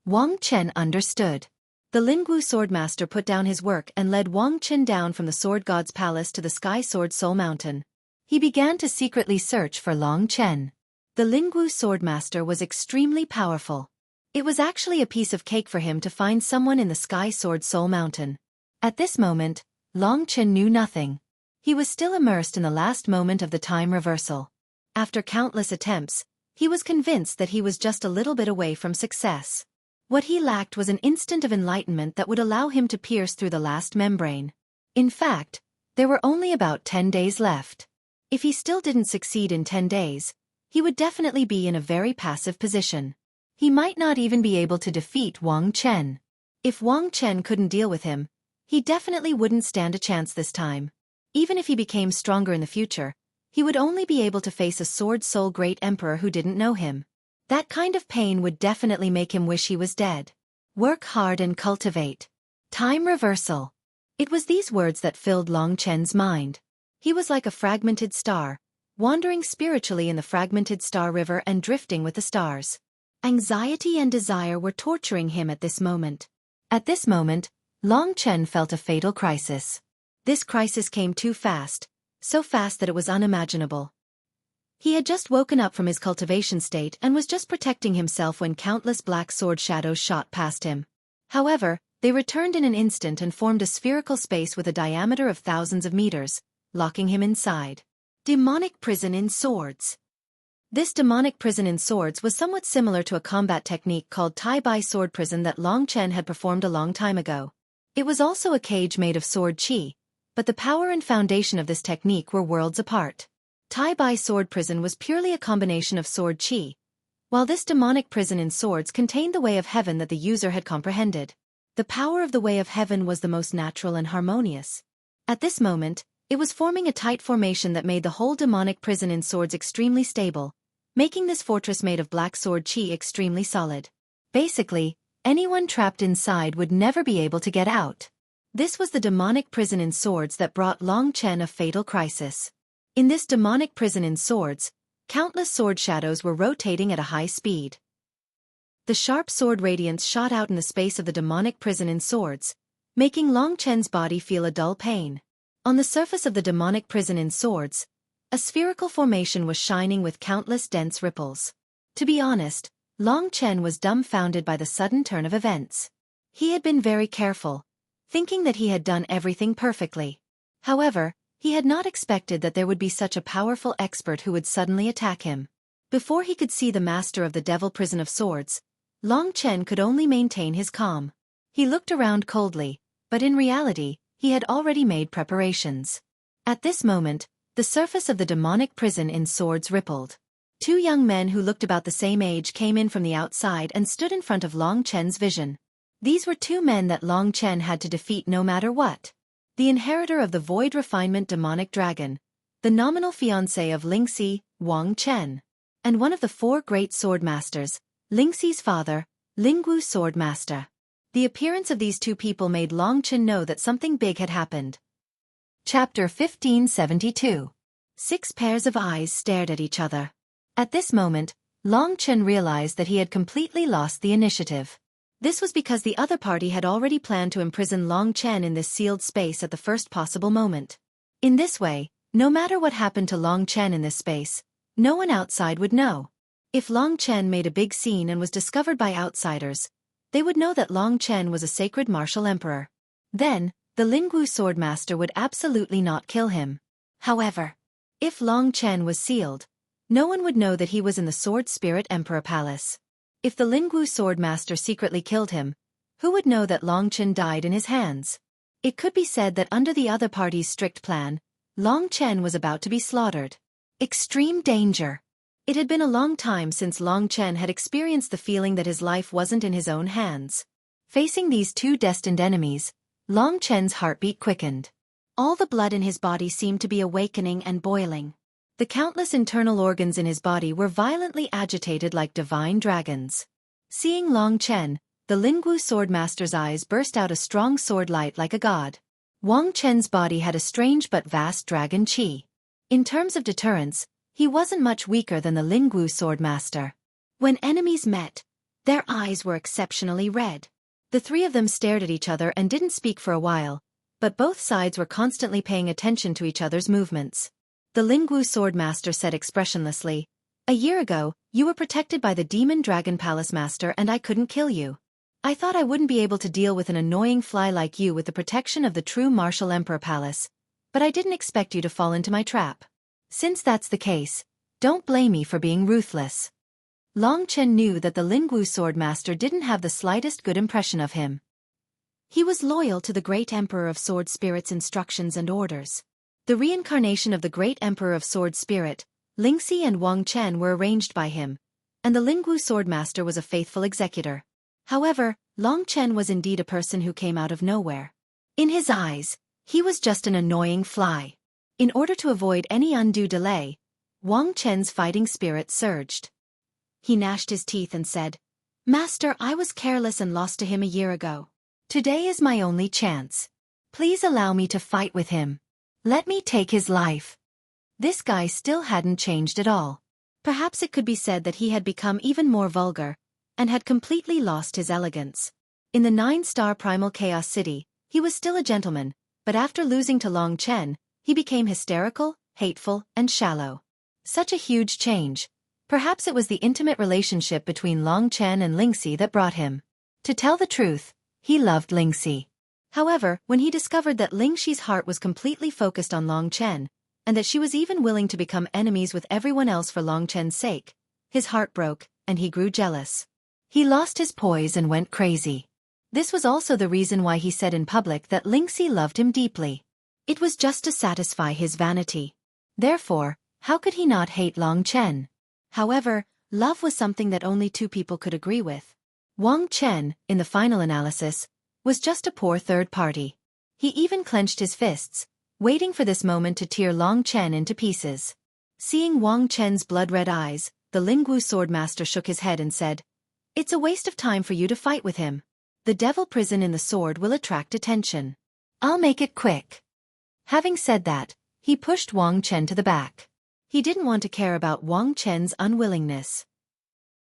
Wang Chen understood. The Lingwu Swordmaster put down his work and led Wang Chen down from the Sword God's palace to the Sky Sword Soul Mountain. He began to secretly search for Long Chen. The Lingwu Swordmaster was extremely powerful. It was actually a piece of cake for him to find someone in the Sky Sword Soul Mountain. At this moment, Long Chen knew nothing. He was still immersed in the last moment of the time reversal. After countless attempts, he was convinced that he was just a little bit away from success. What he lacked was an instant of enlightenment that would allow him to pierce through the last membrane. In fact, there were only about 10 days left. If he still didn't succeed in 10 days, he would definitely be in a very passive position. He might not even be able to defeat Wang Chen. If Wang Chen couldn't deal with him, he definitely wouldn't stand a chance this time. Even if he became stronger in the future, he would only be able to face a Sword Soul Great Emperor who didn't know him. That kind of pain would definitely make him wish he was dead. Work hard and cultivate. Time reversal. It was these words that filled Long Chen's mind. He was like a fragmented star, wandering spiritually in the fragmented star river and drifting with the stars. Anxiety and desire were torturing him at this moment. At this moment, Long Chen felt a fatal crisis. This crisis came too fast, so fast that it was unimaginable. He had just woken up from his cultivation state and was just protecting himself when countless black sword shadows shot past him. However, they returned in an instant and formed a spherical space with a diameter of thousands of meters, locking him inside. Demonic prison in swords. This demonic prison in swords was somewhat similar to a combat technique called Tai Bai sword prison that Long Chen had performed a long time ago. It was also a cage made of sword qi, but the power and foundation of this technique were worlds apart. Tai Bai sword prison was purely a combination of sword qi, while this demonic prison in swords contained the way of heaven that the user had comprehended. The power of the way of heaven was the most natural and harmonious. At this moment, it was forming a tight formation that made the whole demonic prison in swords extremely stable, making this fortress made of black sword qi extremely solid. Basically, anyone trapped inside would never be able to get out. This was the demonic prison in swords that brought Long Chen a fatal crisis. In this demonic prison in swords, countless sword shadows were rotating at a high speed. The sharp sword radiance shot out in the space of the demonic prison in swords, making Long Chen's body feel a dull pain. On the surface of the demonic prison in swords, a spherical formation was shining with countless dense ripples. To be honest, Long Chen was dumbfounded by the sudden turn of events. He had been very careful, thinking that he had done everything perfectly. However, he had not expected that there would be such a powerful expert who would suddenly attack him. Before he could see the master of the Devil Prison of Swords, Long Chen could only maintain his calm. He looked around coldly, but in reality, he had already made preparations. At this moment, the surface of the demonic prison in swords rippled. Two young men who looked about the same age came in from the outside and stood in front of Long Chen's vision. These were two men that Long Chen had to defeat no matter what. The inheritor of the Void Refinement Demonic Dragon, the nominal fiancé of Lingxi, Wang Chen, and one of the four great sword masters, Lingxi's father, Lingwu Sword Master. The appearance of these two people made Long Chen know that something big had happened. Chapter 1572. 6 pairs of eyes stared at each other. At this moment, Long Chen realized that he had completely lost the initiative. This was because the other party had already planned to imprison Long Chen in this sealed space at the first possible moment. In this way, no matter what happened to Long Chen in this space, no one outside would know. If Long Chen made a big scene and was discovered by outsiders, they would know that Long Chen was a sacred martial emperor. Then, the Lingwu sword master would absolutely not kill him. However, if Long Chen was sealed, no one would know that he was in the Sword Spirit Emperor Palace. If the Lingwu sword master secretly killed him, who would know that Long Chen died in his hands? It could be said that under the other party's strict plan, Long Chen was about to be slaughtered. Extreme danger. It had been a long time since Long Chen had experienced the feeling that his life wasn't in his own hands. Facing these two destined enemies, Long Chen's heartbeat quickened. All the blood in his body seemed to be awakening and boiling. The countless internal organs in his body were violently agitated like divine dragons. Seeing Long Chen, the Lingwu sword master's eyes burst out a strong sword light like a god. Wang Chen's body had a strange but vast dragon qi. In terms of deterrence, he wasn't much weaker than the Lingwu sword master. When enemies met, their eyes were exceptionally red. The three of them stared at each other and didn't speak for a while, but both sides were constantly paying attention to each other's movements. The Lingwu sword master said expressionlessly, A year ago, you were protected by the Demon Dragon Palace Master and I couldn't kill you. I thought I wouldn't be able to deal with an annoying fly like you with the protection of the true Martial Emperor Palace, but I didn't expect you to fall into my trap. Since that's the case, don't blame me for being ruthless. Long Chen knew that the Lingwu Swordmaster didn't have the slightest good impression of him. He was loyal to the Great Emperor of Sword Spirit's instructions and orders. The reincarnation of the Great Emperor of Sword Spirit, Lingxi and Wang Chen were arranged by him, and the Lingwu Swordmaster was a faithful executor. However, Long Chen was indeed a person who came out of nowhere. In his eyes, he was just an annoying fly. In order to avoid any undue delay, Wang Chen's fighting spirit surged. He gnashed his teeth and said, "Master, I was careless and lost to him a year ago. Today is my only chance. Please allow me to fight with him. Let me take his life." This guy still hadn't changed at all. Perhaps it could be said that he had become even more vulgar, and had completely lost his elegance. In the 9-star Primal Chaos City, he was still a gentleman, but after losing to Long Chen, he became hysterical, hateful, and shallow. Such a huge change. Perhaps it was the intimate relationship between Long Chen and Lingxi that brought him. To tell the truth, he loved Lingxi. However, when he discovered that Lingxi's heart was completely focused on Long Chen, and that she was even willing to become enemies with everyone else for Long Chen's sake, his heart broke, and he grew jealous. He lost his poise and went crazy. This was also the reason why he said in public that Lingxi loved him deeply. It was just to satisfy his vanity. Therefore, how could he not hate Long Chen? However, love was something that only two people could agree with. Wang Chen, in the final analysis, was just a poor third party. He even clenched his fists, waiting for this moment to tear Long Chen into pieces. Seeing Wang Chen's blood-red eyes, the Lingwu Swordmaster shook his head and said, "It's a waste of time for you to fight with him. The devil prison in the sword will attract attention. I'll make it quick." Having said that, he pushed Wang Chen to the back. He didn't want to care about Wang Chen's unwillingness.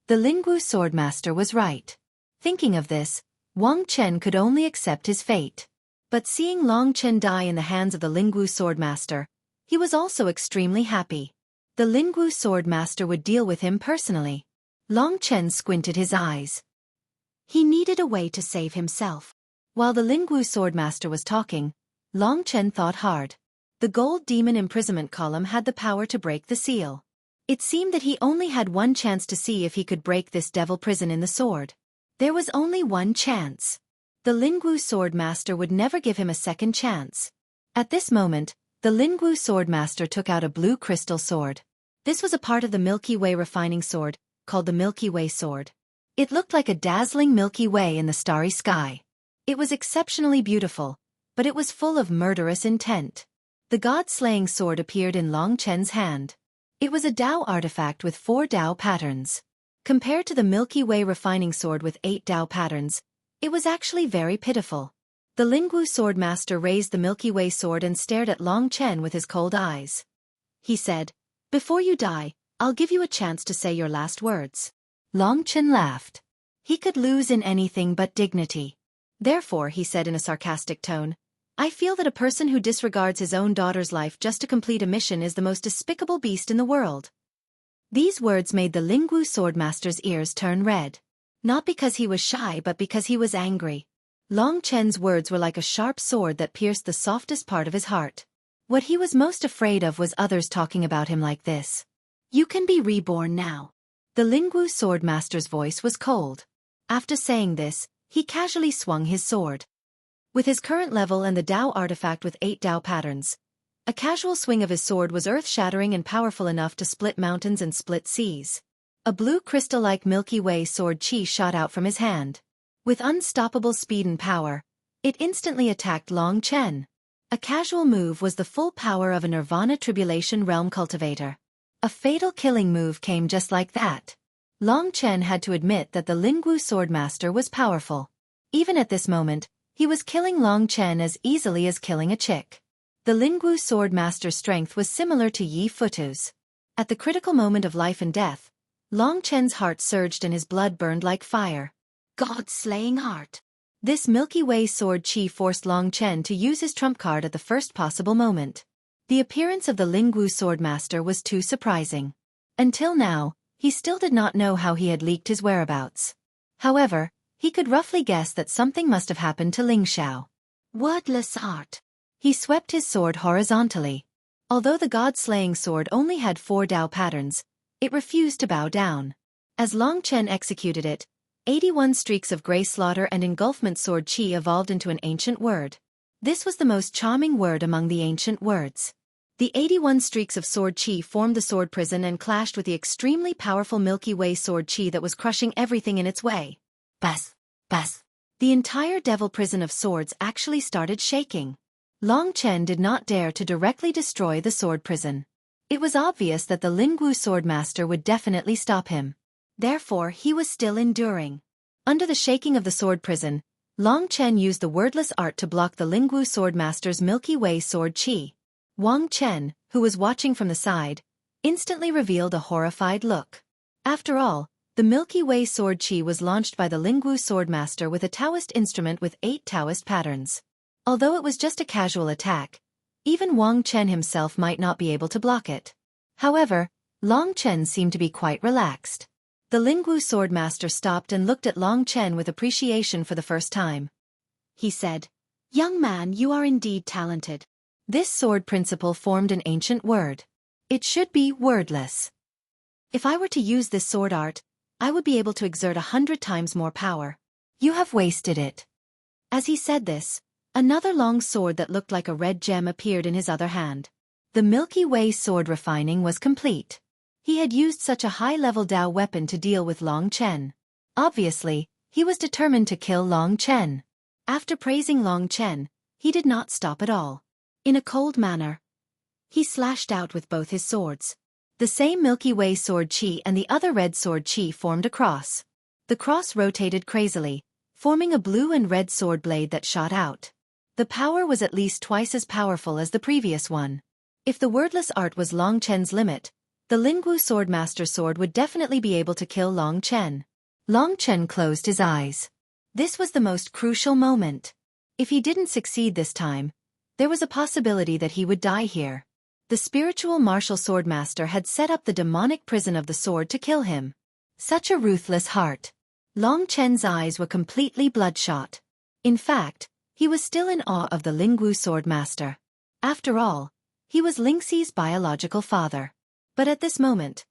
The Lingwu Swordmaster was right. Thinking of this, Wang Chen could only accept his fate. But seeing Long Chen die in the hands of the Lingwu Swordmaster, he was also extremely happy. The Lingwu Swordmaster would deal with him personally. Long Chen squinted his eyes. He needed a way to save himself. While the Lingwu Swordmaster was talking, Long Chen thought hard. The gold demon imprisonment column had the power to break the seal. It seemed that he only had one chance to see if he could break this devil prison in the sword. There was only one chance. The Lingwu Swordmaster would never give him a second chance. At this moment, the Lingwu Swordmaster took out a blue crystal sword. This was a part of the Milky Way refining sword, called the Milky Way sword. It looked like a dazzling Milky Way in the starry sky. It was exceptionally beautiful, but it was full of murderous intent. The god-slaying sword appeared in Long Chen's hand. It was a Dao artifact with 4 Dao patterns. Compared to the Milky Way refining sword with 8 Dao patterns, it was actually very pitiful. The Lingwu Swordmaster raised the Milky Way sword and stared at Long Chen with his cold eyes. He said, "Before you die, I'll give you a chance to say your last words." Long Chen laughed. He could lose in anything but dignity. Therefore, he said in a sarcastic tone, "I feel that a person who disregards his own daughter's life just to complete a mission is the most despicable beast in the world." These words made the Lingwu Swordmaster's ears turn red. Not because he was shy but because he was angry. Long Chen's words were like a sharp sword that pierced the softest part of his heart. What he was most afraid of was others talking about him like this. "You can be reborn now." The Lingwu Swordmaster's voice was cold. After saying this, he casually swung his sword. With his current level and the Dao artifact with 8 Dao patterns, a casual swing of his sword was earth-shattering and powerful enough to split mountains and split seas. A blue crystal-like Milky Way sword chi shot out from his hand. With unstoppable speed and power, it instantly attacked Long Chen. A casual move was the full power of a Nirvana Tribulation Realm cultivator. A fatal killing move came just like that. Long Chen had to admit that the Lingwu Swordmaster was powerful. Even at this moment, he was killing Long Chen as easily as killing a chick. The Lingwu Swordmaster's strength was similar to Yi Futu's. At the critical moment of life and death, Long Chen's heart surged and his blood burned like fire. God-slaying heart. This Milky Way sword chi forced Long Chen to use his trump card at the first possible moment. The appearance of the Lingwu Swordmaster was too surprising. Until now, he still did not know how he had leaked his whereabouts. However, he could roughly guess that something must have happened to Ling Xiao. Wordless art. He swept his sword horizontally. Although the god-slaying sword only had 4 Dao patterns, it refused to bow down. As Long Chen executed it, 81 streaks of gray slaughter and engulfment sword qi evolved into an ancient word. This was the most charming word among the ancient words. The 81 streaks of sword qi formed the sword prison and clashed with the extremely powerful Milky Way sword qi that was crushing everything in its way. Bas, bas. The entire devil prison of swords actually started shaking. Long Chen did not dare to directly destroy the sword prison. It was obvious that the Lingwu swordmaster would definitely stop him. Therefore, he was still enduring. Under the shaking of the sword prison, Long Chen used the wordless art to block the Lingwu swordmaster's Milky Way sword qi. Wang Chen, who was watching from the side, instantly revealed a horrified look. After all, the Milky Way sword qi was launched by the Lingwu swordmaster with a Taoist instrument with 8 Taoist patterns. Although it was just a casual attack, even Wang Chen himself might not be able to block it. However, Long Chen seemed to be quite relaxed. The Lingwu swordmaster stopped and looked at Long Chen with appreciation for the first time. He said, "Young man, you are indeed talented." This sword principle formed an ancient word. It should be wordless. If I were to use this sword art, I would be able to exert 100 times more power. You have wasted it. As he said this, another long sword that looked like a red gem appeared in his other hand. The Milky Way sword refining was complete. He had used such a high-level Dao weapon to deal with Long Chen. Obviously, he was determined to kill Long Chen. After praising Long Chen, he did not stop at all. In a cold manner, he slashed out with both his swords. The same Milky Way sword qi and the other red sword qi formed a cross. The cross rotated crazily, forming a blue and red sword blade that shot out. The power was at least twice as powerful as the previous one. If the wordless art was Long Chen's limit, the Lingwu swordmaster sword would definitely be able to kill Long Chen. Long Chen closed his eyes. This was the most crucial moment. If he didn't succeed this time, there was a possibility that he would die here. The spiritual martial swordmaster had set up the demonic prison of the sword to kill him. Such a ruthless heart. Long Chen's eyes were completely bloodshot. In fact, he was still in awe of the Lingwu swordmaster. After all, he was Lingxi's biological father. But at this moment,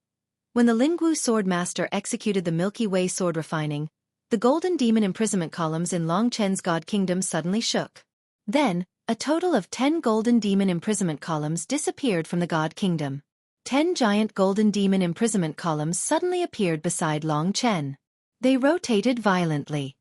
when the Lingwu swordmaster executed the Milky Way sword refining, the golden demon imprisonment columns in Long Chen's god kingdom suddenly shook. Then, a total of 10 golden demon imprisonment columns disappeared from the god kingdom. 10 giant golden demon imprisonment columns suddenly appeared beside Long Chen. They rotated violently.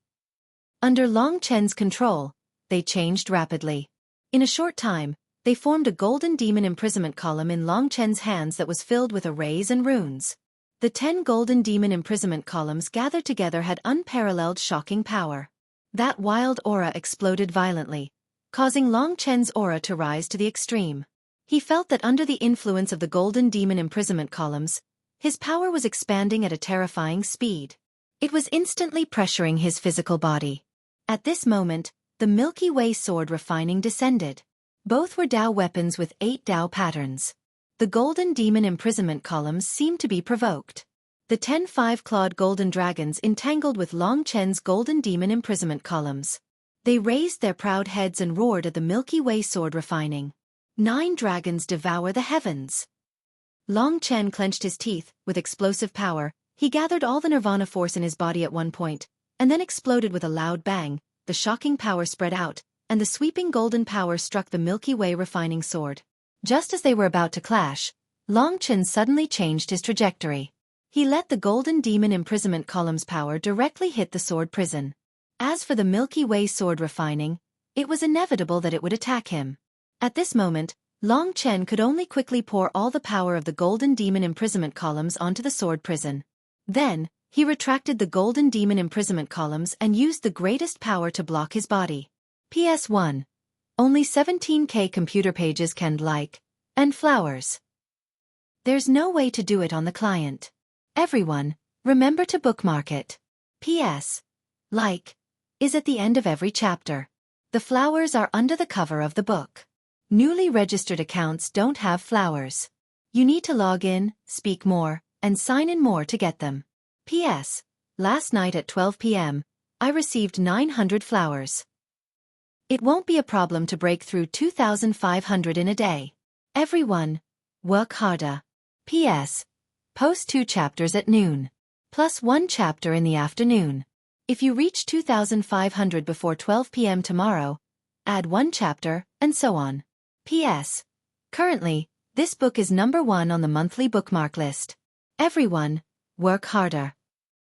Under Long Chen's control, they changed rapidly. In a short time, they formed a golden demon imprisonment column in Long Chen's hands that was filled with arrays and runes. The 10 golden demon imprisonment columns gathered together had unparalleled shocking power. That wild aura exploded violently, causing Long Chen's aura to rise to the extreme. He felt that under the influence of the golden demon imprisonment columns, his power was expanding at a terrifying speed. It was instantly pressuring his physical body. At this moment, the Milky Way sword refining descended. Both were Dao weapons with 8 Dao patterns. The golden demon imprisonment columns seemed to be provoked. The 10 5-clawed golden dragons entangled with Long Chen's golden demon imprisonment columns. They raised their proud heads and roared at the Milky Way sword refining. 9 dragons devour the heavens. Long Chen clenched his teeth. With explosive power, he gathered all the nirvana force in his body at one point, and then exploded with a loud bang. The shocking power spread out, and the sweeping golden power struck the Milky Way refining sword. Just as they were about to clash, Long Chen suddenly changed his trajectory. He let the golden demon imprisonment column's power directly hit the sword prison. As for the Milky Way sword refining, it was inevitable that it would attack him. At this moment, Long Chen could only quickly pour all the power of the golden demon imprisonment columns onto the sword prison. Then, he retracted the golden demon imprisonment columns and used the greatest power to block his body. PS1. Only 17K computer pages can like, and flowers. There's no way to do it on the client. Everyone, remember to bookmark it. PS. Like is at the end of every chapter. The flowers are under the cover of the book. Newly registered accounts don't have flowers. You need to log in, speak more, and sign in more to get them. P.S. Last night at 12 p.m., I received 900 flowers. It won't be a problem to break through 2,500 in a day. Everyone, work harder. P.S. Post 2 chapters at noon. Plus 1 chapter in the afternoon. If you reach 2,500 before 12 p.m. tomorrow, add 1 chapter, and so on. P.S. Currently, this book is number 1 on the monthly bookmark list. Everyone, work harder.